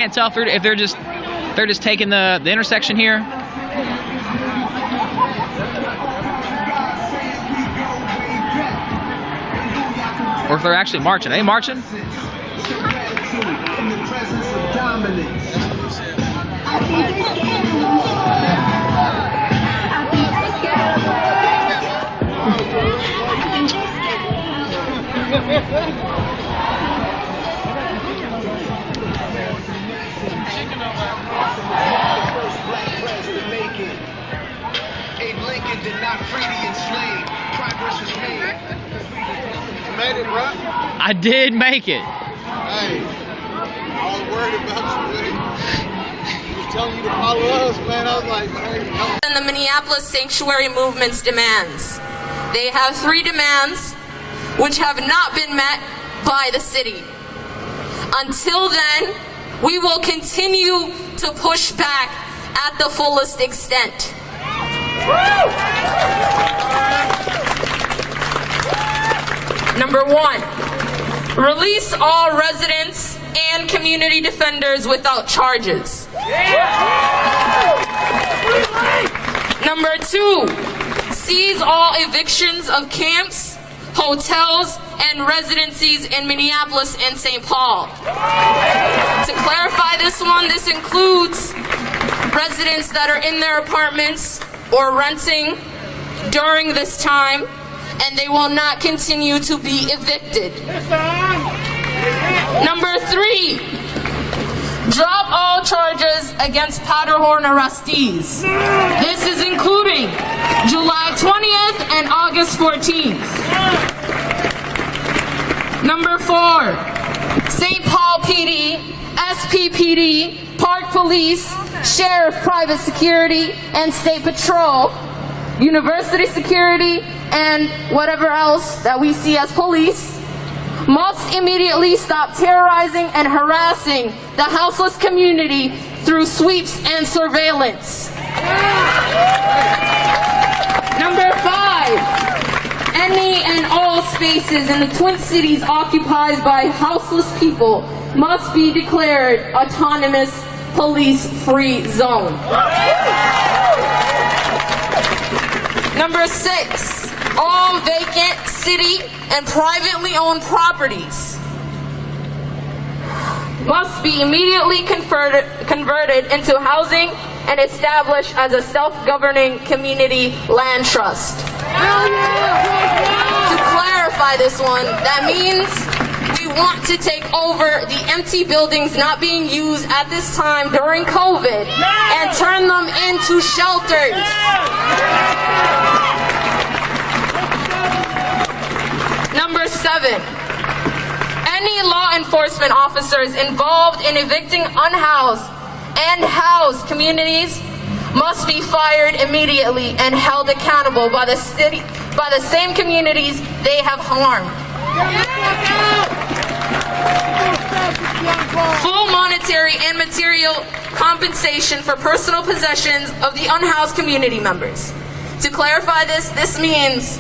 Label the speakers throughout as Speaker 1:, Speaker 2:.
Speaker 1: Can't tell if they're just taking the intersection here. Or if they're actually marching. Are they marching?
Speaker 2: Did not free the enslaved. Progress was made. You made it, bro?
Speaker 1: I did make it.
Speaker 2: Hey, I was worried about you, really. He was telling you to follow us, man. I was like, hey, no.
Speaker 3: And the Minneapolis Sanctuary Movement's demands. They have 3 demands which have not been met by the city. Until then, we will continue to push back at the fullest extent. Number 1, release all residents and community defenders without charges. Number 2, seize all evictions of camps, hotels, and residencies in Minneapolis and St. Paul. To clarify this one, this includes residents that are in their apartments or renting during this time, and they will not continue to be evicted. Number 3, drop all charges against Powderhorn arrestees. This is including July 20th and August 14th. Number 4, St. Paul PD, SPPD, Park Police, Sheriff Private Security, and State Patrol, University Security, and whatever else that we see as police, must immediately stop terrorizing and harassing the houseless community through sweeps and surveillance. Number 5, any and all spaces in the Twin Cities occupied by houseless people must be declared autonomous police-free zone. Number 6, all vacant city and privately owned properties must be immediately converted into housing and established as a self-governing community land trust. To clarify this one, that means we want to take over the empty buildings not being used at this time during COVID and turn them into shelters. Number 7, any law enforcement officers involved in evicting unhoused and housed communities must be fired immediately and held accountable by the city, by the same communities they have harmed. Full monetary and material compensation for personal possessions of the unhoused community members. To clarify this, this means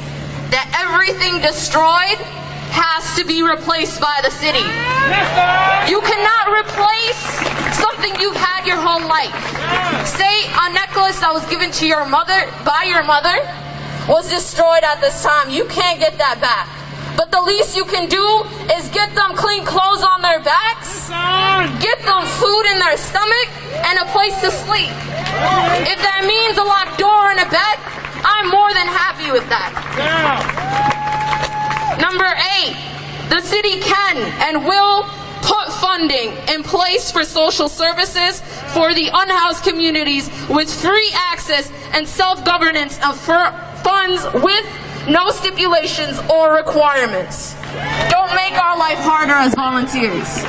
Speaker 3: that everything destroyed has to be replaced by the city. You cannot replace something you've had your whole life. Say a necklace that was given to your mother, by your mother, was destroyed at this time. You can't get that back. But the least you can do is get them clean clothes on their backs, get them food in their stomach, and a place to sleep. If that means a locked door and a bed, I'm more than happy with that. Number 8, the city can and will put funding in place for social services for the unhoused communities with free access and self-governance of funds with no stipulations or requirements. Don't make our life harder as volunteers.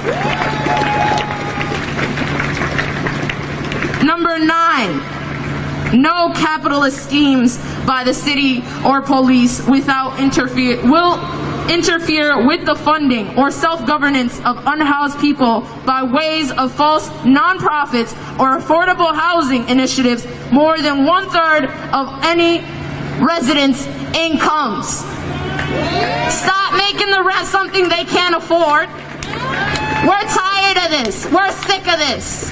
Speaker 3: Number 9, no capitalist schemes by the city or police will interfere with the funding or self-governance of unhoused people by ways of false nonprofits or affordable housing initiatives more than 1/3 of any residents' incomes. Stop making the rent something they can't afford. We're tired of this. We're sick of this.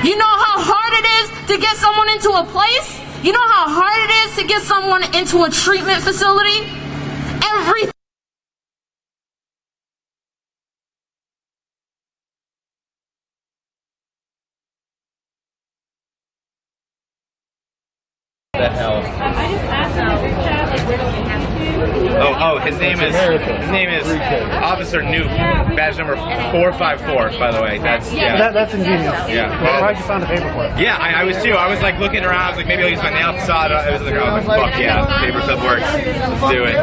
Speaker 3: You know how hard it is to get someone into a place? You know how hard it is to get someone into a treatment facility? Everything.
Speaker 4: The hell? Oh, his name is Officer Nuke, badge number 454. By the way, that's
Speaker 5: ingenious.
Speaker 4: Yeah.
Speaker 5: I'm surprised you found a paper for it.
Speaker 4: Yeah, I was too. I was like looking around. I was like, maybe I'll use my nail saw. I was like, fuck yeah, paper clip works. Let's do it.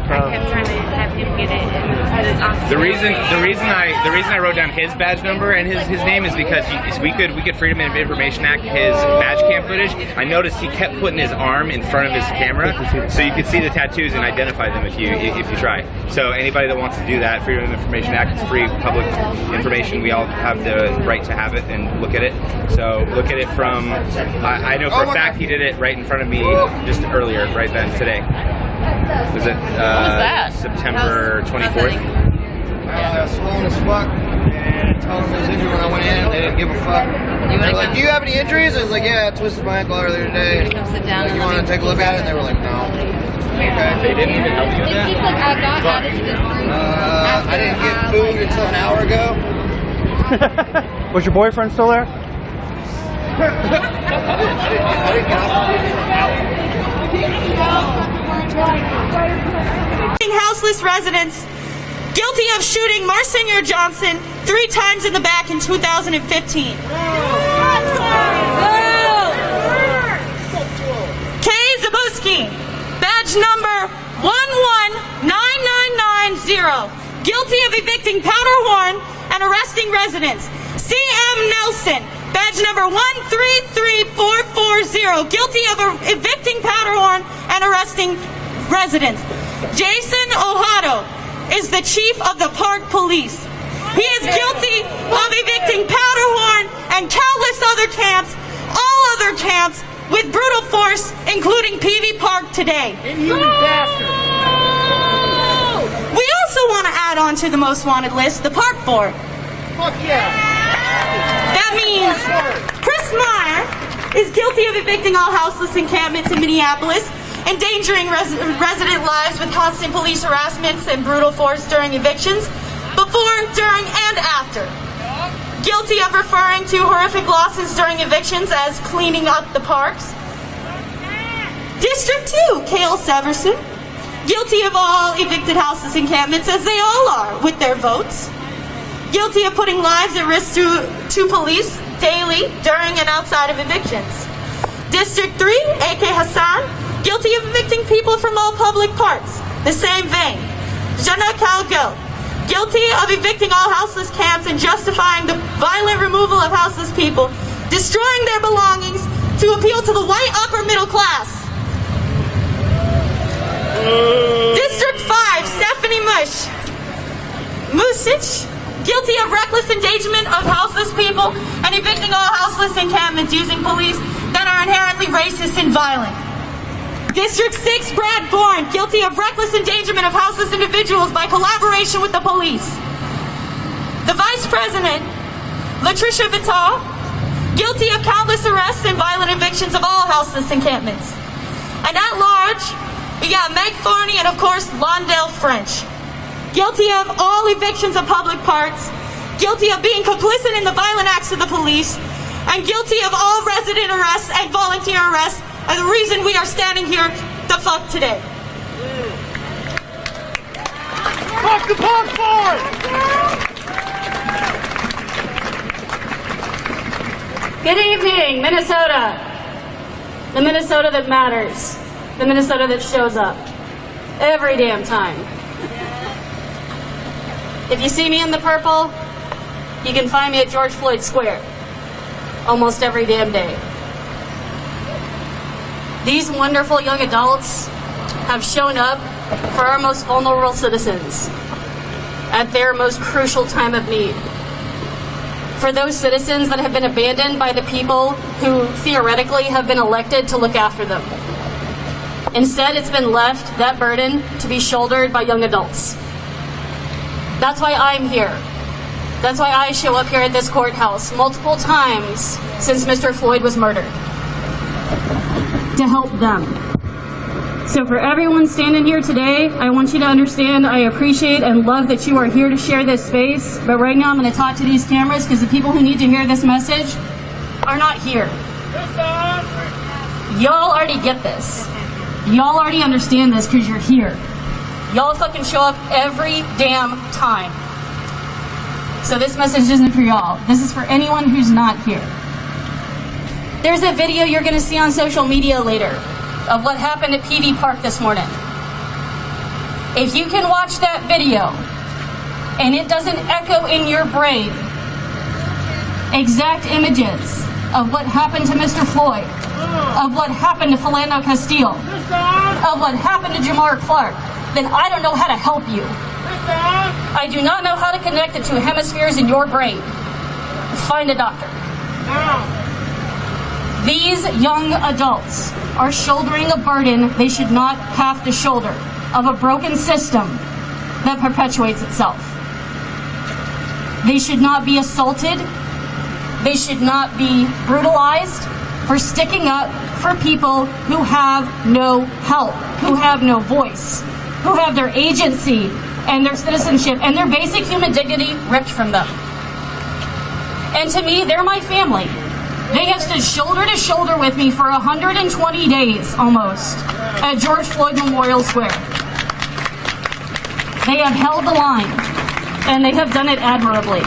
Speaker 6: I kept trying to have him get it.
Speaker 4: The reason I wrote down his badge number and his name is because we could Freedom of Information Act his badge cam footage. I noticed he kept putting his arm in front of his camera, so you could see the tattoos and identify them if you try. So anybody that wants to do that, Freedom of Information Act, it's free public information. We all have the right to have it and look at it. So look at it from. I know for a fact he did it right in front of me just earlier, right then today. Was it September 24th?
Speaker 2: Swollen as fuck. And I told them I was injured when I went in. They didn't give a fuck. They were like, do you have any injuries? I was like, yeah, I twisted my ankle earlier today.
Speaker 6: Come sit down.
Speaker 2: Like, you want to take a look at it? And they were like, no. Okay.
Speaker 4: They didn't even help you with that?
Speaker 2: I didn't get food until an hour ago.
Speaker 5: Was your boyfriend still there?
Speaker 2: I didn't get off
Speaker 7: houseless residents guilty of shooting Monsignor Johnson 3 times in the back in 2015. Kay Zabuski, badge number 119990, guilty of evicting Powderhorn and arresting residents. C.M. Nelson, badge number 133440, guilty of evicting Powderhorn and arresting residents. Jason Ohado is the chief of the park police. He is guilty of evicting Powderhorn and countless other camps, all other camps, with brutal force, including PV Park today. We also want to add on to the most wanted list the park board.
Speaker 2: Fuck yeah.
Speaker 7: That means Chris Meyer is guilty of evicting all houseless encampments in Minneapolis, endangering resident lives with constant police harassments and brutal force during evictions, before, during, and after. Guilty of referring to horrific losses during evictions as cleaning up the parks. District 2, Cale Severson, guilty of all evicted houseless encampments, as they all are, with their votes. Guilty of putting lives at risk to police daily, during, and outside of evictions. District 3, A.K. Hassan, guilty of evicting people from all public parks. The same vein. Jana Calgill, guilty of evicting all houseless camps and justifying the violent removal of houseless people, destroying their belongings to appeal to the white upper middle class. District 5, Stephanie Musich, guilty of reckless endangerment of houseless people and evicting all houseless encampments using police that are inherently racist and violent. District 6, Brad Bourne, guilty of reckless endangerment of houseless individuals by collaboration with the police. The Vice President, Latricia Vitale, guilty of countless arrests and violent evictions of all houseless encampments. And at large, we got Meg Thorney and, of course, Londell French, guilty of all evictions of public parks, guilty of being complicit in the violent acts of the police, and guilty of all resident arrests and volunteer arrests, and the reason we are standing here the fuck today.
Speaker 2: Fuck the park board!
Speaker 7: Good evening, Minnesota. The Minnesota that matters. The Minnesota that shows up. Every damn time. If you see me in the purple, you can find me at George Floyd Square. Almost every damn day. These wonderful young adults have shown up for our most vulnerable citizens at their most crucial time of need. For those citizens that have been abandoned by the people who theoretically have been elected to look after them. Instead, it's been left, that burden, to be shouldered by young adults. That's why I'm here. That's why I show up here at this courthouse multiple times since Mr. Floyd was murdered, to help them. So for everyone standing here today, I want you to understand I appreciate and love that you are here to share this space, but right now I'm going to talk to these cameras because the people who need to hear this message are not here. Y'all already get this. Y'all already understand this because you're here. Y'all fucking show up every damn time. So this message isn't for y'all. This is for anyone who's not here. There's a video you're going to see on social media later of what happened at PV Park this morning. If you can watch that video and it doesn't echo in your brain exact images of what happened to Mr. Floyd, of what happened to Philando Castile, of what happened to Jamar Clark, then I don't know how to help you. I do not know how to connect the two hemispheres in your brain. Find a doctor. These young adults are shouldering a burden they should not have to shoulder, of a broken system that perpetuates itself. They should not be assaulted. They should not be brutalized for sticking up for people who have no help, who have no voice, who have their agency and their citizenship and their basic human dignity ripped from them. And to me, they're my family. They have stood shoulder to shoulder with me for 120 days almost at George Floyd Memorial Square. They have held the line, and they have done it admirably.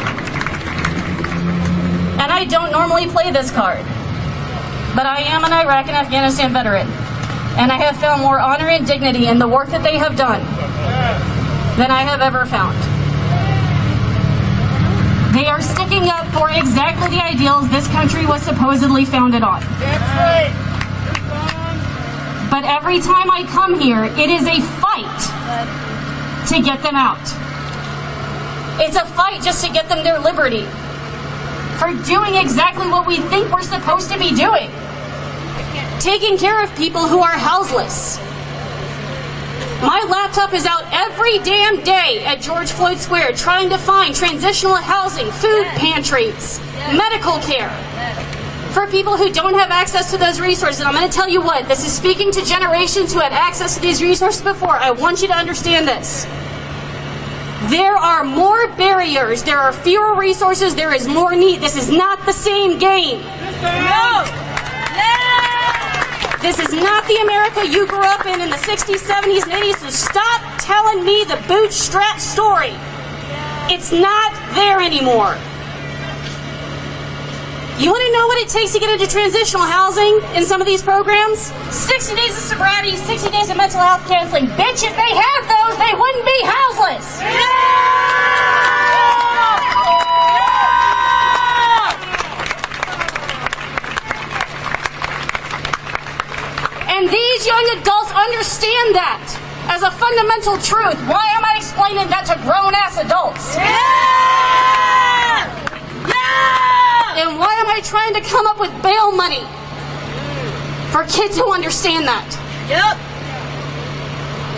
Speaker 7: And I don't normally play this card, but I am an Iraq and Afghanistan veteran, and I have found more honor and dignity in the work that they have done than I have ever found. They are sticking up for exactly the ideals this country was supposedly founded on. But every time I come here, it is a fight to get them out. It's a fight just to get them their liberty, for doing exactly what we think we're supposed to be doing. Taking care of people who are houseless. My laptop is out every damn day at George Floyd Square trying to find transitional housing, food pantries, medical care for people who don't have access to those resources. And I'm going to tell you what, this is speaking to generations who had access to these resources before. I want you to understand this. There are more barriers, there are fewer resources, there is more need. This is not the same game. No! This is not the America you grew up in the 60s, 70s, and 80s, so stop telling me the bootstrap story. It's not there anymore. You want to know what it takes to get into transitional housing in some of these programs? 60 days of sobriety, 60 days of mental health counseling. Bitch, if they had those, they wouldn't be houseless. And these young adults understand that as a fundamental truth. Why am I explaining that to grown-ass adults? And why am I trying to come up with bail money for kids who understand that?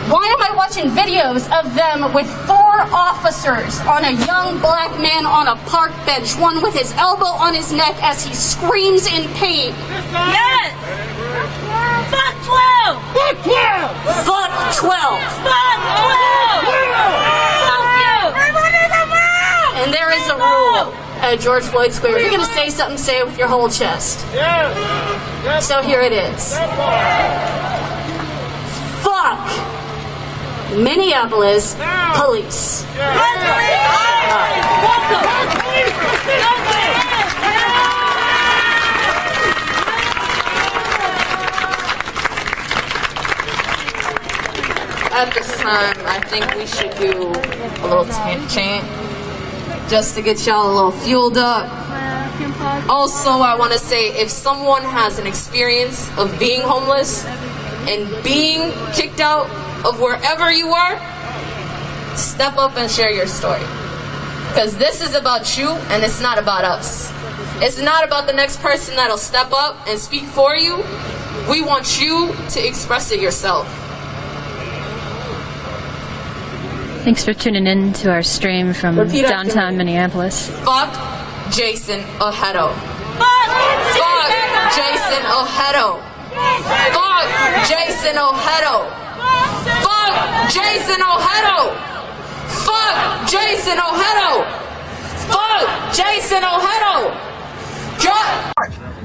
Speaker 7: Why am I watching videos of them with 4 officers on a young black man on a park bench, one with his elbow on his neck as he screams in pain?
Speaker 6: Yes! Fuck 12!
Speaker 7: Fuck 12! Fuck 12!
Speaker 6: Fuck 12!
Speaker 7: And there is a rule at George Floyd Square. If you're going to say something, say it with your whole chest. So here it is. Fuck Minneapolis police.
Speaker 3: At this time, I think we should do a little chant just to get y'all a little fueled up. Also, I want to say, if someone has an experience of being homeless and being kicked out of wherever you are, step up and share your story. Because this is about you and it's not about us. It's not about the next person that'll step up and speak for you. We want you to express it yourself.
Speaker 8: Thanks for tuning in to our stream from downtown Minneapolis.
Speaker 3: Fuck Jason Ojedo. Fuck Jason Ojedo. Fuck Jason Ojedo. Fuck Jason Ojedo. Fuck Jason Ojedo. Fuck Jason Ojedo.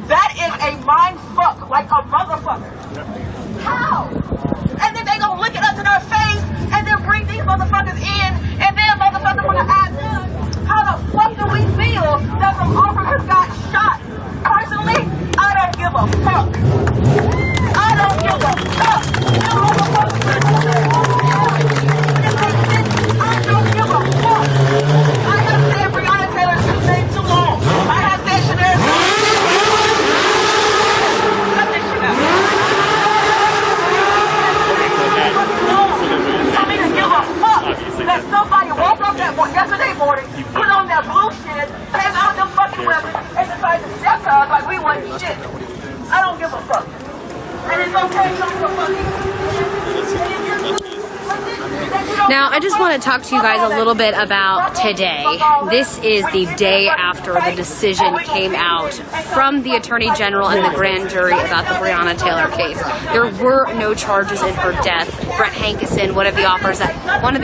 Speaker 7: That is a mind fuck, like a motherfucker. How? And then they gonna look at us in our face and then bring these motherfuckers in and then motherfuckers wanna ask how the fuck do we feel that some officers got shot? Personally, I don't give a fuck. I don't give a fuck. I don't give a fuck. I have said Breonna Taylor's name too long. I have said Chanel. Cut this shit out. For me to give a fuck that somebody woke up yesterday morning, put on their blue shit, came out them fucking weapons, and decided to step to us like we wasn't shit. I don't give a fuck. And it's okay to give a fuck.
Speaker 8: Now, I just want to talk to you guys a little bit about today. This is the day after the decision came out from the Attorney General and the grand jury about the Breonna Taylor case. There were no charges in her death. Brett Hankison, one of the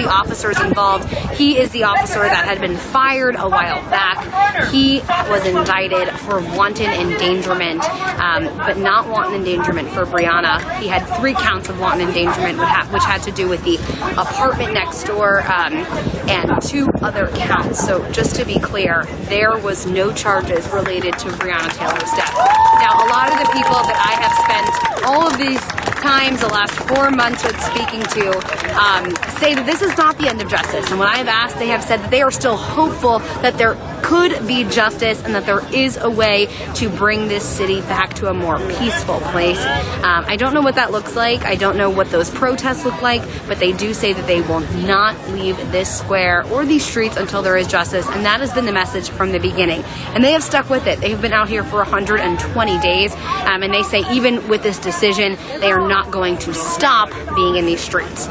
Speaker 8: officers involved, he is the officer that had been fired a while back. He was indicted for wanton endangerment, but not wanton endangerment for Breonna. He had 3 counts of wanton endangerment, which had to do with the apartment next door and 2 other counts. So just to be clear, there was no charges related to Breonna Taylor's death. Now, a lot of the people that I have spent all of these times the last 4 months with speaking to say that this is not the end of justice. And when I have asked, they have said that they are still hopeful that there could be justice and that there is a way to bring this city back to a more peaceful place. I don't know what that looks like. I don't know what those protests look like, but they do say that they will not leave this square or these streets until there is justice, and that has been the message from the beginning. And they have stuck with it. They have been out here for 120 days, and they say even with this decision, they are not going to stop being in these streets.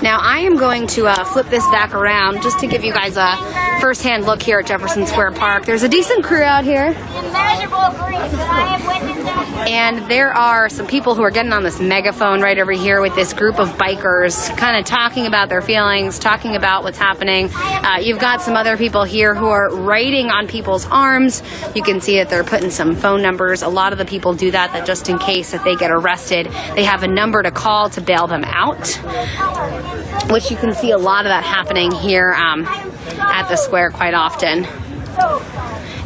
Speaker 8: Now, I am going to flip this back around just to give you guys a first-hand look here at Jefferson Square Park. There's a decent crew out here. And there are some people who are getting on this megaphone right over here with this group of bikers, kind of talking about their feelings, talking about what's happening. You've got some other people here who are writing on people's arms. You can see that they're putting some phone numbers. A lot of the people do that just in case that they get arrested, they have a number to call to bail them out, which you can see a lot of that happening here at the square quite often.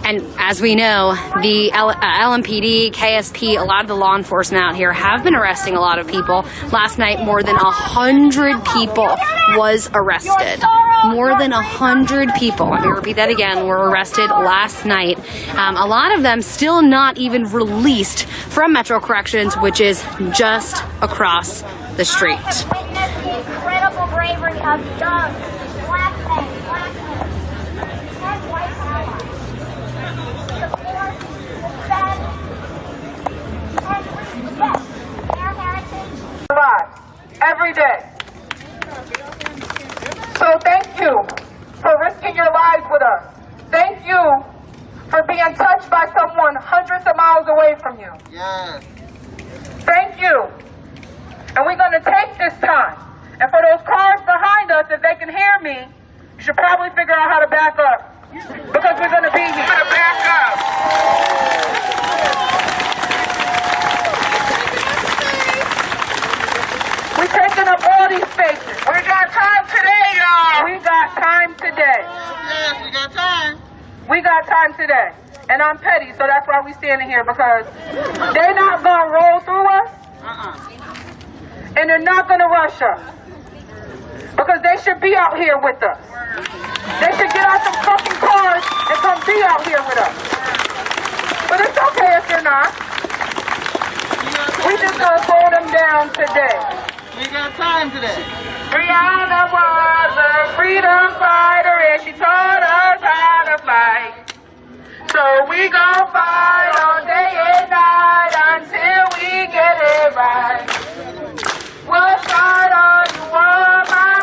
Speaker 8: And as we know, the LMPD, KSP, a lot of the law enforcement out here have been arresting a lot of people. Last night, more than 100 people was arrested. More than 100 people, let me repeat that again, were arrested last night. A lot of them still not even released from Metro Corrections, which is just across the street.
Speaker 9: Incredible bravery of young black men, and white allies. Support, defend, and respect their heritage.
Speaker 7: Every day. So thank you for risking your lives with us. Thank you for being touched by someone hundreds of miles away from you.
Speaker 2: Yes.
Speaker 7: Thank you. And we're going to take this time. And for those cars behind us, if they can hear me, you should probably figure out how to back up. Because we're going to be here. We're going to back up. We're taking up all these spaces. We got time today, y'all. We got time today.
Speaker 2: Yes, we got time.
Speaker 7: We got time today. And I'm petty, so that's why we standing here, because they're not going to roll through us. And they're not going to rush us. Because they should be out here with us. They should get out some fucking cars and come be out here with us. But it's okay if they're not. We just gonna slow them down today.
Speaker 2: We got time today.
Speaker 7: Breonna was a freedom fighter and she taught us how to fight. So we gon' fight all day and night until we get it right. What side are you on, my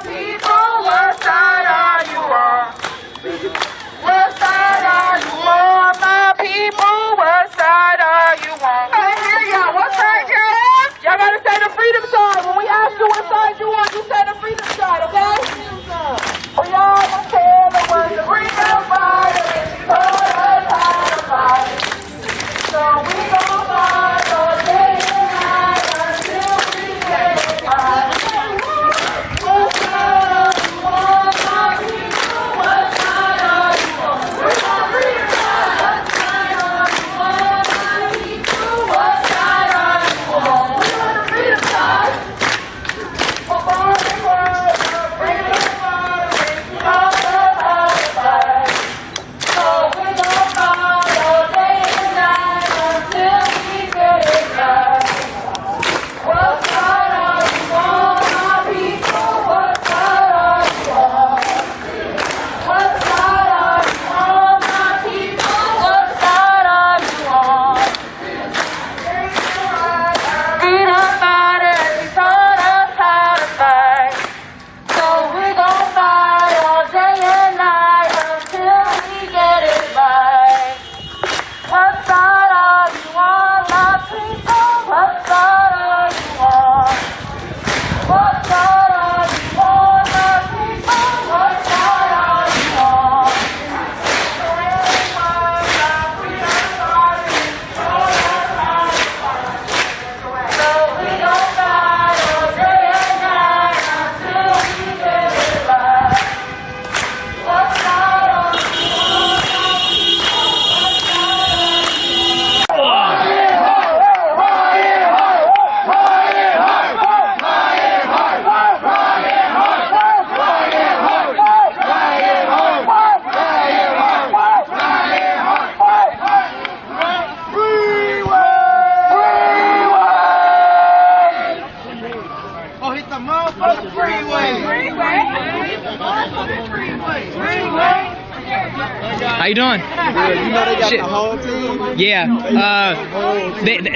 Speaker 1: How you doing?
Speaker 2: Good. You know they got
Speaker 1: Shit.
Speaker 2: the whole team.
Speaker 1: Yeah.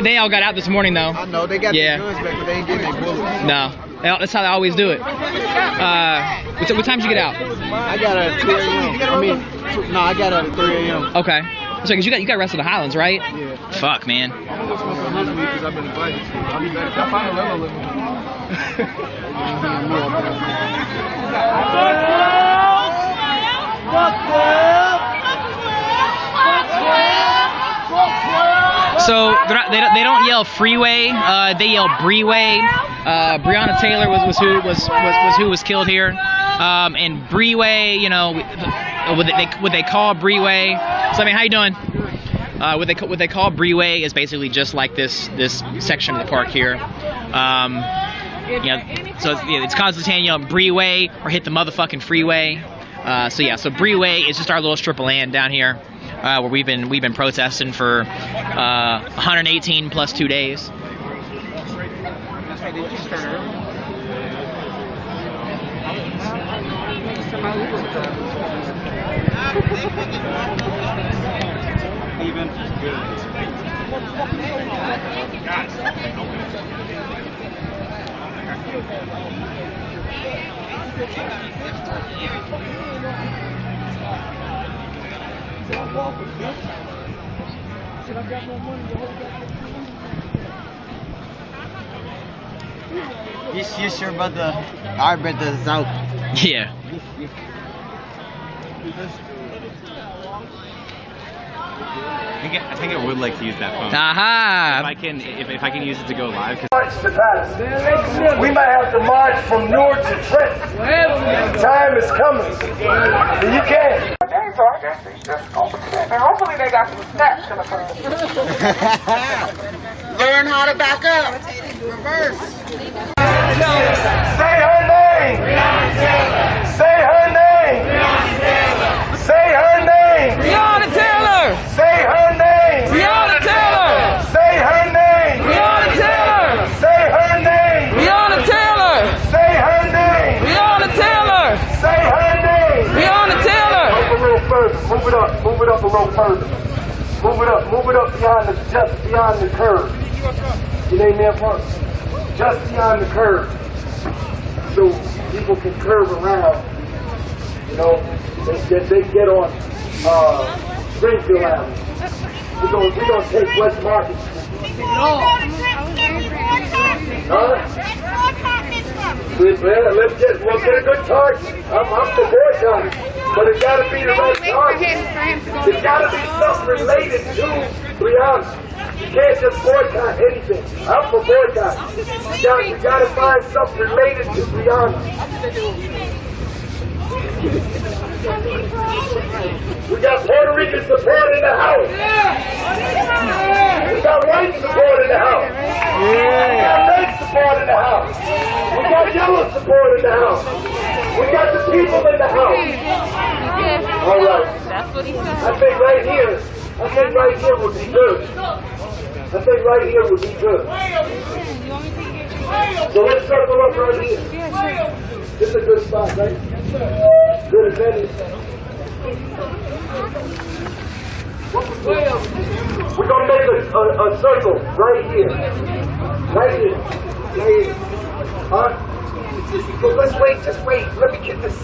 Speaker 1: They all got out this morning though.
Speaker 2: I know they got
Speaker 1: Yeah.
Speaker 2: the guns back, but they ain't getting their bullets.
Speaker 1: No. That's how they always do it. What time did you get out?
Speaker 2: I got out at 2 a.m. I got out at 3 a.m.
Speaker 1: Okay. So, cause you got rest of the Highlands, right?
Speaker 2: Yeah.
Speaker 1: Fuck, man.
Speaker 2: I'm gonna smoke on this week because I've been invited to. I'll be back. I'll find a level living.
Speaker 1: So they don't yell freeway. They yell Breeway. Breonna Taylor was who was killed here. And Breeway, you know, what they call Breeway. So I mean, how you doing? What they call Breeway is basically just like this section of the park here. You know, so it's constantly saying, you know, Breeway or hit the motherfucking freeway. So Breeway is just our little strip of land down here where we've been protesting for 118 plus 2 days.
Speaker 2: You sure about the arbiter is out?
Speaker 1: Yeah.
Speaker 4: I think I would like to use that phone.
Speaker 1: Aha!
Speaker 4: If I can use it to go live.
Speaker 10: March to Patterson. We might have to march from Newark to Trenton. Time is coming. And you can.
Speaker 11: And hopefully they got some steps in the first.
Speaker 2: Learn how to back up. Reverse.
Speaker 10: Say her name. Say her name. Say her name.
Speaker 11: Breonna Taylor!
Speaker 10: Say her name.
Speaker 11: Breonna Taylor!
Speaker 10: Say her name.
Speaker 11: Breonna Taylor!
Speaker 10: Say her name.
Speaker 11: Breonna Taylor!
Speaker 10: Say her name.
Speaker 11: Breonna Taylor!
Speaker 10: Say her name.
Speaker 11: Breonna Taylor!
Speaker 10: Up a little further. Move it up. Move it up a little further. Move it up. Move it up just beyond the curve. You name that part? Just beyond the curve. So people can curve around. You know, they get on Springfield Avenue. We're gonna take West Market Street. Let's get a good target. I'm for boycotting, but it gotta be the right target. It gotta be something related to Breonna. You can't just boycott anything. I'm for boycott. You gotta find something related to Breonna. We got Puerto Rican support in the house. We got white support in the house. We got red support in the house. We got yellow support in the house. We got the people in the house. All right. I think right here would be good. So let's circle up right here. This is a good spot, right? Good as any. We're going to make a circle right here. Right here. But just wait. Let me get this.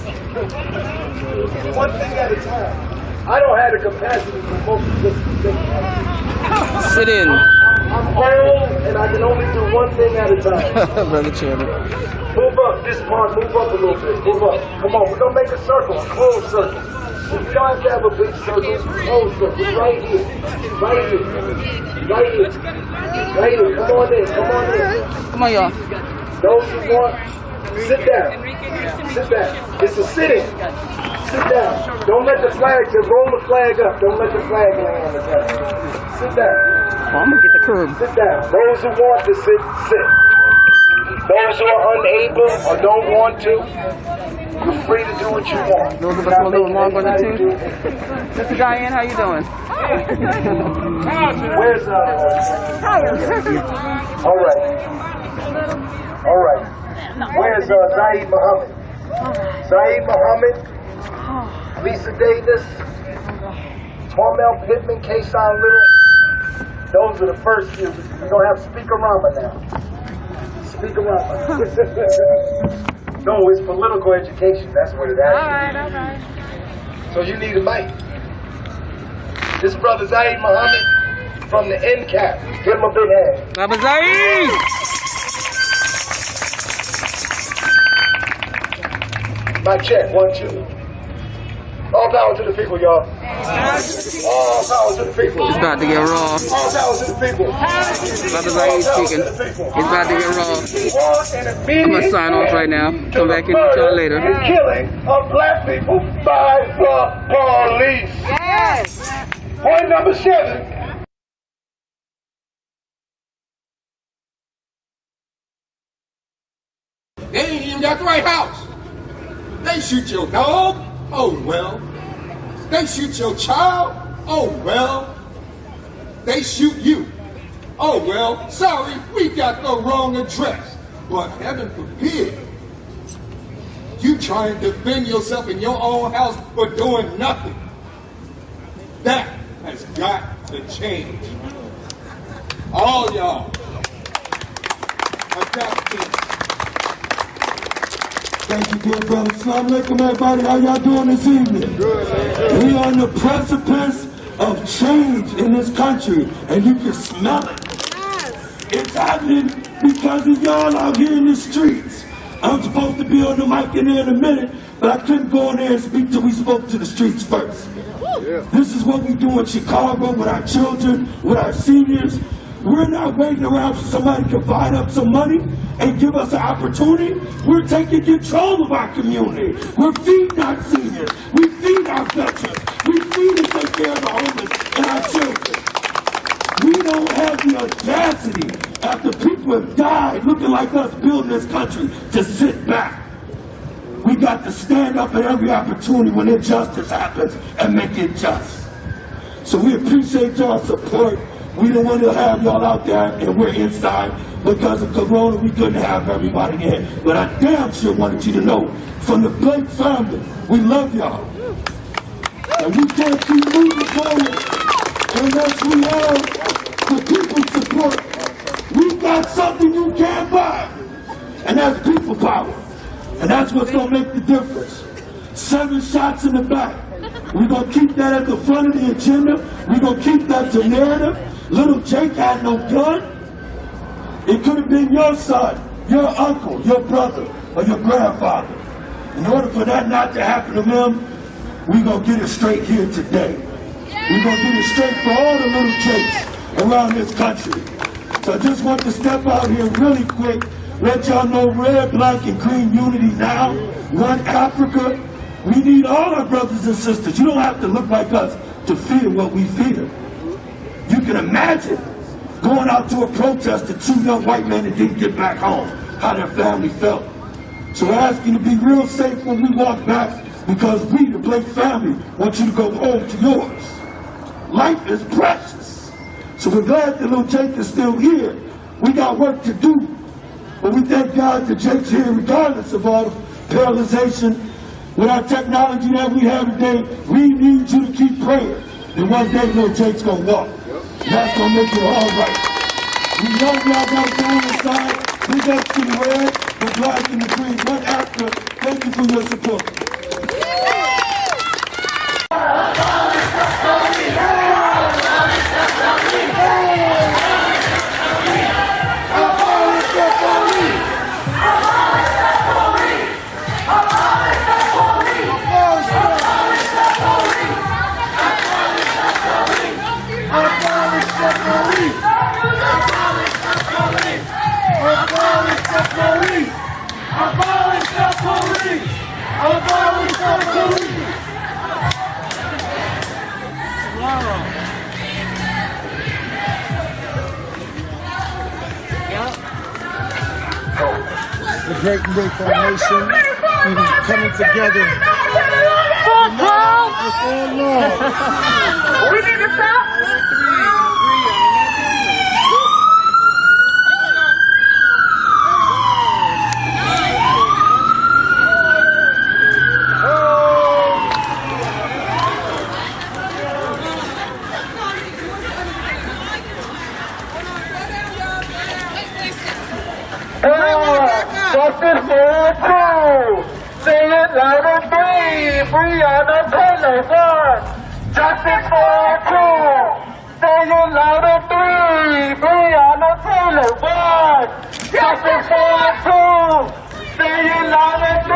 Speaker 10: One thing at a time. I don't have the capacity for most of this.
Speaker 11: Sit in.
Speaker 10: I'm old and I can only do one thing at a time.
Speaker 2: Brother Chairman.
Speaker 10: Move up this part, move up a little bit. Move up. Come on, we're going to make a circle, a closed circle. We don't have to have a big circle, closed circle. Right here. Right here. Right here. Right here. Come on in. Come on in.
Speaker 11: Come on, y'all.
Speaker 10: Those who want, sit down. Sit down. It's a sitting. Sit down. Don't let the flag, just roll the flag up. Don't let the flag land on the ground. Sit down.
Speaker 11: Oh, I'm gonna get the curb.
Speaker 10: Sit down. Those who want to sit, sit. Those who are unable or don't want to, you're free to do what you want.
Speaker 11: Those of us a little longer than two. Mr. Diane, how you doing?
Speaker 10: Where's All right. Where's Zaid Muhammad? Zaid Muhammad, Lisa Davis, Hormel Pittman, Kayshawn Little. Those are the first few. We're going to have Speakerama now. Speakerama. No, it's political education. That's what it actually is. All right. So you need a mic. This brother Zaid Muhammad from the NCAP. Give him a big hand.
Speaker 11: Brother Zaid!
Speaker 10: My check, 1, 2. All power to the people, y'all. All power to the people.
Speaker 11: It's about to get raw.
Speaker 10: All power to the people.
Speaker 11: Brother Zaid speaking. It's about to get raw. I'm going to sign off right now. Come back and meet y'all later.
Speaker 10: The killing of black people by the police.
Speaker 6: Yes.
Speaker 10: Point number 7.
Speaker 12: They ain't even got the right house. They shoot your dog. Oh well. They shoot your child. Oh well. They shoot you. Oh well. Sorry, we got the wrong address. But heaven forbid you try and defend yourself in your own house for doing nothing. That has got to change. All y'all. Adapt this.
Speaker 10: Thank you, dear brother. Assalamu alaikum, everybody. How y'all doing this evening? Good. We are on the precipice of change in this country, and you can smell it. It's happening because of y'all out here in the streets. I'm supposed to be on the mic in there in a minute, but I couldn't go in there and speak till we spoke to the streets first. This is what we do in Chicago with our children, with our seniors. We're not waiting around for somebody to provide up some money and give us an opportunity. We're taking control of our community. We're feeding our seniors. We feed our veterans. We feed and take care of the homeless and our children. We don't have the audacity, after people have died looking like us building this country, to sit back. We got to stand up at every opportunity when injustice happens and make it just. So we appreciate y'all's support. We don't want to have y'all out there and we're inside because of Corona. We couldn't have everybody in. But I damn sure wanted you to know, from the Blake family, we love y'all. And we can't keep moving forward unless we have the people's support. We got something you can't buy, and that's people power. And that's what's going to make the difference. 7 shots in the back. We're going to keep that at the front of the agenda. We're going to keep that the narrative. Little Jake had no gun. It could have been your son, your uncle, your brother, or your grandfather. In order for that not to happen to them, we're going to get it straight here today. We're going to get it straight for all the little Jakes around this country. So I just want to step out here really quick, let y'all know red, black, and green unity now. One Africa. We need all our brothers and sisters. You don't have to look like us to feel what we feel. You can imagine going out to a protest and 2 young white men that didn't get back home, how their family felt. So we're asking you to be real safe when we walk back, because we, the Blake family, want you to go home to yours. Life is precious. So we're glad that little Jake is still here. We got work to do. But we thank God that Jake's here regardless of all the paralyzation. With our technology that we have today, we need you to keep praying. And one day little Jake's gonna walk. And that's gonna make it all right. We love y'all down on the side. Big ups to the red, the black, and the green. One Africa, thank you for your support.
Speaker 13: The Great and Reformation coming together.
Speaker 9: We need to stop.
Speaker 10: Taylor, 1. Justice for 2. Say it louder, 3. Breonna Taylor, 1. Justice for 2. Say it louder, 3.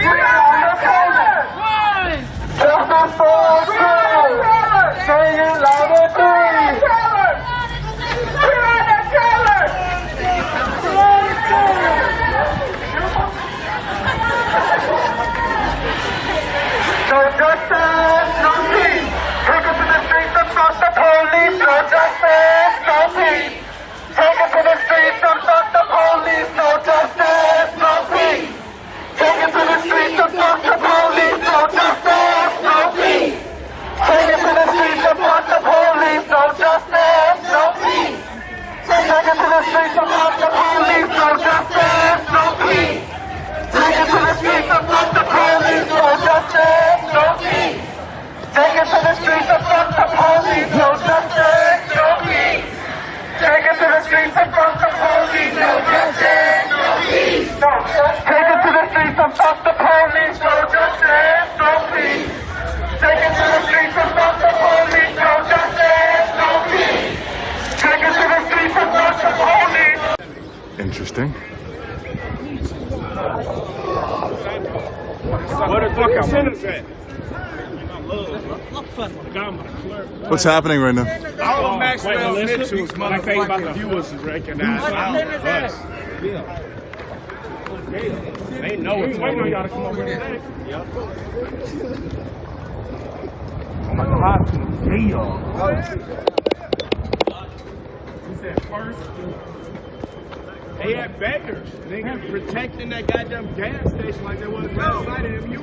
Speaker 10: Breonna Taylor, 1. Justice for 2. Say it louder, 3. Breonna Taylor. No justice, no peace. Take it to the streets and fuck the police. No justice, no peace. Take it to the streets and fuck the police. No justice, no peace. Take it to the streets and fuck the police. No justice, no peace. Take it to the streets and fuck the police. No justice, no peace. Take it to the streets and fuck the police. No justice, no peace. Take it to the streets and fuck the police. No justice, no peace. Take it to the streets and fuck the police. No justice, no peace. Take it to the streets and fuck the police. No justice, no peace. Take it to the streets and fuck the police. No justice, no peace. Take it to the streets and fuck the police. No justice, no peace. Take it to the streets and fuck the police.
Speaker 14: Interesting.
Speaker 10: Where the fuck sinners at?
Speaker 14: What's happening right now?
Speaker 10: All Maxwell Mitchell's motherfucking about the viewers is recognized. They know it's waiting on y'all to come over today. I'm like, hot to the He said first. They had beggars. Nigga protecting that goddamn gas station like they was last night in MU.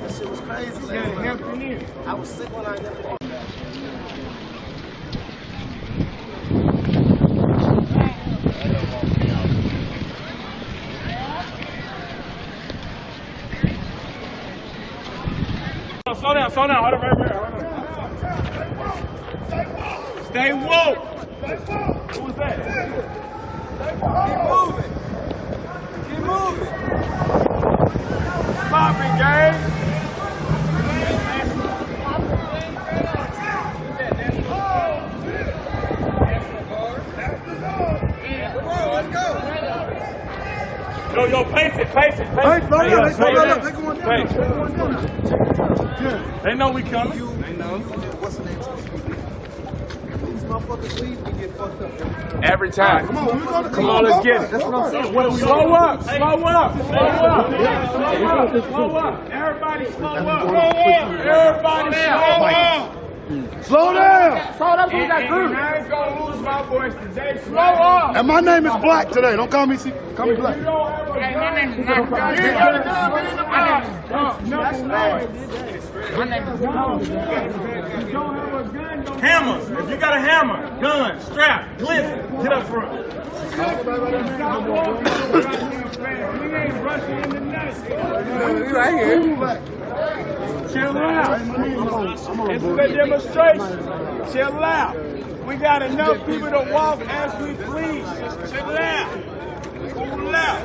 Speaker 2: That shit was crazy. I was sick when I left.
Speaker 10: Slow down, hold on, Stay woke. Who was that? Keep moving. Popping, gang. Let's go. Yo, pace it. They know we coming. They know.
Speaker 2: What's the name? These motherfuckers leave, we get fucked up.
Speaker 10: Every time. Come on, let's get it. That's what I'm saying. Slow up. Everybody slow up.
Speaker 13: Slow down!
Speaker 10: And I ain't gonna lose my voice today. Slow up!
Speaker 13: And my name is Black today. Don't call me Black.
Speaker 10: Hey, my name is Black. Hammers. If you got a hammer, gun, strap, glisten, get up front. We ain't rushing into nothing.
Speaker 11: We right here.
Speaker 10: Chill out. It's a demonstration. Chill out. We got enough people to walk as we please. Just chill out. Cool out.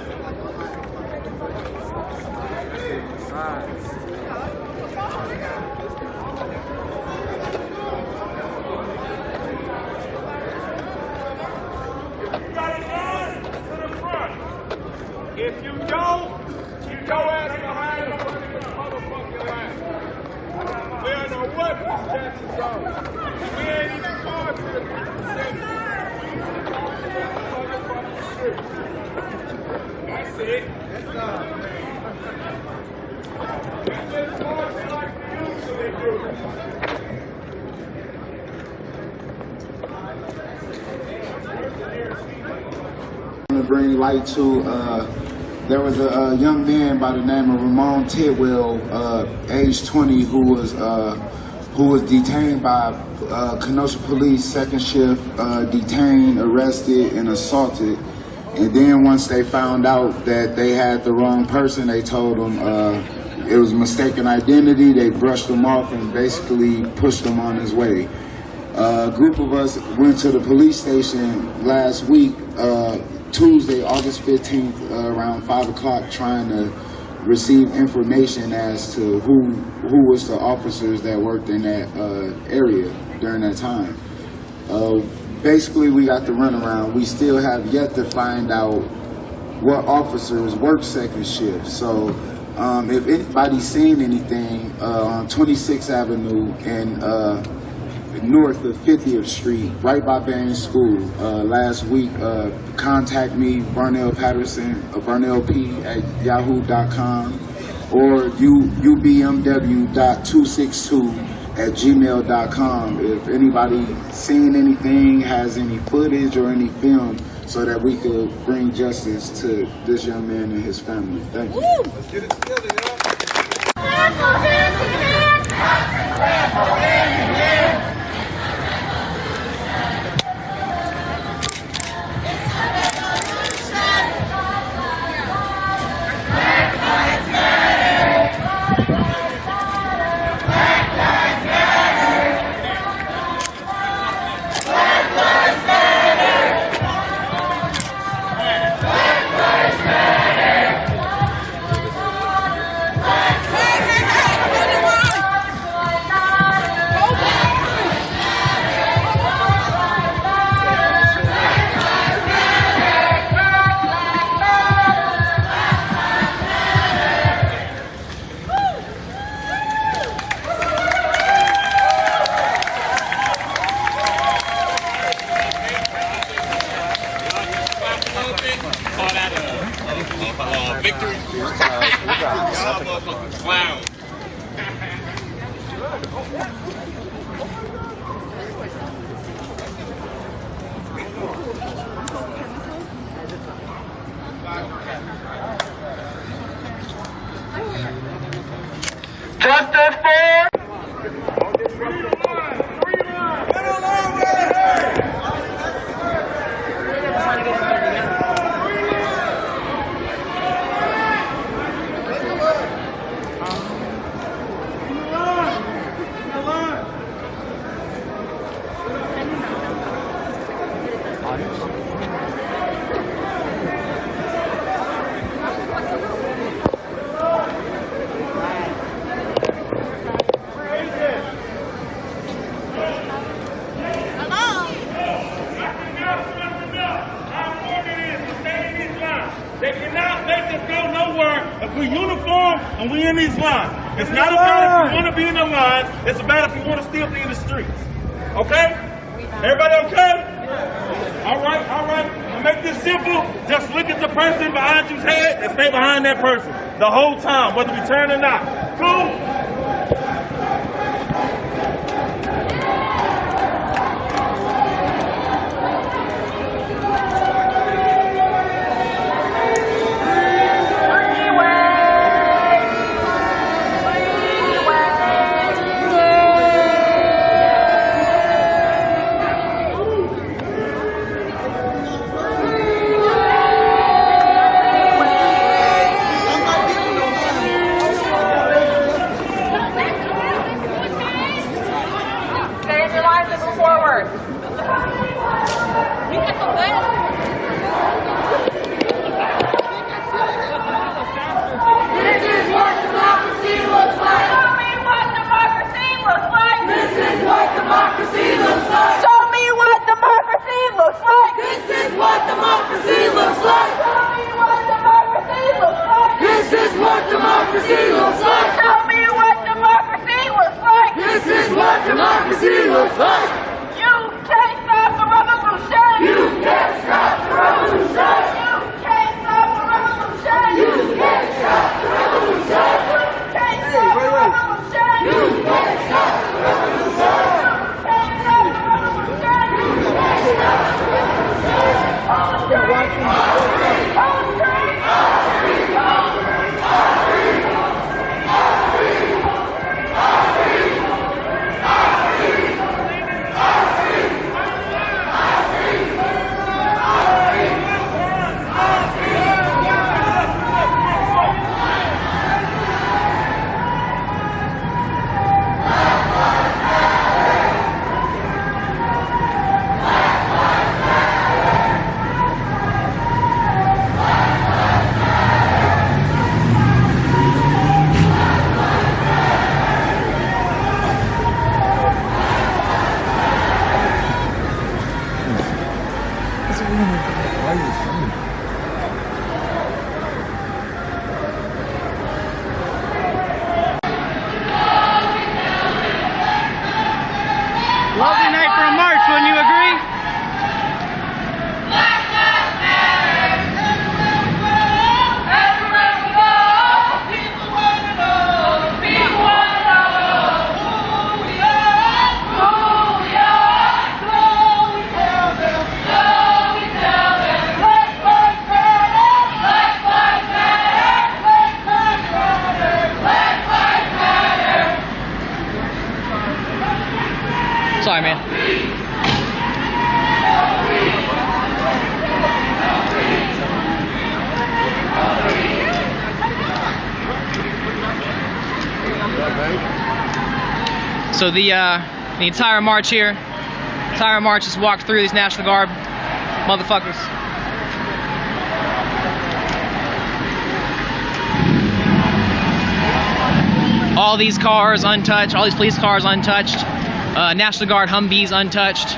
Speaker 10: If you don't, you go ass behind the motherfucking line. There are no weapons, chances are. We ain't even going to the That's it. We just march like we usually do.
Speaker 15: To bring light to there was a young man by the name of Ramon Tidwell, age 20, who was detained by Kenosha Police second shift, detained, arrested, and assaulted. And then once they found out that they had the wrong person, they told him it was mistaken identity. They brushed him off and basically pushed him on his way. A group of us went to the police station last week Tuesday, August 15th, around 5 o'clock, trying to receive information as to who was the officers that worked in that area during that time. Basically, we got the runaround. We still have yet to find out what officers work second shift. So if anybody's seen anything on 26th Avenue and north of 50th Street, right by Barron School, last week, contact me, Varnell Patterson, varnellp@yahoo.com, or ubmw.262@gmail.com if anybody seen anything, has any footage or any film, so that we could bring justice to this young man and his family. Thank you.
Speaker 10: Let's get it together, y'all.
Speaker 16: Victory. Wow.
Speaker 10: Justice for
Speaker 17: They cannot make us go nowhere if we uniform and we in these lines. It's not about if you want to be in the lines, it's about if you want to still be in the streets. Okay? Everybody okay? All right. To make this simple, just look at the person behind you's head and stay behind that person the whole time, whether we turn or not. Cool?
Speaker 10: Watch
Speaker 1: So the entire march here, just walked through these National Guard motherfuckers. All these cars untouched, all these police cars untouched, National Guard Humvees untouched.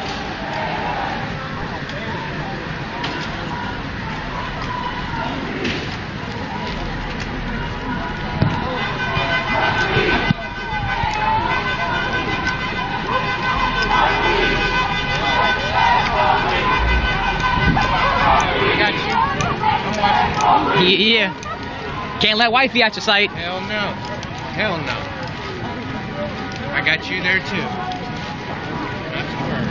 Speaker 1: Yeah. Can't let wifey out your sight.
Speaker 16: Hell no. Hell no. I got you there too. Not to worry.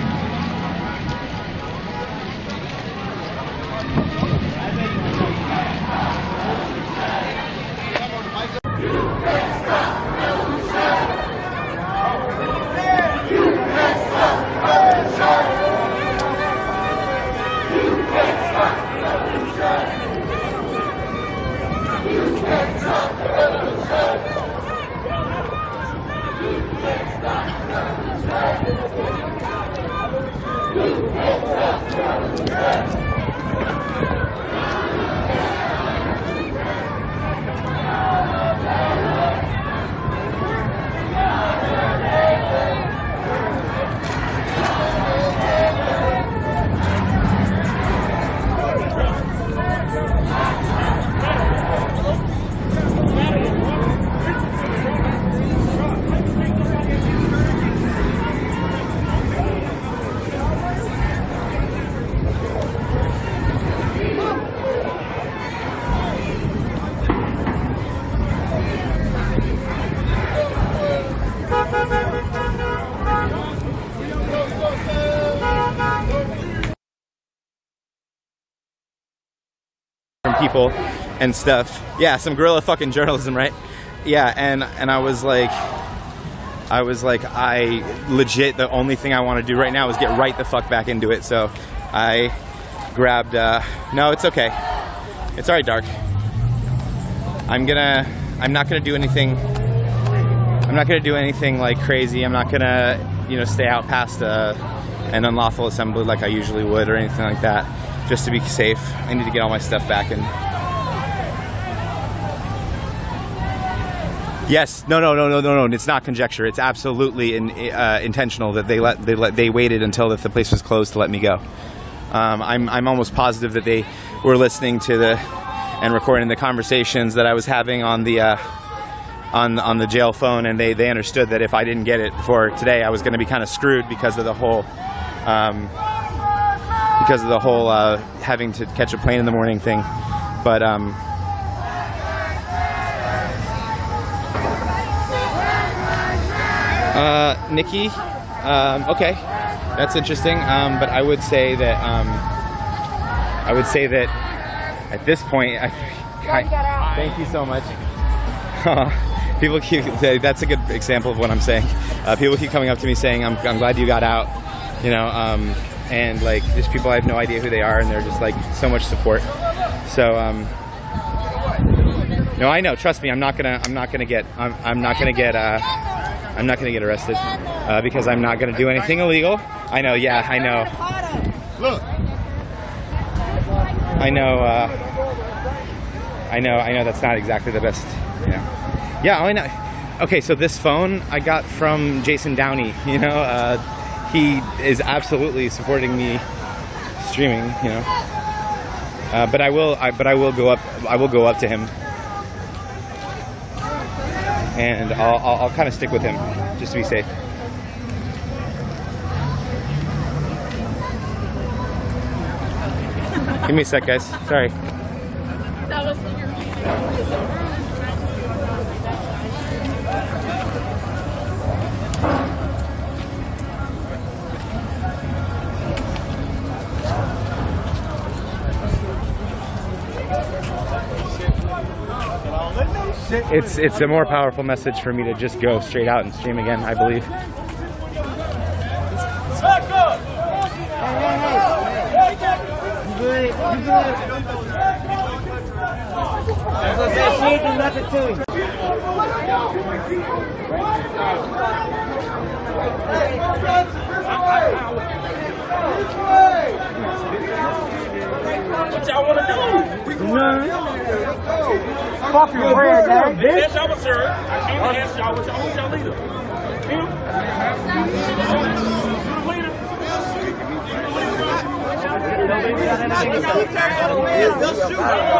Speaker 4: People and stuff. Yeah, some guerrilla fucking journalism, right? Yeah, and I was like, I legit, the only thing I want to do right now is get right the fuck back into it. So I grabbed, no, it's okay. It's alright, Dark. I'm not gonna do anything like crazy. I'm not gonna, stay out past an unlawful assembly like I usually would or anything like that. Just to be safe. I need to get all my stuff back and yes, no, it's not conjecture. It's absolutely intentional that they waited until the place was closed to let me go. I'm almost positive that they were listening to and recording the conversations that I was having on the jail phone, and they understood that if I didn't get it before today, I was going to be kind of screwed because of the whole having to catch a plane in the morning thing. But Nikki, okay, that's interesting. But I would say that at this point, thank you so much. People keep saying, that's a good example of what I'm saying. People keep coming up to me saying, I'm glad you got out, and like there's people I have no idea who they are, and they're just like so much support. So no, I know, trust me, I'm not gonna get arrested because I'm not gonna do anything illegal. I know, yeah, I know. Look, I know that's not exactly the best. Yeah, I know. Okay, so this phone I got from Jason Downey. He is absolutely supporting me streaming. But I will go up. I will go up to him, and I'll kind of stick with him just to be safe. Give me a sec, guys. Sorry.
Speaker 6: That was
Speaker 4: It's a more powerful message for me to just go straight out and stream again, I believe.
Speaker 17: Back up!
Speaker 2: As I said, she ain't do nothing to him.
Speaker 17: What y'all want to do?
Speaker 5: Fuck your bread, man.
Speaker 17: Yes, y'all was sir. I came to ask y'all what y'all leader. Him?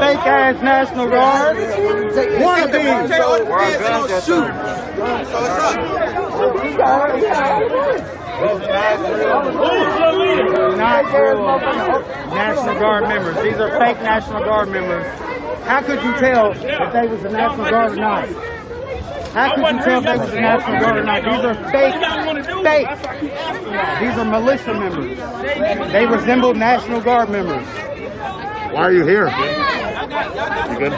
Speaker 5: Fake ass National Guard. Wannabes. National Guard members. These are fake National Guard members. How could you tell if they was the National Guard or not? How could you tell if they was the National Guard or not? These are fake. These are militia members. They resemble National Guard members.
Speaker 14: Why are you here?
Speaker 5: You good?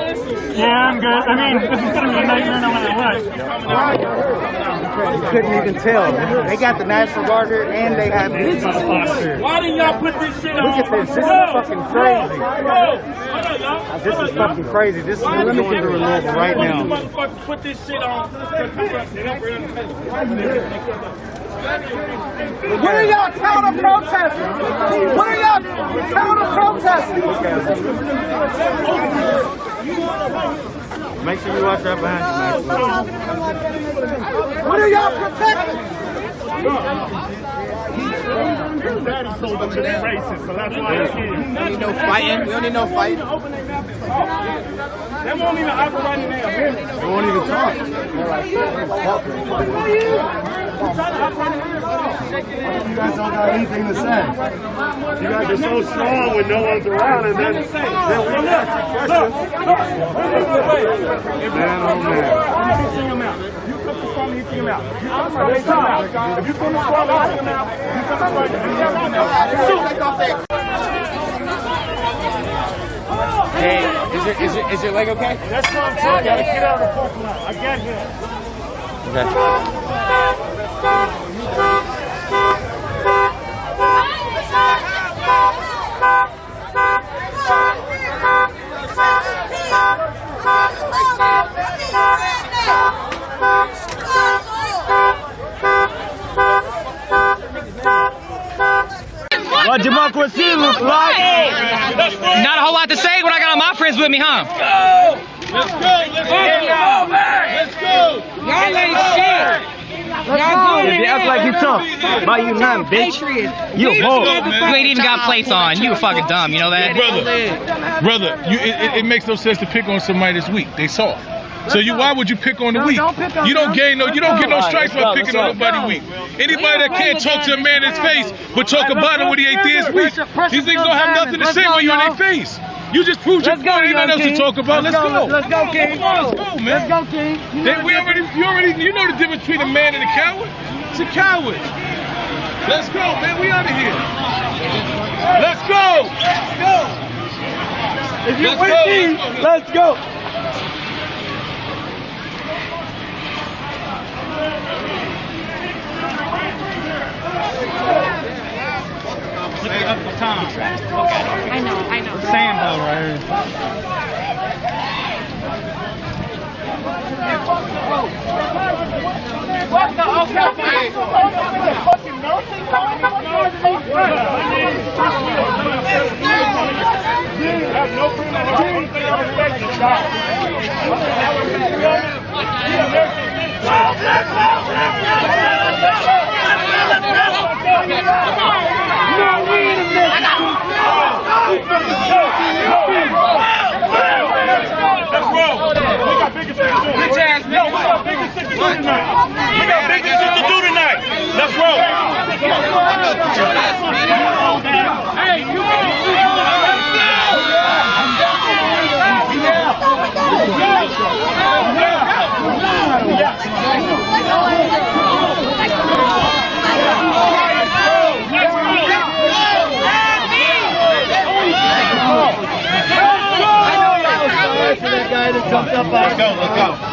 Speaker 5: Yeah, I'm good. I mean, this is gonna be a nightmare no matter what. You couldn't even tell. They got the National Guard here and they have this here.
Speaker 17: Why didn't y'all put this shit on?
Speaker 5: Look at this. This is fucking crazy. This is fucking crazy. This is what we're going through in Louisville right now.
Speaker 17: Motherfuckers put this shit on.
Speaker 5: What are y'all counter-protesting? What are y'all counter-protesting? Make sure you watch that behind you, man. What are y'all protecting?
Speaker 17: Daddy told them to be racist, so that's why it's here.
Speaker 2: We don't need no fighting. We don't need no fighting.
Speaker 17: They won't even operate in there.
Speaker 14: They won't even talk.
Speaker 5: You guys don't got anything to say. You guys are so strong when no one's around, and then they'll ask you questions. Man, oh man.
Speaker 17: You come to Swami, you take him out. If you come to Swami, you take him out. You come to Swami, you take him out.
Speaker 4: Hey, is your leg okay?
Speaker 17: That's what I'm saying. You gotta get out of the parking lot. I got here.
Speaker 5: What democracy looks like?
Speaker 1: Not a whole lot to say when I got all my friends with me, huh?
Speaker 17: Let's go! Let's go! Let's go!
Speaker 5: Y'all ain't shit. If you act like you tough, but you not, bitch. You a hoe.
Speaker 1: You ain't even got plates on. You fucking dumb. You know that?
Speaker 18: Brother, it makes no sense to pick on somebody that's weak. They soft. So why would you pick on the weak? You don't get no stripes by picking on nobody weak. Anybody that can't talk to a man in his face but talk about him when he ain't there is weak. These niggas don't have nothing to say when you're in their face. You just proved your point. Ain't nothing else to talk about. Let's go.
Speaker 5: Let's go, King.
Speaker 18: Let's go, man.
Speaker 5: Let's go, King.
Speaker 18: You know the difference between a man and a coward? It's a coward. Let's go, man. We out of here. Let's go. Let's go.
Speaker 5: If you're with me, let's go.
Speaker 1: Look at Uncle Tom. Look at it.
Speaker 6: I know.
Speaker 5: Sambo right here.
Speaker 17: What the okay? Fucking nursing home? Have no Let's roll. We got bigger shit to do. Yo, we got bigger shit to do tonight. Let's roll. Hey, you
Speaker 5: That guy that jumped up on.
Speaker 18: Let's go.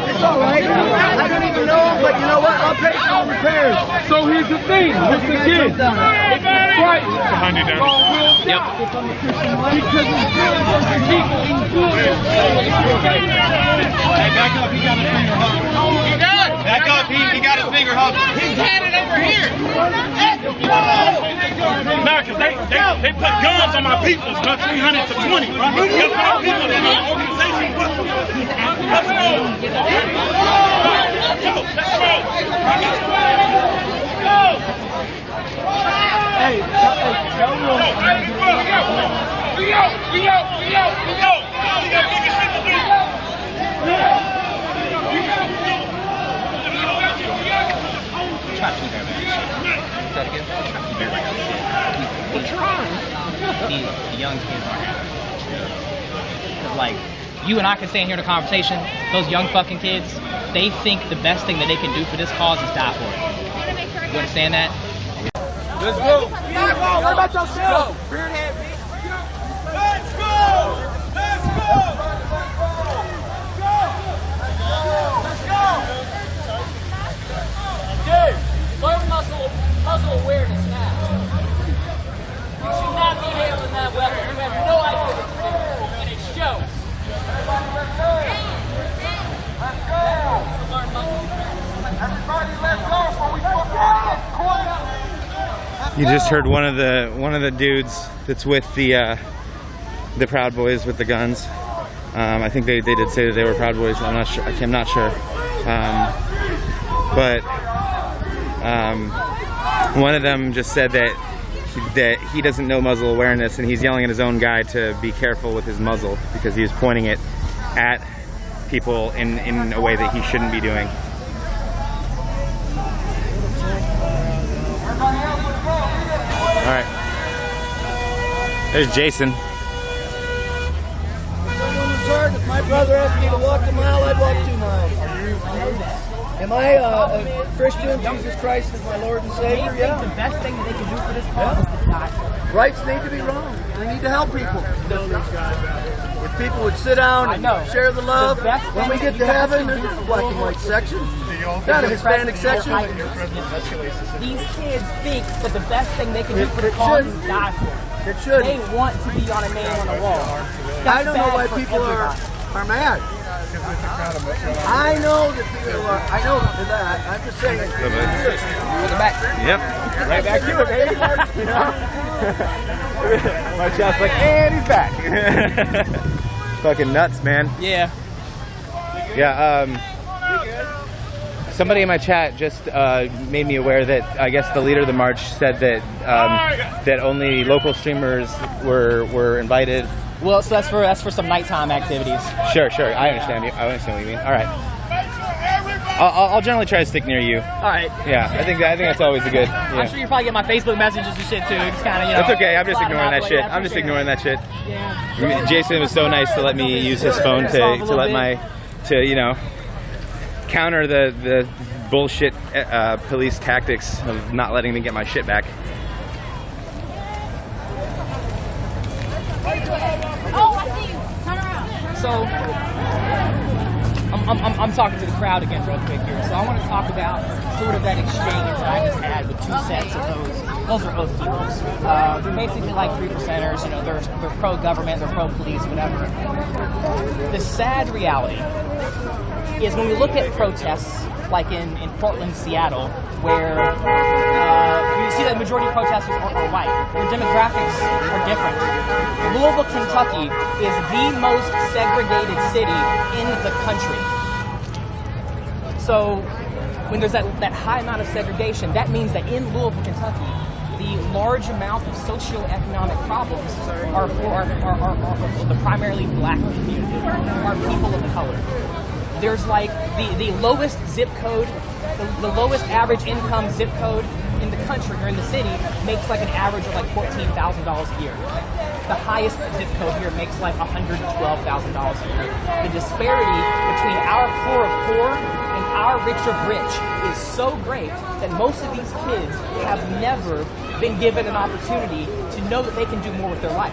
Speaker 5: It's all right. I don't even know him, but you know what? I'll pay for repairs.
Speaker 18: So here's the thing. What's the kid?
Speaker 17: Right.
Speaker 18: Behind you, Darren.
Speaker 1: Yep.
Speaker 5: Because it's good.
Speaker 17: Hey, back up. You got to people. It's about 300 to 20. It's our people in our organization. Let's go.
Speaker 5: Hey, tell me.
Speaker 17: We out. We got bigger shit to do.
Speaker 1: Try to keep there, man. Say that again. Try to keep there. We're trying. The young kids aren't happy. Because, like, you and I can stand here in a conversation. Those young fucking kids, they think the best thing that they can do for this cause is die for it. You understand that?
Speaker 5: Let's go. What about yourself? Beardhead.
Speaker 17: Let's go. Let's go.
Speaker 19: Dude, learn muzzle awareness now. You should not be handling that weapon. You have no idea what you're doing, and it shows.
Speaker 5: Everybody, let's go before we fuck.
Speaker 20: You just heard one of the dudes that's with the Proud Boys with the guns. I think they did say that they were Proud Boys. I'm not sure. I'm not sure. But one of them just said that he doesn't know muzzle awareness, and he's yelling at his own guy to be careful with his muzzle because he was pointing it at people in a way that he shouldn't be doing. All right. There's Jason.
Speaker 2: If my brother asked me to walk a mile, I'd walk 2 miles. Am I a Christian? Jesus Christ is my Lord and Savior? Yeah.
Speaker 19: The best thing that they can do for this cause is to die.
Speaker 2: Rights need to be wrong. We need to help people. If people would sit down and share the love, when we get to heaven, there's a black and white section, not a Hispanic section.
Speaker 19: These kids think that the best thing they can do for the cause is die for it.
Speaker 2: It should.
Speaker 19: They want to be on a name on the wall.
Speaker 2: I don't know why people are mad. I know that people are. I know that. I'm just saying.
Speaker 20: Welcome
Speaker 1: back.
Speaker 20: Yep.
Speaker 5: Right back to it, baby. You know? My chest like, and he's back.
Speaker 20: Fucking nuts, man.
Speaker 1: Yeah.
Speaker 20: Yeah. Somebody in my chat just made me aware that I guess the leader of the march said that that only local streamers were invited.
Speaker 1: Well, so that's for some nighttime activities.
Speaker 20: Sure. I understand you. I understand what you mean. All right. I'll generally try to stick near you.
Speaker 1: All right.
Speaker 20: Yeah, I think that's always a good. Yeah.
Speaker 1: I'm sure you probably get my Facebook messages and shit too. Just kind of, you know.
Speaker 20: That's okay. I'm just ignoring that shit. I'm just ignoring that shit.
Speaker 1: Yeah.
Speaker 20: Jason was so nice to let me use his phone to you know, counter the bullshit police tactics of not letting me get my shit back.
Speaker 19: Oh, I see you. Turn around.
Speaker 1: So, I'm talking to the crowd again real quick here. So I want to talk about sort of that exchange that I just had with 2 sets of those are oath keepers. They're basically like 3%ers, you know, they're pro-government, they're pro-police, whatever. The sad reality is when we look at protests like in Portland, Seattle, where you see that the majority of protesters are white. Their demographics are different. Louisville, Kentucky is the most segregated city in the country. So when there's that high amount of segregation, that means that in Louisville, Kentucky, the large amount of socioeconomic problems are for the primarily black community, are people of color. There's like the lowest zip code, the lowest average income zip code in the country or in the city makes like an average of like $14,000 a year. The highest zip code here makes like $112,000 a year. The disparity between our poor of poor and our rich of rich is so great that most of these kids have never been given an opportunity to know that they can do more with their life.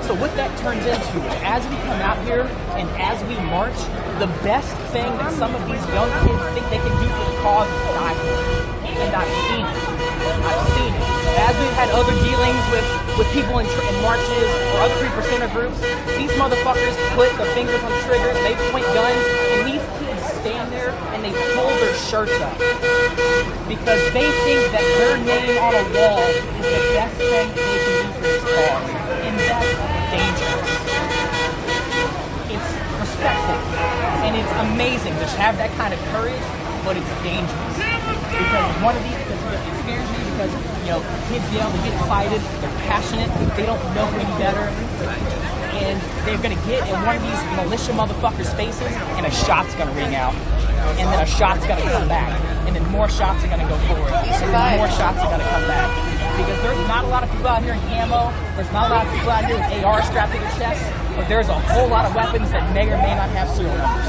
Speaker 1: So what that turns into, as we come out here and as we march, the best thing that some of these young kids think they can do for the cause is die for it. And I've seen it. I've seen it. As we've had other dealings with people in marches or other 3%er groups, these motherfuckers put their fingers on the triggers, they point guns, and these kids stand there and they pull their shirts up. Because they think that their name on a wall is the best thing they can do for this cause.
Speaker 21: that's dangerous. It's respectful, and it's amazing to have that kind of courage, but it's dangerous. Because one of these, it scares me because, you know, kids yell, they get excited, they're passionate, they don't know any better, and they're gonna get in one of these militia motherfuckers' faces, and a shot's gonna ring out, and then a shot's gonna come back, and then more shots are gonna go forward, and then more shots are gonna come back. Because there's not a lot of people out here in camo, there's not a lot of people out here with AR strapped to their chests, but there's a whole lot of weapons that may or may not have serial numbers.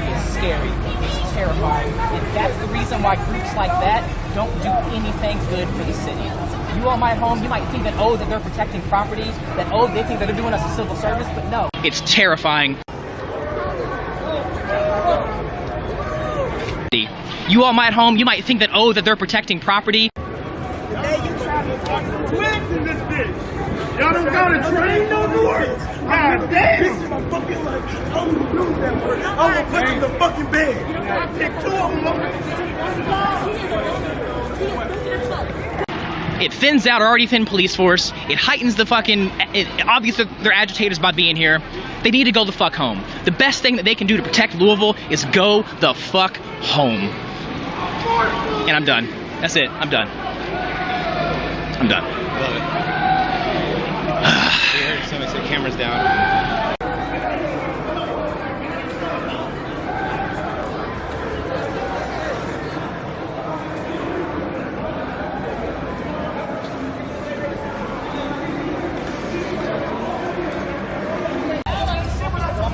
Speaker 21: It's scary, it's terrifying, and that's the reason why groups like that don't do anything good for the city. You all might home, you might think that, oh, that they're protecting property, that, oh, they think that they're doing us a civil service, but no.
Speaker 1: It's terrifying. You all might home, you might think that, oh, that they're protecting property.
Speaker 17: Twins in this bitch. Y'all don't got a train no more? God damn. This is my fucking life. I'm gonna do that work. I'm gonna put you in the fucking bed. Pick two of them.
Speaker 1: It thins out our already thin police force. It heightens the fucking... obviously, they're agitators by being here. They need to go the fuck home. The best thing that they can do to protect Louisville is go the fuck home. And I'm done. That's it. I'm done. I'm done.
Speaker 20: Love it. You heard somebody say cameras down.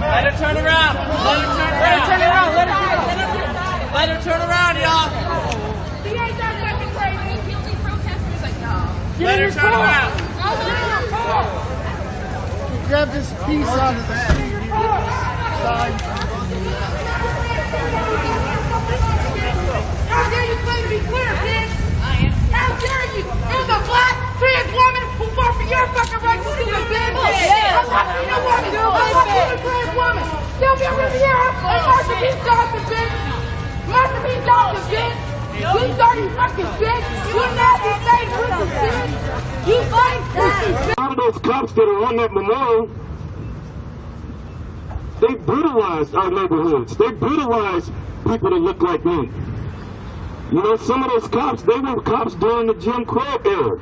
Speaker 19: Let her turn around. Let her turn around. Let her turn around. Let her turn around, y'all.
Speaker 9: She ain't that fucking crazy. Guilty protesters like, no.
Speaker 19: Let her turn around.
Speaker 13: Grab this piece out of the street. Side.
Speaker 9: How dare you claim to be clear, bitch? How dare you? There's a black trans woman who fought for your fucking rights to do a bitch. I'm not you know what? I'm not a trans woman. Sylvia Riviera and Marsha B. Johnson, bitch. Marsha B. Johnson, bitch. You dirty fucking bitch. You nasty fake pussy, bitch. You fake pussy, bitch.
Speaker 10: A lot of those cops that are on that memorial, they brutalized our neighborhoods. They brutalized people that look like me. You know, some of those cops, they were cops during the Jim Crow era.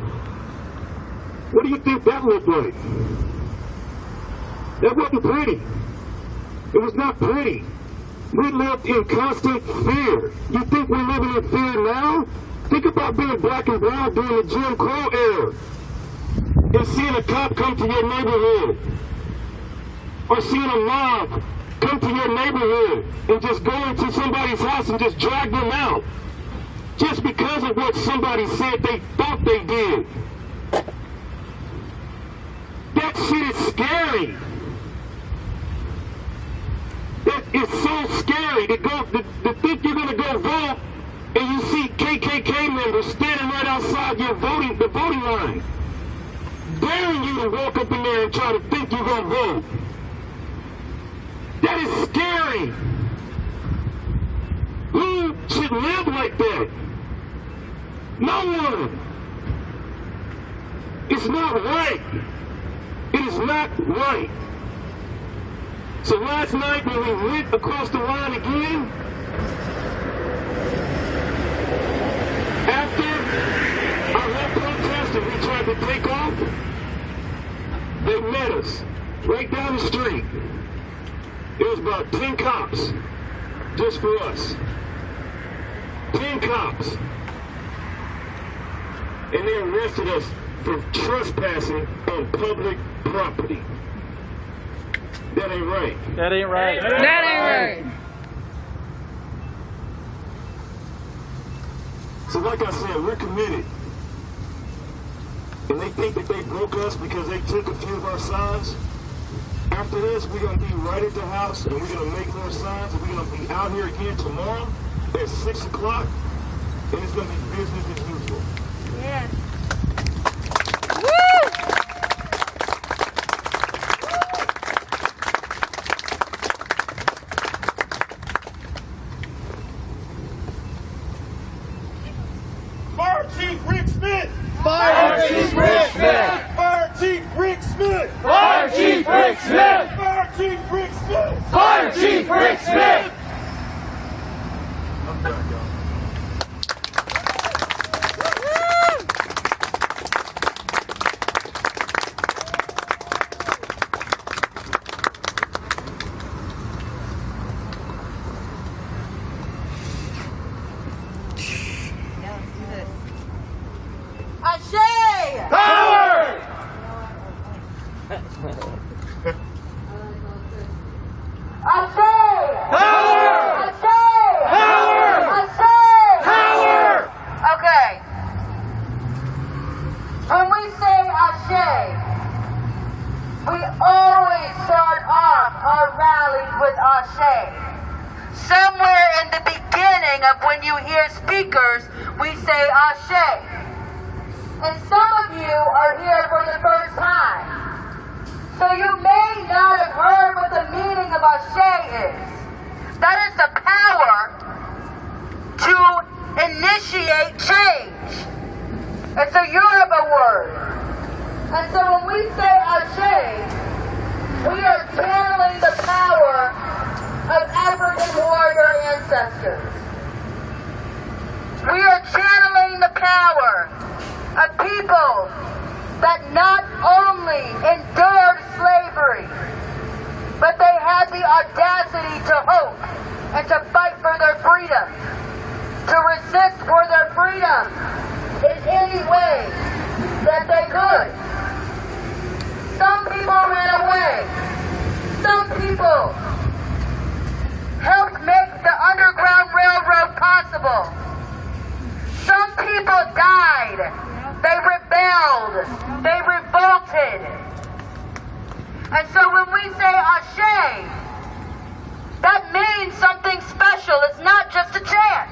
Speaker 10: What do you think that looked like? That wasn't pretty. It was not pretty. We lived in constant fear. You think we're living in fear now? Think about being black and brown during the Jim Crow era. And seeing a cop come to your neighborhood. Or seeing a mob come to your neighborhood and just go into somebody's house and just drag them out. Just because of what somebody said they thought they did. That shit is scary. That is so scary to think you're gonna go vote and you see KKK members standing right outside the voting line, daring you to walk up in there and try to think you're gonna vote. That is scary. Who should live like that? No one. It's not right. It is not right. So last night when we went across the line again, after our whole protest and we tried to take off, they met us right down the street. It was about 10 cops just for us. 10 cops. And they arrested us for trespassing on public property. That ain't right.
Speaker 21: That ain't right.
Speaker 10: That ain't right. So like I said, we're committed. And they think that they broke us because they took a few of our signs. After this, we're going to be right at the house and we're going to make more signs and we're going to be out here again tomorrow at 6 o'clock and it's going to be business as usual.
Speaker 9: Yeah.
Speaker 10: Woo!
Speaker 17: Fire Chief Rick Smith!
Speaker 13: Fire Chief Rick Smith!
Speaker 17: Fire
Speaker 9: Rick Smith!
Speaker 7: Ashe!
Speaker 9: Power!
Speaker 7: Ashe!
Speaker 9: Power!
Speaker 7: Ashe!
Speaker 9: Power!
Speaker 7: Ashe!
Speaker 9: Power!
Speaker 7: Okay. When we say Ashe, we always start off our rallies with Ashe. Somewhere in the beginning of when you hear speakers, we say Ashe. And some of you are here for the first time. So you may not have heard what the meaning of Ashe is. That is the power to initiate change. It's a Yoruba word. And so when we say Ashe, we are channeling the power of African warrior ancestors. We are channeling the power of people that not only endured slavery, but they had the audacity to hope and to fight for their freedom, to resist for their freedom in any way that they could. Some people ran away. Some people helped make the Underground Railroad possible. Some people died. They rebelled. They revolted. And so when we say Ashe, that means something special. It's not just a chant.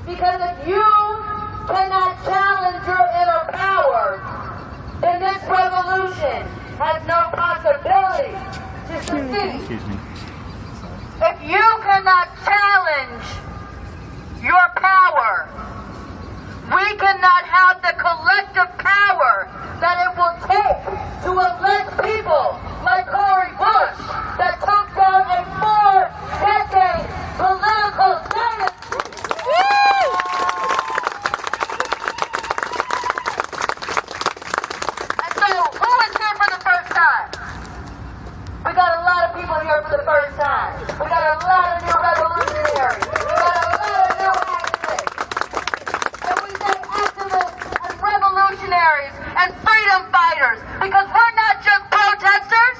Speaker 7: Because if you cannot challenge your inner power, then this revolution has no possibility to succeed.
Speaker 20: Excuse me.
Speaker 7: If you cannot challenge your power, we cannot have the collective power that it will take to elect people like Cori Bush that took down a 4-decade political dynasty. And so, who is here for the first time? We got a lot of people here for the first time. We got a lot of new revolutionaries. We got a lot of new activists. And we say activists and revolutionaries and freedom fighters because we're not just protesters.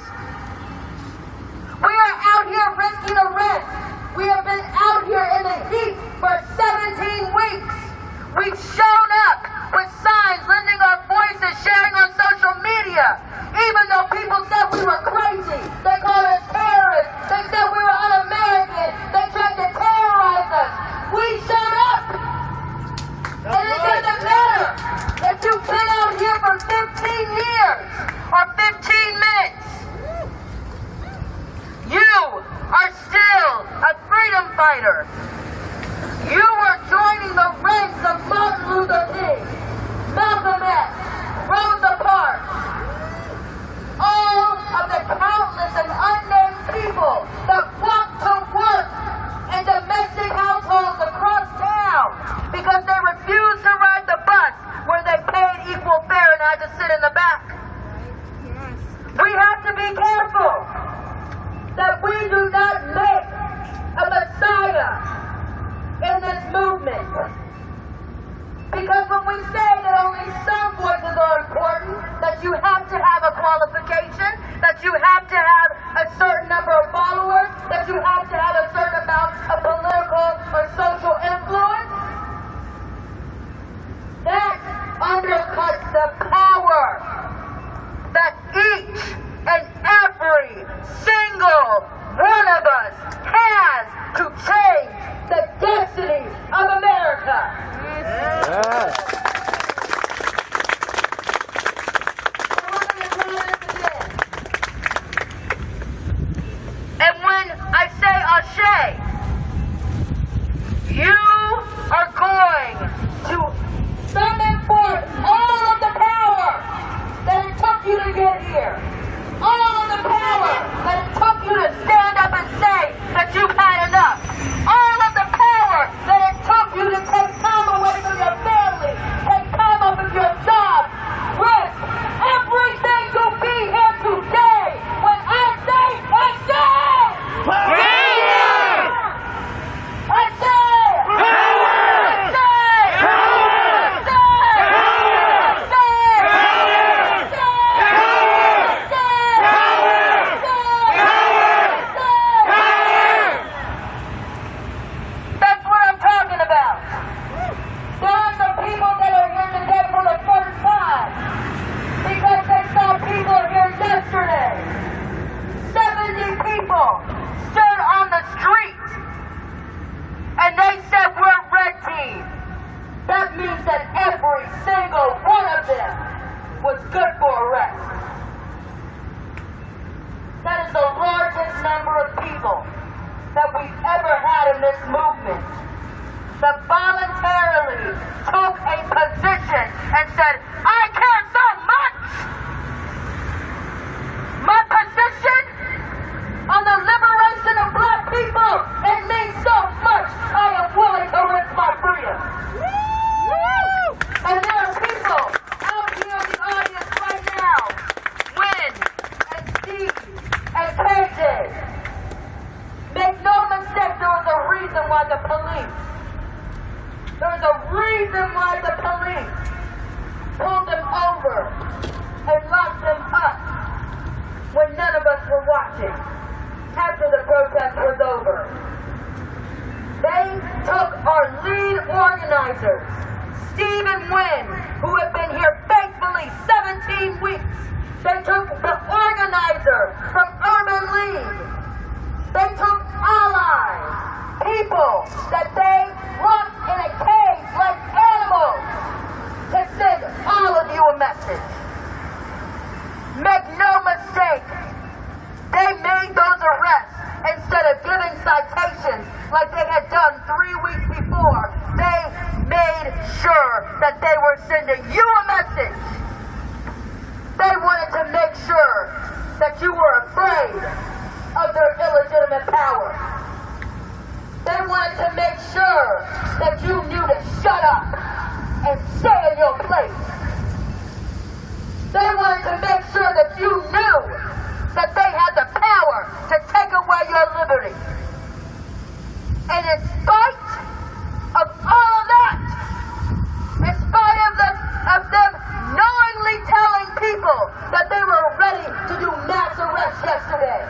Speaker 7: We are out here risking arrest. We have been out here in the heat for 17 weeks. We've shown up with signs, lending our voices, sharing on social media. Even though people said we were crazy, they called us terrorists, they said we were un-American, they tried to terrorize us. We showed up. And it doesn't matter if you've been out here for 15 years or 15 minutes. You are still a freedom fighter. You are joining the ranks of Martin Luther King, Malcolm X, Rosa Parks, all of the countless and unnamed people that flocked to work in domestic households across town because they refused to ride the bus where they paid equal fare and had to sit in the back. We have to be careful that we do not make a messiah in this movement. Because when we say that only some voices are important, that you have to have a qualification, that you have to have a certain number of followers, that you have to have a certain amount of political or social influence, that undercuts the power that each and every single one of us
Speaker 3: that we've ever had in this movement, that voluntarily took a position and said, I care so much. My position on the liberation of black people, it means so much. I am willing to risk my freedom. And there are people out here in the audience right now, Wynn and Steve and KJ. Make no mistake, there was a reason why the police pulled them over and locked them up when none of us were watching after the protest was over. They took our lead organizers, Steve and Wynn, who have been here faithfully 17 weeks. They took the organizer from Urban League. They took allies, people that they locked in a cage like animals to send all of you a message. Make no mistake, they made those arrests instead of giving citations like they had done 3 weeks before. They made sure that they were sending you a message. They wanted to make sure that you were afraid of their illegitimate power. They wanted to make sure that you knew to shut up and stay in your place. They wanted to make sure that you knew that they had the power to take away your liberty. And in spite of all of that, in spite of them knowingly telling people that they were ready to do mass arrests yesterday,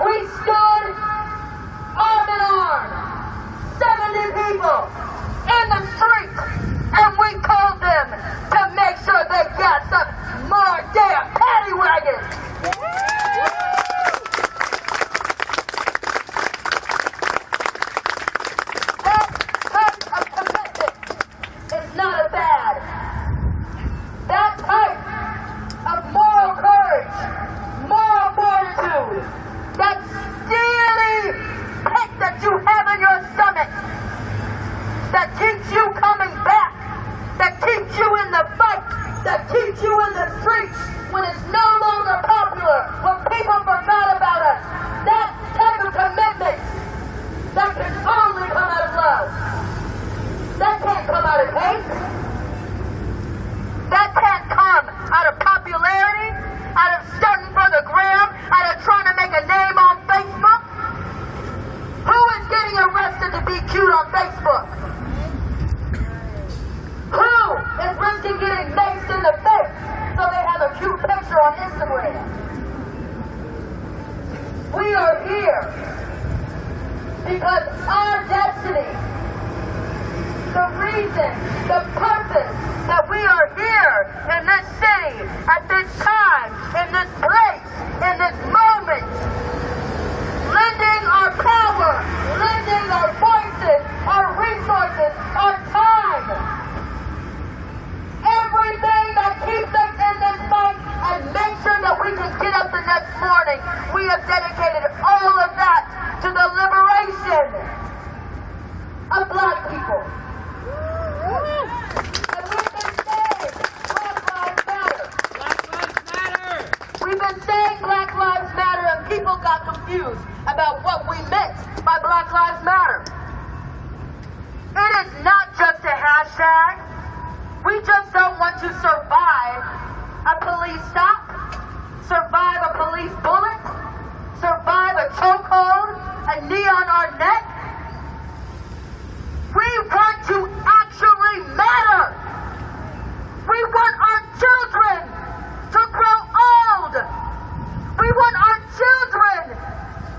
Speaker 3: we stood arm in arm, 70 people in the street, and we told them to make sure they got some more damn paddy wagons. That type of commitment is not a bad. That type of moral courage, moral fortitude, that steely pit that you have in your stomach, that keeps you coming back, that keeps you in the fight, that keeps you in the streets when it's no longer popular, when people forgot about us. That type of commitment, that can only come out of love. That can't come out of hate. That can't come out of popularity, out of stunting for the gram, out of trying to make a name on Facebook. Who is getting arrested to be cute on Facebook? Who is risking getting maced in the face so they have a cute picture on Instagram? We are here because our destiny, the reason, the purpose that we are here in this city, at this time, in this place, in this moment, lending our power, lending our voices, our resources, our time, everything that keeps us in this fight and make sure that we can get up the next morning. We have dedicated all of that to the liberation of black people. And we've been saying Black Lives Matter. Black Lives Matter. We've been saying Black Lives Matter, and people got confused about what we meant by Black Lives Matter. It is not just a hashtag. We just don't want to survive a police stop, survive a police bullet, survive a chokehold, a knee on our neck. We want to actually matter. We want our children to grow old. We want our children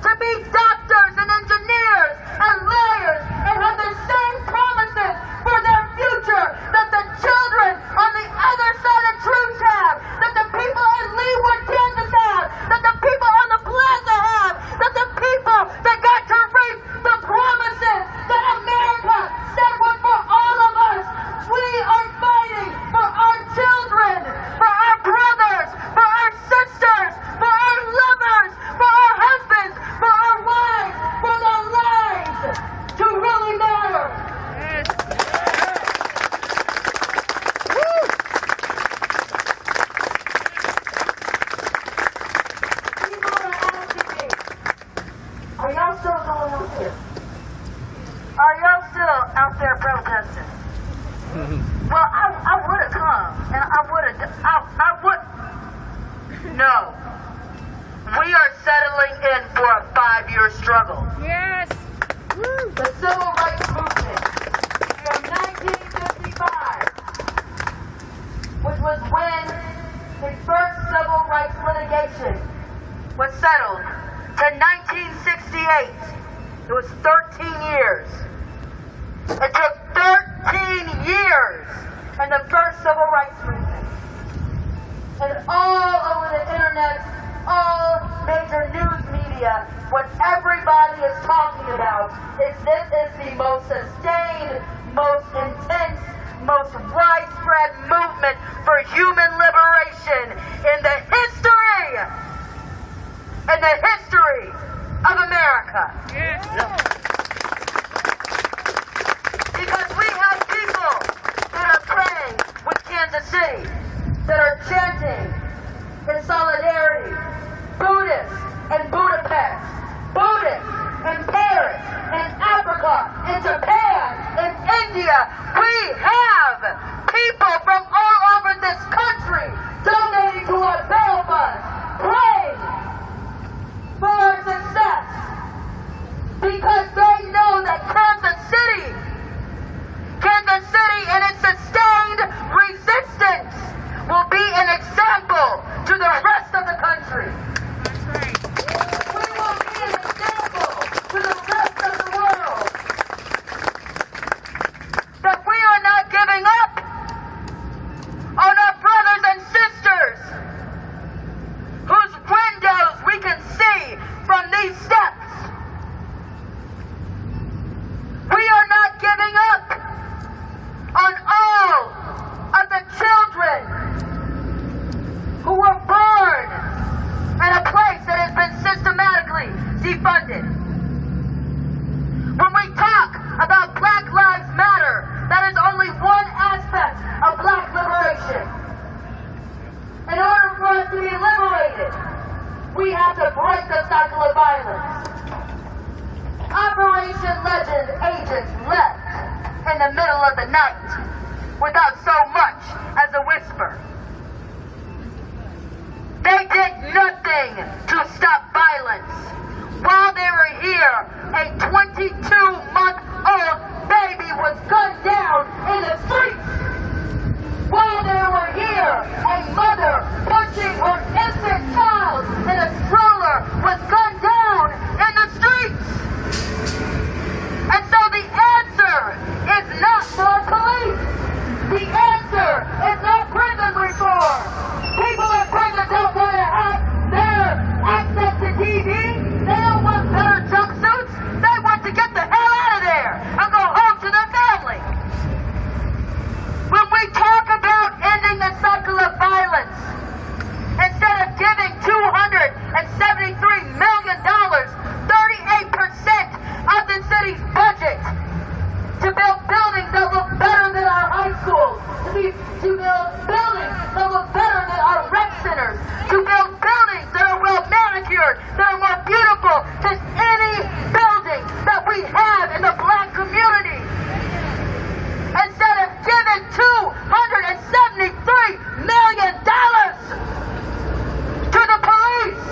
Speaker 3: to be doctors and engineers and lawyers and have the same promises for their future that the children on the other side of Truth have, that the people in Leawood, Kansas have, that the people on the plaza have, that the people that got to reap the promises that America said was for all of us. We are fighting for our children, for our brothers, for our sisters, for our lovers, for our husbands, for our wives. y'all still going out there? Are y'all still out there protesting? Well, I would have come, and I would. No. We are settling in for a 5-year struggle.
Speaker 9: Yes.
Speaker 3: The civil rights movement from 1955, which was when the first civil rights litigation was settled, to 1968. It was 13 years. It took 13 years in the first civil rights movement. And all over the internet, all major news media, what everybody is talking about is this is the most sustained, most intense, most widespread movement for human liberation in the history of America.
Speaker 9: Yes.
Speaker 3: Because we have people that are praying with Kansas City, that are chanting in solidarity, Buddhists in Budapest, Buddhists in Paris, in Africa, in Japan, in India. We have people from all over this country donating to our bail funds, praying for our success, because they know that Kansas City and its sustained resistance will be an example to the rest of the country. We will be an example to the rest of the world that we are not giving up on our brothers and sisters whose windows we can see from these steps. We are not giving up on all of the children who were born in a place that has been systematically defunded. When we talk about Black Lives Matter, that is only one aspect of black liberation. In order for us to be liberated, we have to break the cycle of violence. Operation Legend agents left in the middle of the night without so much as a whisper. They did nothing to stop violence. While they were here, a 22-month-old baby was gunned down in the streets. While they were here, a mother pushing her infant child in a stroller was gunned down in the streets. And so the answer is not more police. The answer is not prison reform. People in prison don't want to have their access to TV. They don't want better jumpsuits. They want to get the hell out of there and go home to their family. When we talk about ending the cycle of violence, instead of giving $273 million, 38% of the city's budget, to build buildings that look better than our high schools, to build buildings that look better than our rec centers, to build buildings that are well manicured, that are more beautiful than any building that we have in the black community. Instead of giving $273 million to the police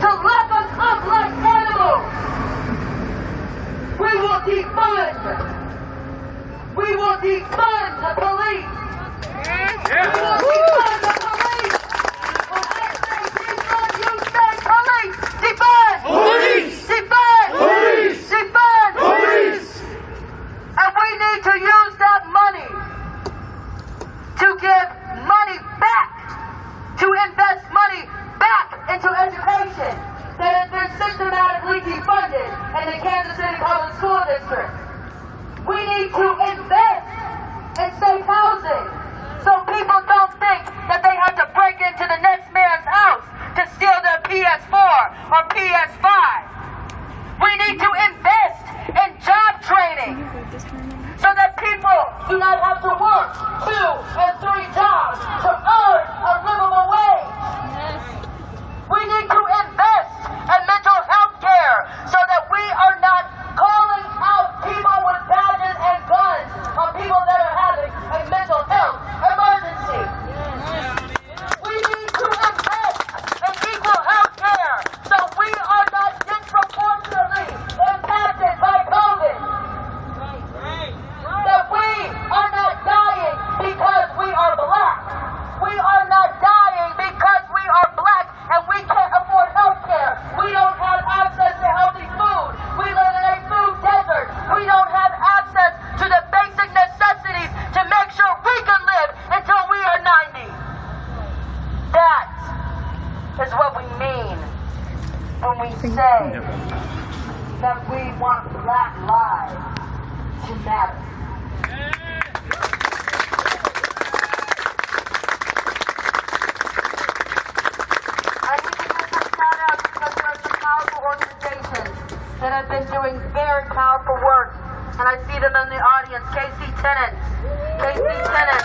Speaker 3: to lock us up like animals, we will defund. We will defund the police. Yes. We will defund the police. When I say defund, you say police. Defund. Police. Defund. Police. Defund. Police. And we need to use that money to give money back, to invest money back into education that has been systematically defunded in the Kansas City Public School District. We need to invest in safe housing so people don't think that they have to break into the next man's house to steal their PS4 or PS5. We need to invest in job training so that people do not have to work 2 and 3 jobs to earn a livable wage. We need to invest in mental health care so that we are that we want Black lives to matter. I need to give some shout outs because there are some powerful organizations that have been doing very powerful work. And I see them in the audience. Casey Tennant, that has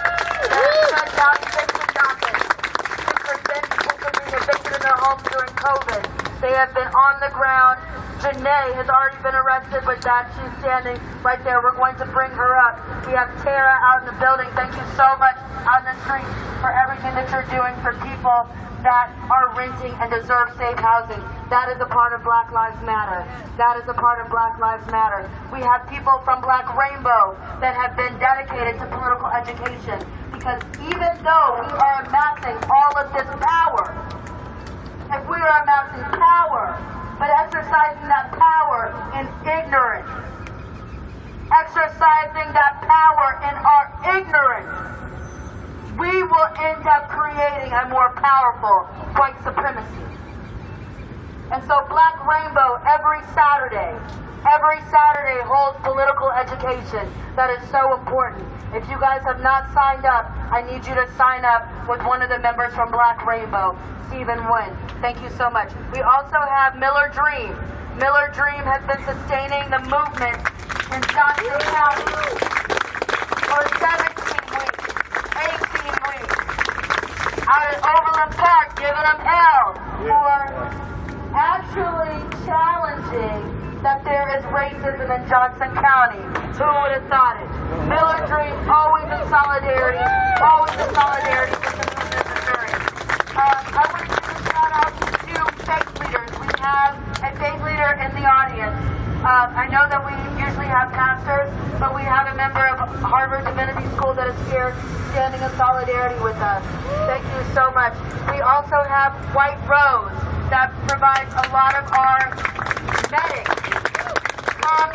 Speaker 3: shut down eviction dockets to prevent people from being evicted in their homes during COVID. They have been on the ground. Janae has already been arrested with that. She's standing right there. We're going to bring her up. We have Tara out in the building. Thank you so much out in the street for everything that you're doing for people that are renting and deserve safe housing. That is a part of Black Lives Matter. That is a part of Black Lives Matter. We have people from Black Rainbow that have been dedicated to political education, because even though we are amassing all of this power, if we are amassing power, but exercising that power in ignorance, exercising that power in our ignorance, we will end up creating a more powerful white supremacy. And so Black Rainbow every Saturday holds political education. That is so important. If you guys have not signed up, I need you to sign up with one of the members from Black Rainbow, Stephen Wynn. Thank you so much. We also have Miller Dream. Miller Dream has been sustaining the movement in Johnson County for 17 weeks, 18 weeks. Out at Overland Park, giving them hell for actually challenging that there is racism in Johnson County. Who would have thought it? Miller Dream, always in solidarity with the movement of Missouri. I want to give a shout out to faith leaders. We have a faith leader in the audience. I know that we usually have pastors, but we have a member of Harvard Divinity School that is here standing in solidarity with us. Thank you so much. We also have White Rose that provides a lot of our medics,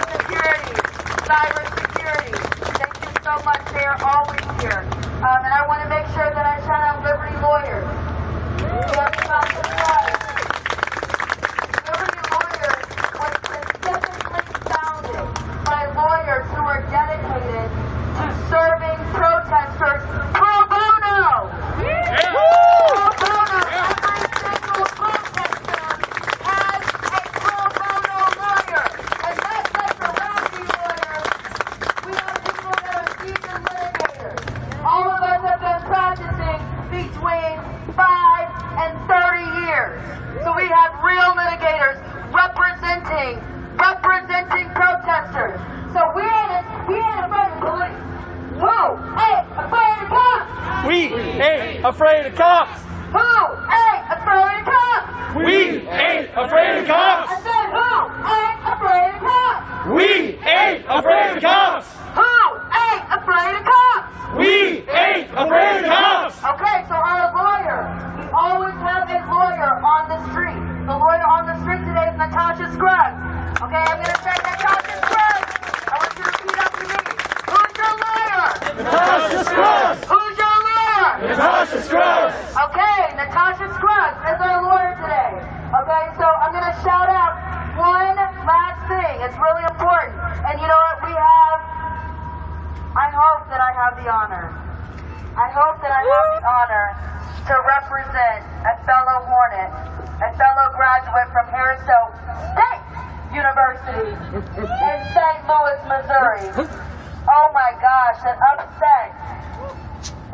Speaker 3: security, cyber security. Thank you so much. They are always here. And I want to make sure that I shout out Liberty Lawyers. We have about to try. Liberty Lawyers was specifically founded by lawyers who are dedicated to serving protesters pro bono. Pro bono. Every single protester has a pro bono lawyer. And that's like the Rocky lawyers. We have people that are seasoned litigators. All of us have been practicing between 5 and 30 years. So we have real litigators representing protesters. So we ain't afraid of police. Who ain't afraid of cops?
Speaker 8: We ain't afraid of cops.
Speaker 3: Who ain't afraid of cops?
Speaker 8: We ain't afraid of cops.
Speaker 3: I said who ain't afraid of cops?
Speaker 8: We ain't afraid of cops.
Speaker 3: Who ain't afraid of cops?
Speaker 8: We ain't afraid of cops.
Speaker 3: Okay, so our lawyer, we always have a lawyer on the street. The lawyer on the street today is Natasha Scruggs. Okay, I'm going to say Natasha Scruggs. I want you to repeat after me. Who's your lawyer?
Speaker 8: Natasha Scruggs.
Speaker 3: Who's your lawyer?
Speaker 8: Natasha Scruggs.
Speaker 3: Okay, Natasha Scruggs is our lawyer today. Okay, so I'm going to shout out one last thing. It's really important. And you know what? I hope that I have the honor. I hope that I have the honor to represent a fellow Hornet, a fellow graduate from Harris-Stowe State University in St. Louis, Missouri. Oh my gosh, that upsets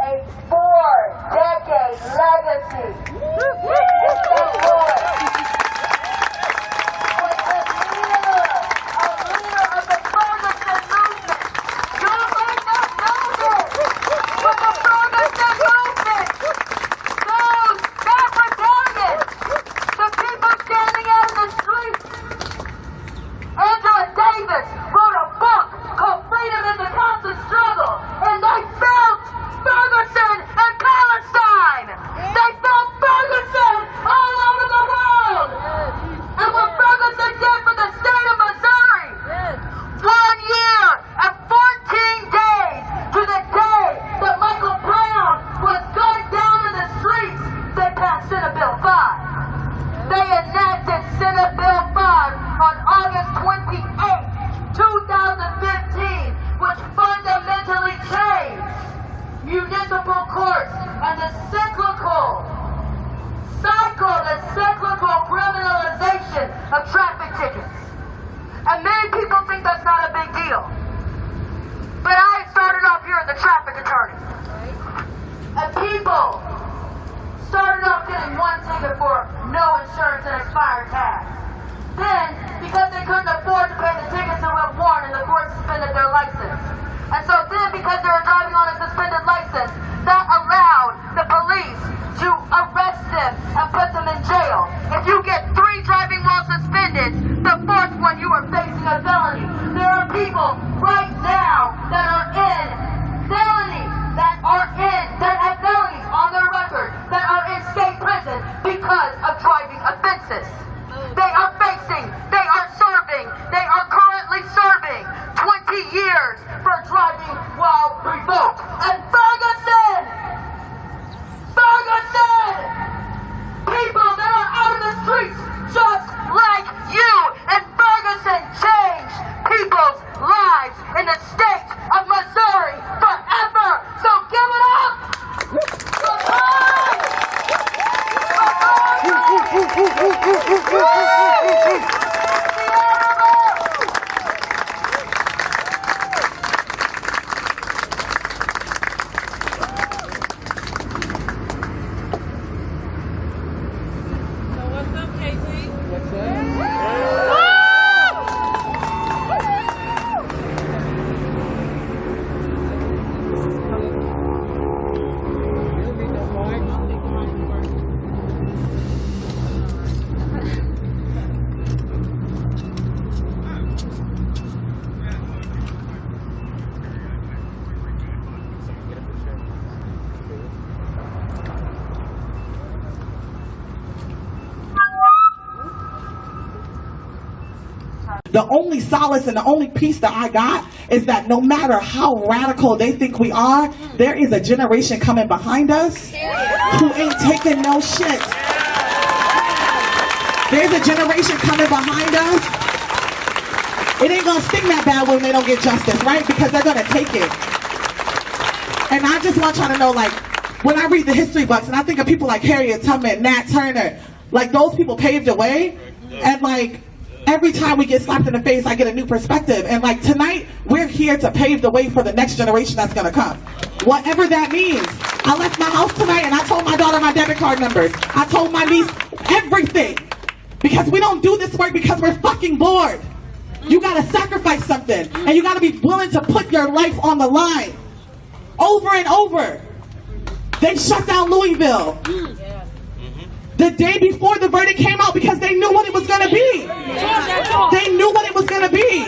Speaker 3: a 4-decade legacy in St. Louis. With a leader of the Ferguson movement. You might not know this, but the Ferguson movement, those Californians, the people standing out in the streets. Angela Davis wrote a book called Freedom in the Constant Struggle, and they built Ferguson and Palestine. They built Ferguson all over the world. municipal courts and the cyclical criminalization of traffic tickets. And many people think that's not a big deal. But I started off here as a traffic attorney. And people started off getting one ticket for no insurance and expired tags. Then, because they couldn't afford to pay the tickets that went warned and the court suspended their license. And so then, because they were driving on a suspended license, that allowed the police to arrest them and put them in jail. If you get 3 driving while suspended, the 4th one you are facing a felony. There are people right now that are in felonies, that have felonies on their record, that are in state prison because of driving offenses. They are currently serving 20 years for driving while revoked. And Ferguson, people that are out in the streets just like you, and Ferguson changed people's lives in the state of Missouri forever. So give it up.
Speaker 12: The only solace and the only peace that I got is that no matter how radical they think we are, there is a generation coming behind us who ain't taking no shit. There's a generation coming behind us. It ain't gonna sting that bad when they don't get justice, right? Because they're gonna take it. And I just want y'all to know, like, when I read the history books and I think of people like Harriet Tubman, Nat Turner, like those people paved the way, and like, every time we get slapped in the face, I get a new perspective. And like tonight, we're here to pave the way for the next generation that's gonna come. Whatever that means. I left my house tonight and I told my daughter my debit card numbers. I told my niece everything. Because we don't do this work because we're fucking bored. You gotta sacrifice something. And you gotta be willing to put your life on the line. Over and over. They shut down Louisville. The day before the verdict came out because they knew what it was going to be. They knew what it was going to be.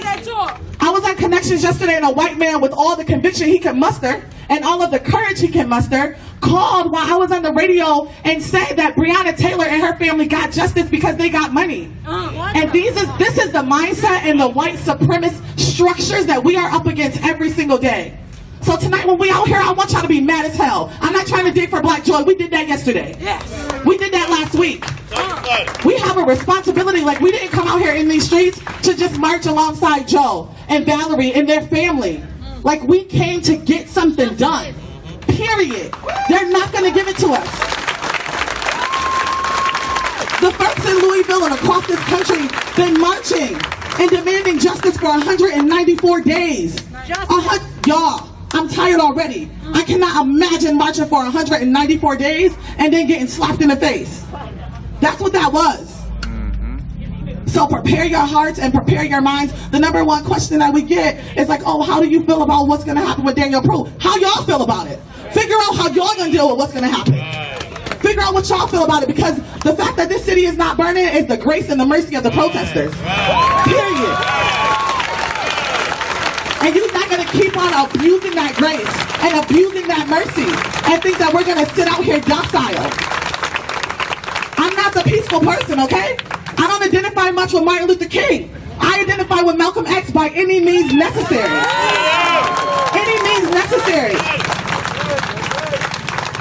Speaker 12: I was on Connections yesterday and a white man with all the conviction he could muster and all of the courage he can muster called while I was on the radio and said that Breonna Taylor and her family got justice because they got money. And this is the mindset and the white supremacist structures that we are up against every single day. So tonight when we out here, I want y'all to be mad as hell. I'm not trying to dig for black joy. We did that yesterday. Yes. We did that last week. We have a responsibility. Like, we didn't come out here in these streets to just march alongside Joe and Valerie and their family. Like, we came to get something done. Period. They're not going to give it to us. The folks in Louisville and across this country been marching and demanding justice for 194 days. Y'all. I'm tired already. I cannot imagine marching for 194 days and then getting slapped in the face. That's what that was. So prepare your hearts and prepare your minds. The number one question that we get is like, oh, how do you feel about what's going to happen with Daniel Prue? How y'all feel about it? Figure out how y'all going to deal with what's going to happen. Figure out what y'all feel about it, because the fact that this city is not burning is the grace and the mercy of the protesters. Period. And you're not going to keep on abusing that grace and abusing that mercy and think that we're going to sit out here docile. I'm not the peaceful person, okay? I don't identify much with Martin Luther King. I identify with Malcolm X by any means necessary. Any means necessary.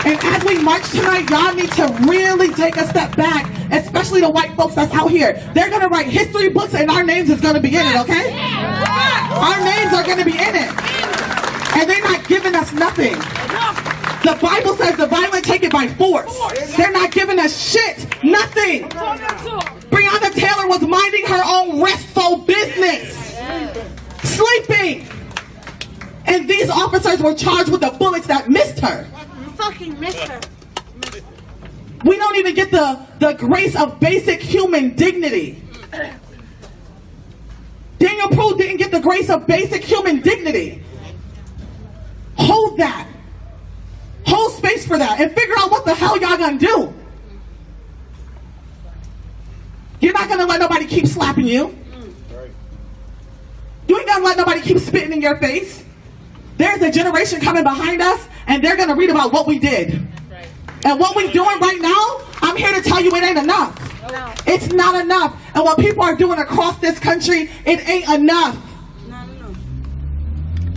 Speaker 12: And as we march tonight, y'all need to really take a step back, especially the white folks that's out here. They're going to write history books and our names is going to be in it, okay? Our names are going to be in it. And they're not giving us nothing. The Bible says the violent take it by force. They're not giving us shit. Nothing. Breonna Taylor was minding her own restful business. Sleeping. And these officers were charged with the bullets that missed her.
Speaker 9: Fucking missed her.
Speaker 12: We don't even get the grace of basic human dignity. Daniel Prue didn't get the grace of basic human dignity. Hold that. Hold space for that and figure out what the hell y'all gonna do. You're not gonna let nobody keep slapping you. You ain't gonna let nobody keep spitting in your face. There's a generation coming behind us and they're gonna read about what we did. And what we're doing right now, I'm here to tell you it ain't enough. No. It's not enough. And what people are doing across this country, it ain't enough.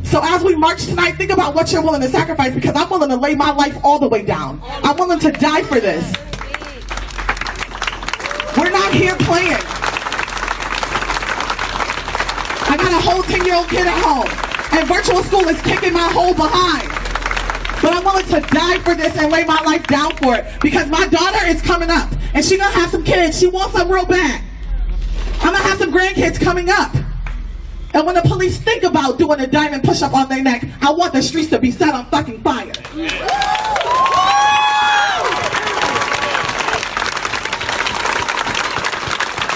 Speaker 12: So as we march tonight, think about what you're willing to sacrifice, because I'm willing to lay my life all the way down. I'm willing to die for this. We're not here playing. I got a whole 10-year-old kid at home, and virtual school is kicking my whole behind. But I'm willing to die for this and lay my life down for it, because my daughter is coming up and she's gonna have some kids. She wants them real bad. I'm gonna have some grandkids coming up. And when the police think about doing a diamond push-up on their neck, I want the streets to be set on fucking fire.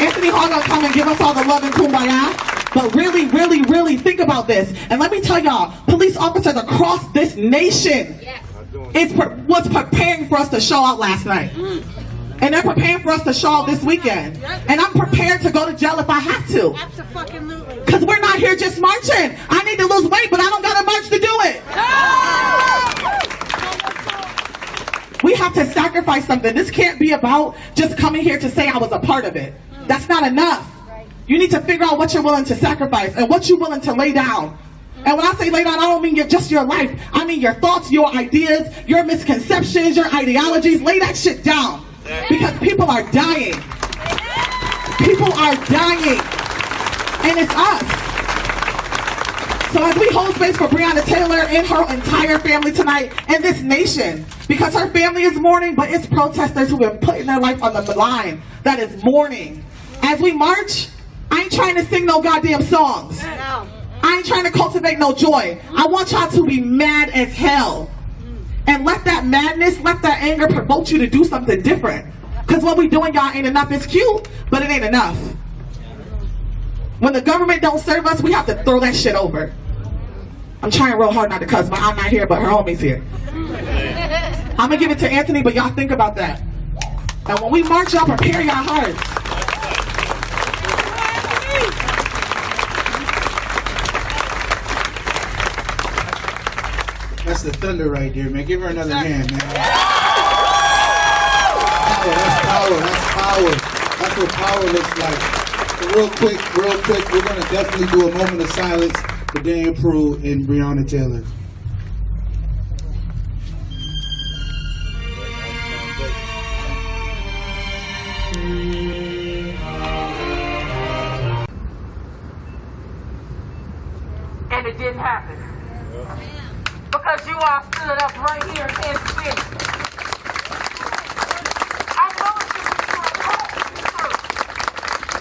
Speaker 12: Anthony Hall gonna come and give us all the love and kumbaya. But really, really, really think about this. And let me tell y'all, police officers across this nation was preparing for us to show out last night. And they're preparing for us to show out this weekend. And I'm prepared to go to jail if I have to.
Speaker 9: Absolutely.
Speaker 12: Because we're not here just marching. I need to lose weight, but I don't got to march to do it. We have to sacrifice something. This can't be about just coming here to say I was a part of it. That's not enough. You need to figure out what you're willing to sacrifice and what you're willing to lay down. And when I say lay down, I don't mean just your life. I mean your thoughts, your ideas, your misconceptions, your ideologies. Lay that shit down. Because people are dying. People are dying. And it's us. So as we hold space for Breonna Taylor and her entire family tonight, and this nation, because her family is mourning, but it's protesters who have been putting their life on the line that is mourning. As we march, I ain't trying to sing no goddamn songs. I ain't trying to cultivate no joy. I want y'all to be mad as hell. And let that madness, let that anger provoke you to do something different. Because what we doing, y'all, ain't enough. It's cute, but it ain't enough. When the government don't serve us, we have to throw that shit over. I'm trying real hard not to cuss, but I'm not here, but her homie's here. I'm going to give it to Anthony, but y'all think about that. And when we march, y'all prepare your hearts.
Speaker 5: That's the thunder right there, man. Give her another hand, man. Power, that's power. That's what power looks like. So real quick, we're going to definitely do a moment of silence for Daniel Prue and Breonna Taylor.
Speaker 3: And it didn't happen. Because you all stood up right here in Kansas City. I know it should be true. I know it should be true.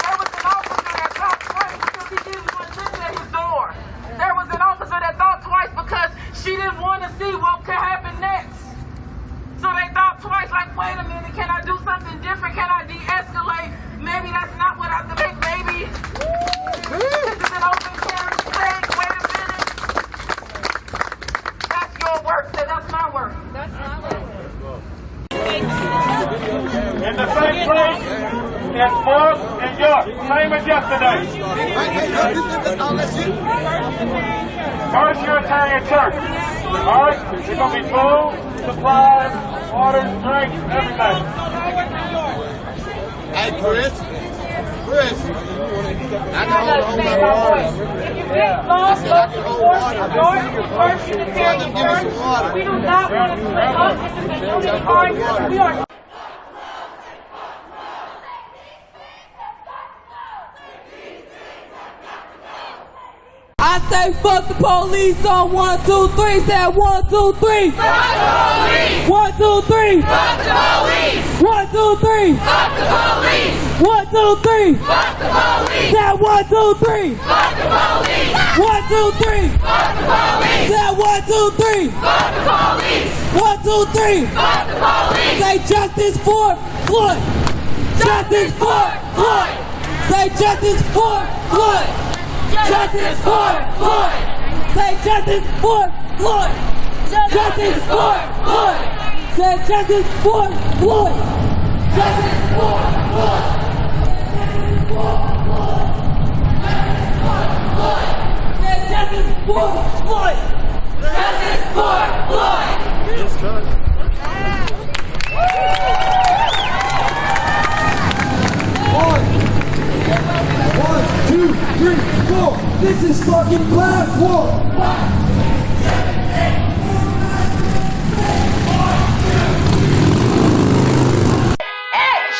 Speaker 3: There was an officer that thought twice because he didn't want to sit at his door. There was an officer that thought twice because she didn't want to see what could happen next. So they thought twice, like, wait a minute, can I do something different? Can I de-escalate? Maybe that's not what I think. Maybe this is an open carry thing. Wait a minute. That's your work, so that's my work. That's my work.
Speaker 17: In the same place as Mark and York, same as yesterday. First Unitarian Church. Alright? It's going to be food, supplies, water, drink, everything.
Speaker 14: Hey, Chris, I can hold water. I can hold water.
Speaker 9: We do not want to split up into the unity party. We are.
Speaker 11: I
Speaker 14: I say fuck the police on 1, 2, 3. Say 1, 2, 3. Fuck the police. 1, 2, 3. Fuck the police. 1, 2, 3. Fuck the police. 1, 2, 3. Fuck the police. Say 1, 2, 3. Fuck the police. 1, 2, 3. Fuck the police. Say 1, 2, 3. Fuck the police. 1, 2, 3. Fuck the police. Say justice for Floyd. Justice for Floyd. Say justice for Floyd. Justice for Floyd. Say justice for Floyd. Justice for Floyd. Say justice for Floyd. Justice for Floyd. Say justice for Floyd. Justice for Floyd.
Speaker 8: One, two, three, four. This is fucking class war.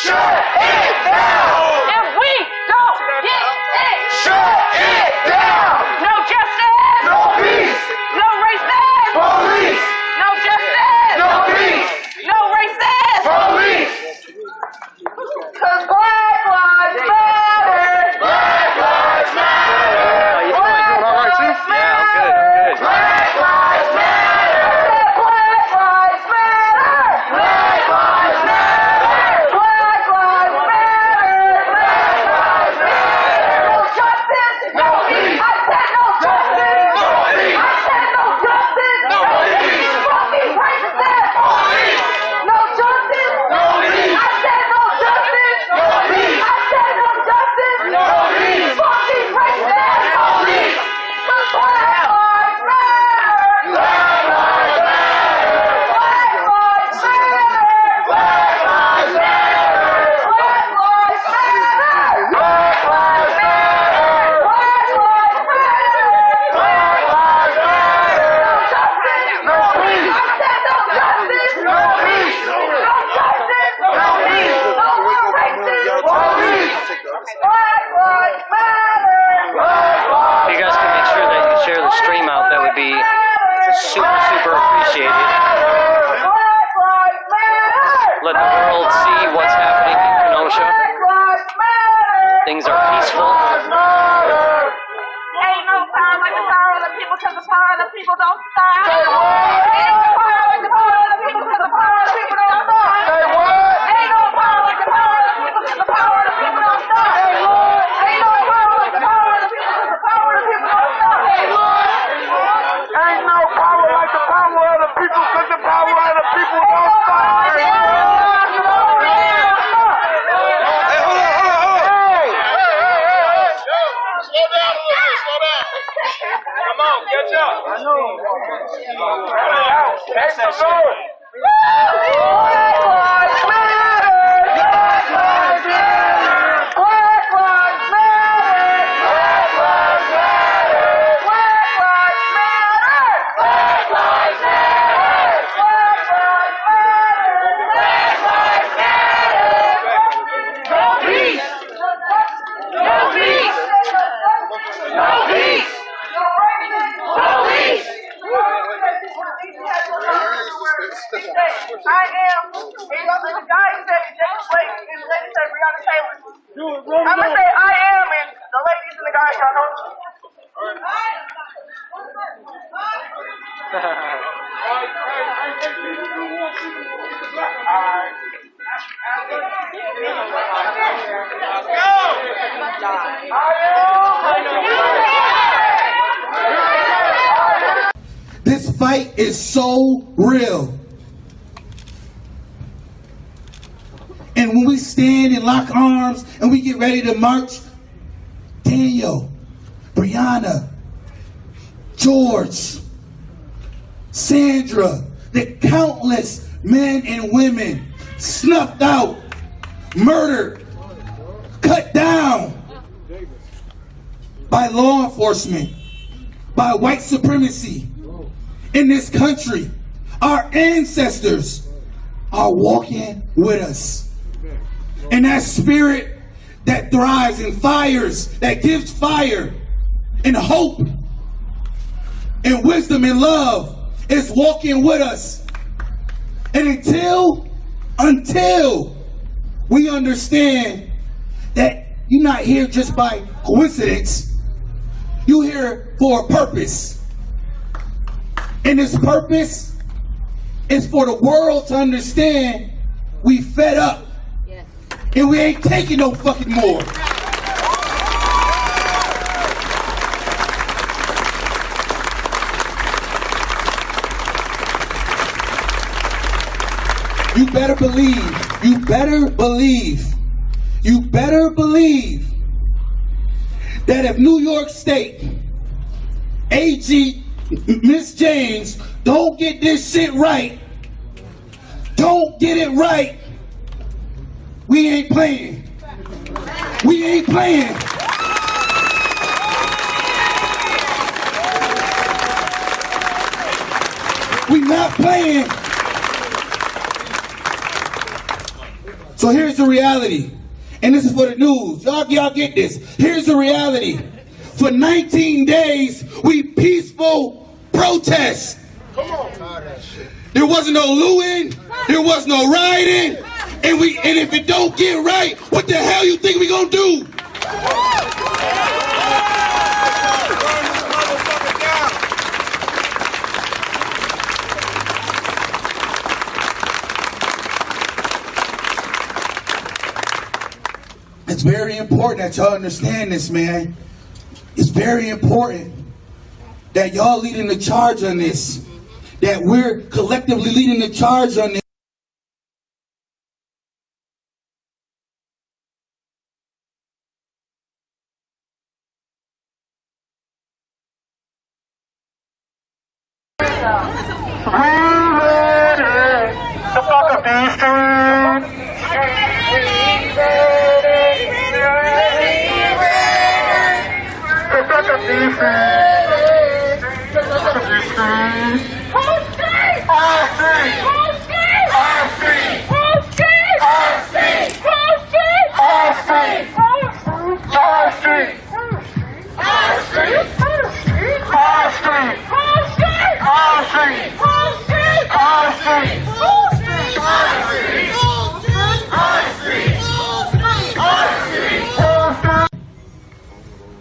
Speaker 9: Shut it down! If we don't get it, shut it down! No justice! No peace! No racist! Police! No justice! No peace! No racist! Police! Cause Black Lives Matter! Black Lives Matter! Black Lives Matter! Black Lives Matter! Black Lives Matter! Black Lives Matter! Black Lives Matter! Black Lives Matter! No justice! No peace! I said no justice! No peace! I said no justice! No peace! Fucking racist! Police! No justice! No peace! I said no justice! No peace! I said no justice! No peace! Fucking racist! Police! Cause Black Lives Matter! Black Lives Matter! Black Lives Matter! Black Lives Matter! Black Lives Matter! Black Lives Matter! Black Lives Matter! Black Lives Matter! No justice! No peace! I said no justice! No peace! No justice! No peace! No more racist! Police! Black Lives Matter! Black Lives
Speaker 11: If you guys can make sure that you share the stream out, that would be super appreciated.
Speaker 9: Black Lives Matter!
Speaker 11: Let the world see what's happening in Kenosha.
Speaker 9: Black Lives Matter!
Speaker 11: Things are peaceful.
Speaker 9: Ain't no power like the power of the people, cause the power of the people don't stop. Say what? Ain't no power like the power of the people, cause the power of the people don't stop. Say what? Ain't no power like the power of the people, cause the power of the people don't stop. Say what? Ain't no power like the power of the people, cause the power of the people don't stop. Say what?
Speaker 8: Ain't no power like the power of the people, cause the power of the people don't stop.
Speaker 9: Come on, catch up. I know. That's the Lord. Black Lives Matter. Black Lives Matter. Black Lives Matter. Black Lives Matter. Black Lives Matter. Black Lives Matter. Black Lives Matter. Black Lives Matter. No peace. No peace. No peace. Police! I am. The guy said James Blake and the lady said Breonna Taylor. I'm gonna say I am, and the ladies and the guys y'all know.
Speaker 22: This fight is so real. And when we stand and lock arms and we get ready to march, Daniel, Breonna, George, Sandra, the countless men and women snuffed out, murdered, cut down by law enforcement, by white supremacy in this country. Our ancestors are walking with us. And that spirit that thrives and fires, that gives fire and hope and wisdom and love is walking with us. And until we understand that you're not here just by coincidence, you're here for a purpose. And this purpose is for the world to understand we fed up. Yes. And we ain't taking no fucking more. You better believe that if New York State AG Miss James don't get this shit right, don't get it right, we ain't playing. We ain't playing. We not playing. So here's the reality, and this is for the news. Y'all get this. Here's the reality. For 19 days, we peaceful protest. Come on. There wasn't no looting. There was no rioting. And if it don't get right, what the hell you think we gonna do? It's very important that y'all understand this, man. It's very important that y'all leading the charge on this. That we're collectively leading the charge on this.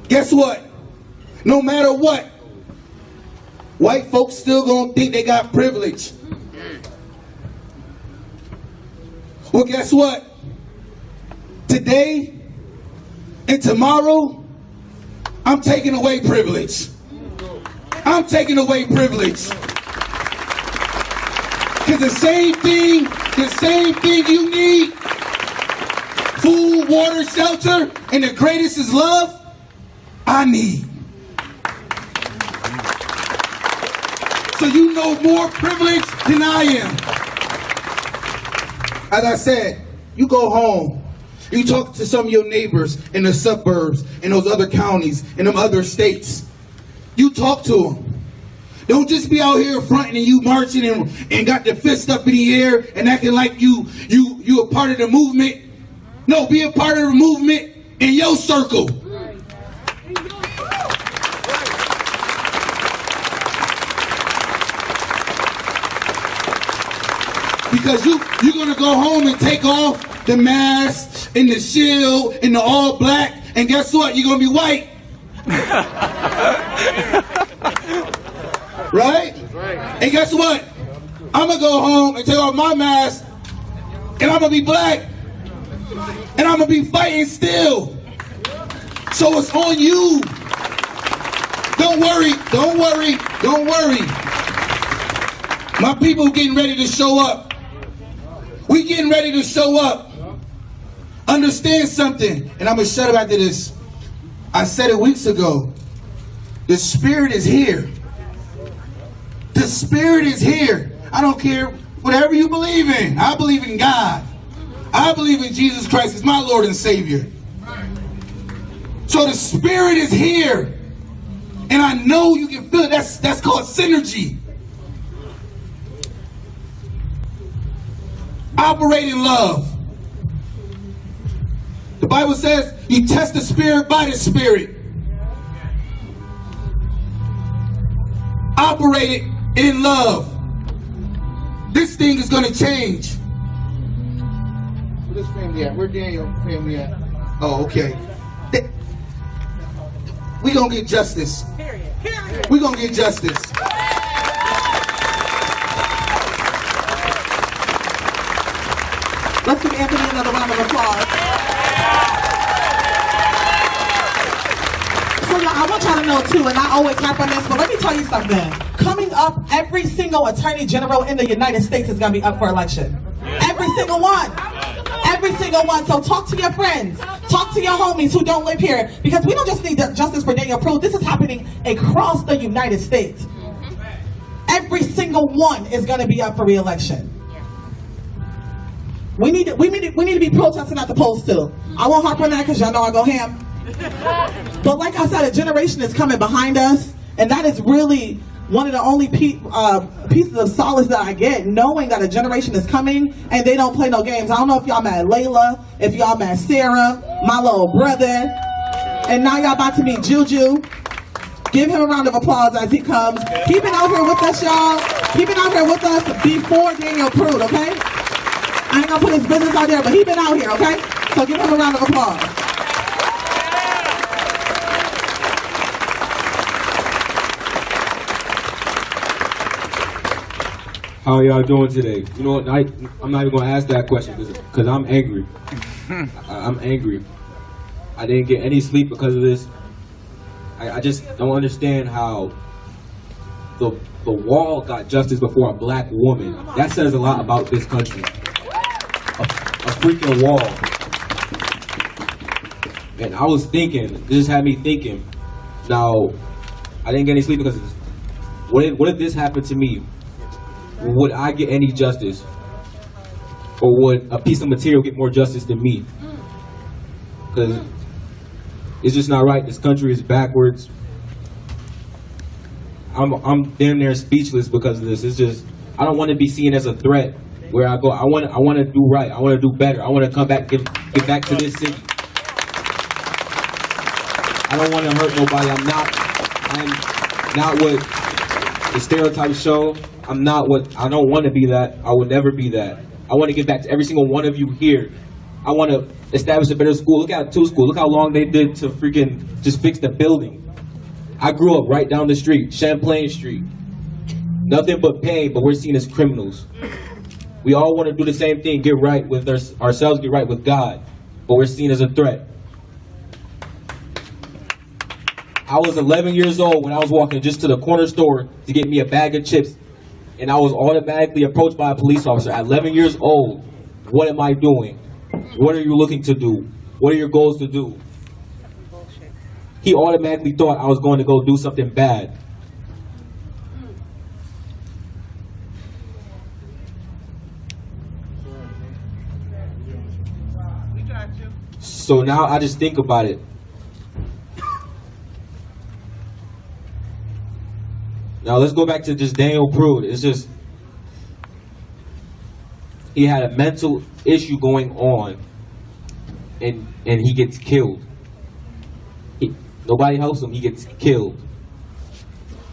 Speaker 22: Guess what? No matter what, white folks still gonna think they got privilege. Well, guess what? Today and tomorrow, I'm taking away privilege. I'm taking away privilege. Because the same thing you need, food, water, shelter, and the greatest is love, I need. So you know more privilege than I am. As I said, you go home, you talk to some of your neighbors in the suburbs, in those other counties, in them other states. You talk to them. Don't just be out here fronting and you marching and got the fist up in the air and acting like you a part of the movement. No, be a part of the movement in your circle. Because you're going to go home and take off the mask and the shield and the all black, and guess what? You're going to be white. Right? And guess what? I'm going to go home and take off my mask, and I'm going to be black. And I'm going to be fighting still. So it's on you. Don't worry. Don't worry. Don't worry. My people getting ready to show up. We getting ready to show up. Understand something. And I'm going to shut up after this. I said it weeks ago. The Spirit is here. The Spirit is here. I don't care whatever you believe in. I believe in God. I believe in Jesus Christ as my Lord and Savior. So the Spirit is here. And I know you can feel it. That's called synergy. Operate in love. The Bible says you test the Spirit by the Spirit. operated in love. This thing is gonna change. Where's this family at? Where Daniel family at? Oh, okay. We gonna get justice. We gonna get justice.
Speaker 12: Let's give Anthony another round of applause. So y'all, I want y'all to know too, and I always harp on this, but let me tell you something. Coming up, every single Attorney General in the United States is gonna be up for election. Every single one. Every single one. So talk to your friends. Talk to your homies who don't live here. Because we don't just need justice for Daniel Pruitt. This is happening across the United States. Every single one is gonna be up for re-election. We need to be protesting at the polls too. I won't harp on that because y'all know I go ham. But like I said, a generation is coming behind us, and that is really one of the only pieces of solace that I get, knowing that a generation is coming and they don't play no games. I don't know if y'all mad Layla, if y'all mad Sarah, my little brother, and now y'all about to meet Juju. Give him a round of applause as he comes. He been out here with us, y'all. He been out here with us before Daniel Pruitt, okay? I ain't gonna put his business out there, but he been out here, okay? So give him a round of applause.
Speaker 15: How y'all doing today? You know what, I'm not even gonna ask that question because I'm angry. I'm angry. I didn't get any sleep because of this. I just don't understand how the wall got justice before a black woman. That says a lot about this country. A freaking wall. And I was thinking, this just had me thinking, now, I didn't get any sleep because of this. What if this happened to me? Would I get any justice? Or would a piece of material get more justice than me? Because it's just not right. This country is backwards. I'm damn near speechless because of this. It's just, I don't want to be seen as a threat where I go. I want to do right. I want to do better. I want to come back, get back to this city. I don't want to hurt nobody. I'm not what the stereotypes show. I don't want to be that. I would never be that. I want to get back to every single one of you here. I want to establish a better school. Look at two schools. Look how long they did to freaking just fix the building. I grew up right down the street, Champlain Street. Nothing but pain, but we're seen as criminals. We all want to do the same thing, get right with ourselves, get right with God, but we're seen as a threat. I was 11 years old when I was walking just to the corner store to get me a bag of chips, and I was automatically approached by a police officer at 11 years old. What am I doing? What are you looking to do? What are your goals to do? He automatically thought I was going to go do something bad. So now I just think about it. Now let's go back to just Daniel Pruitt. It's just, he had a mental issue going on, and he gets killed. Nobody helps him, he gets killed.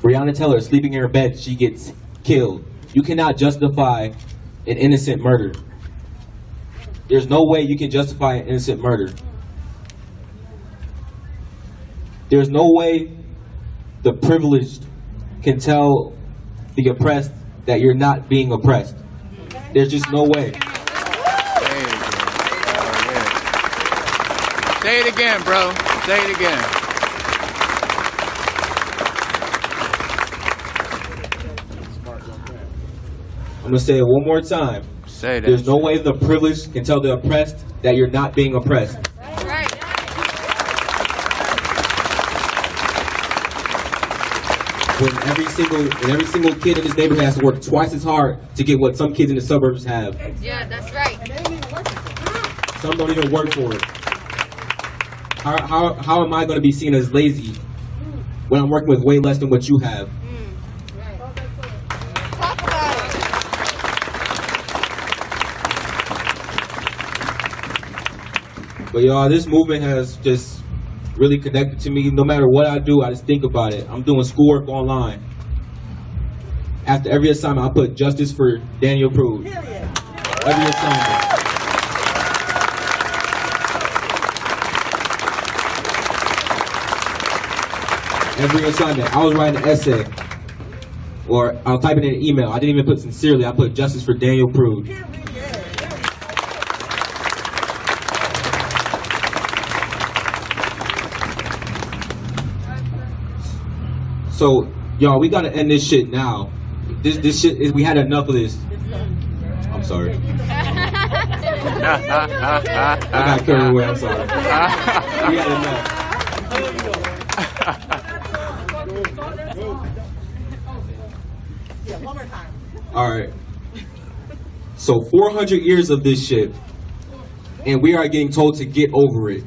Speaker 15: Breonna Taylor is sleeping in her bed, she gets killed. You cannot justify an innocent murder. There's no way you can justify an innocent murder. There's no way the privileged can tell the oppressed that you're not being oppressed. There's just no way.
Speaker 16: Say it again, bro. Say it again.
Speaker 15: I'm gonna say it one more time.
Speaker 16: Say that.
Speaker 15: There's no way the privileged can tell the oppressed that you're not being oppressed.
Speaker 16: Right.
Speaker 15: When every single kid in this neighborhood has to work twice as hard to get what some kids in the suburbs have.
Speaker 6: Yeah, that's right.
Speaker 15: Some don't even work for it. How am I going to be seen as lazy when I'm working with way less than what you have? But y'all, this movement has just really connected to me. No matter what I do, I just think about it. I'm doing schoolwork online. After every assignment, I put justice for Daniel Prude. Every assignment. Every assignment. I was writing an essay, or I'll type it in an email. I didn't even put sincerely. I put justice for Daniel Prude. So, y'all, we gotta end this shit now. This shit is, we had enough of this. I'm sorry. I got carried away, I'm sorry. We had enough. Alright. So 400 years of this shit, and we are getting told to get over it.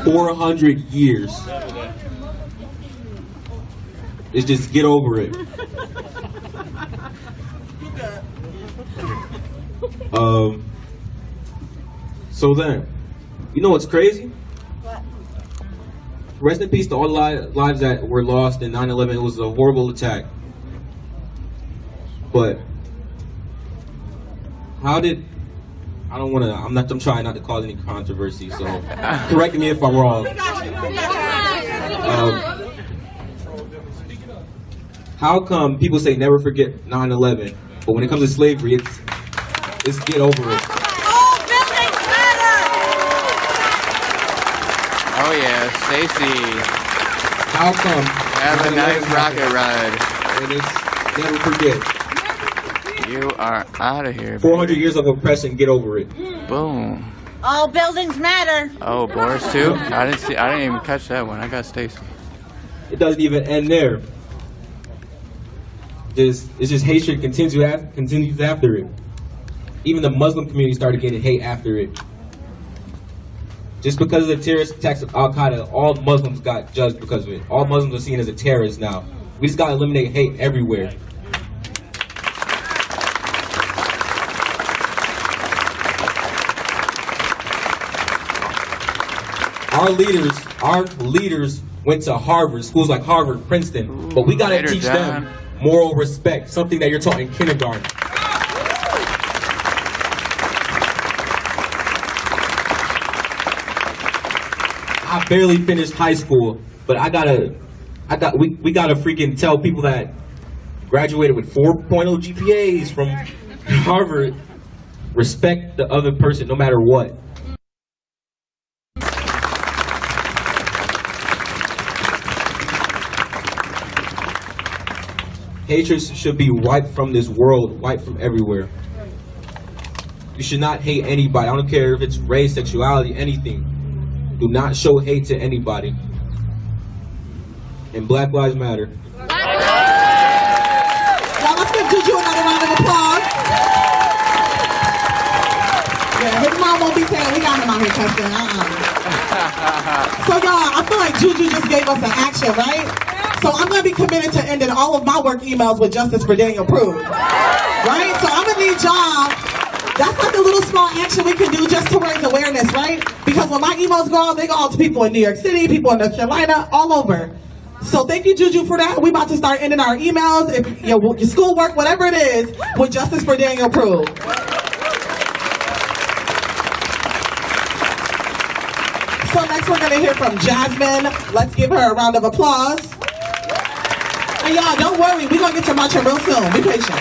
Speaker 15: 400 years. It's just get over it. So then, you know what's crazy? What? Rest in peace to all the lives that were lost in 9/11. It was a horrible attack. But how did, I'm trying not to cause any controversy, so correct me if I'm wrong. How come people say never forget 9/11, but when it comes to slavery, it's get over it?
Speaker 16: Oh yeah, Stacy.
Speaker 15: How come?
Speaker 16: Have a nice rocket ride.
Speaker 15: And it's never forget.
Speaker 16: You are out of here.
Speaker 15: 400 years of oppression, get over it.
Speaker 16: Boom.
Speaker 4: All buildings matter.
Speaker 16: Oh, Boris too? I didn't even catch that one. I got Stacy.
Speaker 15: It doesn't even end there. It's just hatred continues after it. Even the Muslim community started getting hate after it. Just because of the terrorist attacks of Al-Qaeda, all Muslims got judged because of it. All Muslims are seen as a terrorist now. We just gotta eliminate hate everywhere. Our leaders went to Harvard, schools like Harvard, Princeton, but we gotta teach them moral respect, something that you're taught in kindergarten. I barely finished high school, but we gotta freaking tell people that graduated with 4.0 GPAs from Harvard, respect the other person no matter what. Hatred should be wiped from this world, wiped from everywhere. You should not hate anybody. I don't care if it's race, sexuality, anything. Do not show hate to anybody. And Black Lives Matter.
Speaker 12: Now let's give Juju another round of applause. Yeah, his mom won't be saying we got him out here cussing. So y'all, I feel like Juju just gave us an action, right? So I'm going to be committed to ending all of my work emails with justice for Daniel Prude. Right? So I'm going to need y'all. That's like a little small action we can do just to raise awareness, right? Because when my emails go out, they go out to people in New York City, people in North Carolina, all over. So thank you, Juju, for that. We're about to start ending our emails, if, your schoolwork, whatever it is, with justice for Daniel Prude. So next we're going to hear from Jasmine. Let's give her a round of applause. And y'all, don't worry, we're going to get to marching real soon. Be patient.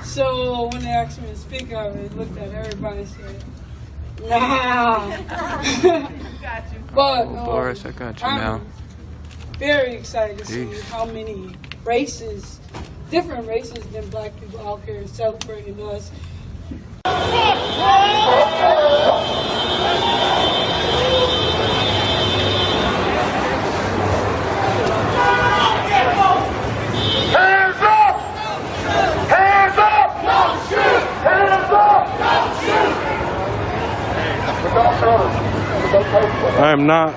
Speaker 14: So when they asked me to speak, I looked at everybody and said, nah. But
Speaker 16: Boris, I got you now.
Speaker 14: Very excited to see how many races, different races than Black people out here celebrating us.
Speaker 8: Hands up! Hands up! Don't shoot! Hands up! Don't shoot!
Speaker 17: I am not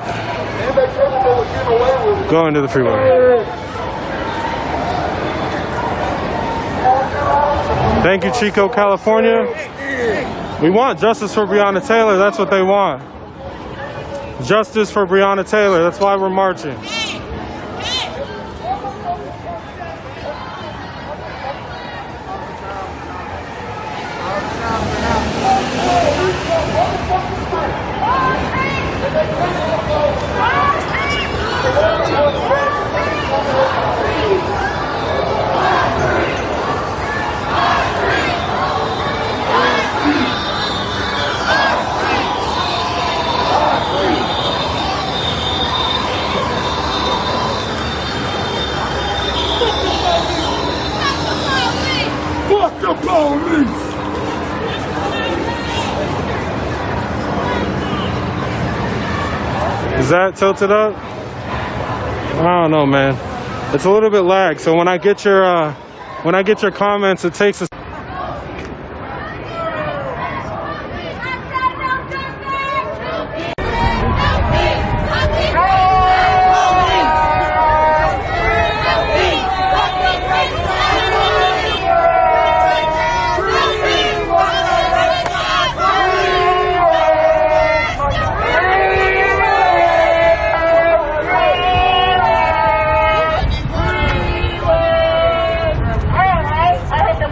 Speaker 17: going to the freeway. Thank you, Chico, California. We want justice for Breonna Taylor. That's what they want. Justice for Breonna Taylor. That's why we're marching.
Speaker 8: Fuck the police!
Speaker 2: Is that tilted up? I don't know, man. It's a little bit lag. So when I get your comments, it takes a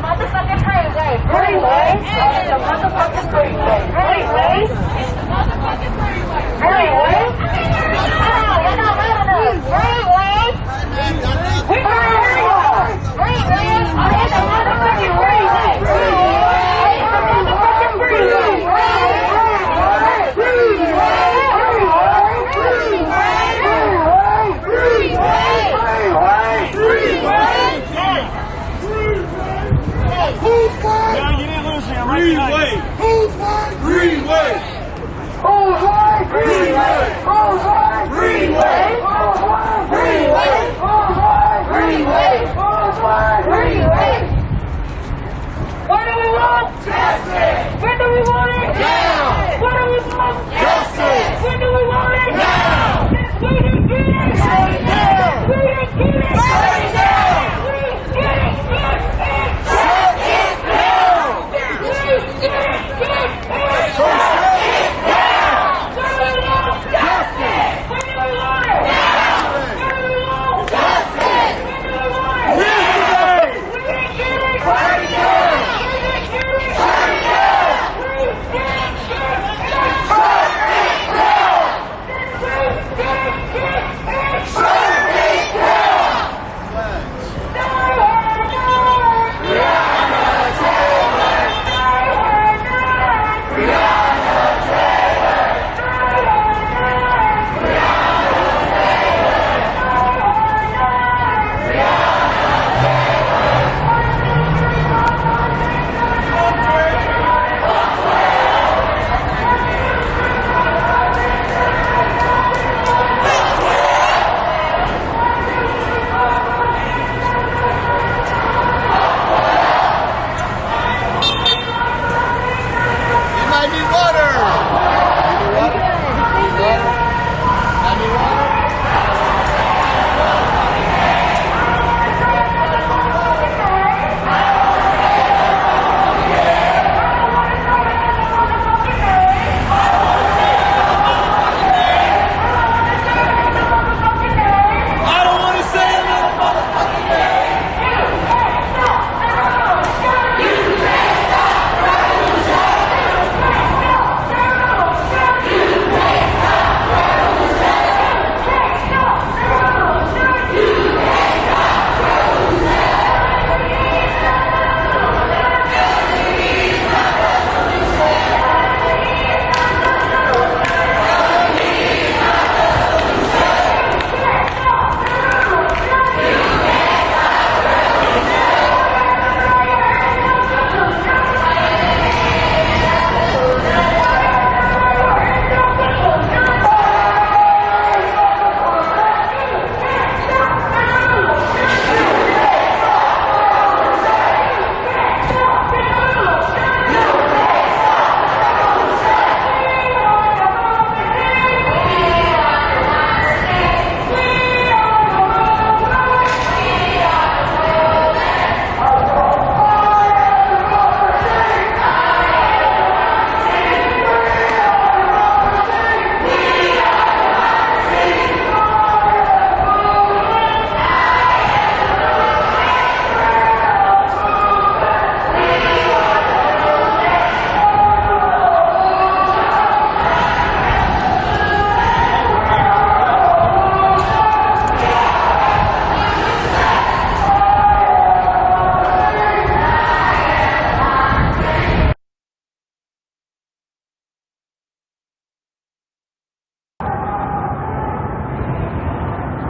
Speaker 3: motherfucking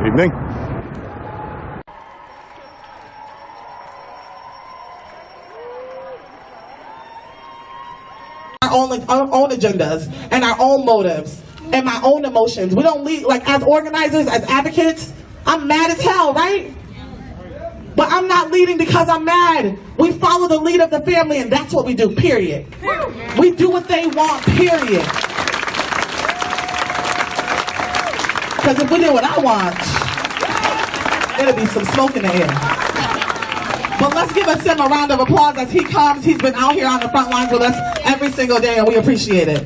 Speaker 1: Evening.
Speaker 12: Our own agendas and our own motives and my own emotions. We don't lead, like as organizers, as advocates, I'm mad as hell, right? But I'm not leading because I'm mad. We follow the lead of the family and that's what we do, period. We do what they want, period. Because if we did what I want, there'll be some smoke in the air. But let's give Sim a round of applause as he comes. He's been out here on the front lines with us every single day, and we appreciate it.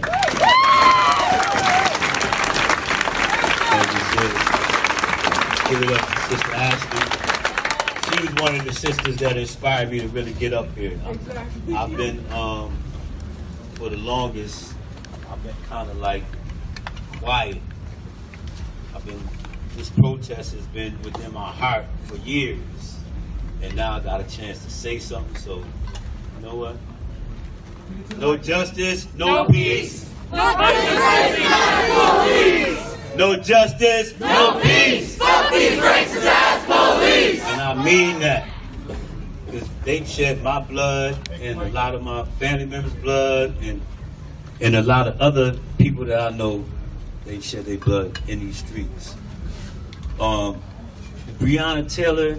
Speaker 18: Give it up to Sister Ashley. She was one of the sisters that inspired me to really get up here. I've been, for the longest, I've been kind of like quiet. This protest has been within my heart for years. And now I got a chance to say something, so you know what? No justice, no peace.
Speaker 9: Nobody's raising ass police.
Speaker 18: No justice,
Speaker 9: no peace. Fuck these racist ass police.
Speaker 18: And I mean that. Because they shed my blood and a lot of my family members' blood and a lot of other people that I know, they shed their blood in these streets. Breonna Taylor,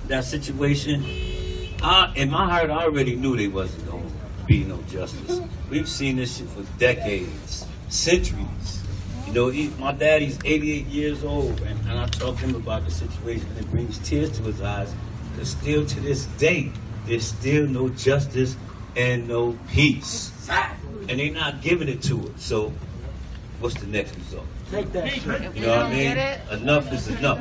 Speaker 18: that situation, in my heart, I already knew there wasn't going to be no justice. We've seen this shit for decades, centuries. You know, my daddy's 88 years old, and I talked to him about the situation, and it brings tears to his eyes, because still to this day, there's still no justice and no peace. And they're not giving it to us, so what's the next result?
Speaker 9: Take that shit.
Speaker 18: You know what I mean? Enough is enough.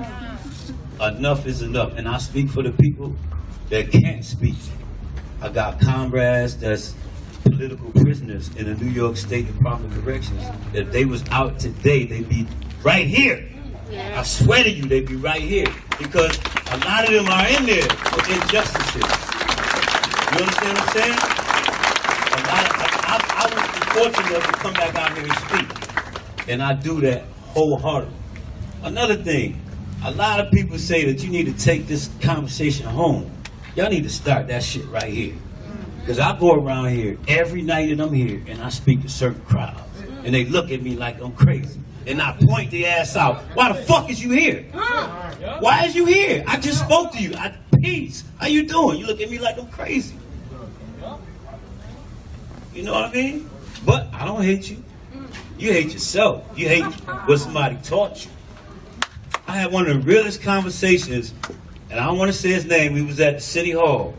Speaker 18: Enough is enough. And I speak for the people that can't speak. I got comrades that's political prisoners in the New York State Department of Corrections. If they was out today, they'd be right here. I swear to you, they'd be right here. Because a lot of them are in there for injustices. You understand what I'm saying? I was fortunate enough to come back out here and speak. And I do that wholeheartedly. Another thing, a lot of people say that you need to take this conversation home. Y'all need to start that shit right here. Because I go around here every night that I'm here and I speak to certain crowds. And they look at me like I'm crazy. And I point their ass out. Why the fuck is you here? Why is you here? I just spoke to you. Peace. How you doing? You look at me like I'm crazy. You know what I mean? But I don't hate you. You hate yourself. You hate what somebody taught you. I had one of the realest conversations, and I don't want to say his name. We was at the City Hall.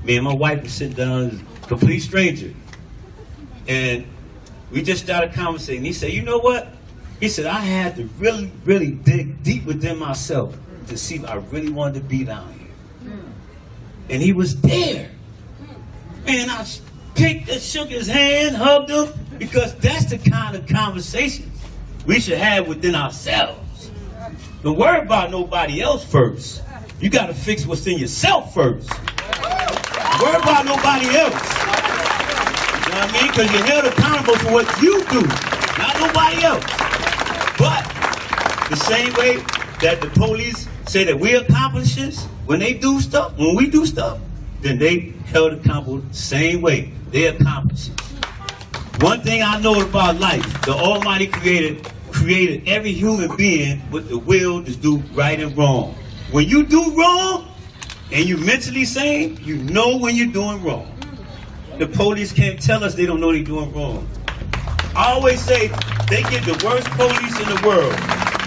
Speaker 18: Me and my wife were sitting down, a complete stranger. And we just started conversating. He said, you know what? He said, I had to really, really dig deep within myself to see if I really wanted to be down here. And he was there. Man, I picked and shook his hand, hugged him, because that's the kind of conversations we should have within ourselves. Don't worry about nobody else first. You got to fix what's in yourself first. Don't worry about nobody else. You know what I mean? Because you're held accountable for what you do, not nobody else. But the same way that the police say that we accomplices when they do stuff, when we do stuff, then they held accountable the same way. They accomplish it. One thing I know about life, the Almighty created every human being with the will to do right and wrong. When you do wrong and you're mentally sane, you know when you're doing wrong. The police can't tell us they don't know they're doing wrong. I always say they get the worst police in the world.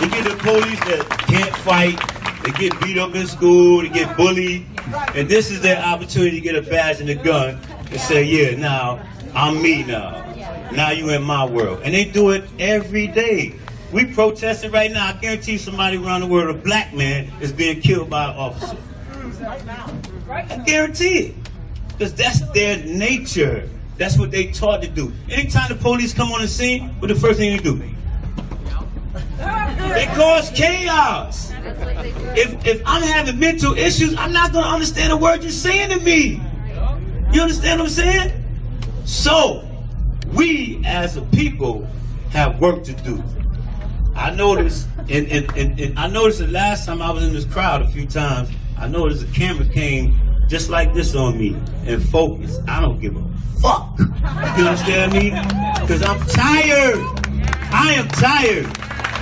Speaker 18: They get the police that can't fight, they get beat up in school, they get bullied, and this is their opportunity to get a badge and a gun and say, yeah, now I'm me now. Now you in my world. And they do it every day. We protesting right now. I guarantee somebody around the world, a black man, is being killed by an officer. I guarantee it. Because that's their nature. That's what they taught to do. Anytime the police come on the scene, what the first thing they do? They cause chaos. If I'm having mental issues, I'm not going to understand a word you're saying to me. You understand what I'm saying? So, we as a people have work to do. I noticed And I noticed the last time I was in this crowd a few times, I noticed the camera came just like this on me and focused. I don't give a fuck. You understand me? Because I'm tired. I am tired.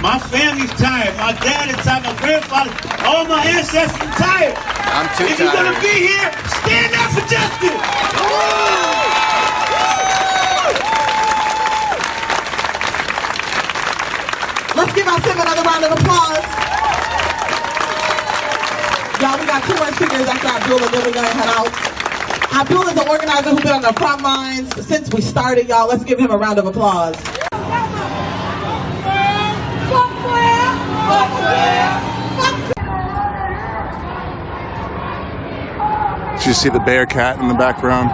Speaker 18: My family's tired. My dad is tired. My grandfather, all my ancestors are tired.
Speaker 16: I'm too
Speaker 18: if you're going to be here, stand up for justice.
Speaker 12: Let's give our Sim another round of applause. Y'all, we got 2 more speakers after Abdul, and then we're gonna head out. Abdul is the organizer who's been on the front lines since we started, y'all. Let's give him a round of applause.
Speaker 13: Did you see the bear cat in the background?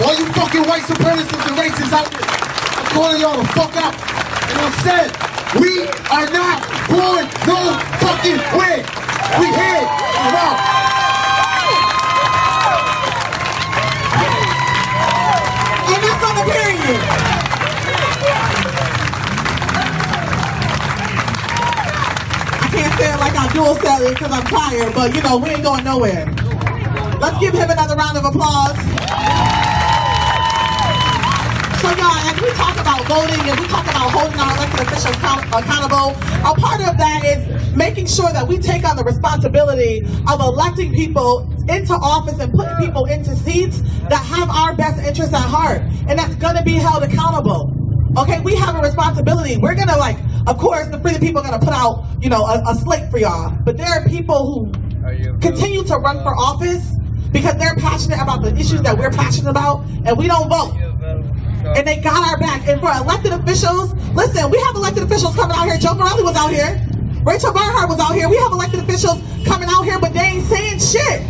Speaker 22: All you fucking white supremacists and racists out there, I'm calling y'all the fuck out. And I'm saying, we are not going no fucking way. We here. I'm out.
Speaker 12: And that's on the period. I can't say it like I dual said it because I'm tired, but you know, we ain't going nowhere. Let's give him another round of applause. So y'all, as we talk about voting and we talk about holding our elected officials accountable, a part of that is making sure that we take on the responsibility of electing people into office and putting people into seats that have our best interests at heart. And that's gonna be held accountable. Okay, we have a responsibility. We're gonna of course, the Free the People are gonna put out, you know, a slate for y'all. But there are people who continue to run for office because they're passionate about the issues that we're passionate about, and we don't vote. And they got our back. And for elected officials, listen, we have elected officials coming out here. Joe Morelli was out here. Rachel Barnhart was out here. We have elected officials coming out here, but they ain't saying shit.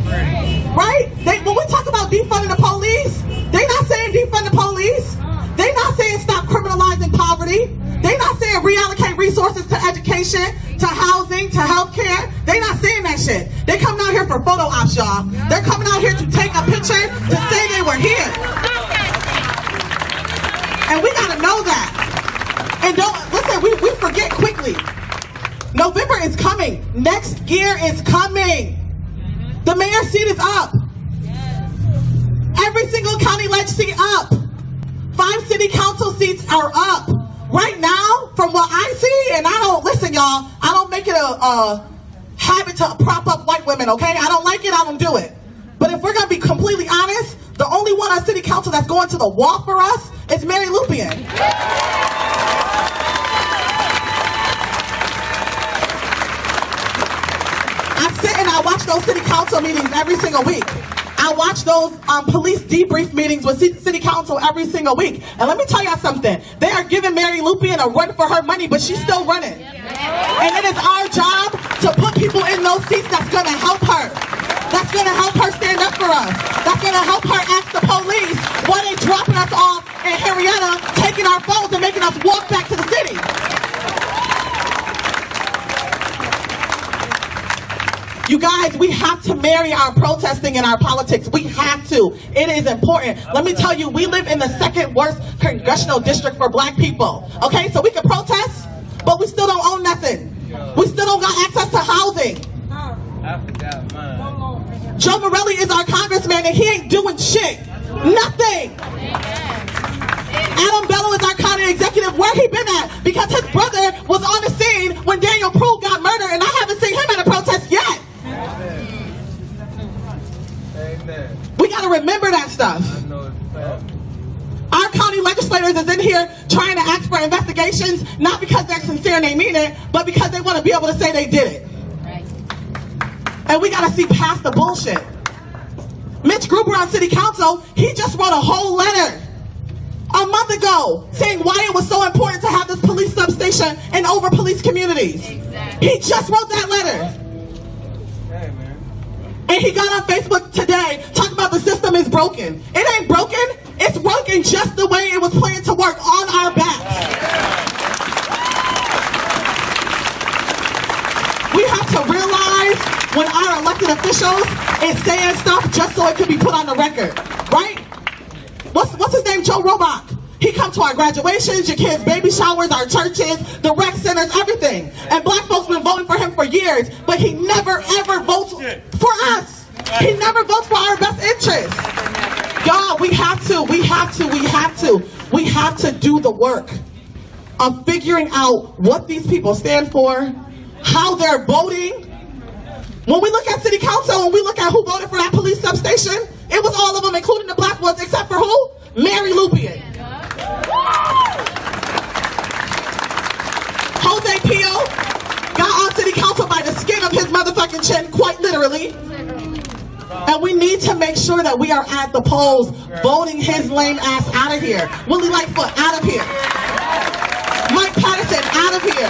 Speaker 12: Right? When we talk about defunding the police, they not saying defund the police. They not saying stop criminalizing poverty. They not saying reallocate resources to education, to housing, to healthcare. They not saying that shit. They coming out here for photo ops, y'all. They're coming out here to take a picture to say they were here. And we gotta know that. And don't, listen, we forget quickly. November is coming. Next year is coming. The mayor's seat is up. Every single county leg seat up. 5 city council seats are up. Right now, from what I see, and I don't, listen y'all, I don't make it a habit to prop up white women, okay? I don't like it, I don't do it. But if we're gonna be completely honest, the only one on city council that's going to the wall for us is Mary Lupien. I sit and I watch those city council meetings every single week. I watch those police debrief meetings with city council every single week. And let me tell y'all something. They are giving Mary Lupien a run for her money, but she's still running. And it is our job to put people in those seats that's going to help her. That's going to help her stand up for us. That's going to help her ask the police why they dropping us off in Henrietta, taking our phones and making us walk back to the city. You guys, we have to marry our protesting and our politics. We have to. It is important. Let me tell you, we live in the 2nd worst congressional district for black people. Okay, so we can protest, but we still don't own nothing. We still don't got access to housing. Joe Morelli is our congressman and he ain't doing shit. Nothing. Adam Bello is our county executive. Where he been at? Because his brother was on the scene when Daniel Proulx got murdered and I haven't seen him at a protest yet. We got to remember that stuff. Our county legislators is in here trying to ask for investigations, not because they're sincere and they mean it, but because they want to be able to say they did it. And we gotta see past the bullshit. Mitch Gruber on City Council, he just wrote a whole letter a month ago saying why it was so important to have this police substation in over-policed communities. He just wrote that letter. And he got on Facebook today talking about the system is broken. It ain't broken. It's working just the way it was planned to work, on our backs. We have to realize when our elected officials is saying stuff just so it can be put on the record, right? What's his name? Joe Robach. He come to our graduations, your kids' baby showers, our churches, the rec centers, everything. And black folks been voting for him for years, but he never ever votes for us. He never votes for our best interests. Y'all, we have to do the work of figuring out what these people stand for, how they're voting. When we look at City Council and we look at who voted for that police substation, it was all of them, including the black ones, except for who? Mary Lupien. Jose Pio got on City Council by the skin of his motherfucking chin, quite literally. And we need to make sure that we are at the polls voting his lame ass out of here. Willie Lightfoot, out of here. Mike Patterson, out of here.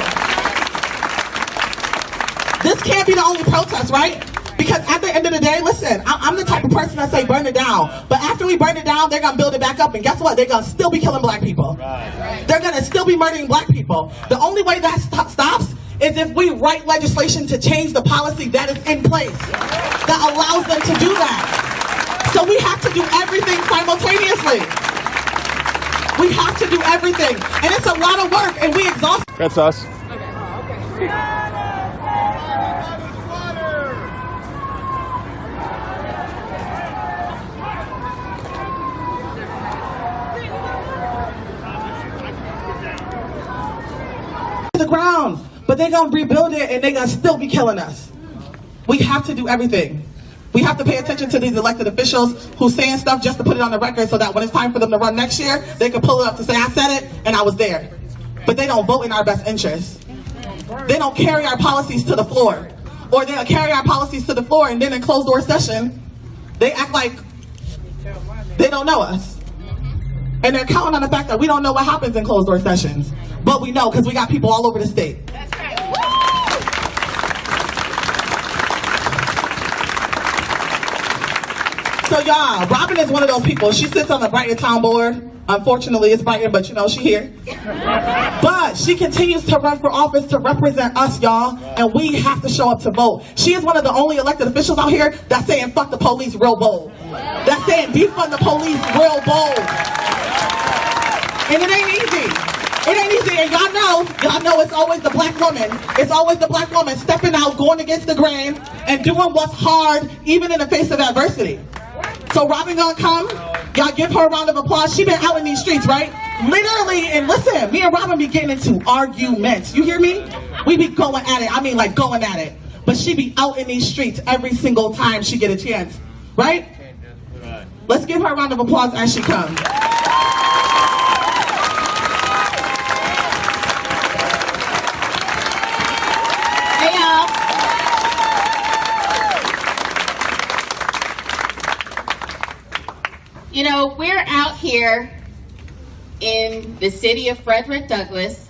Speaker 12: This can't be the only protest, right? Because at the end of the day, listen, I'm the type of person that say burn it down. But after we burn it down, they're going to build it back up. And guess what? They're going to still be killing black people. They're going to still be murdering black people. The only way that stops is if we write legislation to change the policy that is in place that allows them to do that. So we have to do everything simultaneously. We have to do everything. And it's a lot of work, and we exhaust.
Speaker 2: That's us.
Speaker 12: The ground, but they're gonna rebuild it and they're gonna still be killing us. We have to do everything. We have to pay attention to these elected officials who's saying stuff just to put it on the record so that when it's time for them to run next year, they can pull it up to say, I said it and I was there. But they don't vote in our best interest. They don't carry our policies to the floor. Or they'll carry our policies to the floor and then in closed door session, they act like they don't know us. And they're counting on the fact that we don't know what happens in closed door sessions. But we know because we got people all over the state. That's right. So y'all, Robin is one of those people. She sits on the Brighton Town Board. Unfortunately, it's Brighton, but you know, she here. But she continues to run for office to represent us, y'all. And we have to show up to vote. She is one of the only elected officials out here that's saying fuck the police real bold. That's saying defund the police real bold. And it ain't easy. It ain't easy, and y'all know it's always the black woman. It's always the black woman stepping out, going against the grain, and doing what's hard, even in the face of adversity. So Robin gonna come. Y'all give her a round of applause. She been out in these streets, right? Literally, and listen, me and Robin be getting into arguments. You hear me? We be going at it. I mean, like going at it. But she be out in these streets every single time she get a chance, right? Let's give her a round of applause as she comes.
Speaker 1: You know, we're out here in the city of Frederick Douglass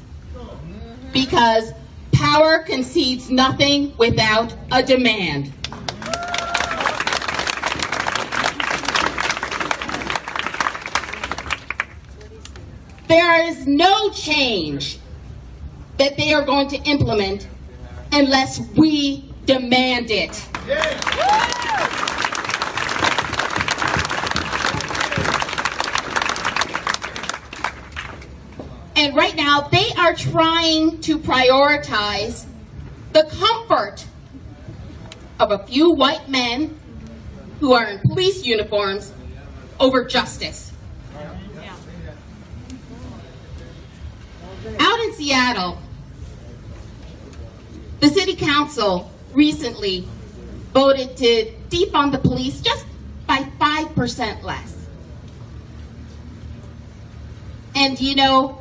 Speaker 1: because power concedes nothing without a demand. There is no change that they are going to implement unless we demand it. And right now, they are trying to prioritize the comfort of a few white men who are in police uniforms over justice. Out in Seattle, the city council recently voted to defund the police just by 5% less. And you know,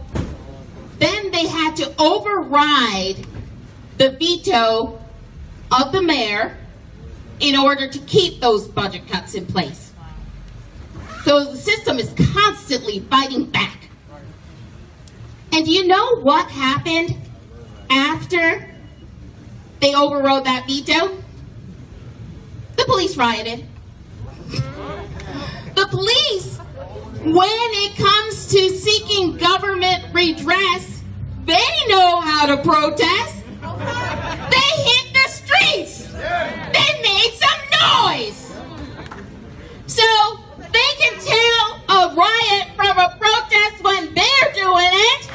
Speaker 1: then they had to override the veto of the mayor in order to keep those budget cuts in place. So the system is constantly fighting back. And do you know what happened after they overrode that veto? The police rioted. The police, when it comes to seeking government redress, they know how to protest. They hit the streets. They made some noise. So they can tell a riot from a protest when they're doing it.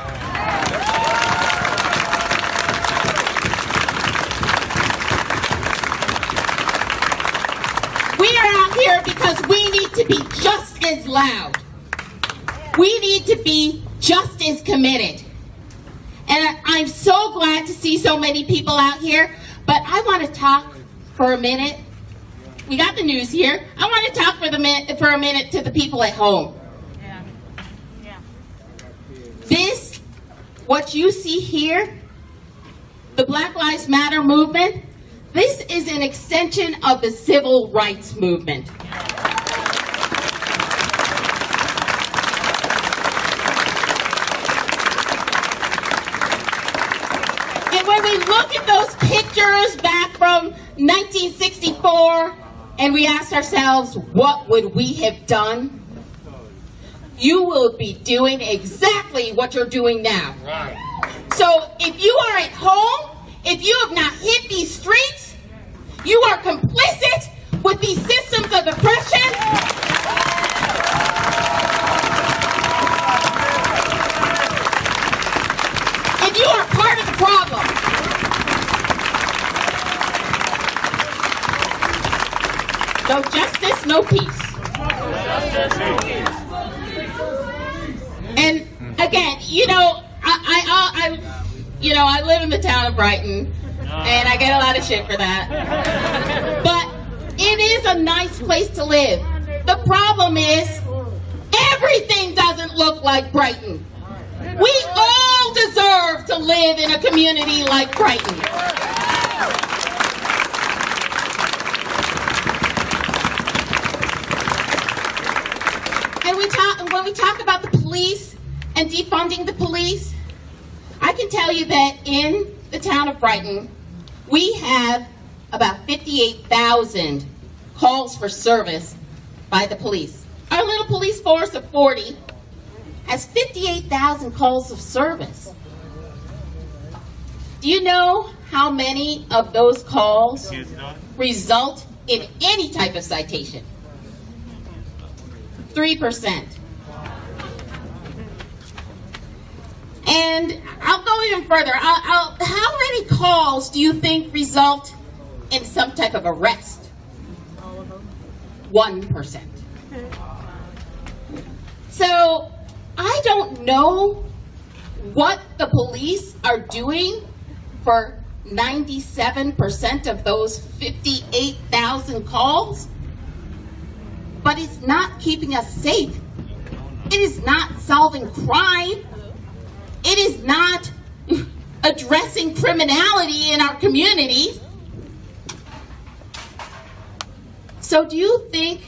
Speaker 1: We are out here because we need to be just as loud. We need to be just as committed. And I'm so glad to see so many people out here, but I want to talk for a minute. We got the news here. I want to talk for a minute to the people at home. This, what you see here, the Black Lives Matter movement, this is an extension of the civil rights movement. And when we look at those pictures back from 1964, and we ask ourselves, what would we have done? You will be doing exactly what you're doing now. Right. So if you are at home, if you have not hit these streets, you are complicit with these systems of oppression. And you are part of the problem. No justice, no peace. And again, I live in the town of Brighton, and I get a lot of shit for that. But it is a nice place to live. The problem is, everything doesn't look like Brighton. We all deserve to live in a community like Brighton. And when we talk about the police and defunding the police, I can tell you that in the town of Brighton, we have about 58,000 calls for service by the police. Our little police force of 40 has 58,000 calls of service. Do you know how many of those calls result in any type of citation? 3%. And I'll go even further. How many calls do you think result in some type of arrest? 1%. So I don't know what the police are doing for 97% of those 58,000 calls, but it's not keeping us safe. It is not solving crime. It is not addressing criminality in our communities. So do you think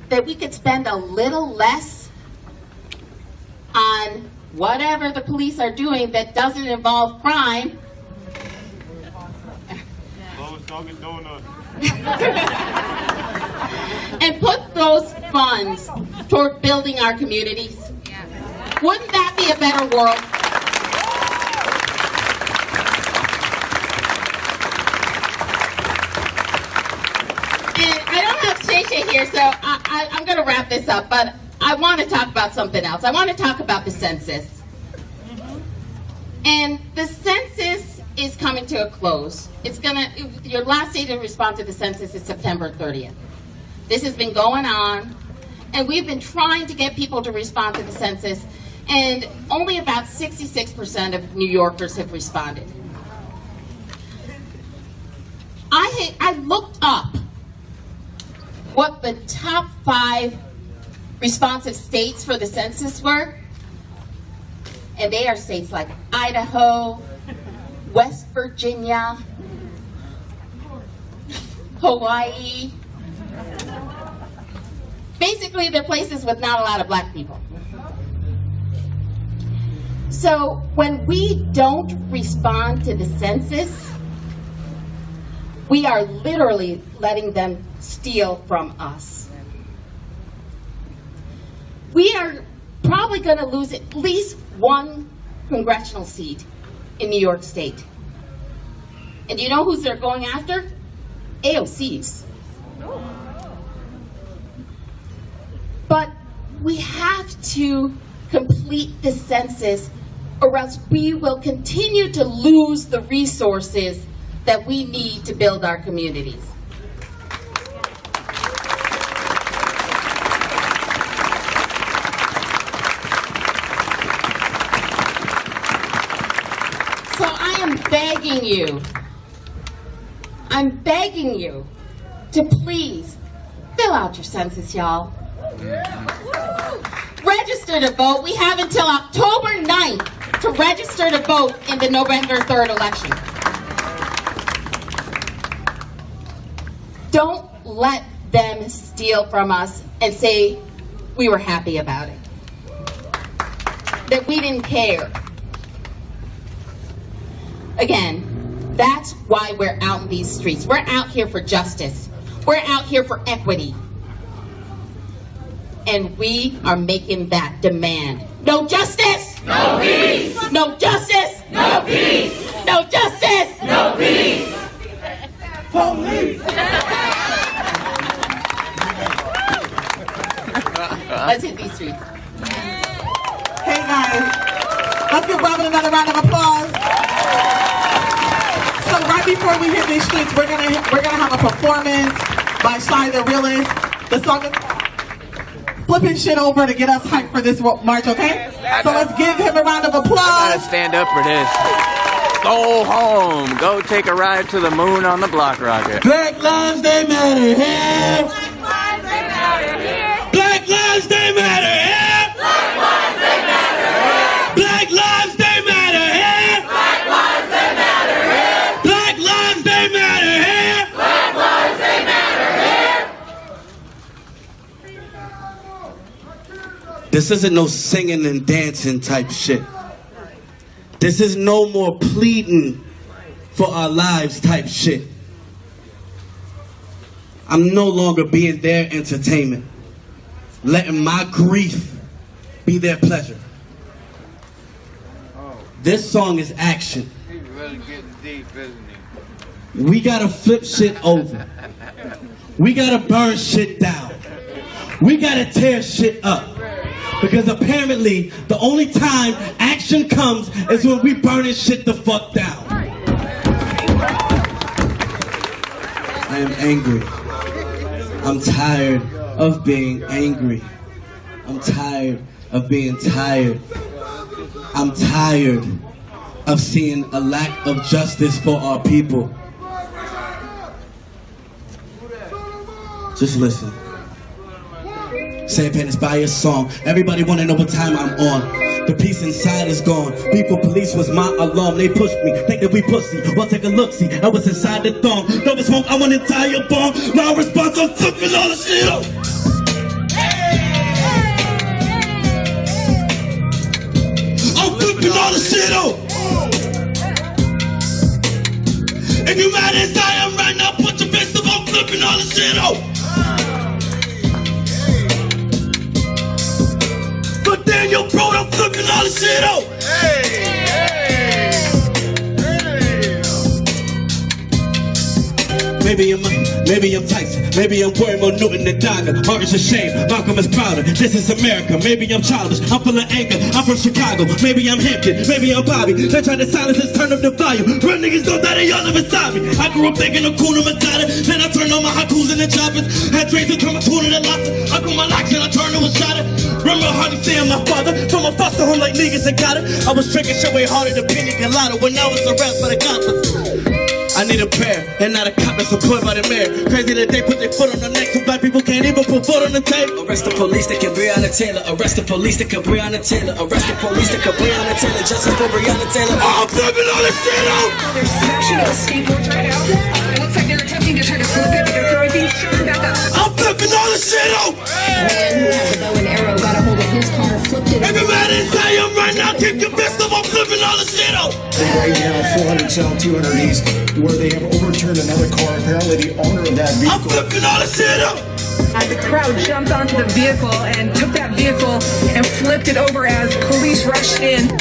Speaker 1: that we could spend a little less on whatever the police are doing that doesn't involve crime? And put those funds toward building our communities? Wouldn't that be a better world? And I don't have Shay here, so I'm going to wrap this up, but I want to talk about something else. I want to talk about the census. And the census is coming to a close. Your last day to respond to the census is September 30th. This has been going on, and we've been trying to get people to respond to the census, and only about 66% of New Yorkers have responded. I looked up what the top 5 responsive states for the census were, and they are states like Idaho, West Virginia, Hawaii. Basically, they're places with not a lot of black people. So when we don't respond to the census, we are literally letting them steal from us. We are probably going to lose at least one congressional seat in New York State. And do you know who's they're going after? AOCs. But we have to complete the census, or else we will continue to lose the resources that we need to build our communities. So I am begging you to please fill out your census, y'all. Register to vote. We have until October 9th to register to vote in the November 3rd election. Don't let them steal from us and say we were happy about it, that we didn't care. Again, that's why we're out in these streets. We're out here for justice. We're out here for equity. And we are making that demand. No justice! No peace! No justice! No peace! No justice! No peace! Police! Let's hit these streets.
Speaker 12: Hey guys, let's give Robin another round of applause. So right before we hit these streets, we're gonna have a performance by Shy the Realist. The song is flipping shit over to get us hyped for this march, okay? So let's give him a round of applause.
Speaker 16: I gotta stand up for this. Go home. Go take a ride to the moon on the block rocket.
Speaker 22: Black lives, they matter here.
Speaker 9: Black lives, they matter here.
Speaker 22: Black lives, they matter here.
Speaker 9: Black lives, they matter here.
Speaker 22: Black lives, they matter here.
Speaker 9: Black lives, they matter here.
Speaker 22: Black lives, they matter here.
Speaker 9: Black lives, they matter here.
Speaker 22: This isn't no singing and dancing type shit. This is no more pleading for our lives type shit. I'm no longer being their entertainment, letting my grief be their pleasure. This song is action.
Speaker 16: He's really getting deep, isn't he?
Speaker 22: We gotta flip shit over. We gotta burn shit down. We gotta tear shit up. Because apparently, the only time action comes is when we burning shit the fuck down. I am angry. I'm tired of being angry. I'm tired of being tired. I'm tired of seeing a lack of justice for our people. Just listen. Sam Penn inspired song. Everybody wanna know what time I'm on. The peace inside is gone. People, police was my alarm. They pushed me, think that we pussy. Well, take a look, see, I was inside the thong. No, it's smoke, I want an entire bomb. My response, I'm flipping all the shit up. I'm flipping all the shit up. If you mad as I am right now, put your fist up. I'm flipping all the shit up. But Daniel, bro, I'm flipping all the shit out. Maybe I'm Tyson, maybe I'm worried more Newton than Dagger. Marcus is shame, Malcolm is prouder. This is America, maybe I'm childish, I'm full of anger. I'm from Chicago, maybe I'm Hampton, maybe I'm Bobby. They try to silence us, turn up the volume. Real niggas don't die, they all live inside me. I grew up thinking of Kuna Matata, then I turned on my haikus and the choppers. Had dreams to turn my tuna to lobster. I grew my locks and I turned to a shotter. Remember hardly seeing my father from a foster home like niggas and got it. I was drinking shit way harder than pina colada when I was arrested for the cops. I need a prayer and not a cop that's employed by the mayor. Crazy that they put their foot on the neck so black people can't even put foot on the table.
Speaker 19: Arrest the police that can Breonna Taylor. Arrest the police that can Breonna Taylor. Arrest the police that can Breonna Taylor. Justice for Breonna Taylor.
Speaker 22: I'm flipping all this shit out.
Speaker 9: There's action of skateboards right out. It looks like they're attempting to try to flip it, but
Speaker 22: the shit over. Every man inside I'm right now, keep your fist up, I'm flipping all the shit over.
Speaker 10: Right now, 400 south, 200 east, where they have overturned another car. Apparently, the owner of that vehicle.
Speaker 22: I'm flipping all the shit up.
Speaker 21: The crowd jumped onto the vehicle and took that vehicle and flipped it over as police rushed in.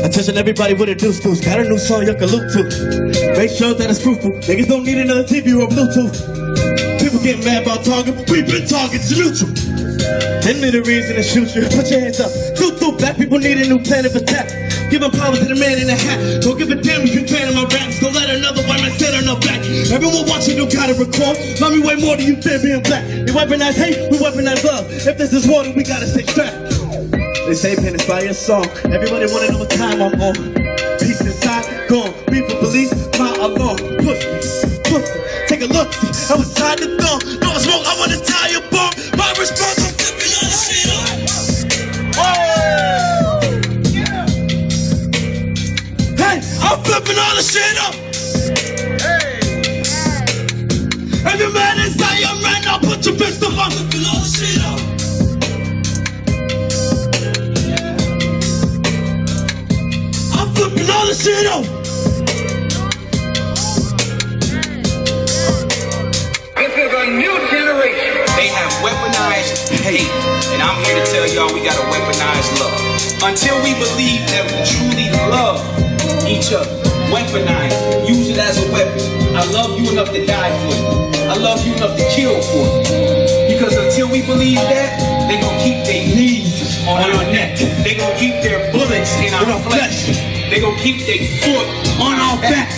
Speaker 22: Attention everybody with a deuce. Got a new song you can look to. Make sure that it's fruitful. Niggas don't need another TV or Bluetooth. People get mad about talking, but we've been talking, it's mutual. Then me the reason to shoot you. Put your hands up. Two black people need a new plan of attack. Giving power to the man in the hat. Don't give a damn if you fan my raps. Don't let another white man stand on our back. Everyone watching you gotta record. Love me way more than you fear being black. You weaponize hate, we weaponize love. If this is war, then we gotta stay strapped. They say pen is by your song. Everybody wanna know what time I'm on. Peace inside, gone. People police, my alarm. Pussy. Take a look, see, I was tied to thumb. No smoke, I wanna tie your bomb. My response, I'm flipping all the shit up. Hey, I'm flipping all the shit up. Every man inside your man, now put your fist up. I'm flipping all the shit up. I'm flipping all the shit up.
Speaker 23: This is a new generation. They have weaponized hate, and I'm here to tell y'all we gotta weaponize love. Until we believe that we truly love each other, weaponize it, use it as a weapon. I love you enough to die for you. I love you enough to kill for you. Because until we believe that, they gonna keep their knees on our neck. They gonna keep their bullets in our flesh. They gonna keep their foot on our back.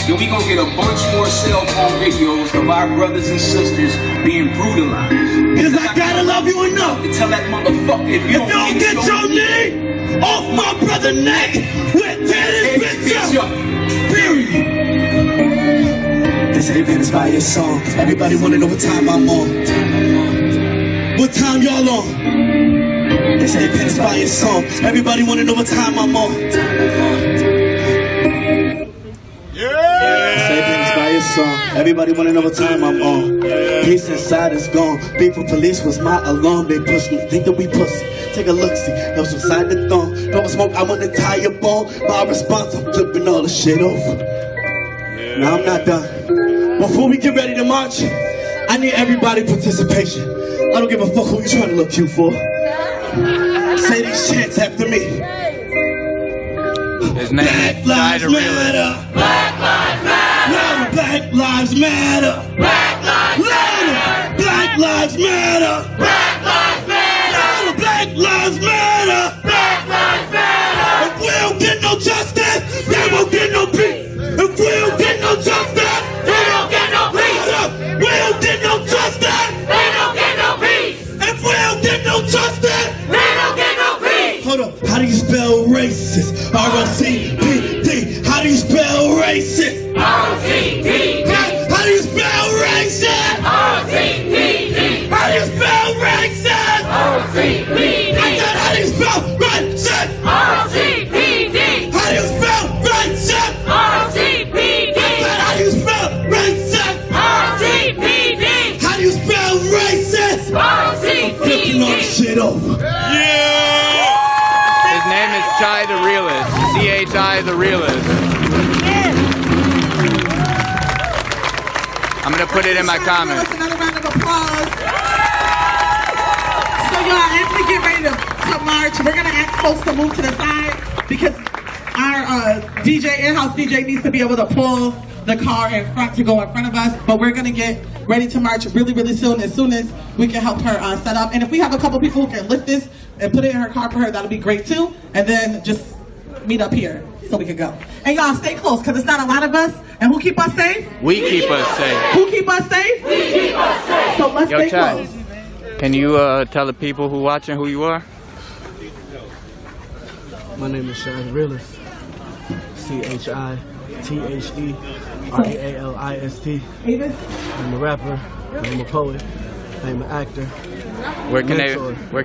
Speaker 23: Then we gonna get a bunch more cell phone videos of our brothers and sisters being brutalized.
Speaker 22: Cause I gotta love you enough
Speaker 23: to tell that motherfucker if you don't
Speaker 22: get your knee off my brother's neck, we're tearing this bitch up. Period.
Speaker 10: This ain't been inspired your song. Everybody wanna know what time I'm on.
Speaker 22: What time y'all on?
Speaker 10: This ain't been inspired your song. Everybody wanna know what time I'm on. Song. Everybody wanna know what time I'm on. Peace inside is gone. Beef with police was my alarm. They push me, think that we pussy. Take a look, see, that was beside the thorn. Don't smoke, I wanna tie your bone. My response, I'm flipping all the shit over. Now I'm not done. Before we get ready to march, I need everybody's participation. I don't give a fuck who you trying to look cute for. Say these chants after me.
Speaker 16: His name is
Speaker 22: Black Lives Matter. Black Lives Matter. Black Lives Matter. Black Lives Matter. Black Lives Matter. Black Lives Matter. Black Lives Matter. Black Lives Matter. If we don't get no justice, they won't get no peace. If we don't get no justice, they don't get no peace. We don't get no justice, they don't get no peace. If we don't get no justice, they don't get no peace. Hold up, how do you spell racist? R-O-C-P-D. How do you spell racist? R-O-C-P-D. How do you spell racist? R-O-C-P-D. How do you spell racist? R-O-C-P-D. I said, how do you spell racist? R-O-C-P-D. How do you spell racist? R-O-C-P-D. I said, how do you spell racist? R-O-C-P-D. How do you spell racist? R-O-C-P-D. I'm flipping all this shit over.
Speaker 16: His name is Chai the Realist. C-H-I the Realist. I'm gonna put it in my comments.
Speaker 12: Another round of applause. So y'all, as we get ready to march, we're gonna ask folks to move to the side because our in-house DJ needs to be able to pull the car in front to go in front of us. But we're gonna get ready to march really soon. As soon as we can help her set up, and if we have a couple people who can lift this and put it in her car for her, that'll be great too. And then just meet up here so we can go. And y'all stay close because it's not a lot of us. And who keep us safe?
Speaker 16: We keep us safe.
Speaker 12: Who keep us safe? We keep us safe. So let's stay close.
Speaker 16: Can you tell the people who watching who you are?
Speaker 10: My name is Chai the Realist. C-H-I-T-H-E-R-E-A-L-I-S-T. I'm a rapper. I'm a poet. I'm an actor.
Speaker 16: Where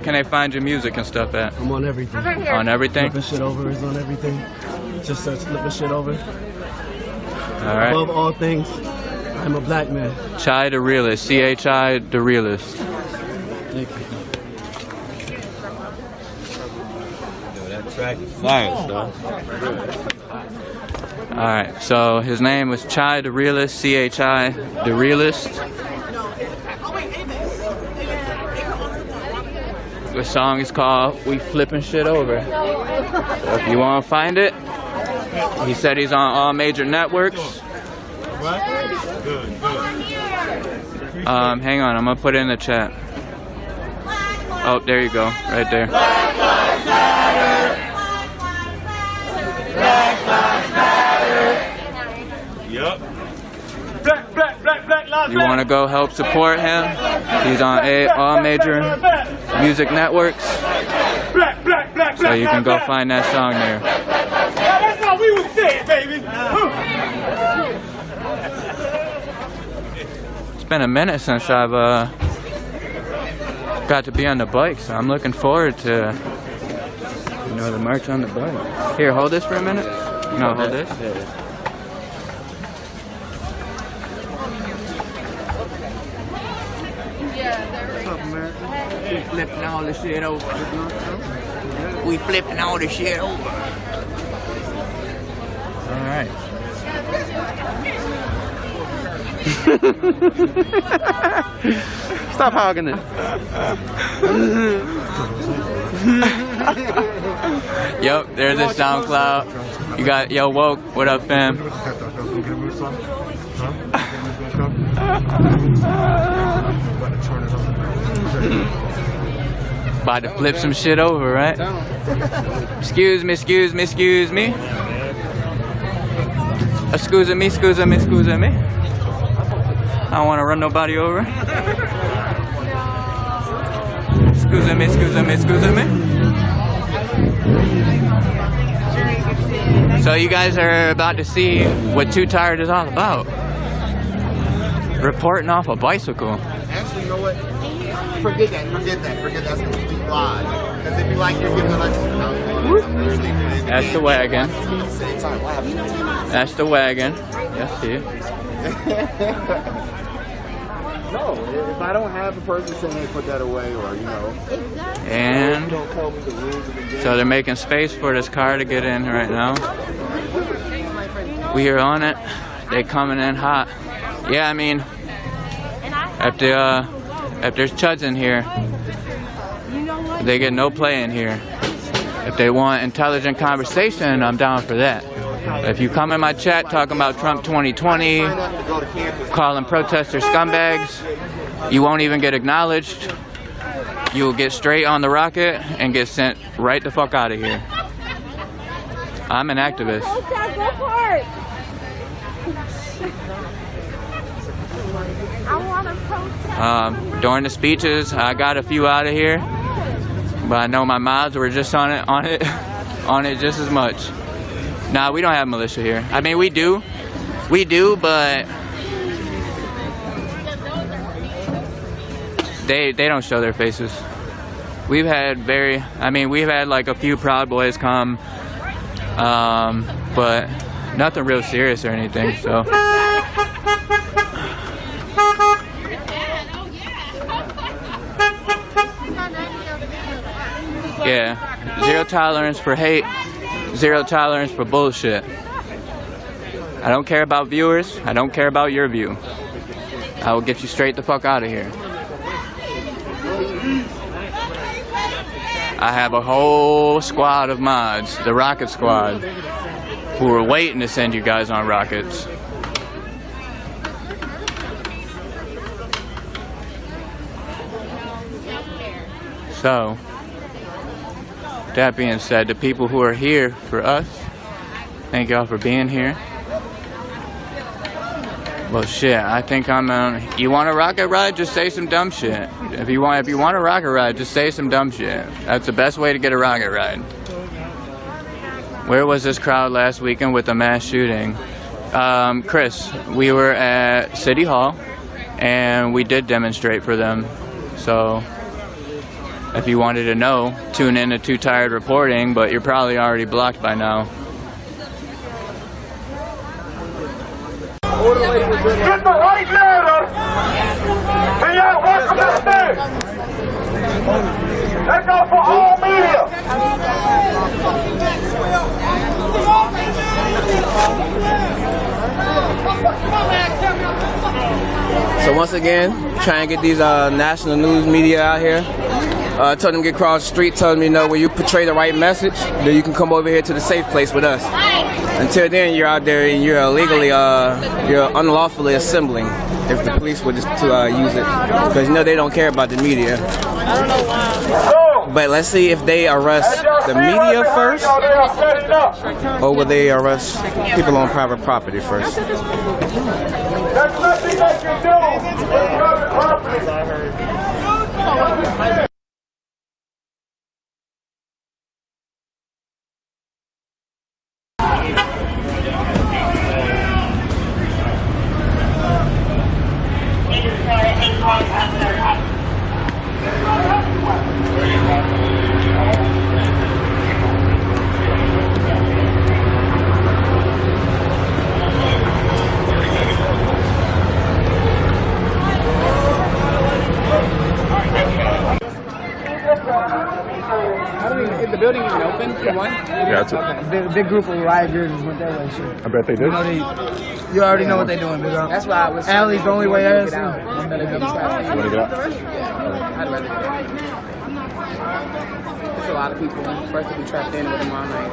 Speaker 16: can they find your music and stuff at?
Speaker 10: I'm on everything.
Speaker 16: On everything?
Speaker 10: Flipping Shit Over is on everything. Just search Flipping Shit Over.
Speaker 16: All right.
Speaker 10: Above all things, I'm a black man.
Speaker 16: Chai the Realist. C-H-I the Realist.
Speaker 18: That track is fire, stuff.
Speaker 16: Alright, so his name was Chai the Realist, C-H-I, the Realist. The song is called We Flippin' Shit Over. So if you want to find it, he said he's on all major networks. Hang on, I'm gonna put it in the chat. Oh, there you go, right there.
Speaker 8: Black Lives Matter. Black Lives Matter.
Speaker 17: Yup. Black lives
Speaker 16: You want to go help support him? He's on all major music networks. So you can go find that song there.
Speaker 17: That's how we would say it, baby.
Speaker 16: It's been a minute since I've got to be on the bike, so I'm looking forward to the march on the bike. Here, hold this for a minute. No, hold this.
Speaker 5: We flipping all this shit over. We flipping all this shit over.
Speaker 16: Alright.
Speaker 5: Stop hogging it.
Speaker 16: Yep, there's a SoundCloud. You got Yo Woke. What up, fam? About to flip some shit over, right? Excuse me. Excuse me. I don't want to run nobody over. Excuse me. So you guys are about to see what Too Tired is all about. Reporting off a bicycle.
Speaker 7: Actually, you know what? Forget that's going to be live. Because if you like, you're giving
Speaker 16: That's the wagon. That's the wagon. Yes, see.
Speaker 7: No, if I don't have a person saying, hey, put that away, or,
Speaker 16: And so they're making space for this car to get in right now. We are on it. They're coming in hot. Yeah, I mean, if there's chuds in here, they get no play in here. If they want intelligent conversation, I'm down for that. If you come in my chat talking about Trump 2020, calling protesters scumbags, you won't even get acknowledged. You will get straight on the rocket and get sent right the fuck out of here. I'm an activist. During the speeches, I got a few out of here, but I know my mods were just on it just as much. Nah, we don't have militia here. I mean, we do, but they don't show their faces. We've had like a few Proud Boys come, but nothing real serious or anything. So. Yeah, zero tolerance for hate, zero tolerance for bullshit. I don't care about viewers, I don't care about your view. I will get you straight the fuck out of here. I have a whole squad of mods, the Rocket Squad, who are waiting to send you guys on rockets. So, that being said, the people who are here for us, thank y'all for being here. Well, shit, I think I'm you want a rocket ride? Just say some dumb shit. If you want a rocket ride, just say some dumb shit. That's the best way to get a rocket ride. Where was this crowd last weekend with the mass shooting? Chris, we were at City Hall, and we did demonstrate for them. So, if you wanted to know, tune in to Too Tired Reporting, but you're probably already blocked by now.
Speaker 8: Get the right ladder, and y'all walk up the stairs. That goes for all media.
Speaker 6: So once again, trying to get these national news media out here. Told them to get across the street, told them, you know, when you portray the right message, then you can come over here to the safe place with us. Until then, you're out there and you're illegally, you're unlawfully assembling if the police were just to use it. Because, you know, they don't care about the media. But let's see if they arrest the media first, or will they arrest people on private property first.
Speaker 8: There's nothing they can do with private property.
Speaker 5: Is the building even open for one?
Speaker 11: Yeah, it's
Speaker 5: a big group of rioters went that way. Sure.
Speaker 11: I bet they did.
Speaker 5: You already know what they're doing, big girl. That's why I was. Alley's the only way out.
Speaker 11: You want to get out?
Speaker 5: I'd rather get out. There's a lot of people. First to be trapped in with them all night.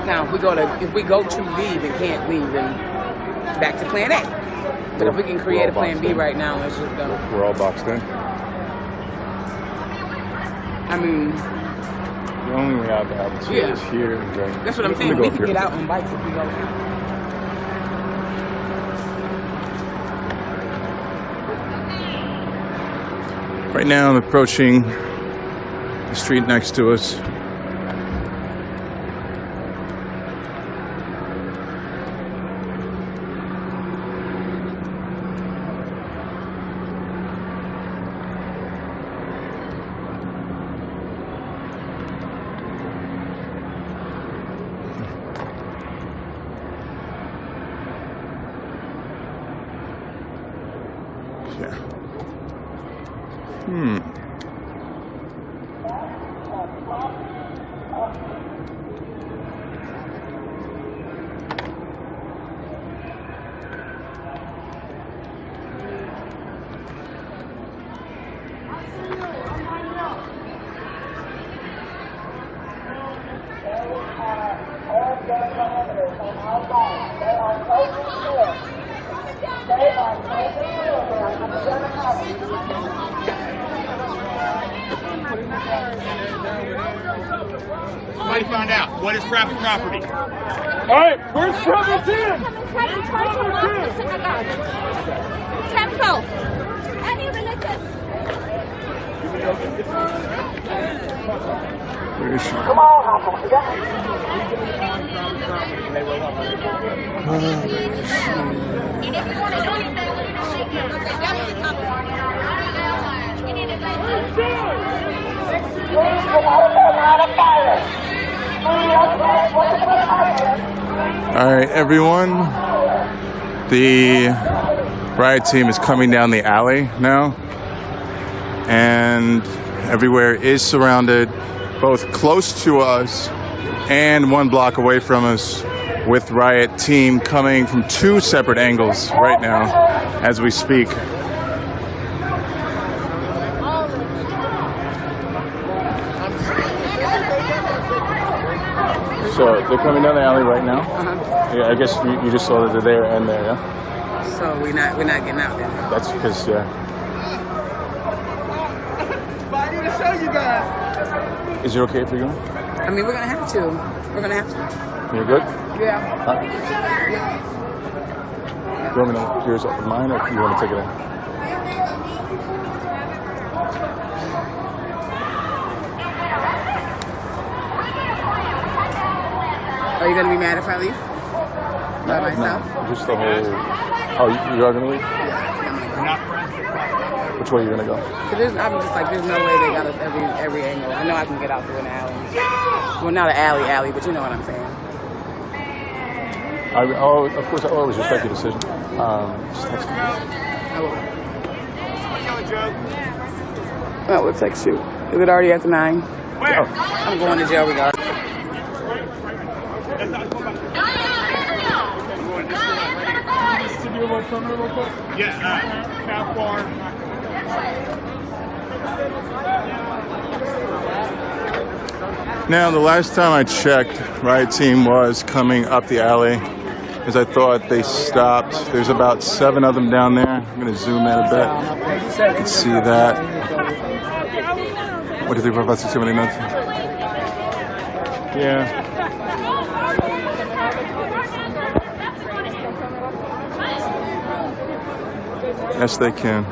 Speaker 5: Now, if we go to leave and can't leave, then back to plan A. But if we can create a plan B right now, let's just go.
Speaker 11: We're all boxed in.
Speaker 5: I mean,
Speaker 11: the only way out that happens here is here. Right?
Speaker 5: That's what I'm saying. We can get out on bikes if we go now.
Speaker 11: Right now, I'm approaching the street next to us.
Speaker 17: Somebody find out what is private property.
Speaker 8: All right, where's 17?
Speaker 9: Temple. Any religious.
Speaker 11: Where is she?
Speaker 8: Come on,
Speaker 11: All right, everyone. The riot team is coming down the alley now, and everywhere is surrounded, both close to us and 1 block away from us, with riot team coming from 2 separate angles right now as we speak. So they're coming down the alley right now. Yeah, I guess you just saw that they're there and there, yeah.
Speaker 5: So we're not getting out there.
Speaker 11: That's because
Speaker 5: I need to show you guys.
Speaker 11: Is it okay if we go?
Speaker 5: I mean, we're gonna have to. We're gonna have to.
Speaker 11: You're good?
Speaker 5: Yeah.
Speaker 11: Right. Do you want me to do yours up with mine, or do you want to take it in?
Speaker 5: Are you gonna be mad if I leave? By myself?
Speaker 11: No, just the whole. Oh, you are gonna leave?
Speaker 5: Yeah.
Speaker 11: Which way are you gonna go?
Speaker 5: I'm just like, there's no way they got us every angle. I know I can get out through an alley. Well, not an alley, but you know what I'm saying.
Speaker 11: Of course, I always respect your decision. Just text me.
Speaker 5: I will. Oh, we'll text you. Is it already after 9?
Speaker 17: Where?
Speaker 5: I'm going to jail regardless.
Speaker 17: Yeah. How far?
Speaker 11: Now, the last time I checked, riot team was coming up the alley, as I thought they stopped. There's about 7 of them down there. I'm going to zoom in a bit. You can see that. What do you think about 6, 7, 8, 9? Yeah. Yes, they can.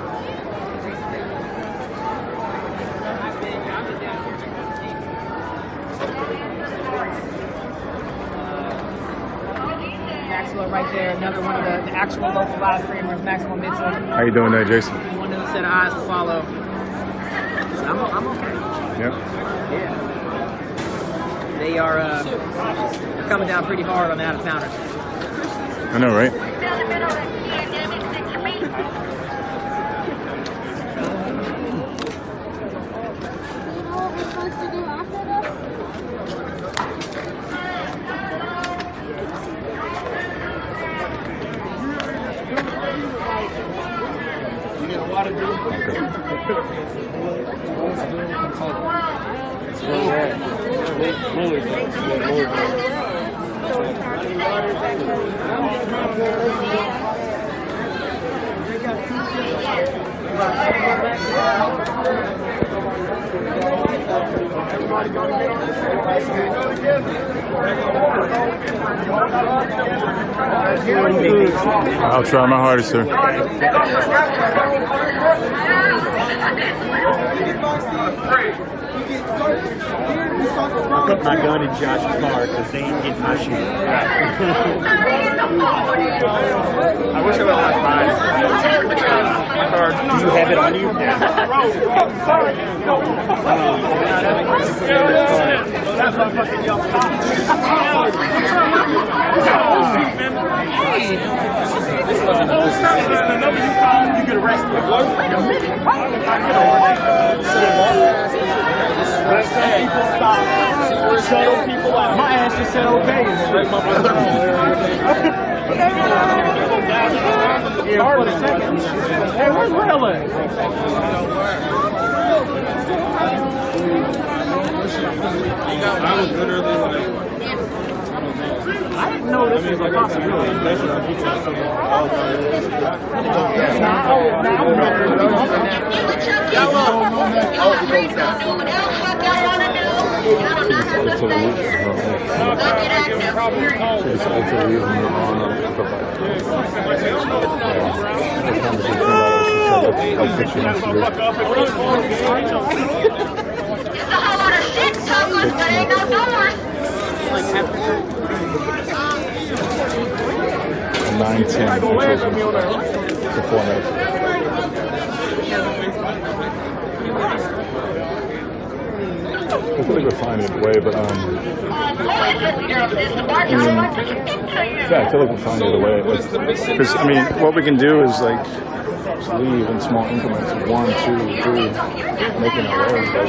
Speaker 4: Maxwell right there, another one of the actual local live streamers, Maxwell Mitchell.
Speaker 11: How you doing there, Jason?
Speaker 4: One of the set of eyes to follow. I'm okay.
Speaker 11: Yep.
Speaker 4: Yeah. They are they're coming down pretty hard on the out-of-towners.
Speaker 11: I know, right? I'll try my hardest, sir.
Speaker 15: I put my gun in Josh's car because they ain't getting my shit. I wish I would have mine. My car. Do you have it on you?
Speaker 17: This wasn't the number you call, you get arrested. People stop. Shuttle people out. My ass just said okay and straight my butt. Hard a second. Hey, where's Rail at? I was literally like, I didn't know this was a possibility.
Speaker 11: And 9:10, which is the 4 minutes. I feel like we're finding a way, but yeah, I feel like we're finding a way. Because I mean, what we can do is like leave in small increments of 1, 2, 3, making our way. But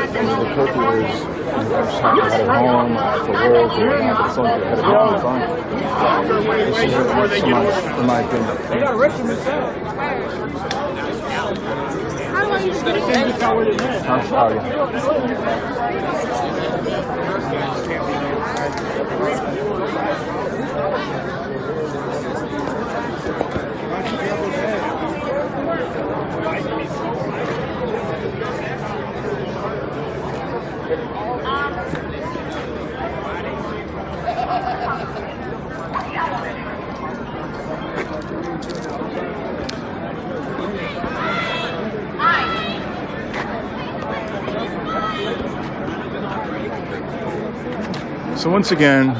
Speaker 11: I mean, the curfew is just have to head home for work or whatnot, but as long as you're headed home, it's fine. This is in my opinion.
Speaker 17: They got arrested themselves.
Speaker 11: So once again,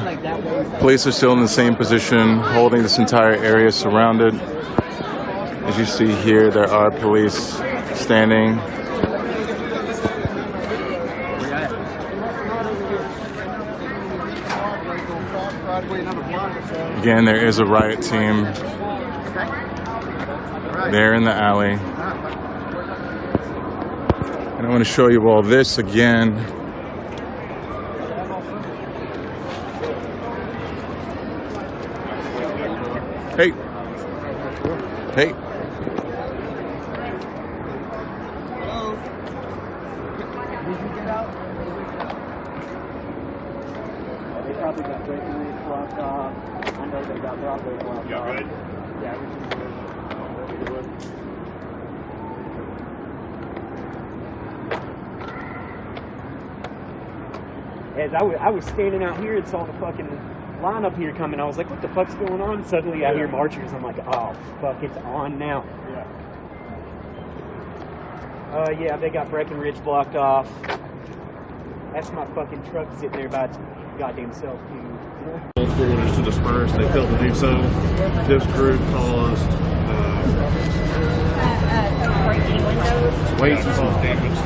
Speaker 11: police are still in the same position, holding this entire area surrounded. As you see here, there are police standing. Again, there is a riot team there in the alley. And I want to show you all this again. Hey. Hey.
Speaker 4: They probably got breaking blocked off. I know they got Broadway blocked off.
Speaker 17: Good?
Speaker 4: Yeah, as I was standing out here and saw the fucking line up here coming, I was like, what the fuck's going on? Suddenly I hear marchers. I'm like, oh, fuck, it's on now. Yeah, they got Breckenridge blocked off. That's my fucking truck sitting there by its goddamn self, too.
Speaker 13: Orders to disperse, they failed to do so. This group caused weight and caused damage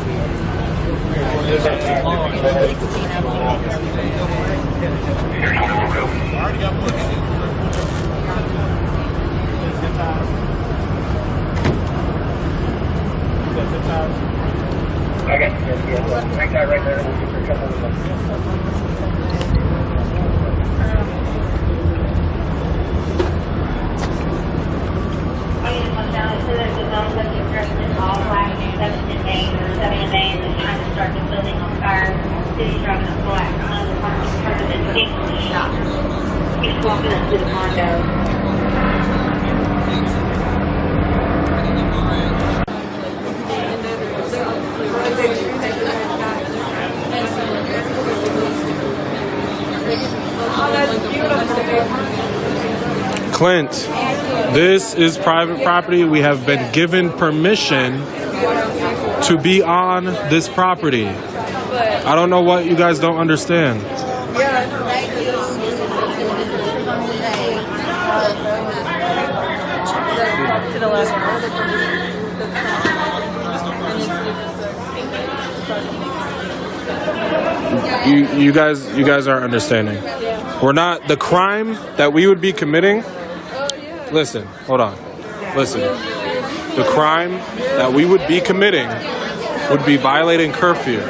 Speaker 8: Okay, yeah. Bring that right there. We'll get your couple of them.
Speaker 3: All flash exception in danger, 7 days is trying to start the building on fire. City's driving a black on the parking part of the safety shop. He's walking up to the condo.
Speaker 2: Clint, this is private property. We have been given permission to be on this property. I don't know what you guys don't understand. You guys aren't understanding. We're not, the crime that we would be committing. Listen, hold on. Listen. The crime that we would be committing would be violating curfew.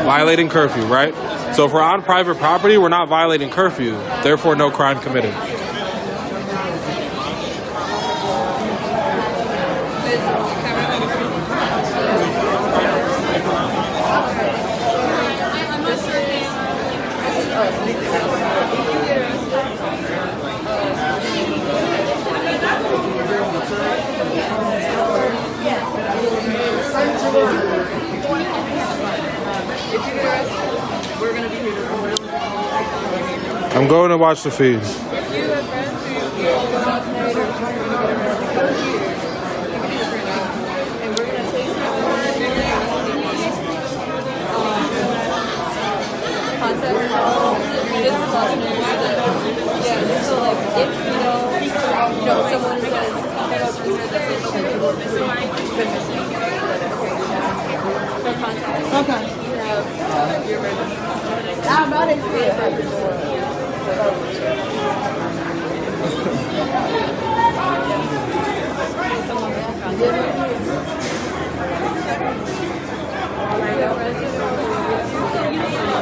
Speaker 2: Violating curfew, right? So if we're on private property, we're not violating curfew. Therefore, no crime committed. I'm going to watch the feed.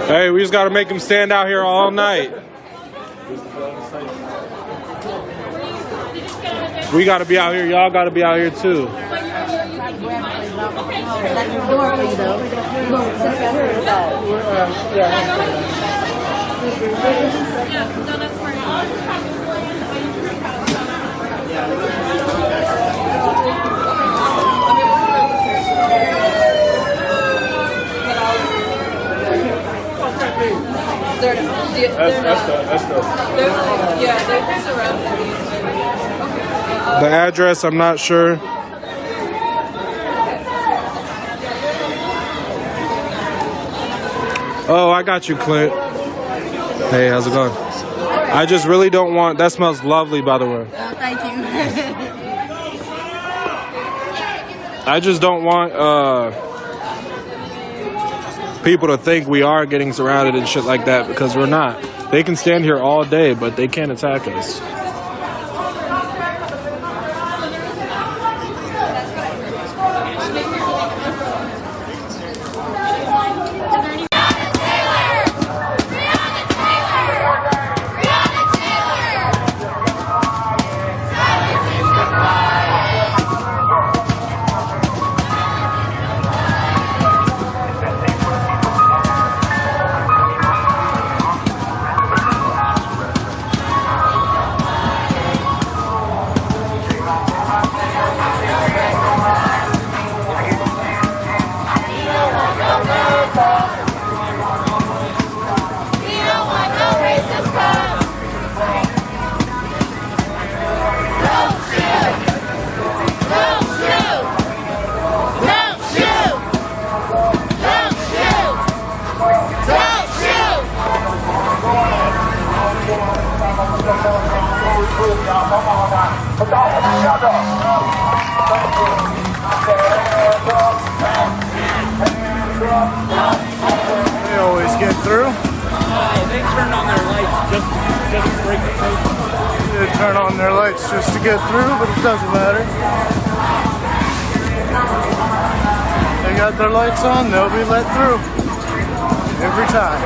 Speaker 2: Hey, we just got to make him stand out here all night. We got to be out here. Y'all got to be out here too. The address, I'm not sure. Oh, I got you, Clint. Hey, how's it going? I just really don't want... That smells lovely, by the way.
Speaker 3: Oh, thank you.
Speaker 2: I just don't want people to think we are getting surrounded and shit like that, because we're not. They can stand here all day, but they can't attack us.
Speaker 13: They always get through.
Speaker 15: They turn on their lights just to break the code.
Speaker 13: They turn on their lights just to get through, but it doesn't matter. They got their lights on, they'll be let through. Every time.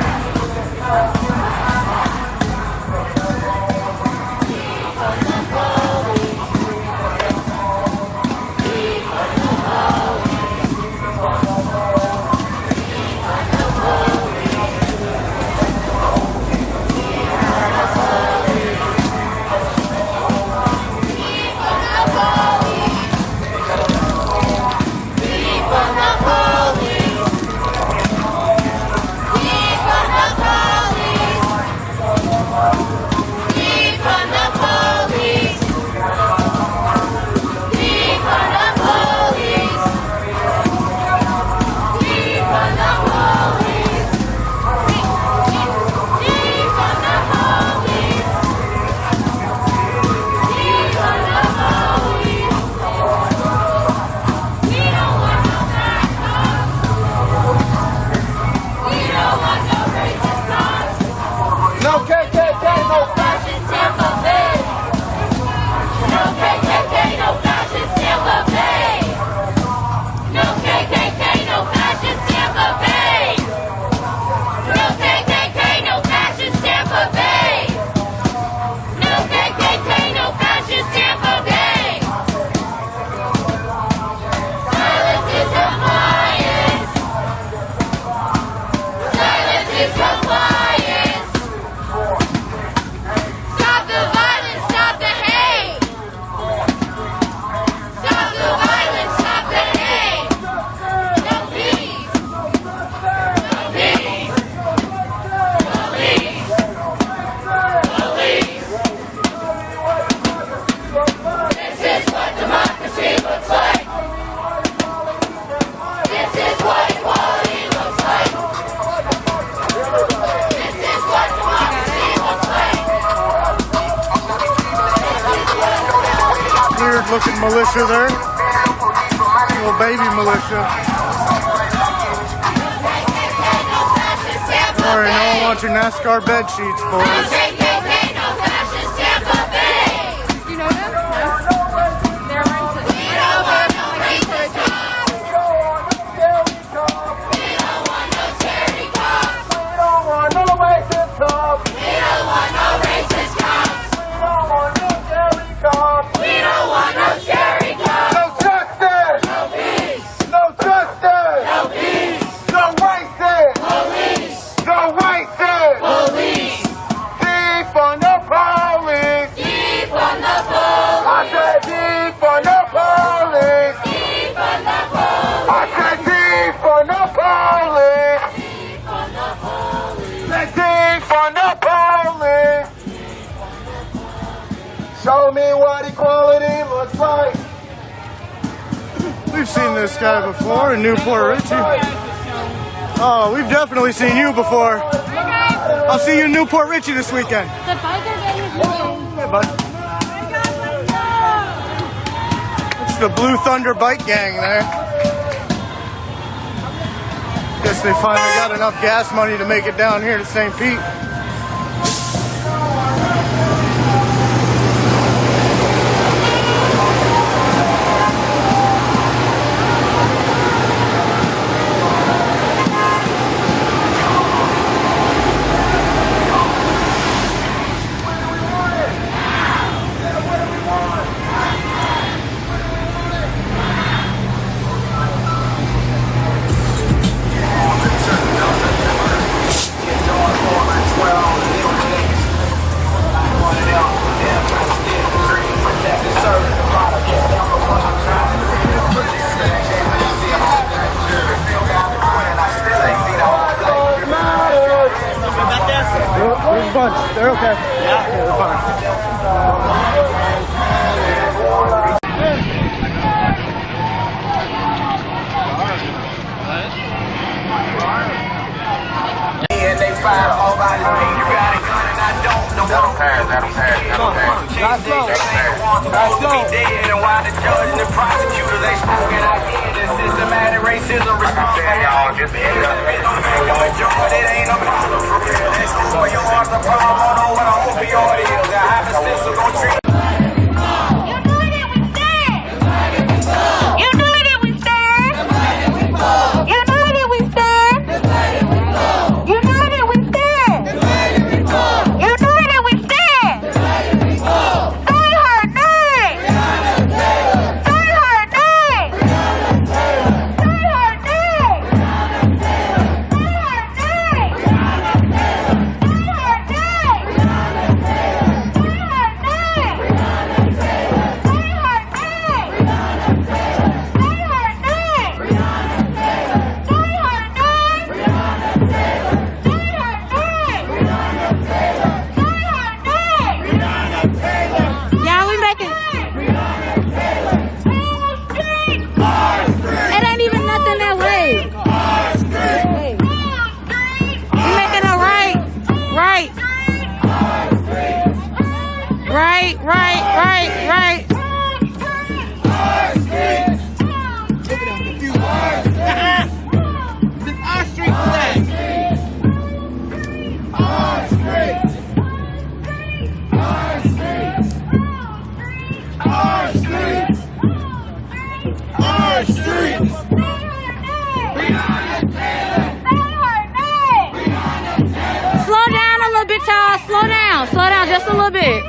Speaker 13: Looking militia there. Little baby militia. Sorry, no one wants your NASCAR bed sheets, boys.
Speaker 9: You know them? No. They're racist. We don't want no racist cops. We don't want no scary cops. We don't want no scary cops. We don't want no racist cops. We don't want no racist cops. We don't want no scary cops. We don't want no scary cops.
Speaker 8: No justice.
Speaker 9: No peace.
Speaker 8: No justice.
Speaker 9: No peace.
Speaker 8: No racist.
Speaker 9: Police.
Speaker 8: No racist.
Speaker 9: Police.
Speaker 8: Defund the police.
Speaker 9: Defund the police.
Speaker 8: I said defund the police.
Speaker 9: Defund the police.
Speaker 8: I said defund the police.
Speaker 9: Defund the police.
Speaker 8: Say defund the police. Show me what equality looks like.
Speaker 13: We've seen this guy before in Newport Richie. Oh, we've definitely seen you before. I'll see you in Newport Richie this weekend.
Speaker 9: The biker gang is moving.
Speaker 13: Hey, bud. It's the Blue Thunder Bike Gang there. Guess they finally got enough gas money to make it down here to St. Pete. There's a bunch. They're okay. Yeah, they're fine.
Speaker 8: And they fire all by the way. You got it, and I don't. No, that'll pass. That'll pass. That'll pass.
Speaker 23: Supposed to be dead, and why the judge and the prosecutors ain't spoken out here. This systematic racism response. Majority ain't a problem for real. So your heart's a problem. I don't know what an opioid is. I have a sister gon' treat.
Speaker 1: Slow down just a little bit.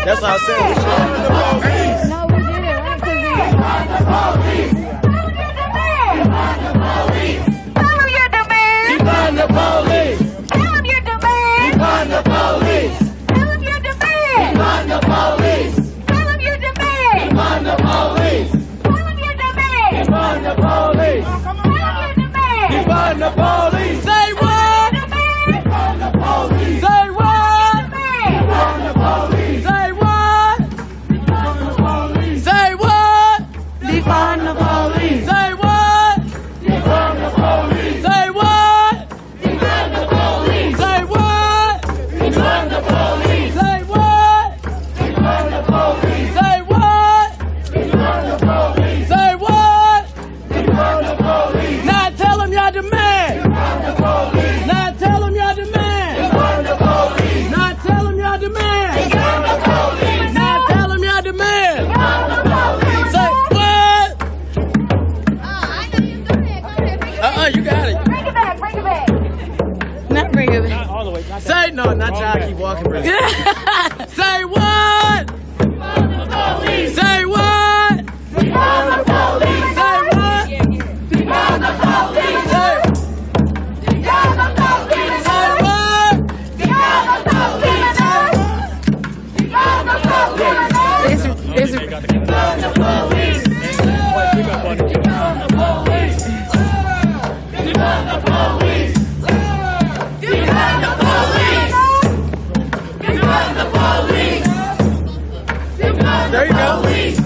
Speaker 14: That's what I said.
Speaker 1: No, we didn't.
Speaker 9: Tell them your demands.
Speaker 14: Defund the police.
Speaker 9: Tell them your demands.
Speaker 14: Defund the police.
Speaker 9: Tell them your demands.
Speaker 14: Defund the police.
Speaker 9: Tell them your demands.
Speaker 14: Defund the police.
Speaker 9: Tell them your demands.
Speaker 14: Defund the police. Defund the police. Say what? Defund the police. Say what? Defund the police. Say what? Say what?
Speaker 1: Defund the police.
Speaker 14: Say what? Defund the police. Say what? Defund the police. Say what? Defund the police. Say what? Defund the police. Say what? Defund the police. Say what? Defund the police. Now tell them your demand. Defund the police. Now tell them your demand. Defund the police. Now tell them your demand. Defund the police. Now tell them your demand. Defund the police. Say what? You got it.
Speaker 9: Bring it back. Bring it back.
Speaker 1: Not bring it back.
Speaker 14: Not all the way. Say no, not y'all. Keep walking, bro. Say what? Defund the police. Say what? Defund the police. Say what? Defund the police. Say defund the police. Say what? Defund the police. Defund the police. Defund the police. Defund the police. Defund the police. Defund the police. Defund the police. Defund the police. There you go.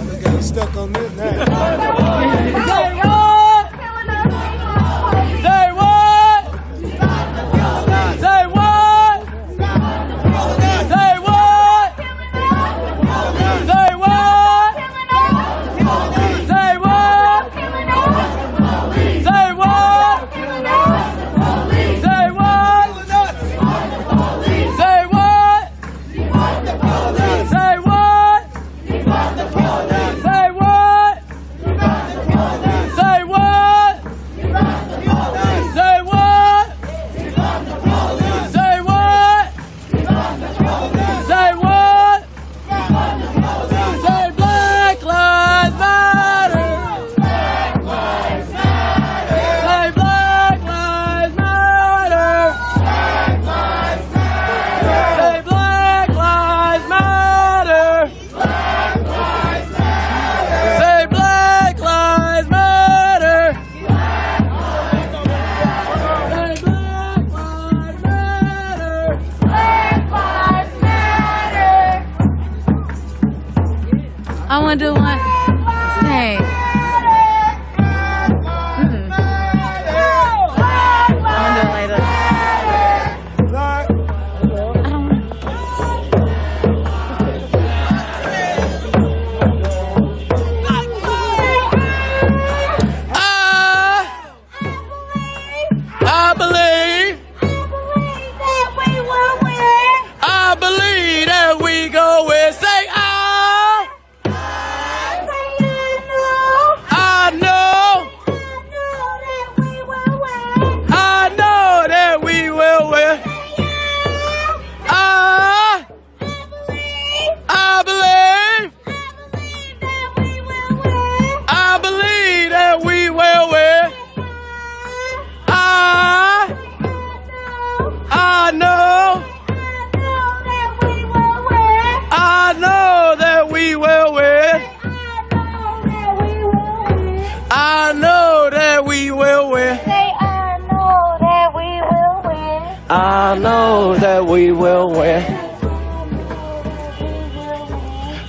Speaker 6: I know that we will win.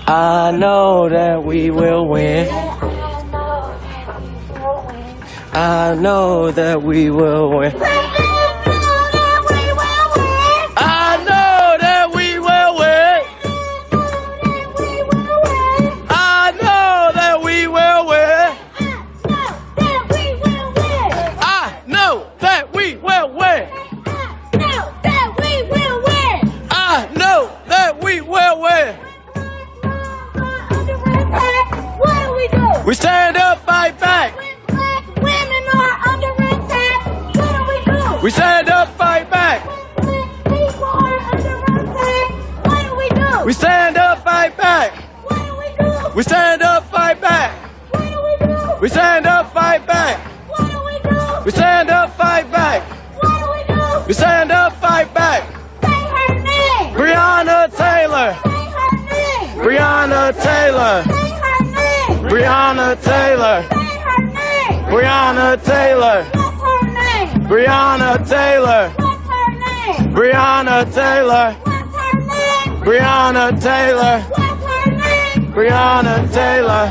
Speaker 6: I know that we will win. I know that we will win. I know that we will win. I know that we will win. I know that we will win. I know that we will win. We stand up, fight back.
Speaker 9: Women are under attack. What do we do?
Speaker 6: We stand up, fight back.
Speaker 9: People are under attack. What do we do?
Speaker 6: We stand up, fight back.
Speaker 9: What do we do?
Speaker 6: We stand up, fight back.
Speaker 9: What do we do?
Speaker 6: We stand up, fight back.
Speaker 9: What do we do?
Speaker 6: We stand up, fight back.
Speaker 9: What do we do?
Speaker 6: We stand up, fight back.
Speaker 9: Say her name.
Speaker 6: Breonna Taylor.
Speaker 9: Say her name.
Speaker 6: Breonna Taylor.
Speaker 9: Say her name.
Speaker 6: Breonna Taylor.
Speaker 9: Say her name.
Speaker 6: Breonna Taylor.
Speaker 9: What's her name?
Speaker 6: Breonna Taylor.
Speaker 9: What's her name?
Speaker 6: Breonna Taylor.
Speaker 9: What's her name?
Speaker 6: Breonna Taylor.
Speaker 9: What's her name?
Speaker 6: Breonna Taylor.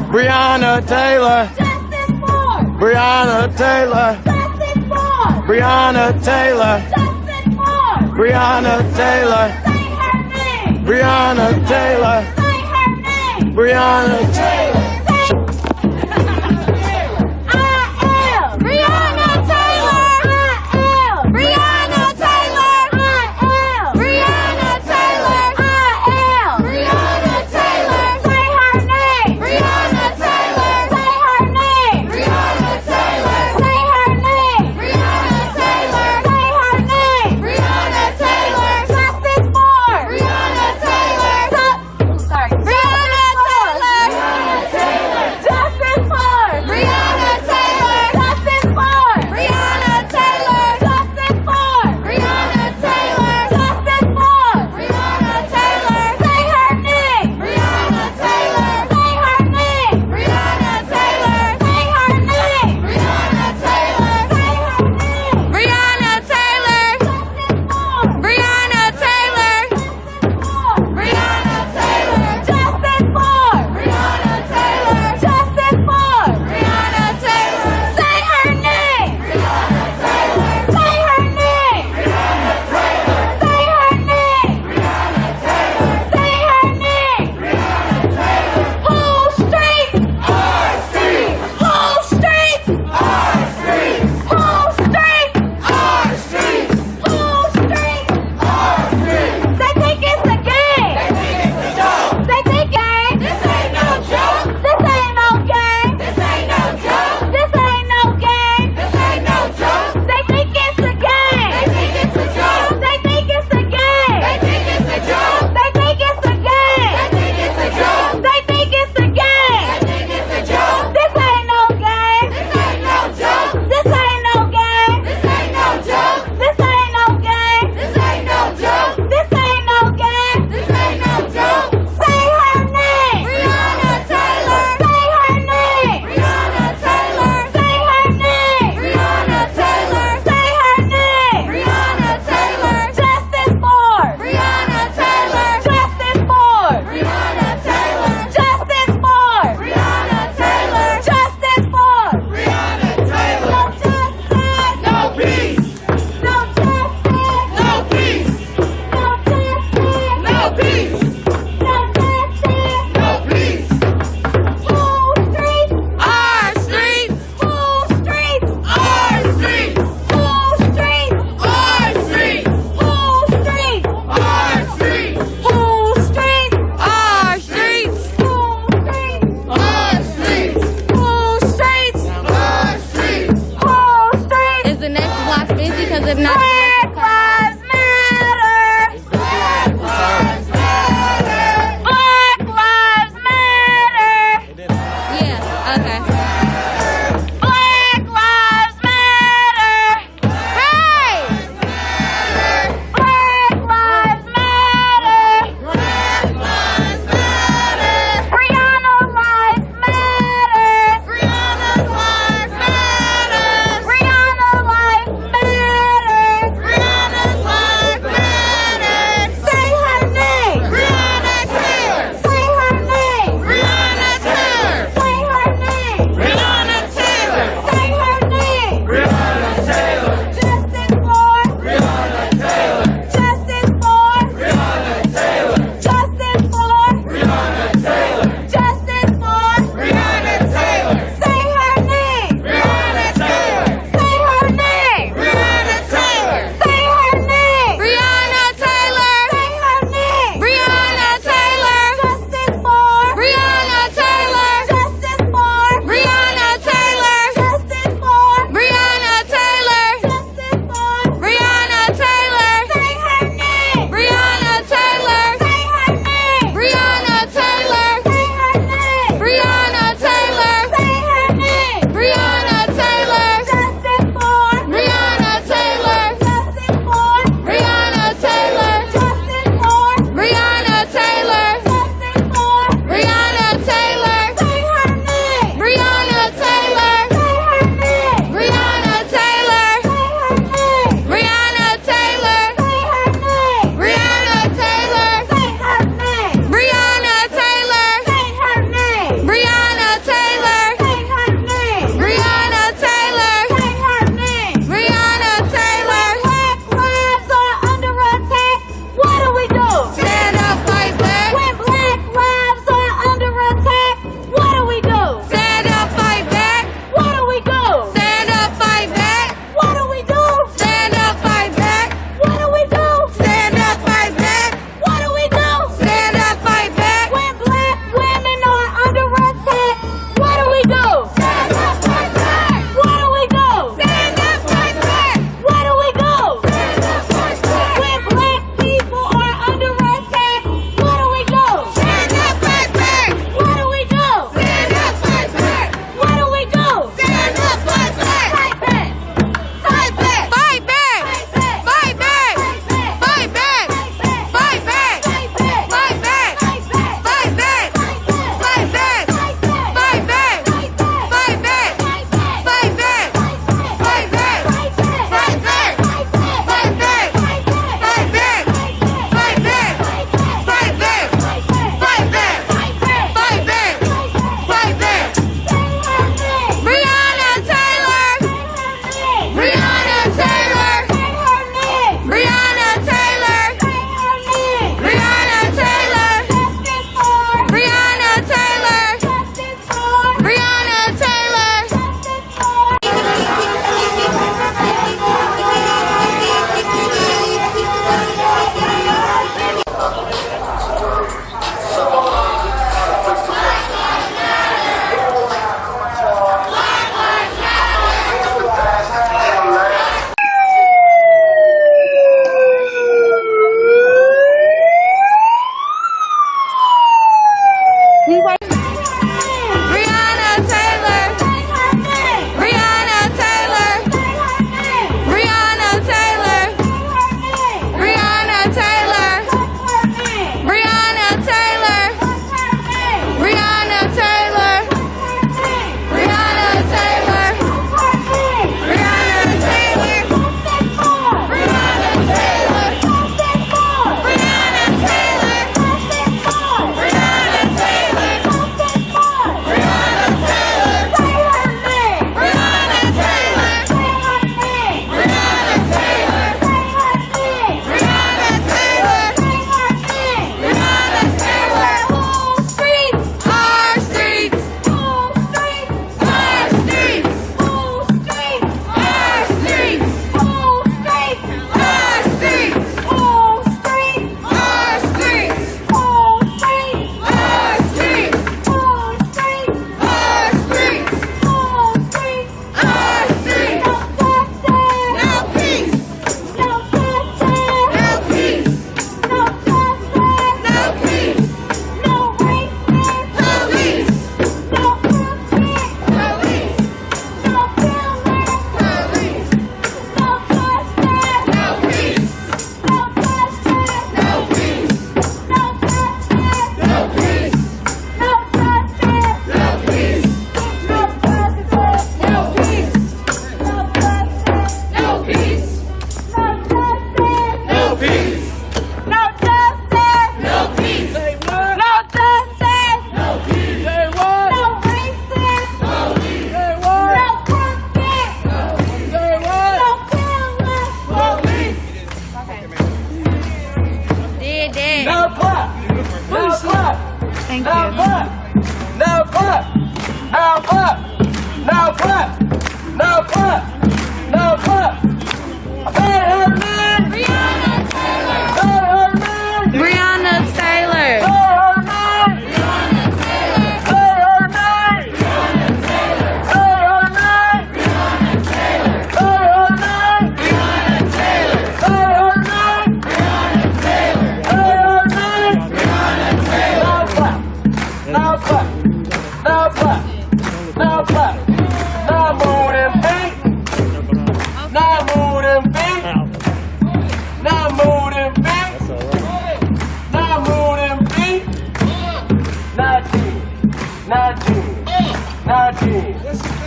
Speaker 6: Breonna Taylor.
Speaker 9: Justice for.
Speaker 6: Breonna Taylor.
Speaker 9: Justice for.
Speaker 6: Breonna Taylor.
Speaker 9: Justice for.
Speaker 6: Breonna Taylor.
Speaker 9: Say her name.
Speaker 6: Breonna Taylor.
Speaker 9: Say her name.
Speaker 6: Breonna Taylor.
Speaker 9: Breonna Taylor. Breonna Taylor. Breonna Taylor. Breonna Taylor. Say her name. Breonna Taylor. Say her name. Breonna Taylor. Say her name. Breonna Taylor. Say her name. Breonna Taylor. Justice for. Breonna Taylor. Sorry. Breonna Taylor. Justice for. Breonna Taylor. Justice for. Breonna Taylor. Justice for. Breonna Taylor. Justice for. Breonna Taylor. Say her name. Breonna Taylor. Say her name. Breonna Taylor. Say her name. Breonna Taylor. Say her name. Breonna Taylor. Breonna Taylor. Breonna Taylor. Justice for. Breonna Taylor. Justice for. Breonna Taylor. Say her name. Breonna Taylor. Say her name. Breonna Taylor. Say her name. Breonna Taylor. Say her name. Breonna Taylor. Whole streets. Our streets. Whole streets. Our streets. Whole streets. Our streets. Whole streets. Our streets. They think it's a game. They think it's a joke. They think game. This ain't no joke. This ain't no game. This ain't no joke. This ain't no game. This ain't no joke. They think it's a game. They think it's a joke. They think it's a game. They think it's a joke. They think it's a game. They think it's a joke. They think it's a game. They think it's a joke. This ain't no game. This ain't no joke. This ain't no game. This ain't no joke. This ain't no game. This ain't no joke. This ain't no game. This ain't no joke. Say her name. Breonna Taylor. Say her name. Breonna Taylor. Say her name. Breonna Taylor. Say her name. Breonna Taylor. Justice for. Breonna Taylor. Justice for. Breonna Taylor. Justice for. Breonna Taylor. Justice for. Breonna Taylor. No justice. No peace. No justice. No peace. No justice. No peace. No justice. No peace. Whole streets. Our streets. Whole streets. Our streets. Whole streets. Our streets. Whole streets. Our streets. Whole streets. Our streets. Whole streets. Our streets. Whole streets. Our streets. Whole streets.
Speaker 1: Is the next block busy? Because if not,
Speaker 9: Black Lives Matter. Black Lives Matter. Black Lives Matter.
Speaker 1: yeah, okay.
Speaker 9: Black Lives Matter. Hey! Black Lives Matter. Black Lives Matter. Breonna Lives Matter. Breonna Lives Matter. Breonna Lives Matter.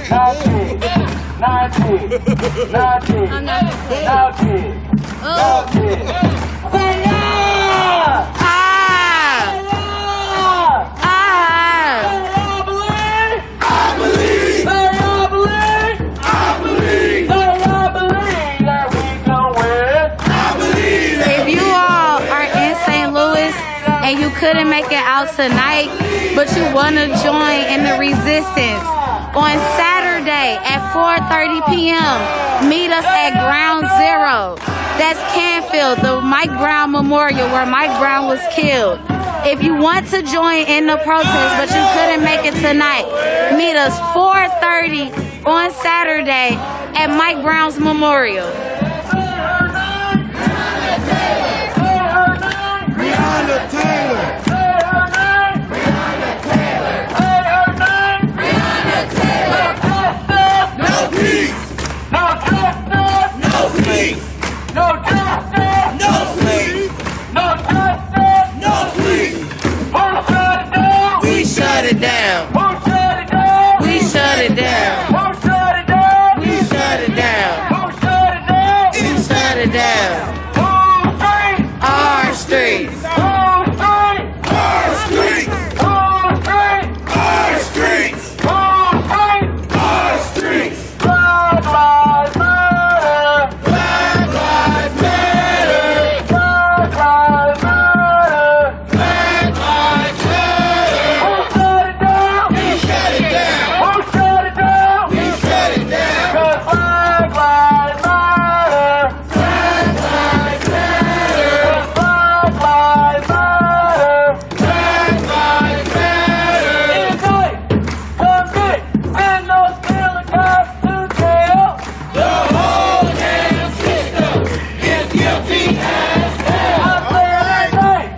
Speaker 1: If you all are in St. Louis and you couldn't make it out tonight, but you want to join in the resistance, on Saturday at 4:30 p.m., meet us at Ground Zero. That's Canfield, the Mike Brown Memorial where Mike Brown was killed. If you want to join in the protest, but you couldn't make it tonight, meet us 4:30 on Saturday at Mike Brown's Memorial.
Speaker 8: Breonna Taylor. Breonna Taylor. Breonna Taylor. No peace. No justice. No peace. No justice. No peace. No justice. No peace. Who shut it down? We shut it down. Who shut it down? We shut it down. Who shut it down? We shut it down. Our streets. Our streets. Our streets. Our streets. Black lives matter. Black lives matter. Black lives matter. Black lives matter. Who shut it down? We shut it down. Who shut it down? We shut it down. 'Cause black lives matter. Black lives matter. Black lives matter. Black lives matter. Indict, convict, send those killer cops to jail. The whole damn system is guilty as hell. I say indict,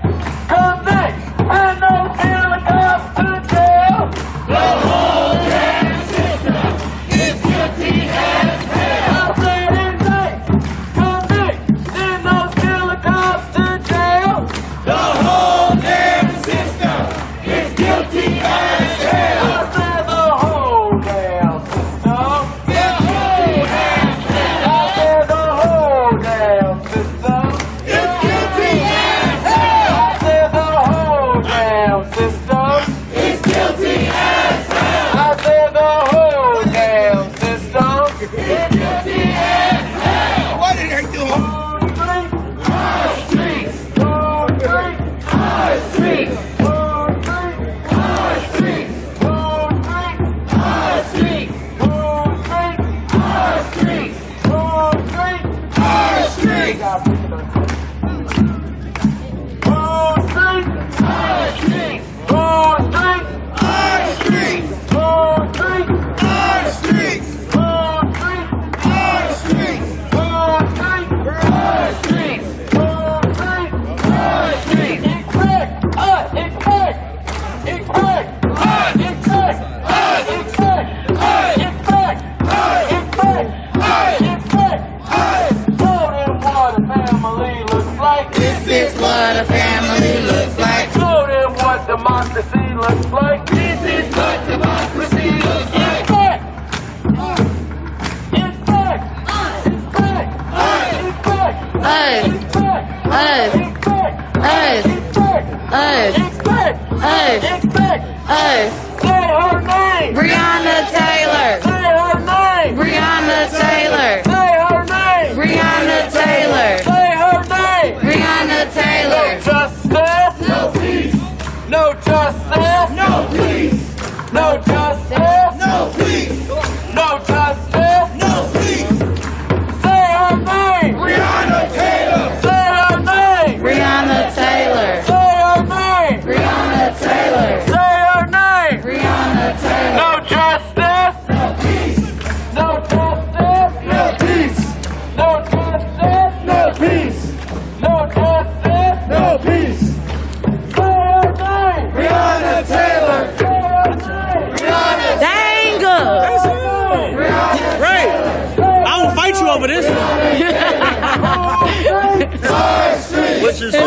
Speaker 8: convict, send those killer cops to jail. The whole damn system is guilty as hell. I say indict, convict, send those killer cops to jail. The whole damn system is guilty as hell. I said the whole damn system is guilty as hell. I said the whole damn system is guilty as hell. I said the whole damn system is guilty as hell. I said the whole damn system is guilty as hell. What did they do? Our streets. Our streets. Our streets. Our streets. Our streets. Our streets. Our streets. Our This is what a family looks like. Show them what democracy looks like. This is what democracy looks like. Say her name. Breonna Taylor. Say her name. Breonna Taylor. Say her name. Breonna Taylor. Say her name. Breonna Taylor. No justice. No peace. No justice. No peace. No justice. No peace. No justice. No peace. Say her name. Breonna Taylor. Say her name. Breonna Taylor. Say her name. Breonna Taylor. Say her name. Breonna Taylor. No justice. No peace. No justice. No peace. No justice. No peace. No justice. No peace. Say her name. Breonna Taylor. Say her name. Breonna Taylor.
Speaker 14: Right. I will fight you over this one. What's your story?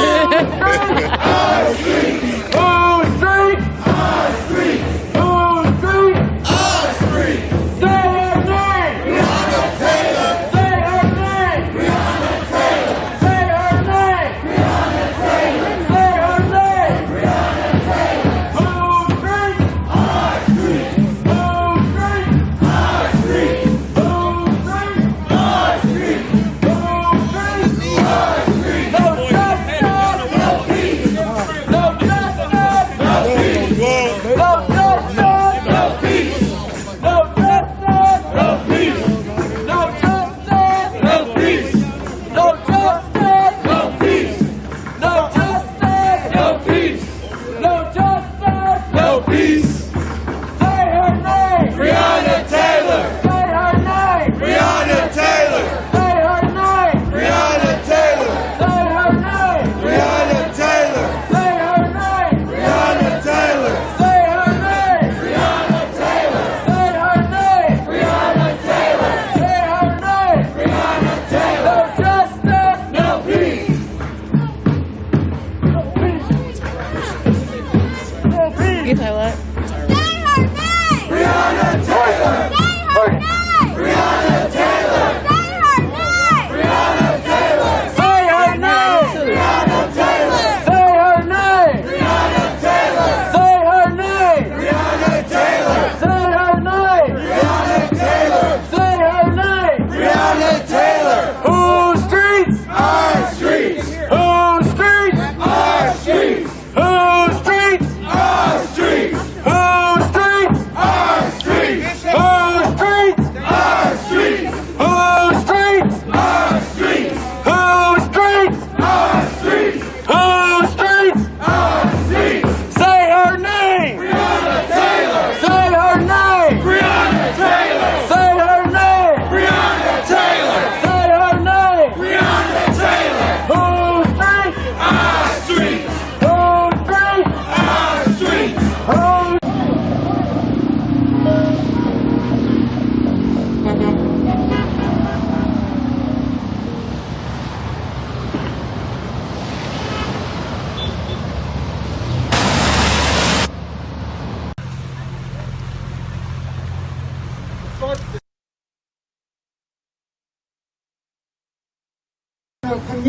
Speaker 8: Our street. Our street. Our street. Our street. Our street. Say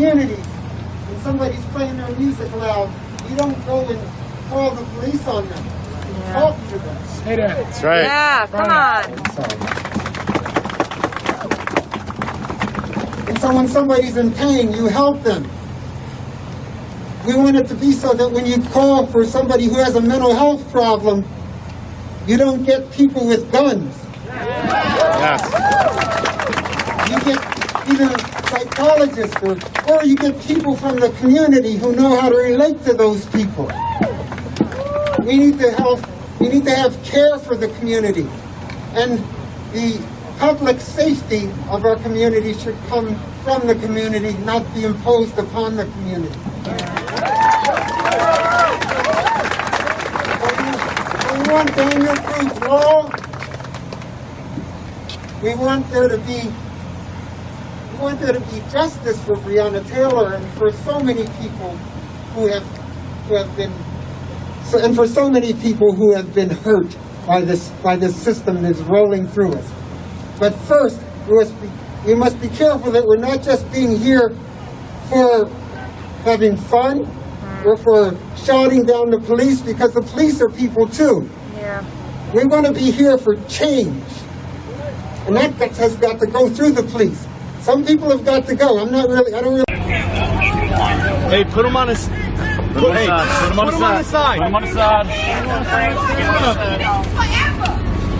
Speaker 19: communities, when somebody's playing their music loud, you don't go and call the police on them. You talk to them.
Speaker 11: Hey there. That's right.
Speaker 20: Yeah, come on.
Speaker 19: And so when somebody's in pain, you help them. We want it to be so that when you call for somebody who has a mental health problem, you don't get people with guns.
Speaker 11: Yes.
Speaker 19: You get either psychologists or you get people from the community who know how to relate to those people. We need to have care for the community. And the public safety of our community should come from the community, not be imposed upon the community. We want Daniel-proof law. We want there to be justice for Breonna Taylor and for so many people who have been hurt by this system that's rolling through us. But first, we must be careful that we're not just being here for having fun or for shouting down the police, because the police are people too.
Speaker 20: Yeah.
Speaker 19: We want to be here for change. And that has got to go through the police. Some people have got to go. I don't really.
Speaker 15: Hey, put them on his. Put them on the side. Put them on the side.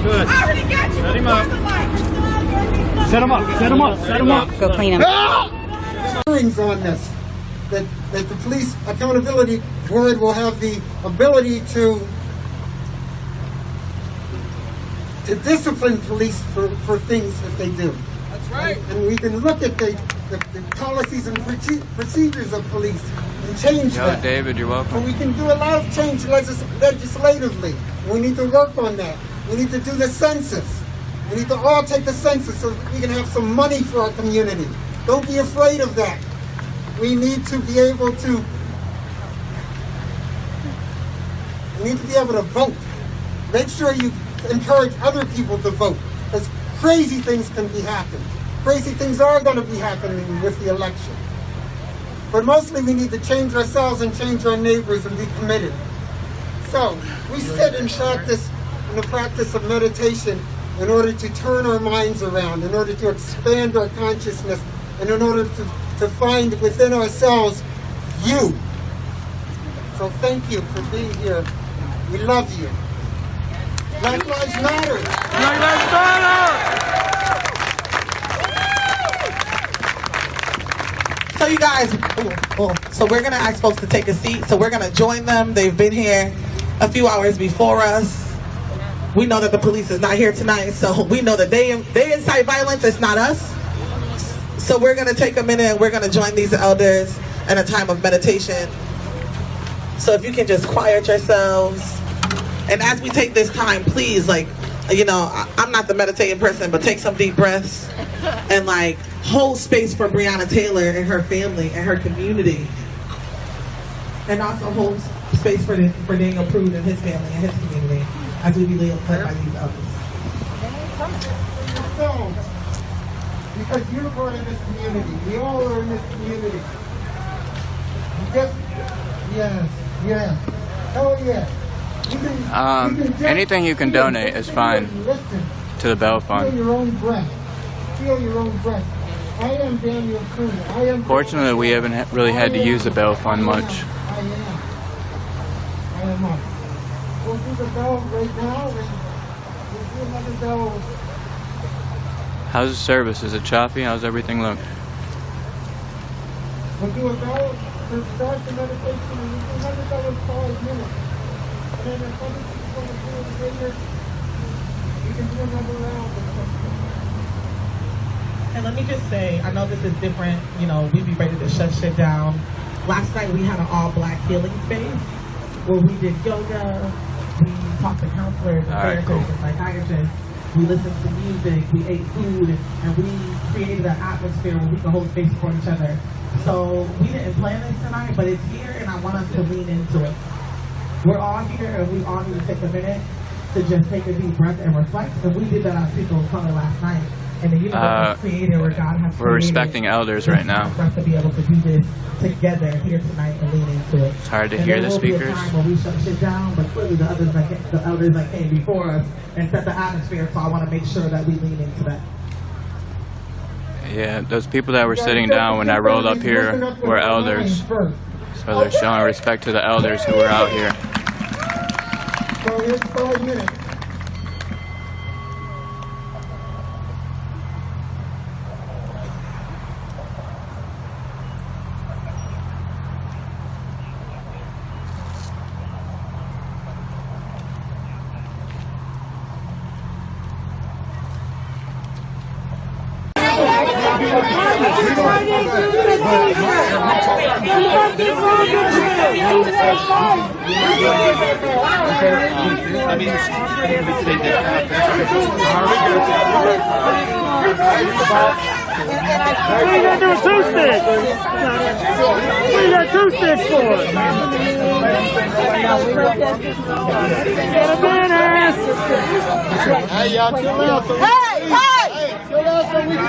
Speaker 15: Good. Set him up. Set him up. Set him up. Set him up.
Speaker 20: Go clean him.
Speaker 19: Hearings on this. That the Police Accountability Board will have the ability to discipline police for things that they do.
Speaker 15: That's right.
Speaker 19: And we can look at the policies and procedures of police and change that.
Speaker 16: David, you're welcome.
Speaker 19: And we can do a lot of change legislatively. We need to work on that. We need to do the census. We need to all take the census so we can have some money for our community. Don't be afraid of that. We need to be able to vote. Make sure you encourage other people to vote, because crazy things can be happening. Crazy things are going to be happening with the election. But mostly we need to change ourselves and change our neighbors and be committed. So we sit and practice in the practice of meditation in order to turn our minds around, in order to expand our consciousness, and in order to find within ourselves you. So thank you for being here. We love you. Black Lives Matter.
Speaker 15: Black Lives Matter.
Speaker 12: So you guys, so we're gonna ask folks to take a seat. So we're gonna join them. They've been here a few hours before us. We know that the police is not here tonight, so we know that they incite violence. It's not us. So we're gonna take a minute and we're gonna join these elders in a time of meditation. So if you can just quiet yourselves. And as we take this time, please, I'm not the meditating person, but take some deep breaths and hold space for Breonna Taylor and her family and her community. And also hold space for Daniel Prude and his family and his community as we be led by these others.
Speaker 19: So, because you're part of this community, we all are in this community. Yes. Oh yeah.
Speaker 16: Anything you can donate is fine to the Bell Fund.
Speaker 19: Feel your own breath. Feel your own breath. I am Daniel Prude.
Speaker 16: Fortunately, we haven't really had to use the Bell Fund much.
Speaker 19: I am up. We'll do the bell right now, and we'll do another bell.
Speaker 16: How's the service? Is it choppy? How's everything look?
Speaker 19: We'll do a bell to start the meditation, and we'll do another bell in 5 minutes. And then if other people want to do it later, you can do another round.
Speaker 12: And let me just say, I know this is different, we be ready to shut shit down. Last night we had an all-black healing space where we did yoga, we talked to counselors and therapists and psychiatrists, we listened to music, we ate food, and we created an atmosphere where we could hold space for each other. So we didn't plan this tonight, but it's here and I want us to lean into it. We're all here and we all need to take a minute to just take a deep breath and reflect. And we did that on People of Color last night. in the universe created where God has
Speaker 16: we're respecting elders right now.
Speaker 12: for us to be able to do this together here tonight and lean into it.
Speaker 16: It's hard to
Speaker 12: And
Speaker 16: hear
Speaker 12: there
Speaker 16: the
Speaker 12: will be a
Speaker 16: speakers.
Speaker 12: time when we shut shit down, but clearly the elders that came before us and set the atmosphere, so I want to make sure that we lean into that.
Speaker 16: Yeah, those people that were sitting down when I rolled up here were elders. So they're showing respect to the elders who were out here.
Speaker 19: So here's 5 minutes.
Speaker 8: What are you gonna do with 2 sticks? What you got 2 sticks for? Get a bananas!
Speaker 19: Hey, y'all chill out.
Speaker 8: Hey!
Speaker 19: Chill out so we can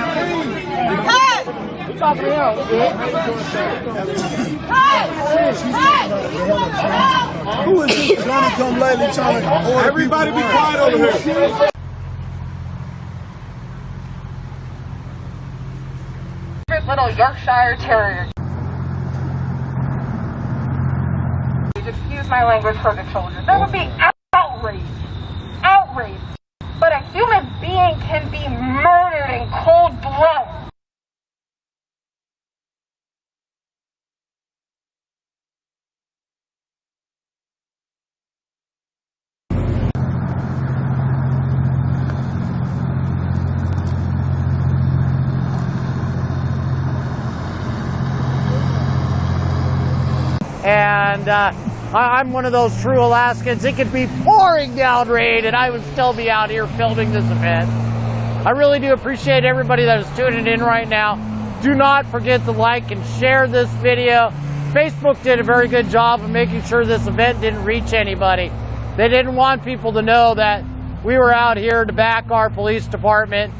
Speaker 19: leave.
Speaker 8: Hey! You talking out?
Speaker 19: Who is this Johnny come lately trying to order? Everybody be quiet over here.
Speaker 9: Little Yorkshire Terrier. Excuse my language for the children. That would be outrage. Outrage. But a human being can be murdered in cold blood.
Speaker 14: And I'm one of those true Alaskans. It could be pouring down rain and I would still be out here filming this event. I really do appreciate everybody that is tuning in right now. Do not forget to like and share this video. Facebook did a very good job of making sure this event didn't reach anybody. They didn't want people to know that we were out here to back our police department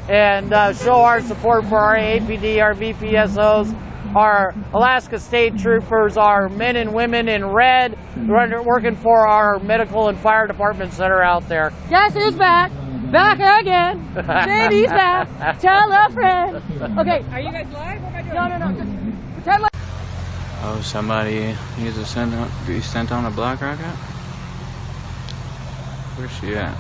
Speaker 14: and show our support for our APD, our VPSOs, our Alaska State Troopers, our men and women in red who are working for our medical and fire departments that are out there.
Speaker 9: Guess who's back? Back again. JD's back. Tell a friend. Okay. Are you guys live? What am I doing? No. Just pretend like.
Speaker 16: Oh, somebody needs to be sent on a black rocket? Where's she at?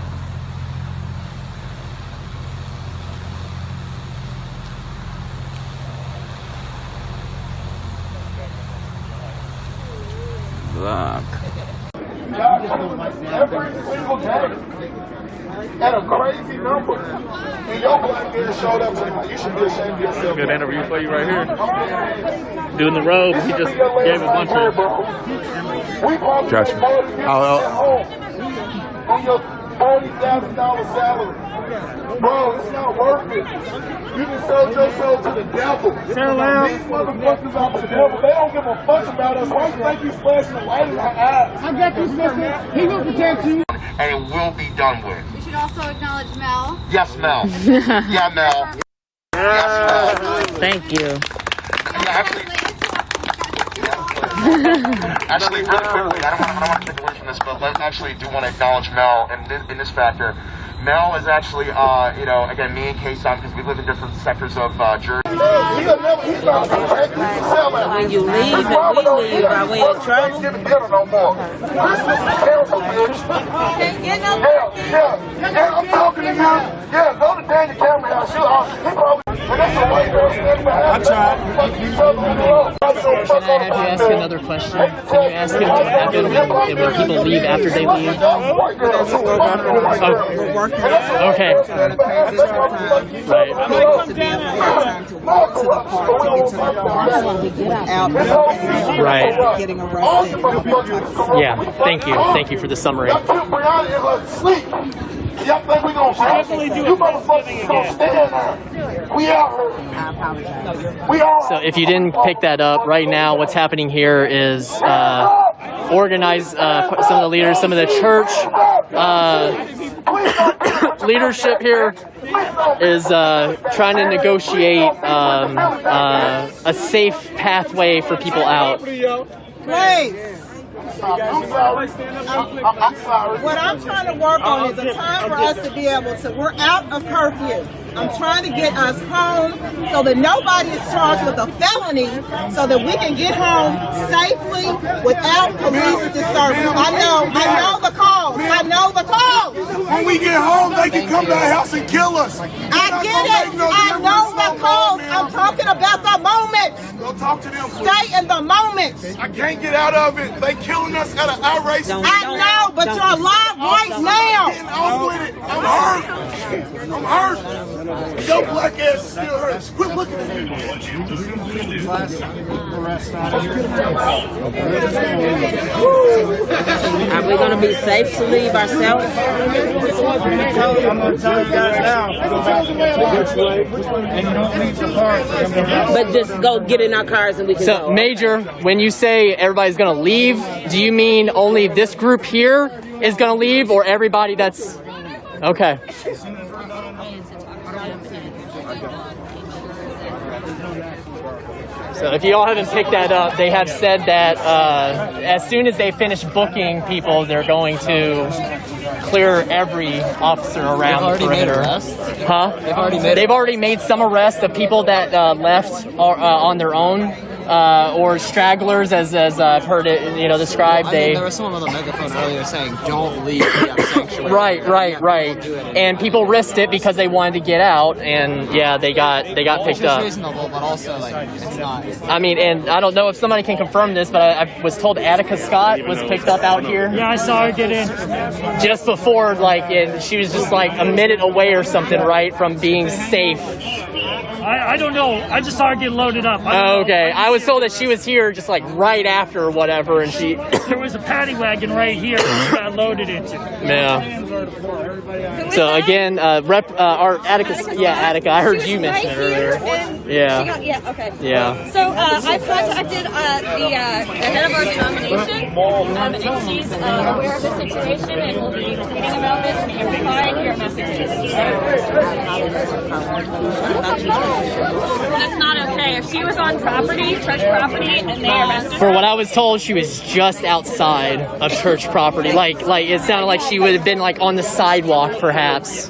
Speaker 16: Block.
Speaker 8: Every single day, at a crazy number, and your black man showed up tonight. You should be ashamed of yourself.
Speaker 15: Good interview for you right here. Doing the robe, he just gave a bunch of.
Speaker 11: Gotcha.
Speaker 8: On your $40,000 salary. Bro, it's not worth it. You can sell your soul to the devil. These motherfuckers are the devil. They don't give a fuck about us. Why you think you splashing the light in our eyes? I got you, sister. He will protect you.
Speaker 7: And it will be done with.
Speaker 20: We should also acknowledge Mel.
Speaker 7: Yes, Mel. Yeah, Mel. Yes, Mel.
Speaker 14: Thank you.
Speaker 7: Actually, really quickly, I don't want to take away from this, but I actually do want to acknowledge Mel in this factor. Mel is actually, again, me and K-Son, because we live in different sectors of Jersey.
Speaker 5: When you leave and we leave, are we in trouble?
Speaker 8: Yeah, I'm talking to you. Yeah, go to Daniel Cameron House. I tried.
Speaker 21: Can I have you ask another question? Can you ask him what happened when people leave after they leave? Okay. Right. Yeah. Thank you for the summary.
Speaker 8: Y'all think we gonna stand? You motherfuckers gonna stand there. We out here. We all.
Speaker 21: So if you didn't pick that up, right now what's happening here is organize some of the leaders, some of the church
Speaker 10: leadership here is trying to negotiate a safe pathway for people out.
Speaker 12: Please. What I'm trying to work on is a time for us to be able to, we're out of curfew. I'm trying to get us home so that nobody is charged with a felony so that we can get home safely without police disturbance. I know the cause. I know the cause.
Speaker 8: When we get home, they can come to our house and kill us.
Speaker 12: I get it. I know the cause. I'm talking about the moment.
Speaker 8: Go talk to them, please.
Speaker 12: Stay in the moment.
Speaker 8: I can't get out of it. They killing us at an outrageous.
Speaker 12: I know, but you're alive right now.
Speaker 8: I'm with it. I'm hurt. I'm hurt. Your black ass still hurts. Quit looking at me.
Speaker 18: Are we going to be safe to leave ourselves?
Speaker 13: I'm going to tell you guys now. And you don't leave the car.
Speaker 18: But just go get in our cars and we can go.
Speaker 10: So, Major, when you say everybody's going to leave, do you mean only this group here is going to leave, or everybody that's... Okay. So if you all haven't picked that up, they have said that as soon as they finish booking people, they're going to clear every officer around the perimeter. Huh? They've already made some arrests of people that left on their own. Or stragglers, as I've heard it, described.
Speaker 22: There was someone on the megaphone earlier saying, "Don't leave the sanctuary."
Speaker 10: Right. And people risked it because they wanted to get out, and yeah, they got picked up.
Speaker 22: It's reasonable, but also it's not.
Speaker 10: I mean, and I don't know if somebody can confirm this, but I was told Attica Scott was picked up out here.
Speaker 24: Yeah, I saw her get in
Speaker 10: just before, and she was just like a minute away or something, right, from being safe.
Speaker 24: I don't know. I just saw her get loaded up.
Speaker 10: Okay. I was told that she was here just like right after or whatever, and she...
Speaker 24: There was a paddy wagon right here that she got loaded into.
Speaker 10: Yeah. So again, our Attica... Yeah, Attica. I heard you mention it earlier. Yeah.
Speaker 25: Okay.
Speaker 10: Yeah.
Speaker 25: So I contacted the head of our denomination, and she's aware of the situation and will be tweeting about this and amplifying your messages. That's not okay. If she was on property, church property, and they arrested her.
Speaker 10: For what I was told, she was just outside of church property. Like it sounded like she would have been like on the sidewalk, perhaps.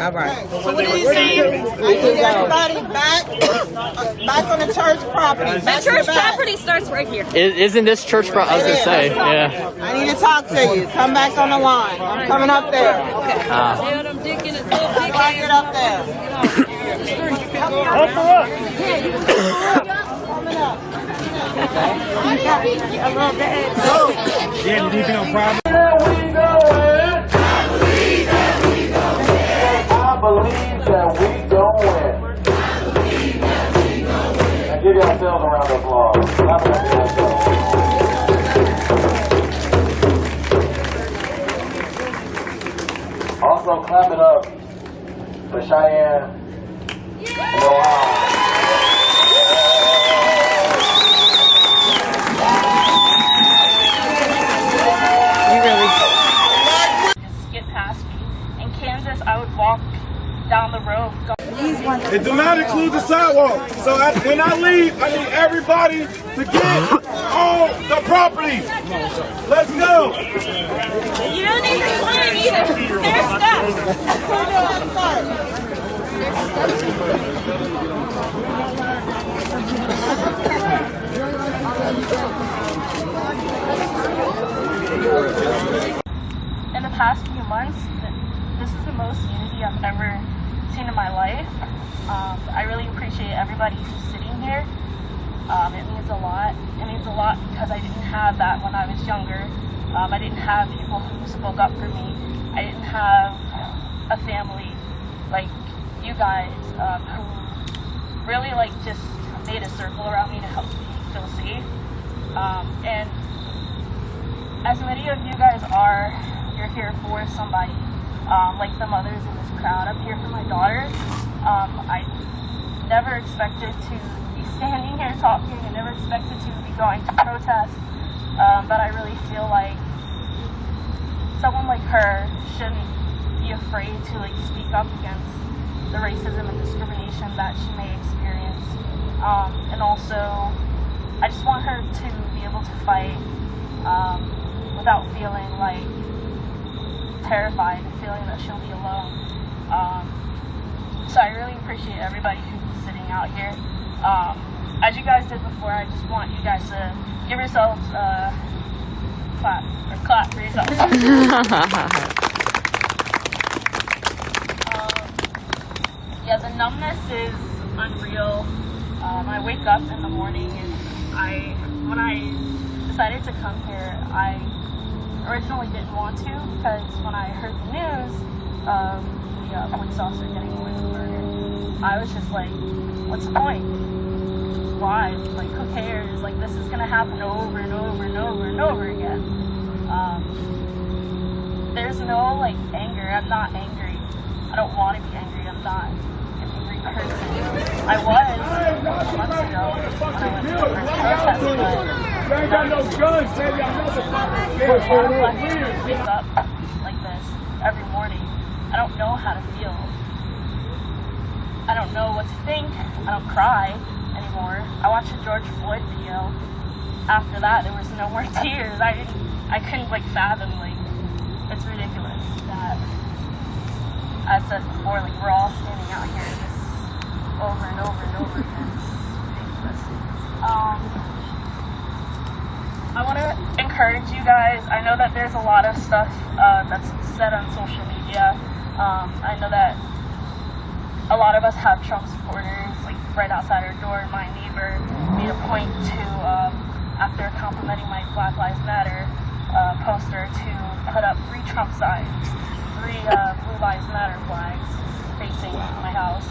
Speaker 12: All right. So what are you saying? I need everybody back on the church property.
Speaker 25: The church property starts right here.
Speaker 10: Isn't this church property? I was gonna say, yeah.
Speaker 12: I need to talk to you. Come back on the line. I'm coming up there. Okay.
Speaker 25: Dude, I'm digging it.
Speaker 12: I get up there.
Speaker 24: Help her up.
Speaker 12: Coming up.
Speaker 24: Yeah, you think I'm proud?
Speaker 8: I believe that we don't win. And give yourselves a round of applause. Also, clap it up for Cheyenne and Ohio.
Speaker 25: Get past me. In Kansas, I would walk down the road.
Speaker 8: It do not include the sidewalk. So when I leave, I need everybody to get on the property. Let's go.
Speaker 25: You don't need to climb either. There's steps. In the past few months, this is the most unity I've ever seen in my life. I really appreciate everybody who's sitting here. It means a lot. It means a lot because I didn't have that when I was younger. I didn't have people who spoke up for me. I didn't have a family like you guys who really just made a circle around me to help me feel safe. And as many of you guys are, you're here for somebody. Like the mothers in this crowd, I'm here for my daughters. I never expected to be standing here talking. I never expected to be going to protest. But I really feel like someone like her shouldn't be afraid to like speak up against the racism and discrimination that she may experience. And also, I just want her to be able to fight without feeling like terrified and feeling that she'll be alone. So I really appreciate everybody who's sitting out here. As you guys did before, I just want you guys to give yourselves a clap for yourselves. Yeah, the numbness is unreal. I wake up in the morning and when I decided to come here, I originally didn't want to because when I heard the news of the police officer getting away with murder, I was just like, what's the point? Why? Like, who cares? Like, this is gonna happen over and over and over and over again. There's no, like, anger. I'm not angry. I don't want to be angry. I'm not an angry person. I was months ago when I went to the first protest, but wake up like this every morning. I don't know how to feel. I don't know what to think. I don't cry anymore. I watched a George Floyd video. After that, there was no more tears. I couldn't like fathom, like, it's ridiculous that, as I said before, like, we're all standing out here just over and over and over again. It's ridiculous. I want to encourage you guys. I know that there's a lot of stuff that's said on social media. I know that a lot of us have Trump supporters, like, right outside our door. My neighbor made a point to, after complimenting my Black Lives Matter poster, to put up 3 Trump signs, 3 Blue Lives Matter flags facing my house.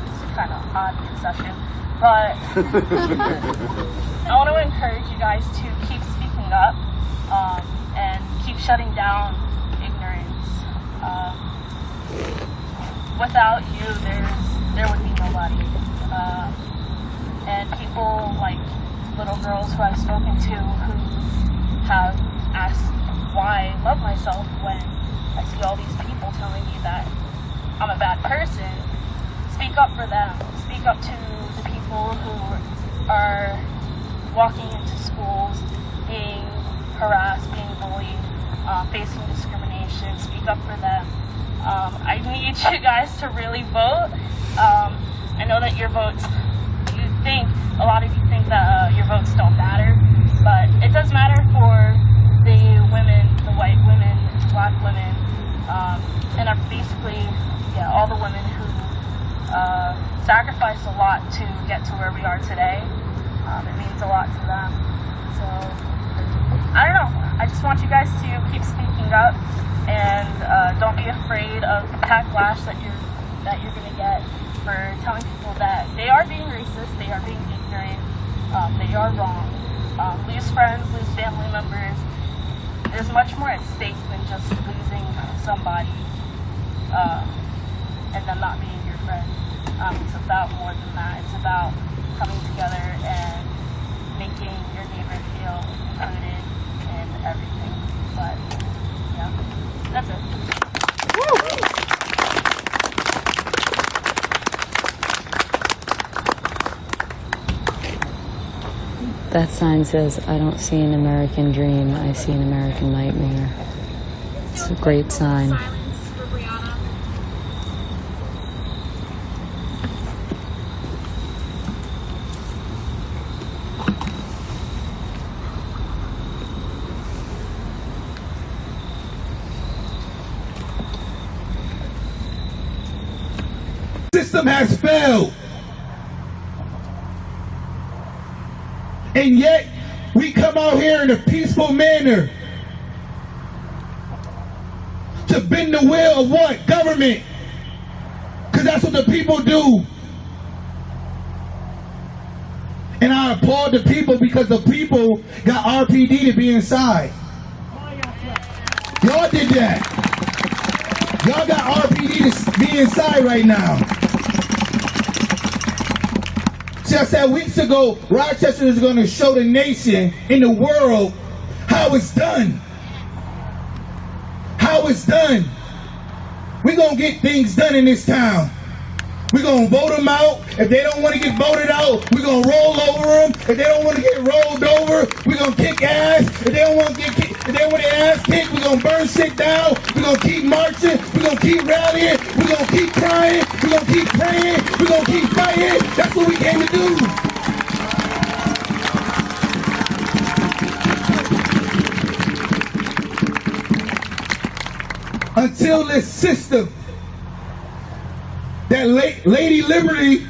Speaker 25: It's kind of odd concession, but I want to encourage you guys to keep speaking up and keep shutting down ignorance. Without you, there would be nobody. And people like little girls who I've spoken to who have asked why I love myself when I see all these people telling me that I'm a bad person. Speak up for them. Speak up to the people who are walking into schools, being harassed, being bullied, facing discrimination. Speak up for them. I need you guys to really vote. I know that your votes, a lot of you think that your votes don't matter, but it does matter for the women, the white women, Black women, and basically, yeah, all the women who sacrificed a lot to get to where we are today. It means a lot to them. So, I don't know. I just want you guys to keep speaking up and don't be afraid of the backlash that you're going to get for telling people that they are being racist, they are being ignorant, they are wrong. Lose friends, lose family members. There's much more at stake than just losing somebody and them not being your friend. It's about more than that. It's about coming together and making your neighbor feel included in everything. But yeah, that's it. Woo!
Speaker 2: That sign says, I don't see an American dream, I see an American nightmare. It's a great sign.
Speaker 20: Silence for Breonna.
Speaker 3: System has failed. And yet, we come out here in a peaceful manner to bend the will of what? Government. Because that's what the people do. And I applaud the people because the people got RPD to be inside. Y'all did that. Y'all got RPD to be inside right now. See, I said weeks ago, Rochester is going to show the nation and the world how it's done. How how it's done. We're going to get things done in this town. We're going to vote them out. If they don't want to get voted out, we're going to roll over them. If they don't want to get rolled over, we're going to kick ass. If they don't want to get kicked, if they want their ass kicked, we're going to burn shit down. We're going to keep marching. We're going to keep rallying. We're going to keep crying. We're going to keep praying. We're going to keep fighting. That's what we came to do. Until this system, that Lady Liberty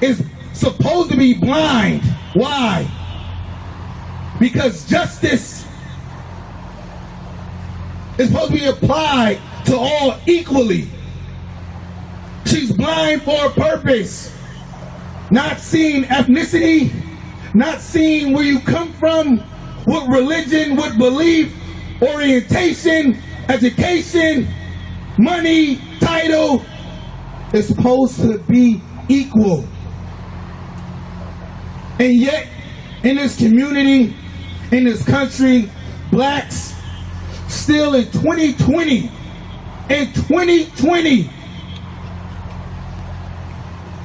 Speaker 3: is supposed to be blind. Why? Because justice is supposed to be applied to all equally. She's blind for a purpose. Not seeing ethnicity, not seeing where you come from, what religion, what belief, orientation, education, money, title. Is supposed to be equal. And yet, in this community, in this country, blacks still in 2020,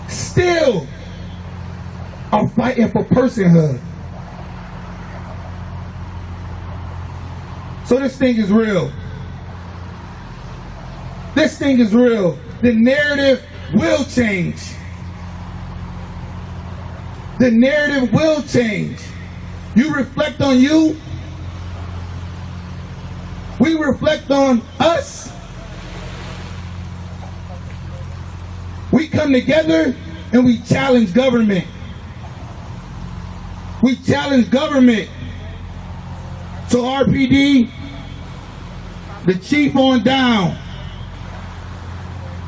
Speaker 3: still are fighting for personhood. So this thing is real. This thing is real. The narrative will change. The narrative will change. You reflect on you. We reflect on us. We come together and we challenge government. We challenge government. So RPD, the chief on down.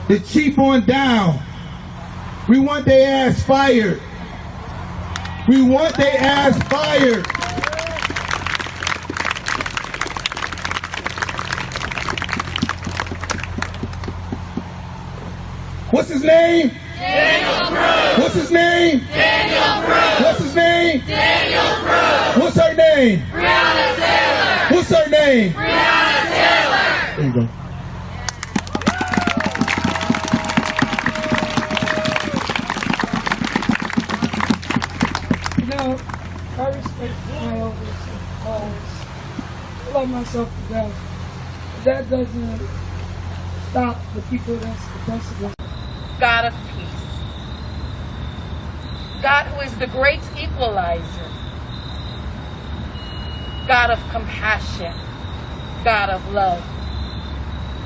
Speaker 3: The chief on down. We want their ass fired. We want their ass fired. What's his name?
Speaker 8: Daniel Cruz.
Speaker 3: What's his name?
Speaker 8: Daniel Cruz.
Speaker 3: What's his name?
Speaker 8: Daniel Cruz.
Speaker 3: What's her name?
Speaker 8: Breonna Taylor.
Speaker 3: What's her name?
Speaker 8: Breonna Taylor.
Speaker 3: There you go.
Speaker 1: I respect my elders always. I love myself to death. But that doesn't stop the people that's the president.
Speaker 9: God of peace. God who is the great equalizer. God of compassion. God of love.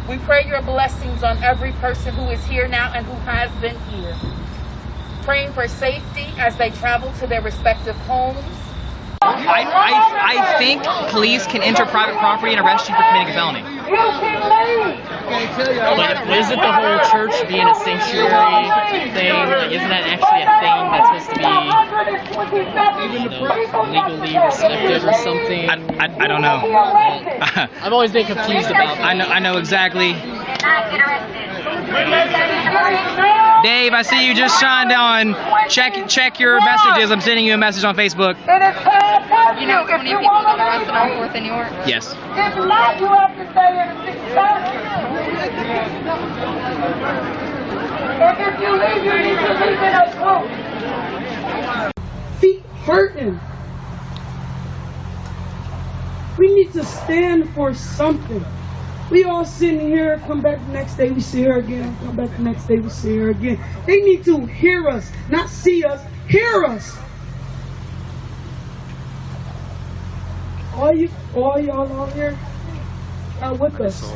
Speaker 9: We pray your blessings on every person who is here now and who has been here. Praying for safety as they travel to their respective homes.
Speaker 21: I think police can enter private property and arrest you for committing a felony.
Speaker 10: But isn't the whole church being a sanctuary thing, like, isn't that actually a thing that's supposed to be, legally respected or something?
Speaker 21: I don't know.
Speaker 10: I've always been confused about that.
Speaker 21: I know exactly. Dave, I see you just signed on. Check your messages. I'm sending you a message on Facebook.
Speaker 9: You know how many people got arrested on 4th and York?
Speaker 21: Yes.
Speaker 8: If not, you have to stay in the 6 And if you leave, you need to leave in a group.
Speaker 1: Feet hurting. We need to stand for something. We all sitting here, come back the next day, we see her again, come back the next day, we see her again. They need to hear us, not see us, hear us. All y'all out here, y'all with us.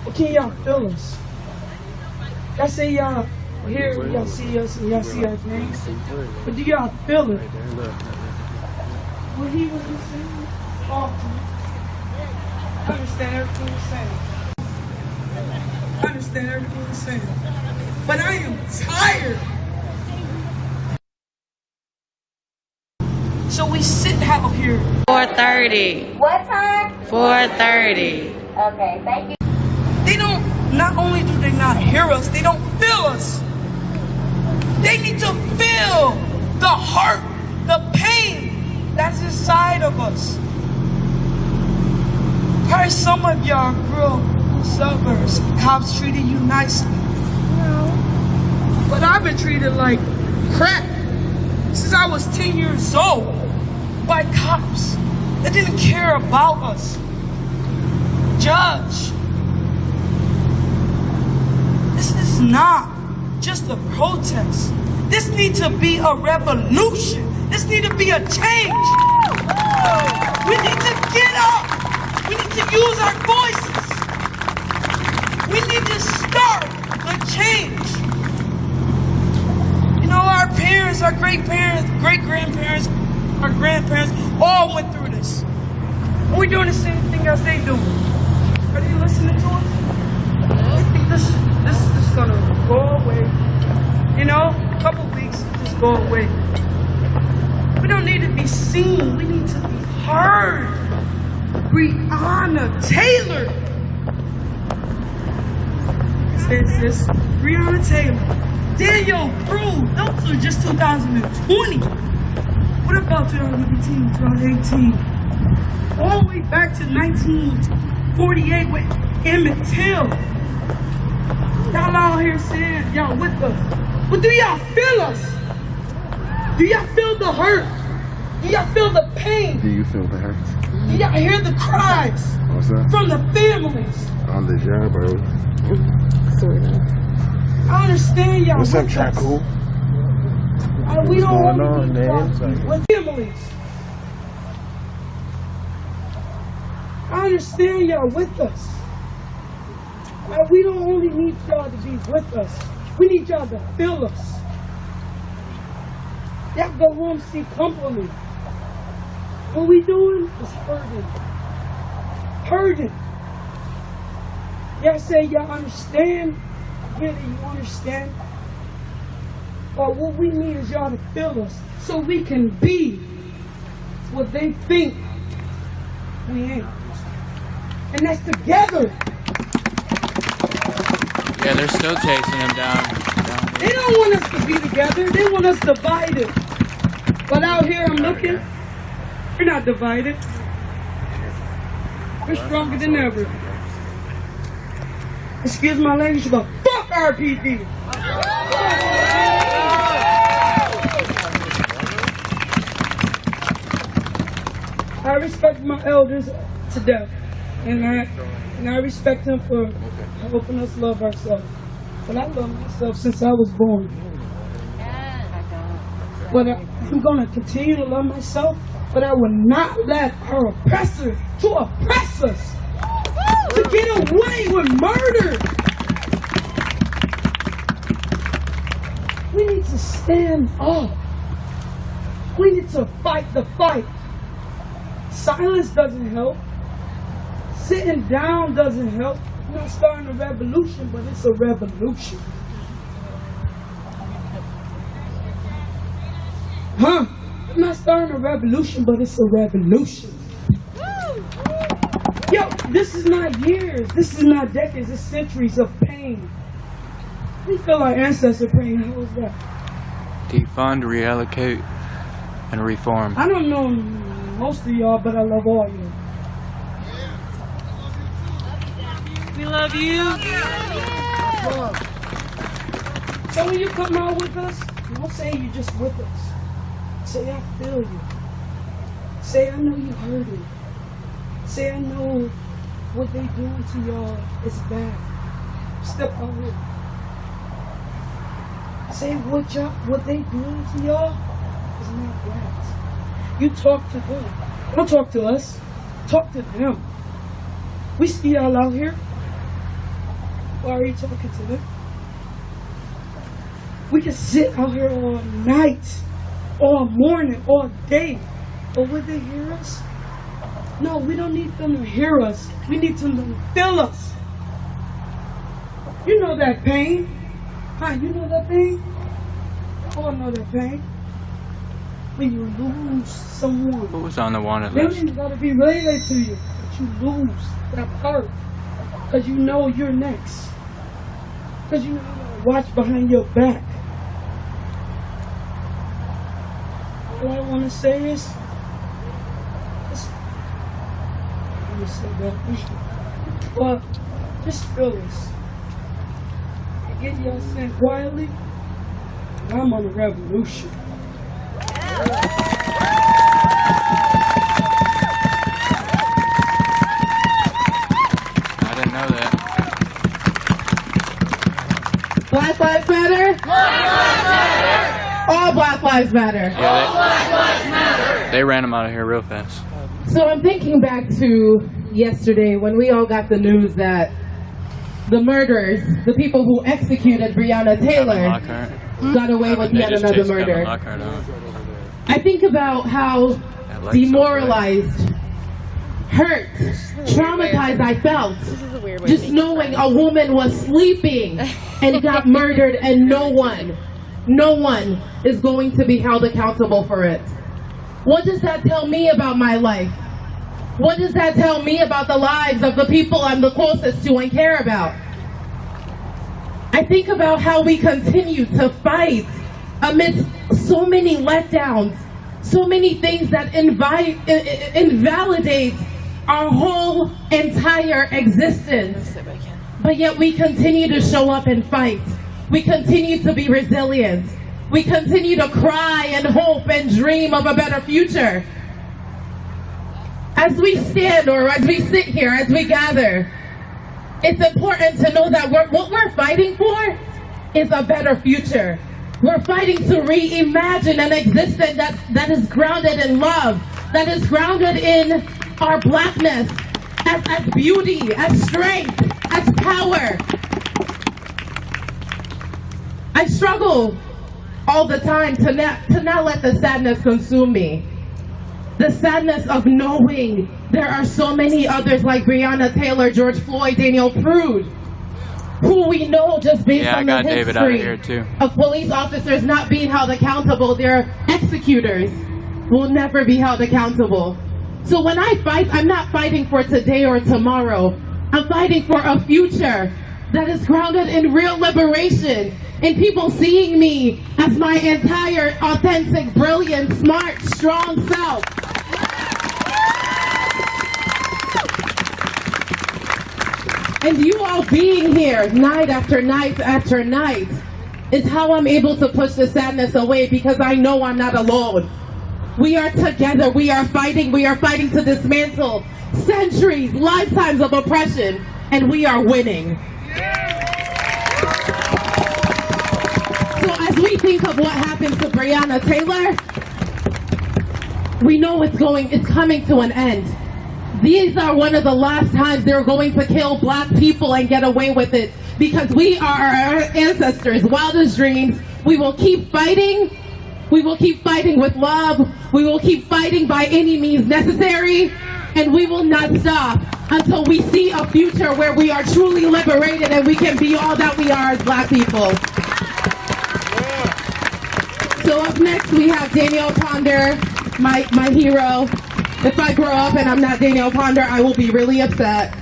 Speaker 1: But can y'all feel us? Y'all say y'all here, y'all see us, and y'all see our things. But do y'all feel it? What he was saying? I understand everything you're saying. I understand everything you're saying. But I am tired. So we sit out here.
Speaker 9: 4:30.
Speaker 8: What time?
Speaker 9: 4:30.
Speaker 8: Okay, thank you.
Speaker 1: They don't, not only do they not hear us, they don't feel us. They need to feel the hurt, the pain that's inside of us. Probably Right, some of y'all grew up in the suburbs. Cops treated you nice. But I've been treated like crap since I was 10 years old by cops that didn't care about us. Judge, this is not just a protest. This needs to be a revolution. This needs to be a change. We need to get up. We need to use our voices. We need to start the change. You know, our parents, our great-parents, great-grandparents, our grandparents all went through this. And we're doing the same thing as they do. Are they listening to us? I think this is gonna go away. You know, a couple weeks, just go away. We don't need to be seen. We need to be heard. Breonna Taylor. This Breonna Taylor. Daniel Brew. Those are just 2020. What about 2018, 2018? All the way back to 1948 with Emmett Till. Y'all out here saying y'all with us. But do y'all feel us? Do y'all feel the hurt? Do y'all feel the pain?
Speaker 4: Do you feel the hurt?
Speaker 1: Do y'all hear the cries
Speaker 4: What's that?
Speaker 1: from the families?
Speaker 4: On the job, bro.
Speaker 1: I understand y'all.
Speaker 4: What's up,
Speaker 1: with
Speaker 4: Trap
Speaker 1: us.
Speaker 4: Cool?
Speaker 1: We don't
Speaker 4: going
Speaker 1: want
Speaker 4: on,
Speaker 1: to
Speaker 4: man?
Speaker 1: be with families. I understand y'all with us. We don't only need y'all to be with us. We need y'all to feel us. Y'all go home, see compliment. What we doing is hurting. Hurting. Y'all say y'all understand. Really, you understand? But what we need is y'all to feel us so we can be what they think we ain't. And that's together.
Speaker 16: Yeah, they're still chasing him down.
Speaker 1: They don't want us to be together. They want us divided. But out here, I'm looking. We're not divided. We're stronger than ever. Excuse my language, but fuck RPD. I respect my elders to death, and I respect them for helping us love ourselves. But I love myself since I was born. But I'm going to continue to love myself, but I will not let our oppressors to oppress us, to get away with murder. We need to stand up. We need to fight the fight. Silence doesn't help. Sitting down doesn't help. We're not starting a revolution, but it's a revolution. Huh? I'm not starting a revolution, but it's a revolution. Yo, this is not years. This is not decades. It's centuries of pain. We feel our ancestors pain. How was that?
Speaker 16: Defund, reallocate, and reform.
Speaker 1: I don't know most of y'all, but I love all of you.
Speaker 14: We love you.
Speaker 1: So when you come out with us, don't say you're just with us. Say I feel you. Say I know you heard it. Say I know what they doing to y'all is bad. Step out here. Say what they doing to y'all is not right. You talk to them. Don't talk to us. Talk to them. We see y'all out here. Why are you talking to them? We can sit out here all night, all morning, all day. But will they hear us? No, we don't need them to hear us. We need them to feel us. You know that pain. Huh, you know that pain? Oh, I know that pain. When you lose someone.
Speaker 16: Who was on the wanted
Speaker 1: They
Speaker 16: list?
Speaker 1: ain't gotta be related to you. But you lose that part. Because you know you're next. Because you watch behind your back. All I want to say is, you said that. But just feel this. Again, y'all saying quietly, I'm on a revolution.
Speaker 16: I didn't know that.
Speaker 12: Black Lives Matter? Black Lives Matter! All Black Lives Matter.
Speaker 16: Yeah,
Speaker 12: All Black Lives Matter!
Speaker 16: They ran them out of here real fast.
Speaker 6: So I'm thinking back to yesterday when we all got the news that the murderers, the people who executed Breonna Taylor, got away with yet another murder. I think about how demoralized, hurt, traumatized I felt just knowing a woman was sleeping and got murdered and no one is going to be held accountable for it. What does that tell me about my life? What does that tell me about the lives of the people I'm the closest to and care about? I think about how we continue to fight amidst so many letdowns, so many things that invalidate our whole entire existence. But yet we continue to show up and fight. We continue to be resilient. We continue to cry and hope and dream of a better future. As we stand or as we sit here, as we gather, it's important to know that what we're fighting for is a better future. We're fighting to reimagine an existence that is grounded in love, that is grounded in our blackness, as beauty, as strength, as power. I struggle all the time to not let the sadness consume me. The sadness of knowing there are so many others like Breonna Taylor, George Floyd, Daniel Prude, who we know just based on the history of police officers not being held accountable, their executors will never be held accountable. So when I fight, I'm not fighting for today or tomorrow. I'm fighting for a future that is grounded in real liberation, in people seeing me as my entire authentic, brilliant, smart, strong self. And you all being here night after night after night is how I'm able to push the sadness away, because I know I'm not alone. We are together, we are fighting to dismantle centuries, lifetimes of oppression, and we are winning. So as we think of what happened to Breonna Taylor, we know it's coming to an end. These are one of the last times they're going to kill black people and get away with it, because we are our ancestors' wildest dreams. We will keep fighting. We will keep fighting with love. We will keep fighting by any means necessary. And we will not stop until we see a future where we are truly liberated and we can be all that we are as black people. So up next we have Danielle Ponder, my hero. If I grow up and I'm not Danielle Ponder, I will be really upset.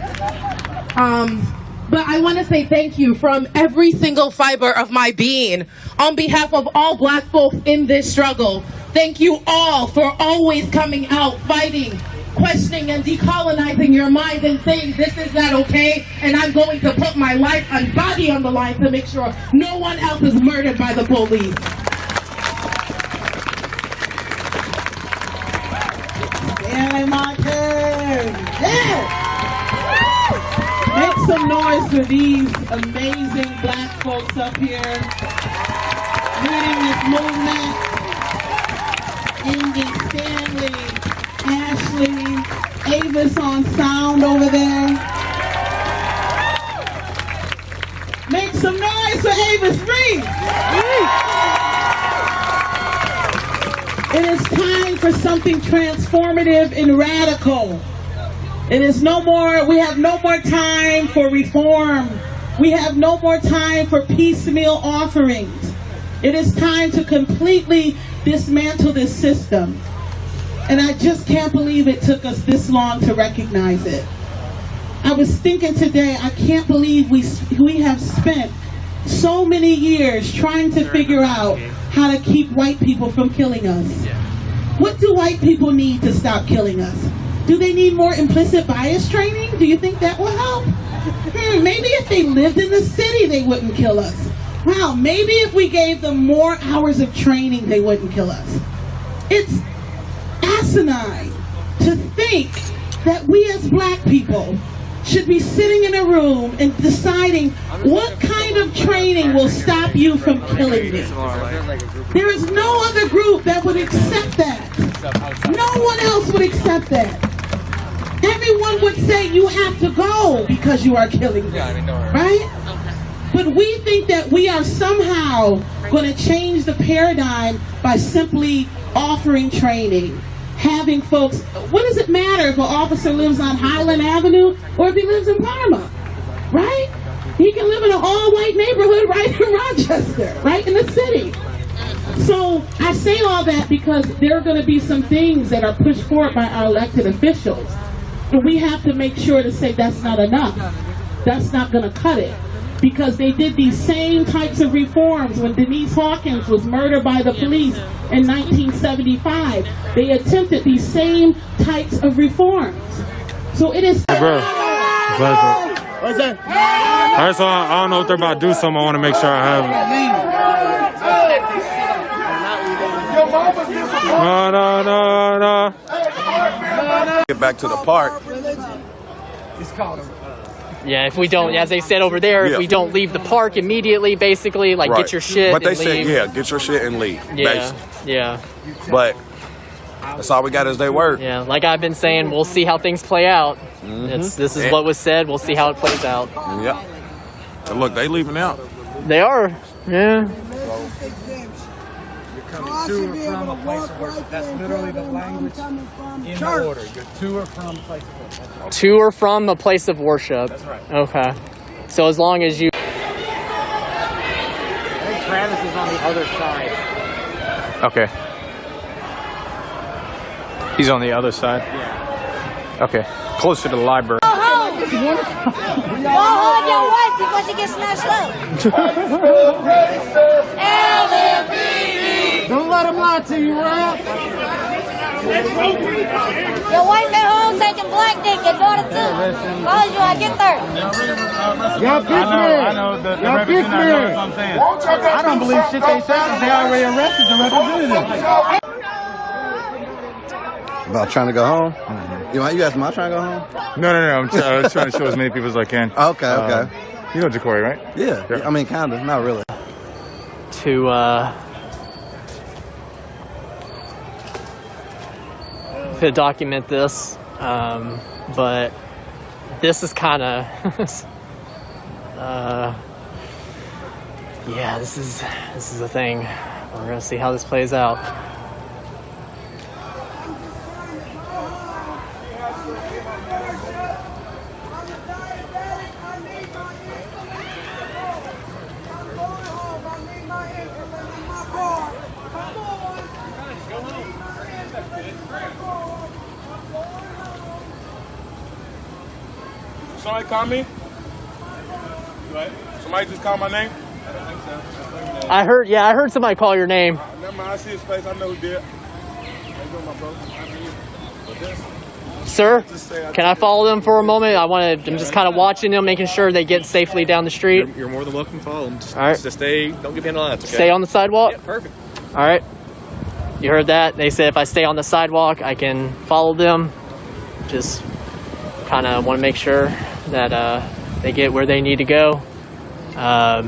Speaker 6: But I want to say thank you from every single fiber of my being on behalf of all black folks in this struggle. Thank you all for always coming out, fighting, questioning and decolonizing your mind and saying this is not okay, and I'm going to put my life and body on the line to make sure no one else is murdered by the police.
Speaker 12: Yeah! Make some noise for these amazing black folks up here leading this movement. Indy, Stanley, Ashley, Avis on sound over there. Make some noise for Avis Reed. It is time for something transformative and radical. It is no more, we have no more time for reform. We have no more time for piecemeal offerings. It is time to completely dismantle this system. And I just can't believe it took us this long to recognize it. I was thinking today, I can't believe we have spent so many years trying to figure out how to keep white people from killing us. What do white people need to stop killing us? Do they need more implicit bias training? Do you think that will help? Maybe if they lived in the city, they wouldn't kill us. Wow, maybe if we gave them more hours of training, they wouldn't kill us. It's asinine to think that we as black people should be sitting in a room and deciding what kind of training will stop you from killing me. There is no other group that would accept that. No one else would accept that. Everyone would say you have to go because you are killing me, right? But we think that we are somehow going to change the paradigm by simply offering training. Having folks, what does it matter if an officer lives on Highland Avenue or if he lives in Parma, right? He can live in an all-white neighborhood right in Rochester, right in the city. So I say all that because there are going to be some things that are pushed forward by our elected officials. And we have to make sure to say that's not enough. That's not going to cut it. Because they did these same types of reforms when Denise Hawkins was murdered by the police in 1975. They attempted these same types of reforms. So it is...
Speaker 11: Hey, bro. What's that? All right, so I don't know if they're about to do something. I want to make sure I have it. No.
Speaker 15: Get back to the park.
Speaker 10: It's called yeah, if we don't, as they said over there, if we don't leave the park immediately, basically, like get your shit
Speaker 15: but they
Speaker 10: and
Speaker 15: said,
Speaker 10: leave.
Speaker 15: yeah, get your shit and leave.
Speaker 10: Yeah,
Speaker 15: basically.
Speaker 10: yeah.
Speaker 15: But that's all we got is their word.
Speaker 10: Yeah, like I've been saying, we'll see how things play out. This is what was said. We'll see how it plays out.
Speaker 15: Yep. And look, they leaving out.
Speaker 10: They are. Yeah.
Speaker 17: To or from a place of worship. That's literally the language in the order. You're to or from a place of worship.
Speaker 10: To or from a place of worship.
Speaker 17: That's right.
Speaker 10: Okay. So as long as you...
Speaker 17: I think Travis is on the other side.
Speaker 19: Okay. He's on the other side?
Speaker 17: Yeah.
Speaker 19: Okay. Closer to the library.
Speaker 9: Go home! Go hug your wife before she gets snatched up. LMPD!
Speaker 17: Don't let him lie to you, Ralph.
Speaker 9: Your wife at home taking black dick, your daughter too. Cause you, I get there.
Speaker 17: Y'all big men.
Speaker 11: I know the
Speaker 17: Y'all big
Speaker 11: representative.
Speaker 17: men.
Speaker 11: That's what I'm saying.
Speaker 17: I don't believe shit they say. They already arrested the representative.
Speaker 23: About trying to go home? You asking me, I'm trying to go home?
Speaker 11: No. I'm trying to show as many people as I can.
Speaker 23: Okay.
Speaker 11: You know Jacory, right?
Speaker 23: Yeah. I mean, kind of. Not really.
Speaker 10: To document this, but this is kind of, yeah, this is the thing. We're gonna see how this plays out.
Speaker 11: Somebody call me? Somebody just called my name?
Speaker 10: I heard somebody call your name.
Speaker 11: Never mind, I see his face, I know who did.
Speaker 10: Sir, can I follow them for a moment? I'm just kind of watching them, making sure they get safely down the street.
Speaker 26: You're more than welcome to follow them.
Speaker 10: All right.
Speaker 26: Just stay, don't get behind the lines, okay?
Speaker 10: Stay on the sidewalk?
Speaker 26: Yeah, perfect.
Speaker 10: All right. You heard that? They said if I stay on the sidewalk, I can follow them. Just kind of want to make sure that they get where they need to go.
Speaker 17: Yeah,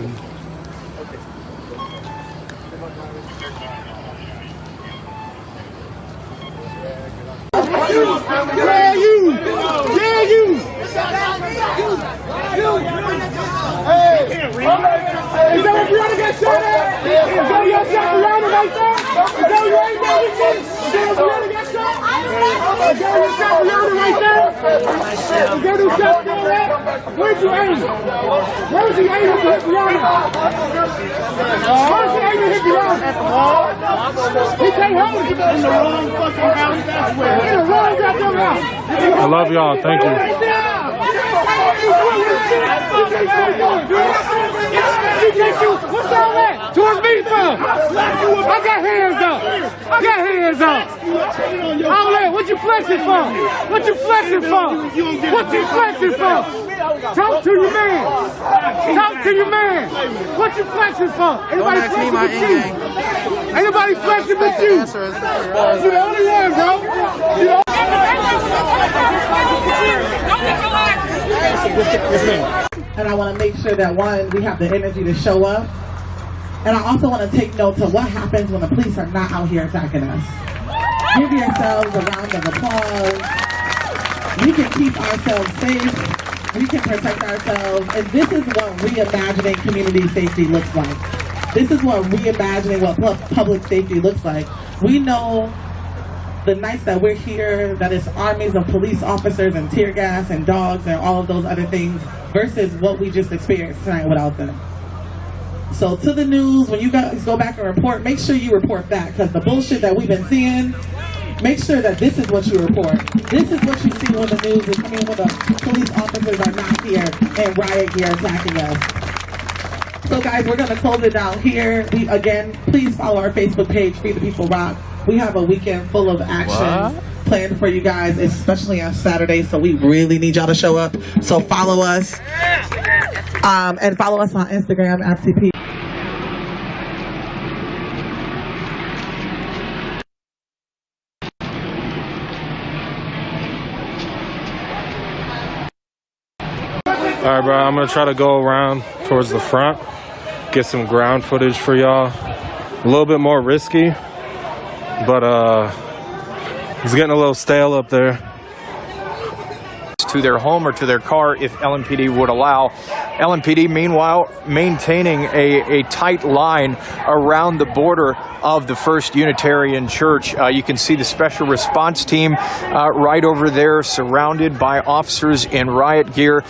Speaker 17: you! Hey! Is that what Breonna got shot at? Is that your shot Breonna right there? Is that what you ain't know? Is that what Breonna got shot? Is that your shot Breonna right there? Is that who shot Breonna at? Where'd you aim? Where was he aiming to hit Breonna? Where was he aiming to hit Breonna? At the wall. He can't hold it. In the wrong fucking house, that's where. In the wrong goddamn house.
Speaker 11: I love y'all, thank you.
Speaker 17: What's all that? Towards me, son. I got Get hands up! Get hands up! All that, what you flexing for? What you flexing for? What you flexing for? Talk to your man! Talk to your man! What you flexing for? Anybody flexing but you? Anybody flexing but you? You the only one, bro!
Speaker 12: And I want to make sure that, one, we have the energy to show up. And I also want to take note to what happens when the police are not out here attacking us. Give yourselves a round of applause. We can keep ourselves safe. We can protect ourselves. And this is what reimagining community safety looks like. This is what reimagining what public safety looks like. We know the nights that we're here, that it's armies of police officers and tear gas and dogs and all of those other things versus what we just experienced tonight without them. So to the news, when you guys go back and report, make sure you report that, because the bullshit that we've been seeing, make sure that this is what you report. This is what you see when the news is coming, when the police officers are not here in riot gear attacking us. So guys, we're going to close it down here. Again, please follow our Facebook page, Free the People Rock. We have a weekend full of action planned for you guys, especially on Saturday, so we really need y'all to show up. So follow us, and follow us on Instagram, FTP.
Speaker 11: All right, bro, I'm gonna try to go around towards the front, get some ground footage for y'all. A little bit more risky, but it's getting a little stale up there.
Speaker 19: To their home or to their car if LMPD would allow. LMPD, meanwhile, maintaining a tight line around the border of the First Unitarian Church. You can see the special response team right over there, surrounded by officers in riot gear.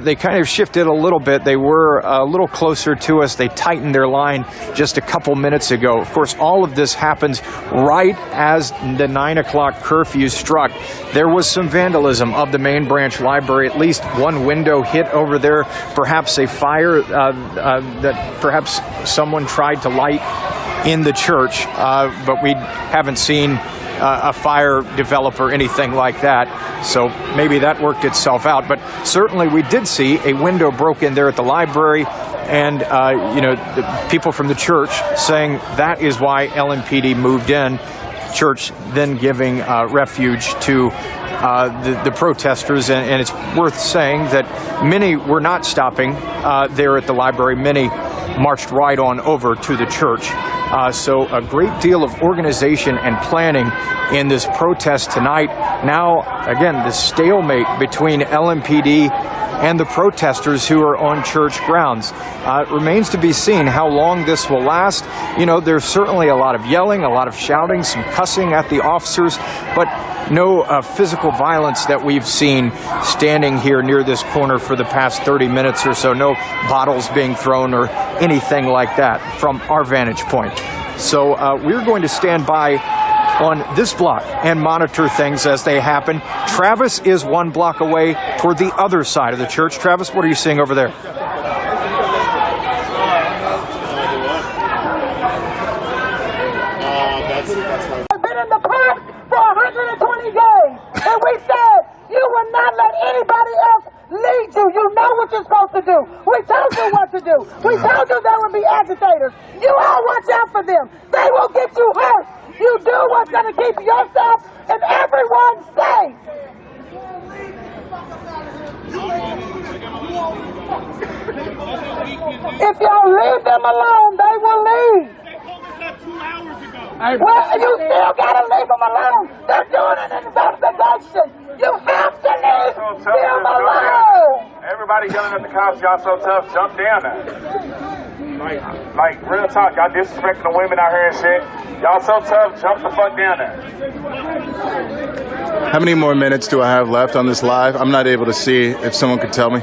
Speaker 19: They kind of shifted a little bit. They were a little closer to us. They tightened their line just a couple minutes ago. Of course, all of this happens right as the 9 o'clock curfew struck. There was some vandalism of the main branch library. At least one window hit over there. Perhaps a fire that perhaps someone tried to light in the church, but we haven't seen a fire develop or anything like that. So maybe that worked itself out. But certainly we did see a window broke in there at the library, and the people from the church saying that is why LMPD moved in. Church then giving refuge to the protesters, and it's worth saying that many were not stopping there at the library. Many marched right on over to the church. So a great deal of organization and planning in this protest tonight. Now, again, the stalemate between LMPD and the protesters who are on church grounds. It remains to be seen how long this will last. There's certainly a lot of yelling, a lot of shouting, some cussing at the officers, but no physical violence that we've seen standing here near this corner for the past 30 minutes or so. No bottles being thrown or anything like that from our vantage point. So we're going to stand by on this block and monitor things as they happen. Travis is 1 block away toward the other side of the church. Travis, what are you seeing over there?
Speaker 9: I've been in the park for 120 days, and we said you will not let anybody else lead you. You know what you're supposed to do. We told you what to do. We told you there would be agitators. You all watch out for them. They will get you hurt. You do what's going to keep yourself and everyone safe. If y'all leave them alone, they will leave. Well, you still got to leave them alone. They're doing an investigation. You have to leave them alone.
Speaker 5: Everybody yelling at the cops, y'all so tough, jump down there. Like, real talk, y'all disrespecting the women out here and shit. Y'all so tough, jump the fuck down there.
Speaker 23: How many more minutes do I have left on this live? I'm not able to see. If someone could tell me.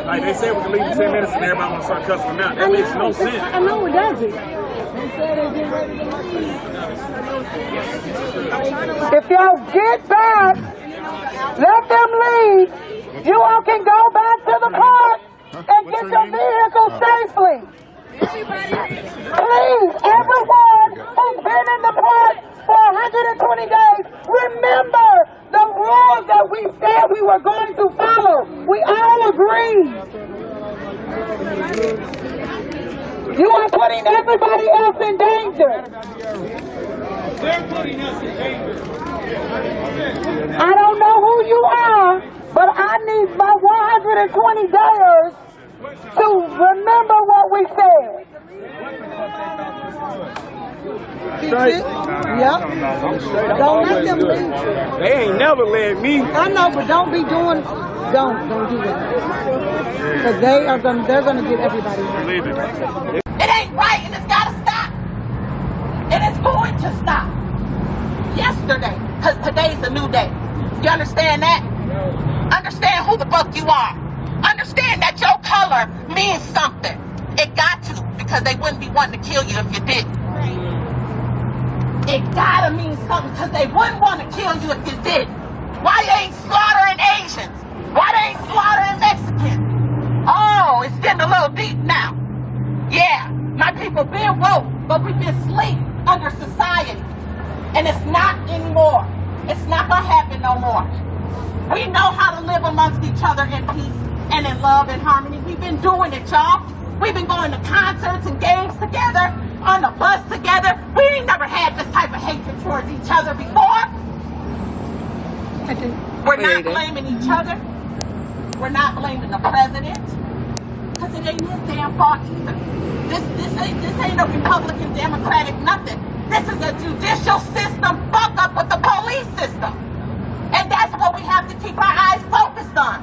Speaker 5: Like, they said we can leave in 10 minutes and everybody want to start cussing them out. That makes no sense.
Speaker 9: I know it doesn't. If y'all get back, let them leave. You all can go back to the park and get your vehicle safely. Please, everyone who's been in the park for 120 days, remember the rules that we said we were going to follow. We all agreed. You are putting everybody else in danger.
Speaker 17: They're putting us in danger.
Speaker 9: I don't know who you are, but I need my 120 days to remember what we said.
Speaker 17: Straight.
Speaker 9: Yep. Don't let them lead you.
Speaker 17: They ain't never led me.
Speaker 9: I know, but don't be doing. Don't do that. Because they're gonna get everybody. It ain't right, and it's gotta stop. And it's going to stop. Yesterday, because today's a new day. You understand that? Understand who the fuck you are. Understand that your color means something. It got to, because they wouldn't be wanting to kill you if you didn't. It gotta mean something, because they wouldn't want to kill you if you didn't. Why they ain't slaughtering Asians? Why they ain't slaughtering Mexicans? Oh, it's getting a little deep now. Yeah, my people been woke, but we've been asleep under society. And it's not anymore. It's not gonna happen no more. We know how to live amongst each other in peace and in love and harmony. We've been doing it, y'all. We've been going to concerts and games together, on the bus together. We ain't never had this type of hatred towards each other before. We're not blaming each other. We're not blaming the president. Because it ain't his damn fault either. This ain't a Republican, Democratic, nothing. This is a judicial system fuck up with the police system. And that's what we have to keep our eyes focused on.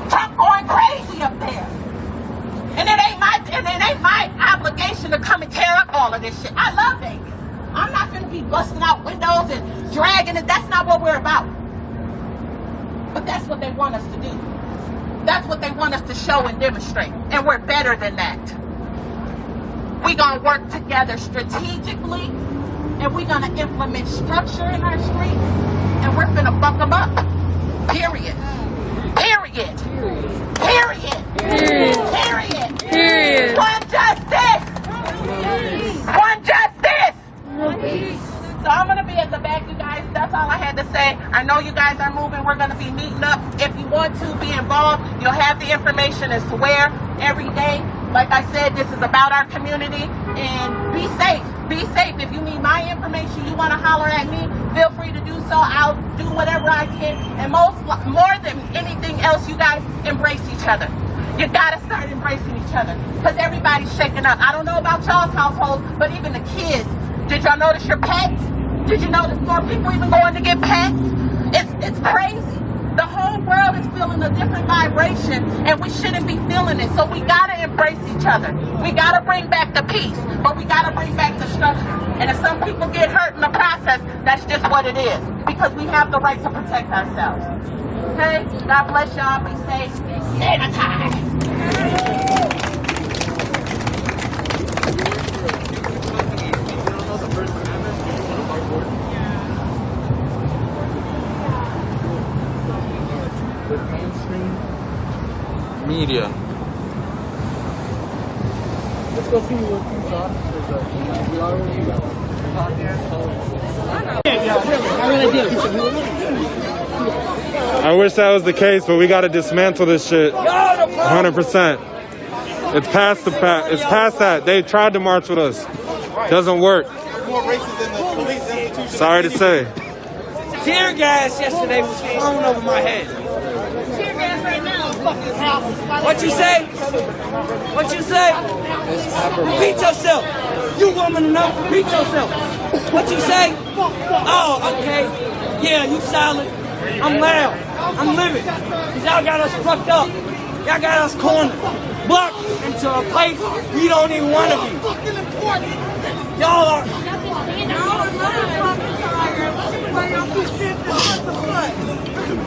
Speaker 9: Trump going crazy up there. And it ain't my obligation to come and tear up all of this shit. I love Vegas. I'm not gonna be busting out windows and dragging it. That's not what we're about. But that's what they want us to do. That's what they want us to show and demonstrate. And we're better than that. We're gonna work together strategically, and we're gonna implement structure in our streets, and we're gonna fuck them up. Period. Period. Period. Period. Period. One justice. One justice. So I'm gonna be at the back, you guys. That's all I had to say. I know you guys are moving. We're gonna be meeting up. If you want to be involved, you'll have the information as to where every day. Like I said, this is about our community, and be safe. Be safe. If you need my information, you want to holler at me, feel free to do so. I'll do whatever I can. And more than anything else, you guys embrace each other. You gotta start embracing each other, because everybody's shaking up. I don't know about y'all's household, but even the kids. Did y'all notice your pets? Did you notice more people even going to get pets? It's crazy. The whole world is feeling a different vibration, and we shouldn't be feeling it. So we gotta embrace each other. We gotta bring back the peace, but we gotta bring back the structure. And if some people get hurt in the process, that's just what it is, because we have the right to protect ourselves. Okay? God bless y'all. Be safe. Sanitize.
Speaker 16: Media.
Speaker 17: Let's go see what these officers are. We already
Speaker 11: I wish that was the case, but we got to dismantle this shit 100%. It's past that. They tried to march with us. Doesn't work.
Speaker 17: more racist than the police institution.
Speaker 11: Sorry to say.
Speaker 14: Tear gas yesterday was thrown over my head.
Speaker 9: Tear gas right now is fucking house.
Speaker 14: What you say? What you say? Repeat yourself. You woman enough, repeat yourself. What you say? Oh, okay. Yeah, you silent. I'm loud. I'm living. Cause y'all got us fucked up. Y'all got us cornered. Blocked into a place we don't even want to be. Y'all are.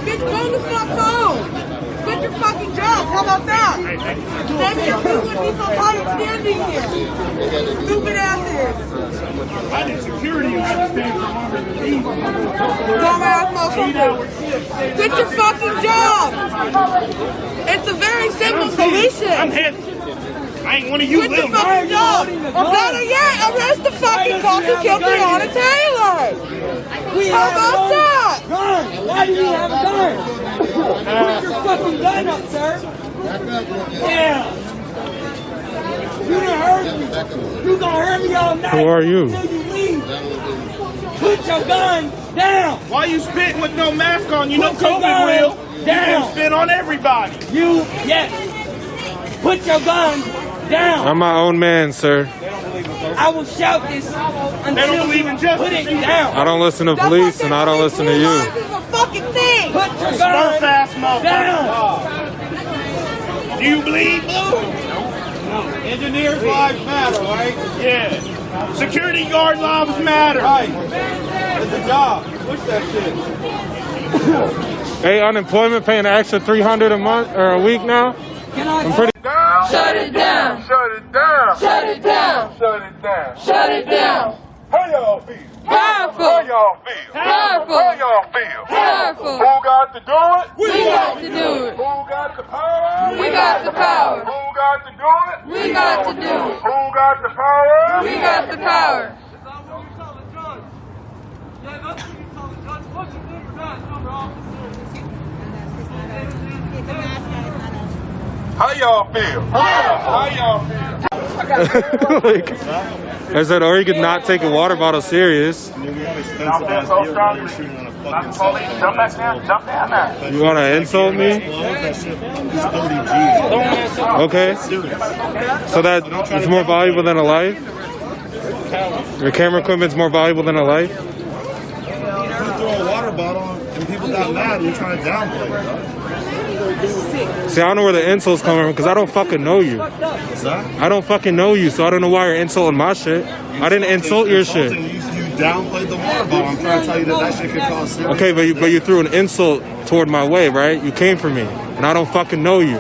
Speaker 9: Bitch, go the fuck home. Quit your fucking job. How about that? Maybe your food would be so hard and standing here. Stupid asses.
Speaker 17: I need security and understand
Speaker 9: Dumbass motherfucker. Quit your fucking job. It's a very simple solution.
Speaker 17: I'm heavy. I ain't one of you
Speaker 9: Quit
Speaker 17: little
Speaker 9: the fucking job. Or better yet, arrest the fucking cops who killed Breonna Taylor. How about that?
Speaker 1: Gun. Why do you have a gun? Put your fucking gun up, sir. Yeah. You done hurt me. You gonna hurt me all night.
Speaker 11: Who are you?
Speaker 1: Until you leave. Put your gun down.
Speaker 17: Why you spitting with no mask on? You know
Speaker 1: Put your
Speaker 17: COVID
Speaker 1: gun
Speaker 17: real.
Speaker 1: down.
Speaker 17: You can spit on everybody.
Speaker 1: Yes. Put your gun down.
Speaker 11: I'm my own man, sir.
Speaker 1: I will shout this until
Speaker 17: They don't believe in justice.
Speaker 1: put it down.
Speaker 11: I don't listen to police and I don't listen to you.
Speaker 9: This is a fucking thing.
Speaker 1: Put your gun
Speaker 17: Smurf-ass motherfucker.
Speaker 1: down.
Speaker 17: Do you bleed blue?
Speaker 3: Engineers' lives matter, right?
Speaker 17: Yeah. Security guard lives matter.
Speaker 3: Right. It's a job. Push that shit.
Speaker 11: Hey, unemployment paying an extra $300 a month or a week now? I'm pretty.
Speaker 9: Shut it down.
Speaker 17: Shut it down.
Speaker 9: Shut it down.
Speaker 17: Shut it down.
Speaker 9: Shut it down.
Speaker 17: How y'all feel?
Speaker 9: Powerful.
Speaker 17: How y'all feel?
Speaker 9: Powerful.
Speaker 17: How y'all feel?
Speaker 9: Powerful.
Speaker 17: Who got to do it?
Speaker 9: We got to do it.
Speaker 17: Who got the power?
Speaker 9: We got the power.
Speaker 17: Who got to do it?
Speaker 9: We got to do it.
Speaker 17: Who got the power?
Speaker 9: We got the power.
Speaker 17: How y'all feel? How y'all feel?
Speaker 11: Like, I said, or you could not take a water bottle serious.
Speaker 5: Y'all feel so strong? Not the police. Jump back down. Jump down now.
Speaker 11: You want to insult me? Okay. So that it's more valuable than a life? Your camera equipment's more valuable than a life?
Speaker 3: You throw a water bottle and people got mad and you're trying to downplay it.
Speaker 11: See, I don't know where the insult's coming from because I don't fucking know you. I don't fucking know you, so I don't know why you're insulting my shit. I didn't insult your shit.
Speaker 3: You downplayed the water bottle. I'm trying to tell you that shit could cause serious.
Speaker 11: Okay, but you threw an insult toward my way, right? You came for me, and I don't fucking know you.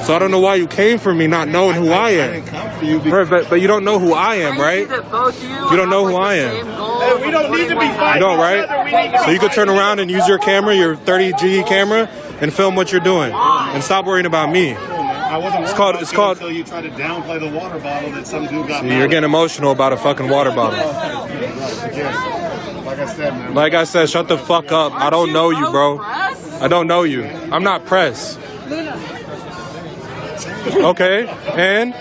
Speaker 11: So I don't know why you came for me not knowing who I am.
Speaker 3: I didn't come for you because...
Speaker 11: Right, but you don't know who I am, right? You don't know who I am.
Speaker 17: Hey, we don't need to be fighting.
Speaker 11: You don't,
Speaker 17: each
Speaker 11: right?
Speaker 17: other. We need to
Speaker 11: So you could turn around and use your camera, your 30G camera, and film what you're doing, and stop worrying about me.
Speaker 3: I wasn't
Speaker 11: It's called
Speaker 3: until you tried to downplay the water bottle that some dude got
Speaker 11: See,
Speaker 3: mad
Speaker 11: you're
Speaker 3: at.
Speaker 11: getting emotional about a fucking water bottle.
Speaker 3: Like I said, man.
Speaker 11: Like I said, shut the fuck up. I don't know you, bro. I don't know you. I'm not press. Okay, and?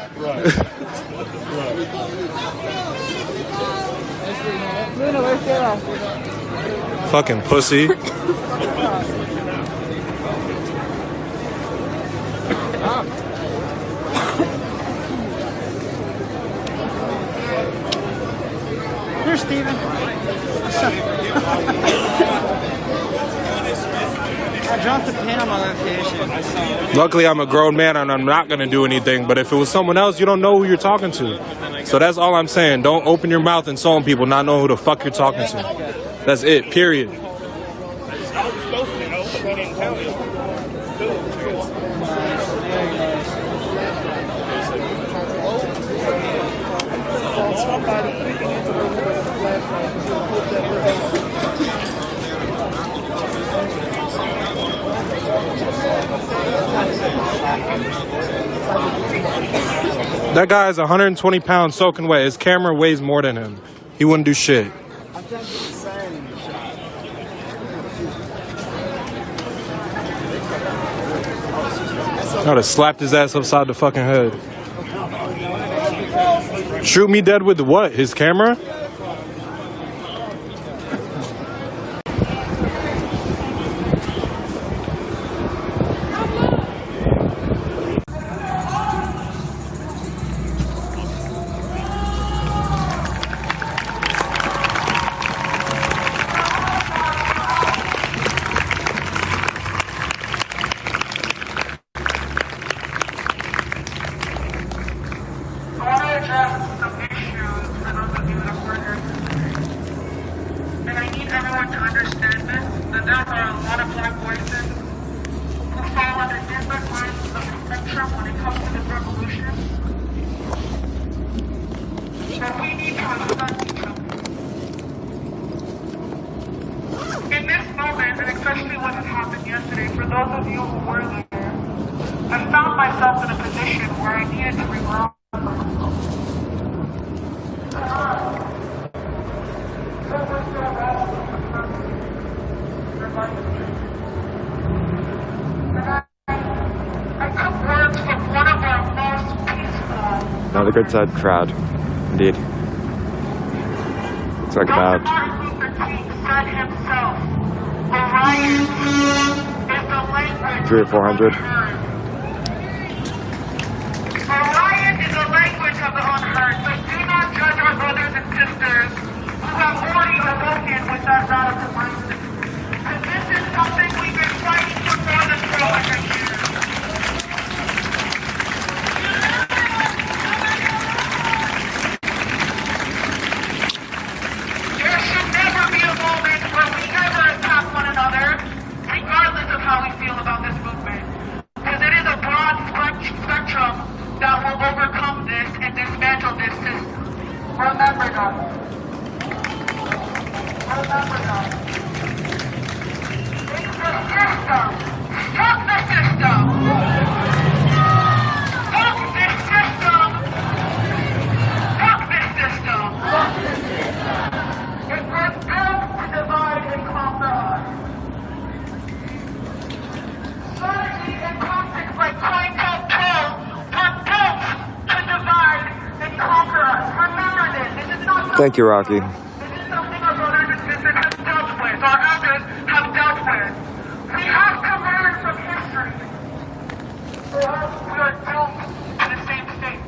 Speaker 11: Fucking pussy.
Speaker 14: Here, Steven. I dropped the pin on my location.
Speaker 11: Luckily, I'm a grown man and I'm not going to do anything. But if it was someone else, you don't know who you're talking to. So that's all I'm saying. Don't open your mouth insulting people, not knowing who the fuck you're talking to. That's it, period. That guy is 120 pounds soaking wet. His camera weighs more than him. He wouldn't do shit. I would have slapped his ass upside the fucking head. Shoot me dead with what? His camera?
Speaker 5: some issues for those of you that were
Speaker 4: Another good side crowd, indeed. That's what crowd.
Speaker 8: Said himself, the riot is the language
Speaker 4: 300 or 400.
Speaker 8: The riot is the language of the unheard, so do not judge our brothers and sisters who have already awoken with that radical mindset. Because this is something we've been fighting for more than 400 years. There should never be a moment where we ever attack one another, regardless of how we feel about this movement. Because it is a broad spectrum that will overcome this and dismantle this system. Remember that. Remember that. It's the system. Fuck the system. Fuck this system. Fuck this system. It was built to divide and conquer us. Strategy and tactics like COINTELPRO were built to divide and conquer us. Remember this. This is not something
Speaker 4: Thank you, Rocky.
Speaker 8: This is something our brothers and sisters have dealt with, our elders have dealt with. We have to learn from history, or else we are doomed to the same fate.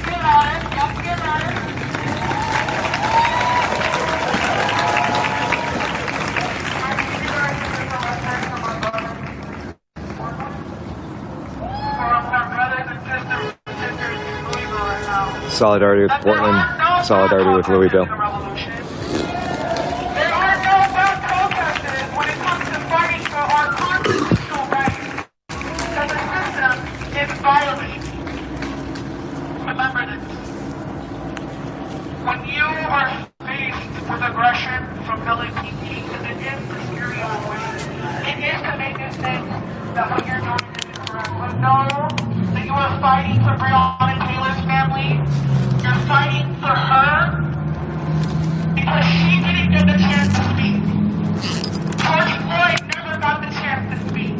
Speaker 8: Get on it. Get on it.
Speaker 4: Solidarity with Portland, solidarity with Louisville.
Speaker 8: There are no bad protesters when it comes to fighting for our constitutional rights that the system is violating. Remember this. When you are faced with aggression from LAPD, because it is the serious way, it is to make you think that what you're doing is incorrect. But know that you are fighting for Breonna Taylor's family. You're fighting for her because she didn't get the chance to speak. George Floyd never got the chance to speak.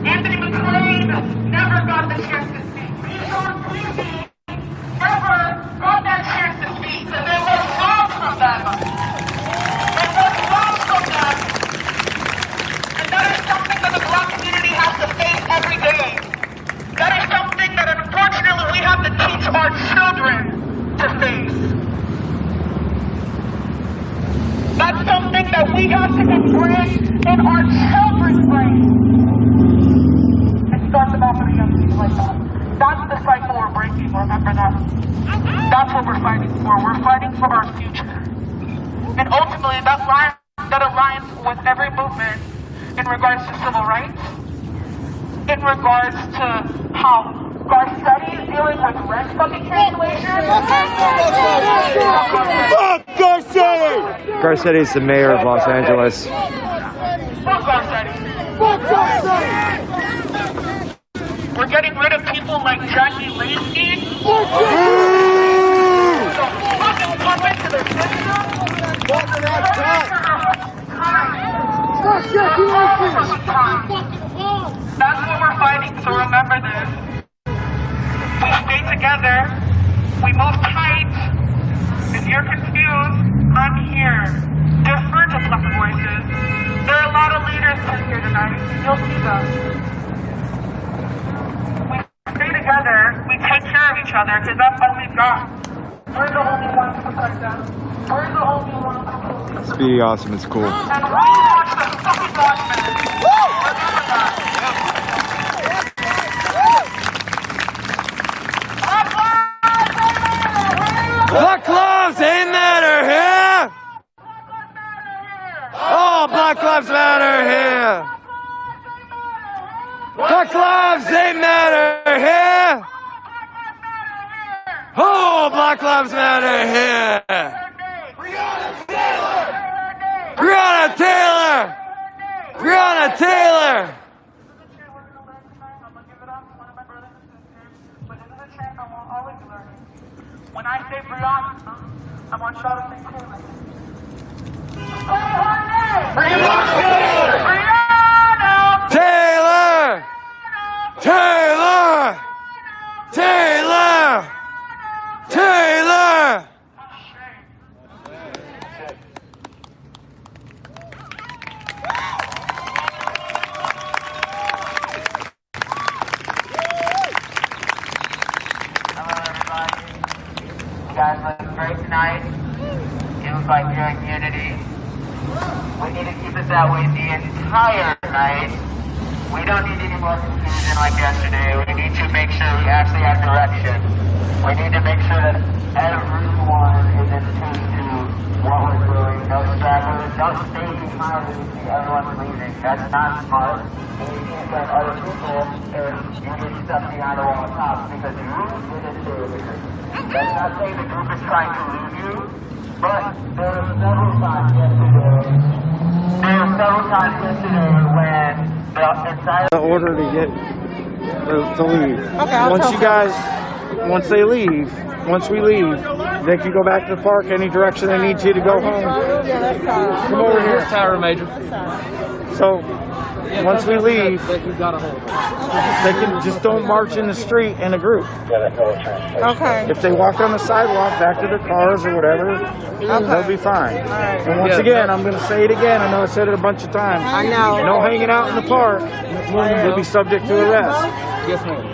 Speaker 8: Anthony McClain never got the chance to speak. Bijan Cleary never got that chance to speak because they were robbed from them. They were robbed from them. And that is something that the Black community has to face every day. That is something that unfortunately we have to teach our children to face. That's something that we have to embrace in our children's brains. It starts them off with the young people like that. That's the cycle we're breaking, remember that. That's what we're fighting for. We're fighting for our future. And ultimately that aligns with every movement in regards to civil rights, in regards to how Garcetti is dealing with rent fucking cancellation.
Speaker 4: Fuck Garcetti! Garcetti is the mayor of Los Angeles.
Speaker 8: Fuck Garcetti. Fuck Garcetti. We're getting rid of people like Jackie Lacey. Fucking puppet to the system. Fucking Jackie Lacey. That's what we're fighting, so remember this. We stay together, we move tight. If you're confused, I'm here. Defer to Black voices. There are a lot of leaders here tonight. You'll see them. We stay together, we take care of each other, because that's all we've got. We're the only ones who protect them. We're the only ones who believe.
Speaker 4: It's be awesome, it's cool.
Speaker 8: And we watch the fucking Watchmen. Remember that.
Speaker 4: Black lives ain't matter here! Oh, Black lives matter here! Black lives ain't matter here! Oh, Black lives matter here! Breonna Taylor! Breonna Taylor!
Speaker 8: When I say Breonna, I want y'all to say Taylor. Breonna Taylor! that way the entire night. We don't need any more confusion like yesterday. We need to make sure we actually have direction. We need to make sure that everyone is in tune to what we're doing. No stragglers. Don't stay behind when you see everyone leaving. That's not smart. And you can't blame other people if you get stuck behind the wall on top because you did it too. That's not saying the group is trying to lose you, but there were several times yesterday. When the entire
Speaker 4: order to get to leave.
Speaker 8: Okay,
Speaker 4: Once they leave, once we leave, they can go back to the park any direction they need to go home. Come over here,
Speaker 10: Tower Major.
Speaker 4: So once we leave, they can just don't march in the street in a group.
Speaker 12: Okay.
Speaker 4: If they walk on the sidewalk back to their cars or whatever, they'll be fine. And once again, I'm going to say it again. I know I said it a bunch of times.
Speaker 12: I know.
Speaker 4: No hanging out in the park. You'll be subject to arrest.
Speaker 10: Yes, ma'am.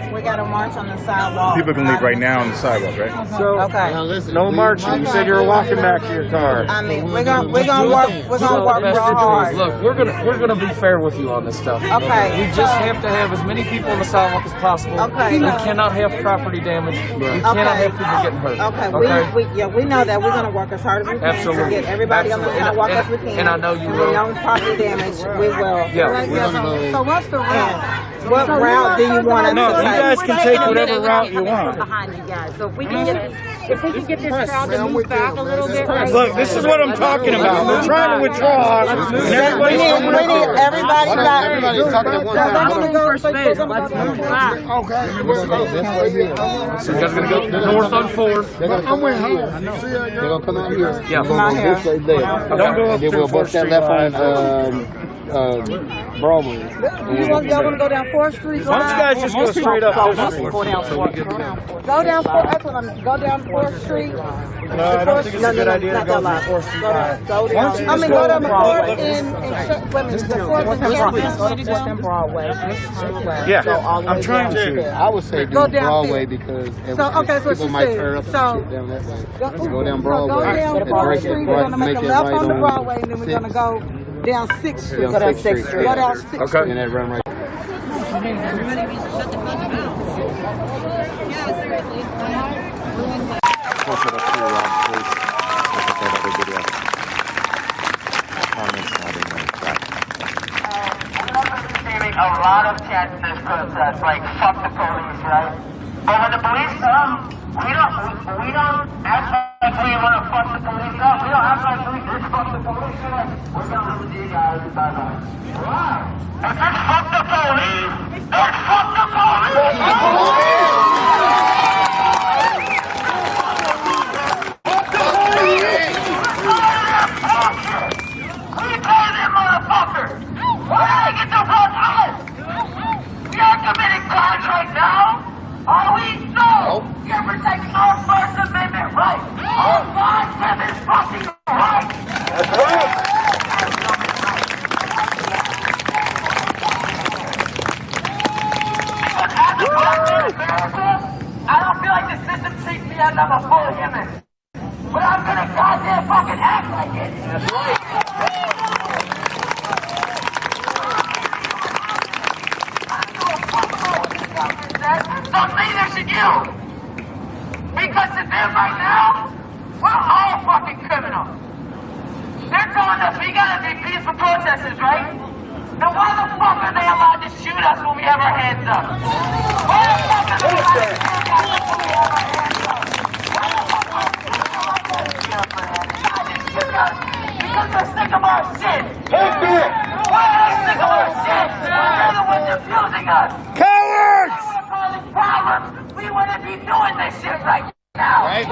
Speaker 12: We got to march on the sidewalk.
Speaker 23: People can leave right now on the sidewalk, right?
Speaker 12: Okay.
Speaker 4: No marching. You said you were walking back to your car.
Speaker 12: I mean, we're gonna work real hard.
Speaker 10: Look, we're gonna be fair with you on this stuff.
Speaker 12: Okay.
Speaker 10: We just have to have as many people on the sidewalk as possible.
Speaker 12: Okay.
Speaker 10: We cannot have property damage. We cannot have people getting hurt.
Speaker 12: Okay. We know that we're gonna work as hard as we can
Speaker 10: Absolutely.
Speaker 12: to get everybody on the sidewalk as we can.
Speaker 10: And I know you will.
Speaker 12: We know property damage. We will.
Speaker 10: Yeah.
Speaker 12: So what's the route? What route do you want us to take?
Speaker 4: You guys can take whatever route you want.
Speaker 7: Behind you guys. So if we can get this crowd to move back a little bit. Right?
Speaker 4: Look, this is what I'm talking about. We're trying to withdraw.
Speaker 12: We need everybody back.
Speaker 7: Everybody's talking at one time.
Speaker 10: Okay. So you guys are going to go north on 4th.
Speaker 17: I'm with you. They're going to come out here.
Speaker 10: Yeah.
Speaker 17: We're going to go this way there.
Speaker 4: Don't go up
Speaker 17: then we'll bust that left on Broadway.
Speaker 7: Y'all want to go down 4th Street?
Speaker 4: Why don't you guys just go straight up?
Speaker 7: Go down 4th. Go down 4th Street.
Speaker 4: No, I don't think it's a good idea to go down 4th Street.
Speaker 7: Go down the 4th in Broadway.
Speaker 4: Yeah, I'm trying to.
Speaker 17: I would say do Broadway because people might turn up and shit down that way. Let's go down Broadway and break it.
Speaker 7: We're going to make a left on the Broadway and then we're going to go down 6th Street.
Speaker 17: Go down 6th Street.
Speaker 7: Go down 6th Street.
Speaker 17: And then run right.
Speaker 8: A lot of chants in this protest, like fuck the police, right? But when the police come, we don't act like we want to fuck the police up. We don't act like we just fuck the police up. We're going to listen to you guys, by the way. Why? If it's fuck the police, then fuck the police! We pay them motherfuckers! Why do they get to fuck us? We are committing crimes right now. Are we? No! You're protecting our First Amendment rights. Our 5-7 fucking rights. That's right. But as a black man in America, I don't feel like the system treats me as I'm a full human. But I'm gonna goddamn fucking act like it. That's right. So neither should you. Because to them right now, we're all fucking criminals. They're telling us we gotta be peaceful protesters, right? Then why the fuck are they allowed to shoot us when we have our hands up? Why the fuck are they allowed to shoot us when we have our hands up? Why the fuck are they allowed to shoot us? Because they're sick of our shit. Why are they sick of our shit? They're the ones abusing us.
Speaker 4: Cowards!
Speaker 8: Problems, we wouldn't be doing this shit right now. Right.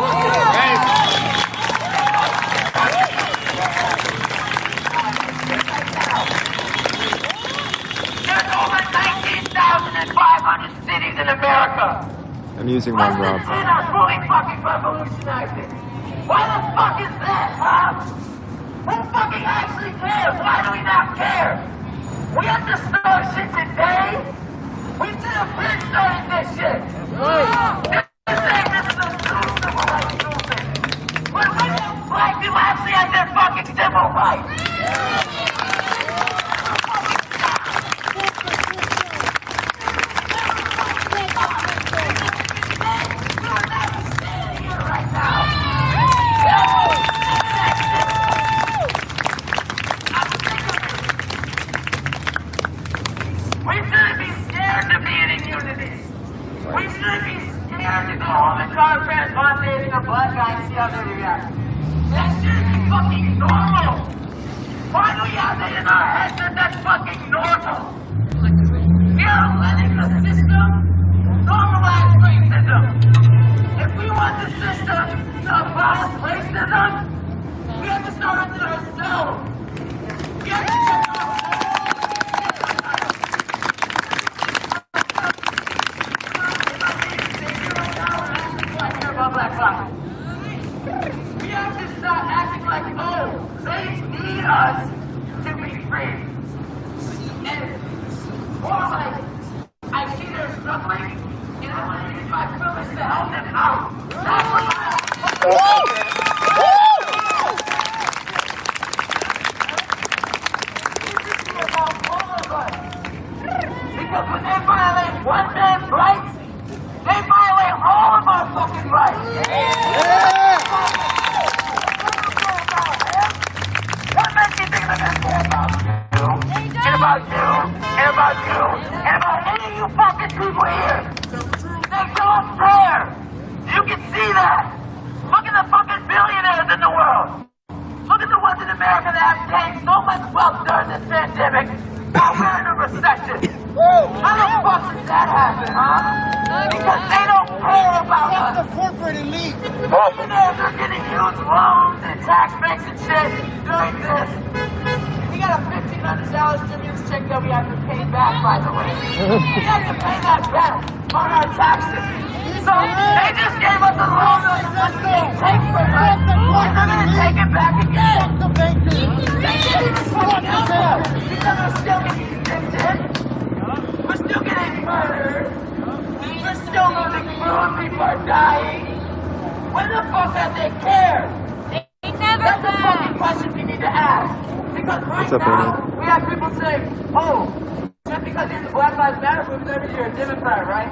Speaker 8: There's over 19,500 cities in America.
Speaker 4: I'm using one, Rob.
Speaker 8: Less than 10 are fully fucking revolutionized it. Why the fuck is that, huh? Who fucking actually cares? Why do we not care? We have to start shit today. We should have been starting this shit! This is a civil rights movement! When black people actually have their fucking civil rights. We shouldn't be scared to be in unity. We shouldn't be scared to go home and call our friends one dating a black guy and see how they react. That shouldn't be fucking normal. Why do we have it in our heads that that's fucking normal? We are letting the system normalize racism. If we want the system to abolish racism, we have to start with ourselves. We have to check ourselves. Black lives. We have to stop acting like, oh, they need us to be free. And more like, I see they're struggling, and I want to use my privilege to help them out. That's what because when they violate one man's rights, they violate all of our fucking rights. What makes you think that they care about you? And about you? And about you? And about any of you fucking people here? They don't care. You can see that. Look at the fucking billionaires in the world. Look at the ones in America that have gained so much wealth during this pandemic while we're in a recession. How the fuck does that happen, huh? Because they don't care about us. The corporate elite. Billionaires are getting huge loans and tax breaks and shit during this. We got a $1,500 stimulus check that we have to pay back, by the way. We have to pay that back on our taxes. So they just gave us a loan that was supposed to be taken from us, and they're going to take it back again. They can't even fucking help us because we're still getting evicted. We're still getting murdered. We're still losing food. People are dying. When the fuck have they cared? That's the fucking question we need to ask. Because right now, we have people saying, oh, just because you're the Black Lives Matter movement, you're a Democrat, right?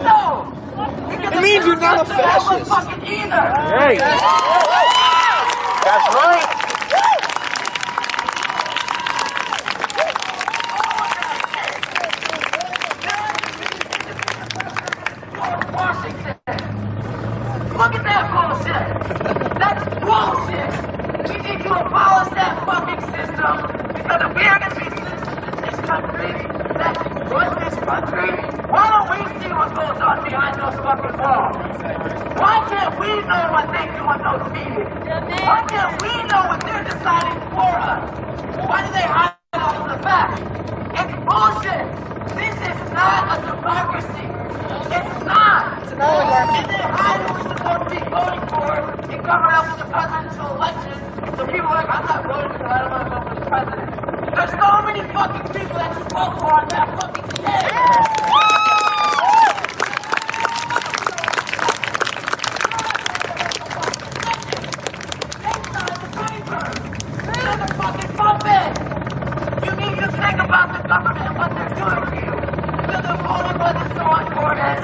Speaker 8: No! It means you're not a fascist. Fucking either.
Speaker 4: Hey. That's right.
Speaker 8: Washington. Look at that bullshit. That's bullshit. We need to abolish that fucking system because if we are going to be citizens in this country that run this country, why don't we see what goes on behind those fucking walls? Why can't we know what they do in those meetings? Why can't we know what they're deciding for us? Why do they hide us from the fact? It's bullshit. This is not a democracy. It's not. It's an oligarchy. And they hide who we're supposed to be voting for and cover up with the presidential election. So people are like, I'm not voting because I don't want to vote for the president. There's so many fucking people that you vote for on that fucking day. You need to think about the government and what they're doing to you. Because the voting wasn't so important.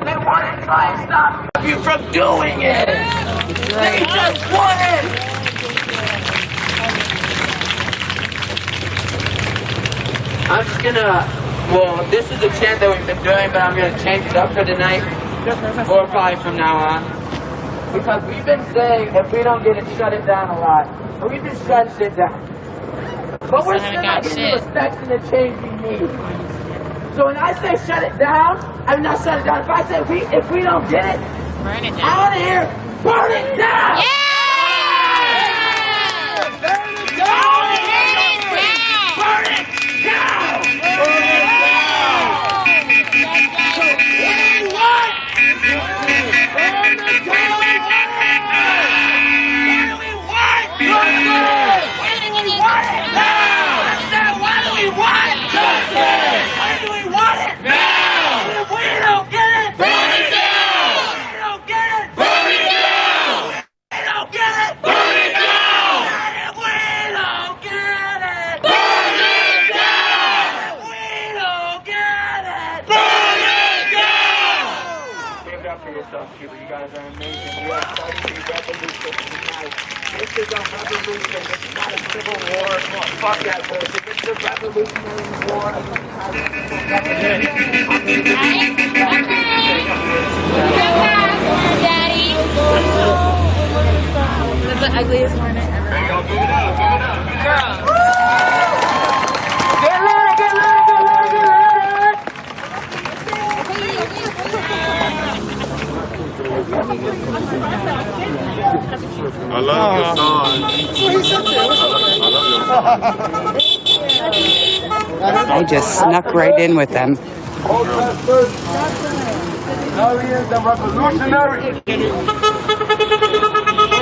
Speaker 8: They want to try and stop you from doing it. They just want it. I'm just gonna, well, this is a chant that we've been doing, but I'm gonna change it up for tonight, or probably from now on. Because we've been saying if we don't get it, shut it down a lot. But we've been shutting shit down. But we're still not getting the respect and the change we need. So when I say shut it down, I'm not shut it down. If I say if we don't get it, burn it down. I want to hear burn it down! Yeah! Burn it down! Burn it down! Burn it down! So what do we want? Burn it down! What do we want? Justice! When do we want it? Now! What do we want? Justice! When do we want it? Now! If we don't get it, burn it down! If we don't get it, burn it down! If we don't stuff, people. You guys are amazing. We are starting a revolution tonight. This is a revolution. This is not a civil war. Fuck that bullshit. This is a revolutionary war.
Speaker 9: Daddy. That's the ugliest morning ever. Girl.
Speaker 8: Get louder, get louder, get louder, get louder.
Speaker 15: I love your song.
Speaker 2: I just snuck right in with them.
Speaker 8: Aliens and revolutionaries. We're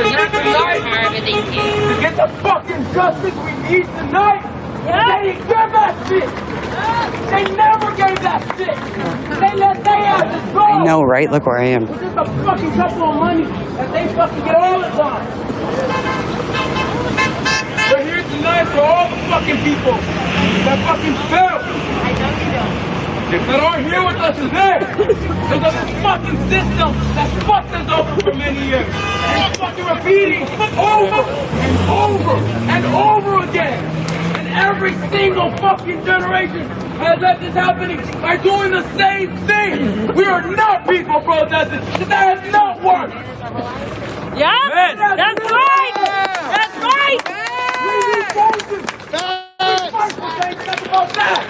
Speaker 8: here tonight to get the fucking justice we need tonight. They didn't give that shit. They never gave that shit. They let their asses go.
Speaker 2: I know, right? Look where I am.
Speaker 8: It's just a fucking couple of money that they fucking get all the time. We're here tonight for all the fucking people that fucking failed. I know you don't. That aren't here with us today because of this fucking system that's fucked us over for many years. And it's fucking repeating over and over and over again. And every single fucking generation has had this happening by doing the same thing. We are not people protesting. That has not worked.
Speaker 9: Yeah, that's right. That's right.
Speaker 8: We need changes. We fight about that.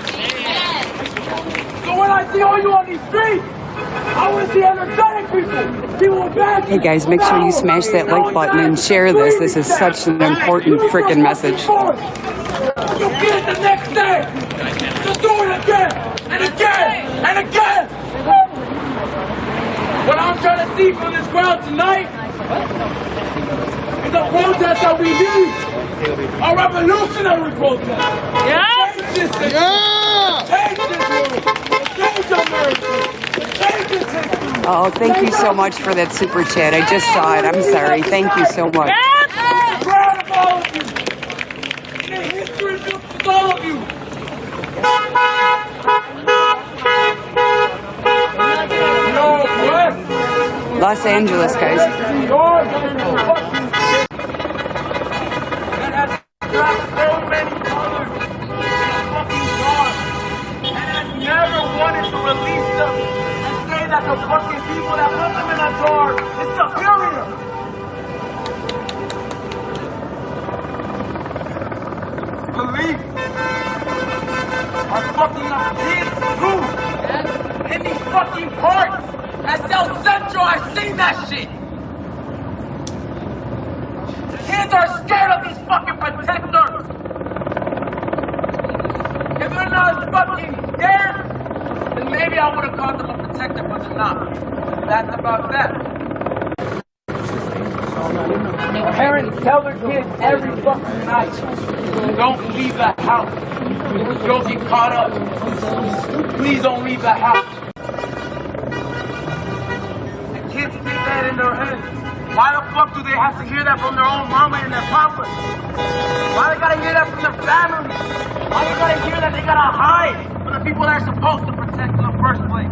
Speaker 8: So when I see all you on these streets, I want to see energetic people. People with bad.
Speaker 2: Hey guys, make sure you smash that like button and share this. This is such an important freaking message.
Speaker 8: You get it the next day. Just do it again and again and again. What I'm trying to see from this crowd tonight is a protest that we need. A revolutionary protest.
Speaker 9: Yeah.
Speaker 8: Change this thing. Change this world. Change America. Change this history.
Speaker 2: Oh, thank you so much for that super chat. I just saw it. I'm sorry. Thank you so much.
Speaker 8: I'm proud of all of you. And the history books with all of you.
Speaker 2: Los Angeles, guys.
Speaker 8: Never wanted to release them and say that the fucking people that put them in a jar is superior. Belief are fucking up kids too. In these fucking parks at South Central, I've seen that shit. Kids are scared of these fucking protectors. If they're not fucking scared, then maybe I would have called them a protector, but they're not. That's about that. Parents tell their kids every fucking night, don't leave the house. You'll get caught up. Please don't leave the house. And kids get that in their heads. Why the fuck do they have to hear that from their own mama and their papa? Why they gotta hear that from their family? Why they gotta hear that they gotta hide from the people that are supposed to protect in the first place?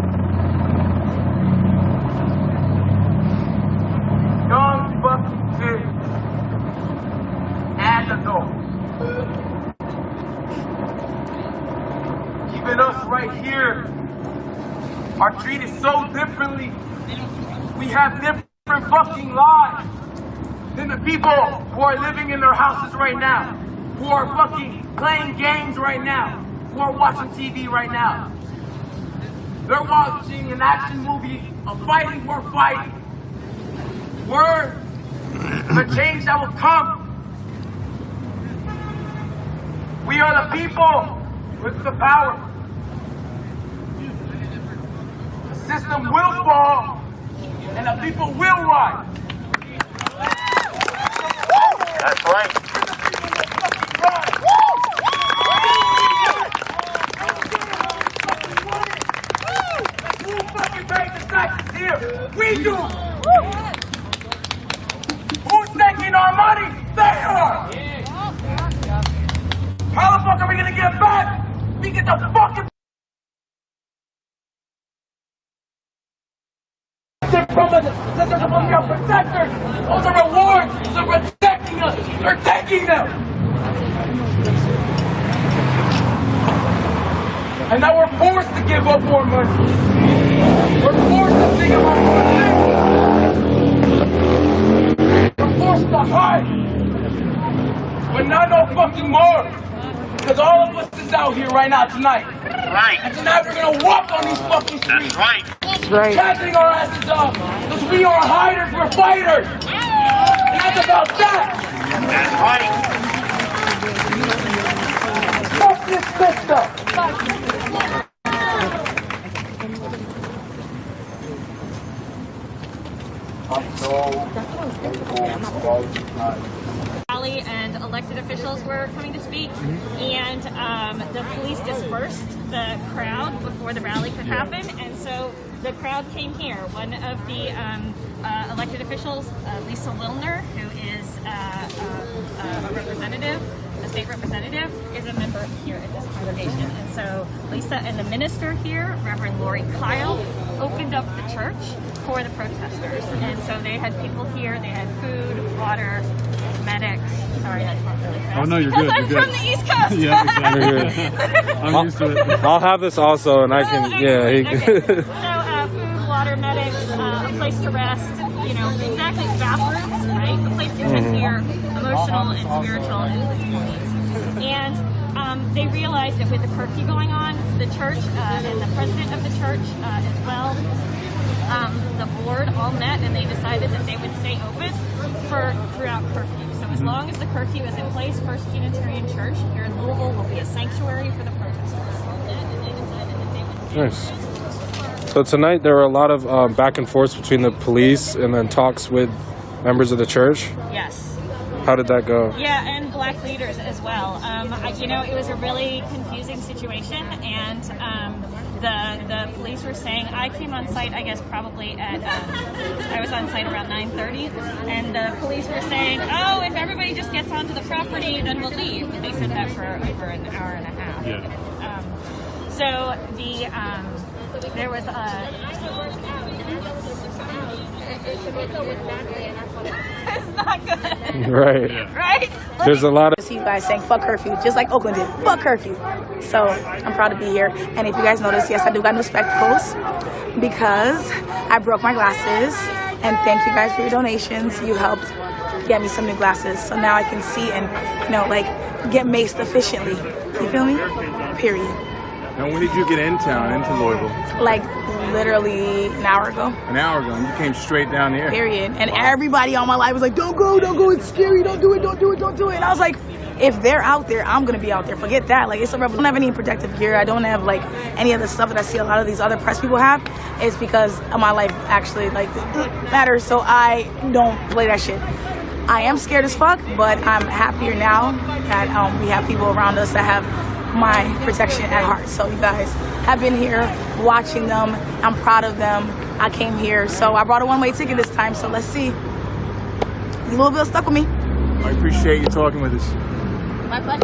Speaker 8: Young fucking kids and adults. Even us right here are treated so differently. We have different fucking lives than the people who are living in their houses right now, who are fucking playing games right now, who are watching TV right now. They're watching an action movie of fighting, we're fighting. We're the change that will come. We are the people with the power. The system will fall and the people will rise. That's right. Who fucking pays the taxes here? We do. Who's taking our money? They are. How the fuck are we gonna get back? We get the fucking from us. Those are supposed to be our protectors. Those are rewards. They're protecting us. They're taking them. And now we're forced to give up more money. We're forced to think about more things. We're forced to hide. But not no fucking more. Because all of us is out here right now tonight. Right. And tonight we're gonna walk on these fucking streets. That's right. That's right. Chanting our asses off. Because we are hiders, we're fighters. And that's about that. That's right. Fuck this system.
Speaker 7: Rally and elected officials were coming to speak, and the police dispersed the crowd before the rally could happen, and so the crowd came here. One of the elected officials, Lisa Wilner, who is a representative, a state representative, is a member here at this congregation. And so Lisa and the minister here, Reverend Lori Kyle, opened up the church for the protesters. And so they had people here, they had food, water, medics. Sorry, that's not really fast.
Speaker 11: Oh, no, you're good.
Speaker 7: Because I'm from the East Coast.
Speaker 11: Yeah, I'm used to it. I'll have this also, and I can,
Speaker 7: Okay. So food, water, medics, a place to rest, you know, exactly, bathrooms, right? A place to tend to your emotional and spiritual and physical needs. And they realized that with the curfew going on, the church and the president of the church as well, the board all met and they decided that they would stay open throughout curfew. So as long as the curfew is in place, First Unitarian Church here in Louisville will be a sanctuary for the protesters.
Speaker 11: Nice. So tonight there were a lot of back and forth between the police and then talks with members of the church.
Speaker 7: Yes.
Speaker 11: How did that go?
Speaker 7: Yeah, and black leaders as well. You know, it was a really confusing situation, and the police were saying, I came on site, I guess probably at, I was on site around 9:30, and the police were saying, oh, if everybody just gets onto the property, then we'll leave. They said that for over an hour and a half.
Speaker 11: Yeah.
Speaker 7: So there was it's not good.
Speaker 11: Right.
Speaker 7: Right?
Speaker 11: There's a lot of...
Speaker 13: See you guys saying fuck curfew, just like Oakland did. Fuck curfew. So I'm proud to be here. And if you guys notice, yes, I do got new spectacles because I broke my glasses. And thank you guys for your donations. You helped get me some new glasses. So now I can see and, you know, like, get maced efficiently. You feel me? Period.
Speaker 23: Now, when did you get in town, into Louisville?
Speaker 13: Like, literally an hour ago.
Speaker 23: An hour ago, and you came straight down here.
Speaker 13: Period. And everybody all my life was like, don't go, it's scary, don't do it. And I was like, if they're out there, I'm gonna be out there. Forget that. Like, it's a rebel. I don't have any protective gear. I don't have like any of the stuff that I see a lot of these other press people have. It's because my life actually like matters, so I don't play that shit. I am scared as fuck, but I'm happier now that we have people around us that have my protection at heart. So you guys have been here watching them. I'm proud of them. I came here, so I brought a one-way ticket this time, so let's see. You Louisville stuck with me.
Speaker 23: I appreciate you talking with us.
Speaker 13: My pleasure.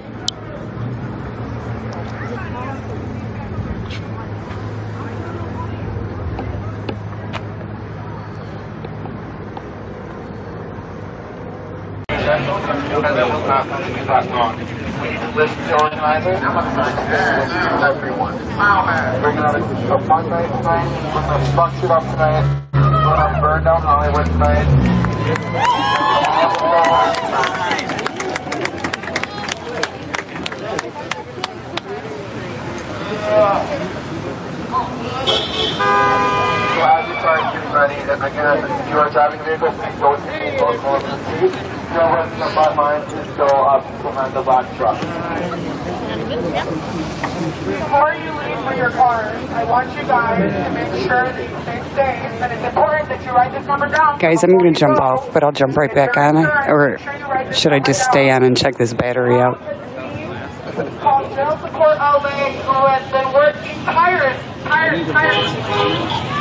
Speaker 8: Listen to organizer, everyone. We're gonna have a fun night tonight. We're gonna fuck shit up tonight. We're gonna burn down Hollywood tonight. So as you start getting ready, and again, if you are driving a vehicle, please go with the vehicle over the street. Go with the front line, please go up behind the black truck. Before you leave for your cars, I want you guys to make sure that you stay safe, and it's important that you write this number down.
Speaker 2: Guys, I'm going to jump off, but I'll jump right back on. Or should I just stay on and check this battery out?
Speaker 8: Call Jail Support LA, who has been working tirelessly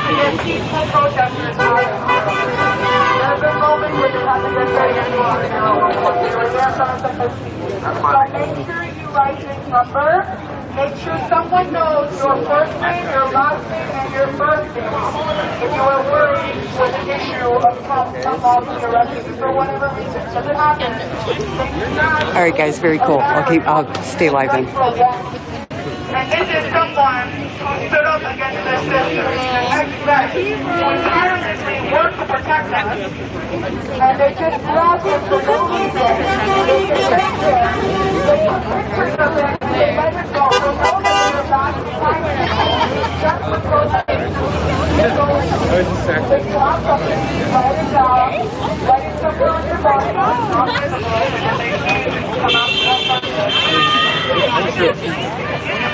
Speaker 8: to get peaceful protesters out. There's a moment where you have to get ready and go on. So make sure you write this number
Speaker 9: make sure someone knows your first name, your last name, and your birthday. If you are worried with an issue of someone being arrested for whatever reason, does it happen?
Speaker 2: All right, guys, very cool. I'll stay live then.
Speaker 9: And this is someone who stood up against this system and expect who tirelessly work to protect us. And they just brought him for no reason. They defend him. They put pictures of him and they let him go. They know that they're not behind him. Just for protesting. They go in. They block up him. Let him down. Let him come on your body. On his road. And they need to come out to us.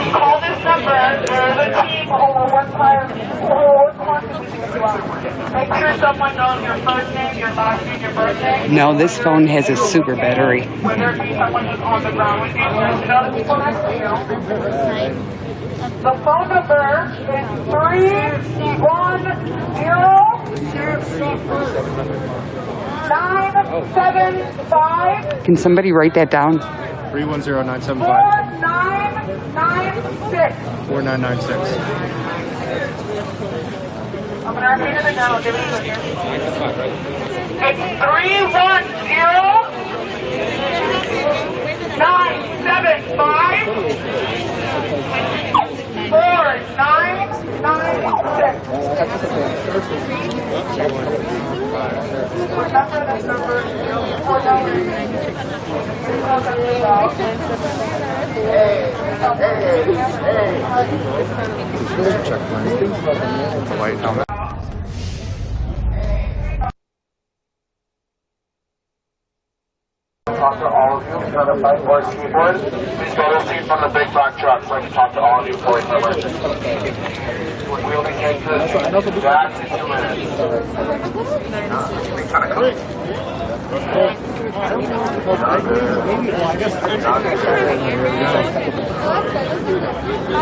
Speaker 9: Call this number. There's a team who will work constantly to us. Make sure someone knows your first name, your last name, your birthday.
Speaker 2: No, this phone has a super battery.
Speaker 9: Whether it be someone who's on the ground with you, there's other people next to you. The phone number is 310-975.
Speaker 2: Can somebody write that down?
Speaker 4: 310-975.
Speaker 9: 4996.
Speaker 4: 4996.
Speaker 9: I'm going to repeat it again. I'll give it to you. It's 310-975-4996. Remember that number is
Speaker 19: White helmet.
Speaker 5: Talk to all of you. If you're on the fight or keyboard, please go to a seat from the big black truck so I can talk to all of you before we start. We only take this back in 2 minutes.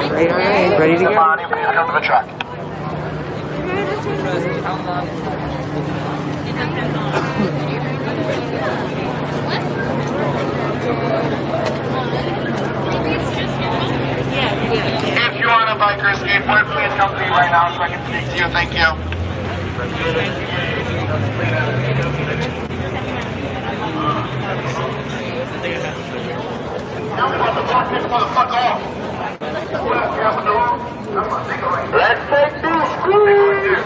Speaker 2: Right, all right, ready to go.
Speaker 5: Come on, you please come to the truck. If you're on a bike or a skateboard, please come to me right now so I can speak to you. Thank you. Let's take these screws!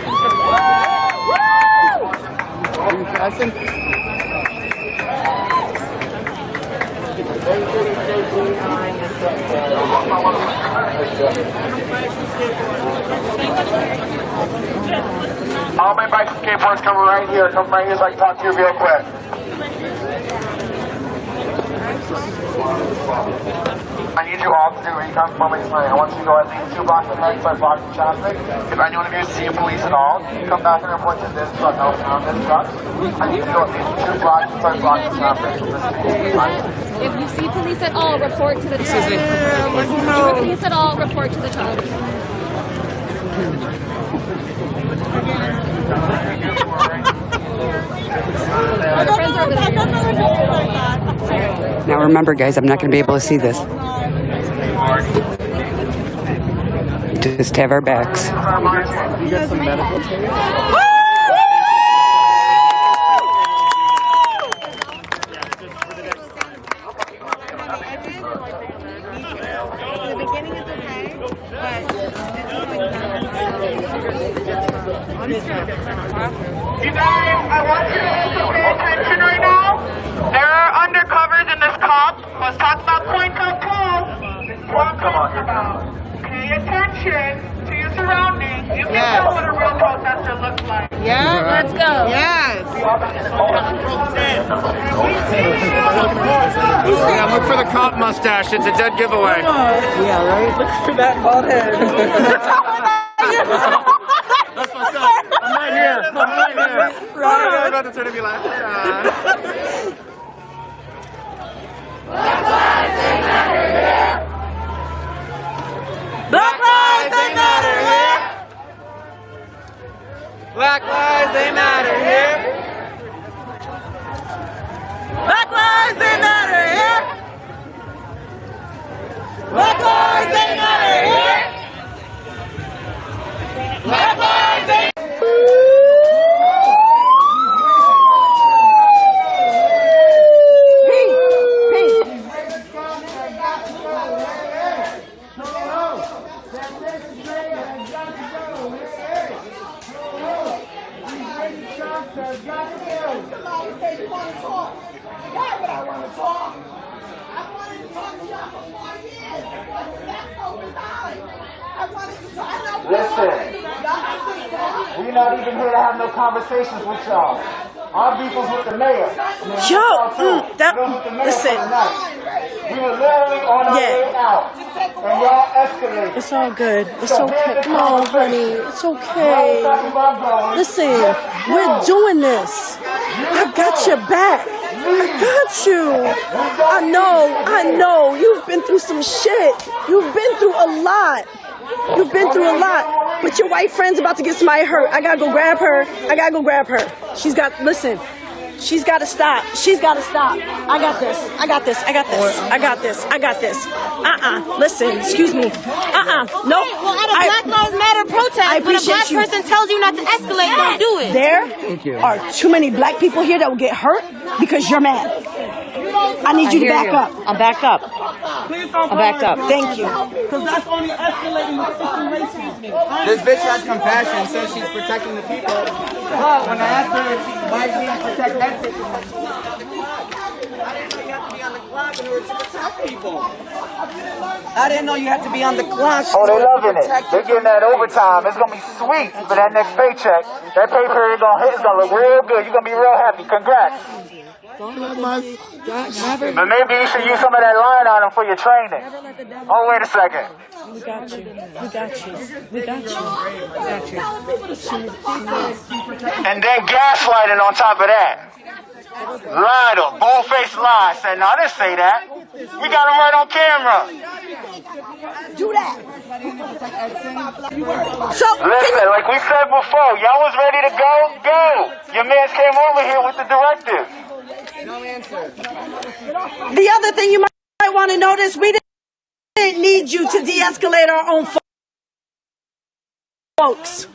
Speaker 5: All my bikes and skateboards come right here. Come right here so I can talk to you real quick. I need you all to do what you come for me tonight. I want you to go at least 2 blocks ahead, start blocking traffic. If anyone of you see police at all, come back and report to this truck. I'll pound this truck. I need you to go at least 2 blocks and start blocking traffic.
Speaker 18: If you see police at all, report to the truck. If you see police at all, report to the truck.
Speaker 2: Now remember, guys, I'm not going to be able to see this. Just have our backs.
Speaker 4: You got some medical
Speaker 9: You guys, I want you to also pay attention right now. There are undercovers in this cop. Let's talk about points on pool. This is what I'm talking about. Pay attention to your surroundings. You can tell what a real protester looks like.
Speaker 18: Yeah, let's go.
Speaker 9: Yes.
Speaker 4: Yeah, look for the cop mustache. It's a dead giveaway.
Speaker 14: Yeah, right? Look for that bald head.
Speaker 4: That's what's up. I'm right here. I'm right here. I'm about to turn to be like,
Speaker 8: Black lives, they matter here. Black lives, they matter here.
Speaker 14: Black lives, they matter here.
Speaker 8: Black lives, they matter here. Black lives, they
Speaker 12: want to talk. Why would I want to talk? I wanted to talk to y'all for 4 years. It wasn't that open time. I wanted to talk.
Speaker 4: Listen, we're not even here to have no conversations with y'all. Our beef was with the mayor.
Speaker 6: Yo, listen.
Speaker 4: We were literally on our way out, and y'all escalated.
Speaker 6: It's all good. It's okay. Come on, honey. It's okay. Listen, we're doing this. I got your back. I got you. I know. You've been through some shit. You've been through a lot. But your white friend's about to get somebody hurt. I gotta go grab her. She's got to stop. I got this. Listen, excuse me. No.
Speaker 18: Well, at a Black Lives Matter protest, when a black person tells you not to escalate, don't do it.
Speaker 6: There are too many black people here that will get hurt because you're mad. I need you to back up.
Speaker 2: I'm backed up. Thank you.
Speaker 6: Because that's only escalating the situation.
Speaker 14: This bitch has compassion, says she's protecting the people. But when I asked her why she didn't protect that I didn't know you had to be on the clock.
Speaker 4: Oh, they loving it. They're getting that overtime. It's gonna be sweet for that next paycheck. That pay period it's gonna look real good. You're gonna be real happy. Congrats. But maybe you should use some of that line item for your training. Oh, wait a second.
Speaker 6: We got you.
Speaker 4: And then gaslighting on top of that. Lied up, bull-faced lie. Said, no, I didn't say that. We got him right on camera.
Speaker 6: Do that.
Speaker 4: Listen, like we said before, y'all was ready to go. Your mans came over here with the directive.
Speaker 14: No answer.
Speaker 6: The other thing you might want to notice, we didn't need you to de-escalate our own folks.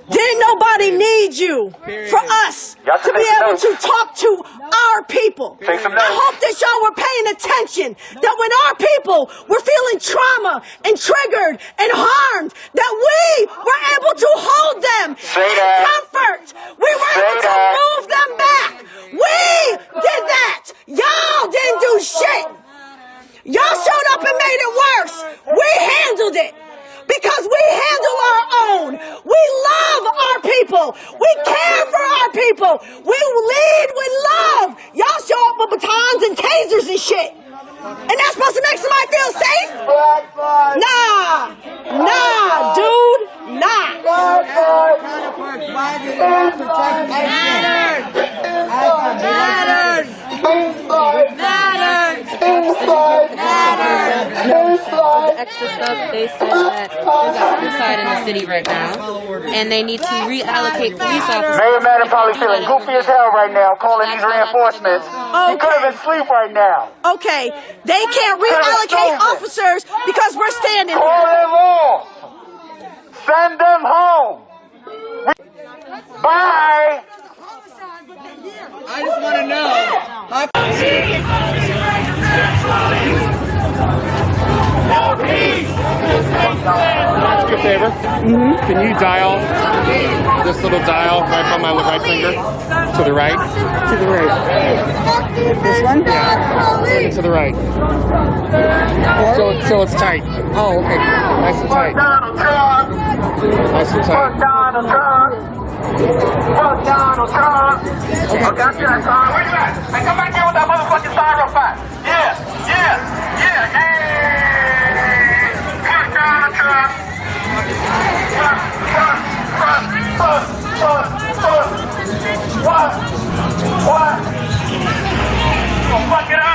Speaker 6: Didn't nobody need you for us to be able to talk to our people. I hope that y'all were paying attention, that when our people were feeling trauma and triggered and harmed, that we were able to hold them in comfort. We were able to move them back. We did that. Y'all didn't do shit. Y'all showed up and made it worse. We handled it. Because we handle our own. We love our people. We care for our people. We lead with love. Y'all show up with batons and tasers and shit. And that's supposed to make somebody feel safe? Nah, dude.
Speaker 20: Extra stuff, they said that there's a suicide in the city right now, and they need to reallocate police officers.
Speaker 4: Mayor Madden probably feeling goofy as hell right now, calling these reinforcements. He could have been asleep right now.
Speaker 6: Okay, they can't reallocate officers because we're standing
Speaker 4: Call them all. Send them home. Bye.
Speaker 14: I just want to know.
Speaker 11: Ask you a favor. Can you dial this little dial right on my right finger? To the right.
Speaker 6: This one?
Speaker 11: Yeah. To the right. So it's tight.
Speaker 6: Oh, okay.
Speaker 11: Nice and tight. Nice and tight.
Speaker 4: Donald Trump. Okay, I got you that sign. Where you at? Hey, come back here with that motherfucking sign real fast. Yeah. Hey! Fuck Donald Trump. What? Gonna fuck it up.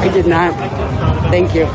Speaker 2: I did not. Thank you.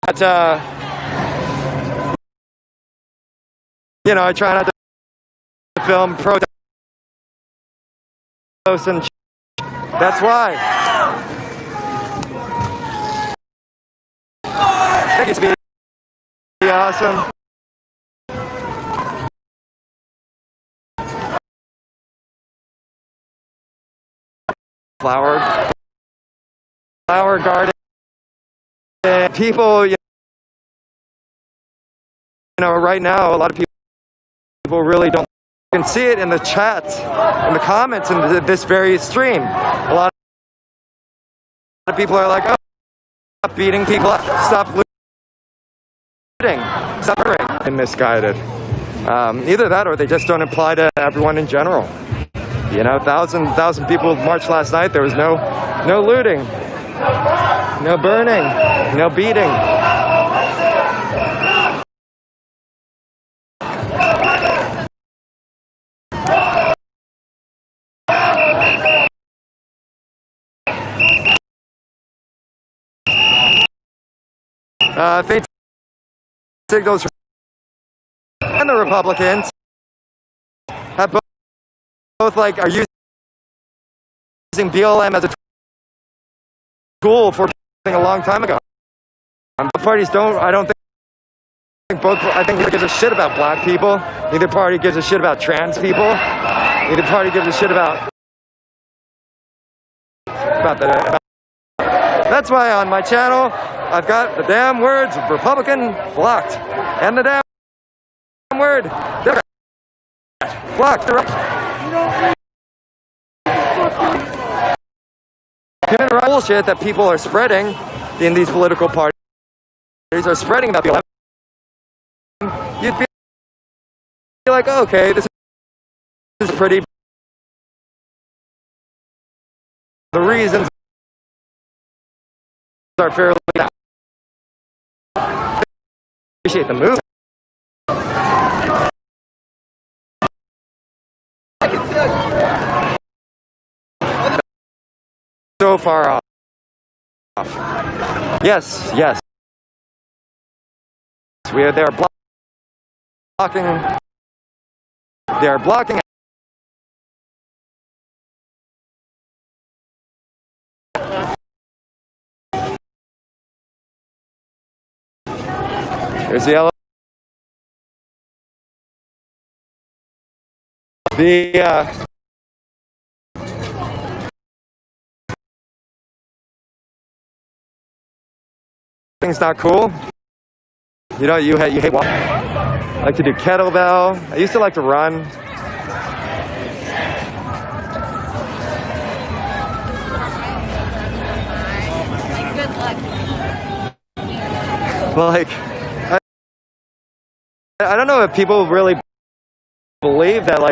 Speaker 16: But, you know, I try not to film protests, and that's why. I think it's be awesome. Flower garden. People, you know, right now, a lot of people really don't. You can see it in the chats, in the comments, in this very stream. A lot of people are like, "Oh, stop beating people up, stop looting, stop murdering," and misguided. Either that, or they just don't apply to everyone in general. You know, thousand people marched last night. There was no looting, no burning, no beating. faint signals and the Republicans have both like are using BLM as a tool for a long time ago. Both parties don't. I don't think both. I think neither gives a shit about black people. Neither party gives a shit about trans people. Neither party gives a shit about that. That's why on my channel I've got the damn words Republican blocked and the damn word Democrat blocked. Given the bullshit that people are spreading in these political parties are spreading about BLM, you'd be like, oh, okay, this is pretty. The reasons are fairly bad. Appreciate the move. So far off. Yes. They're blocking. They're blocking. There's the yellow. Thing's not cool. You know, you hate walking. I like to do kettlebell. I used to like to run.
Speaker 18: Good luck.
Speaker 16: Like, I don't know if people really believe that, like,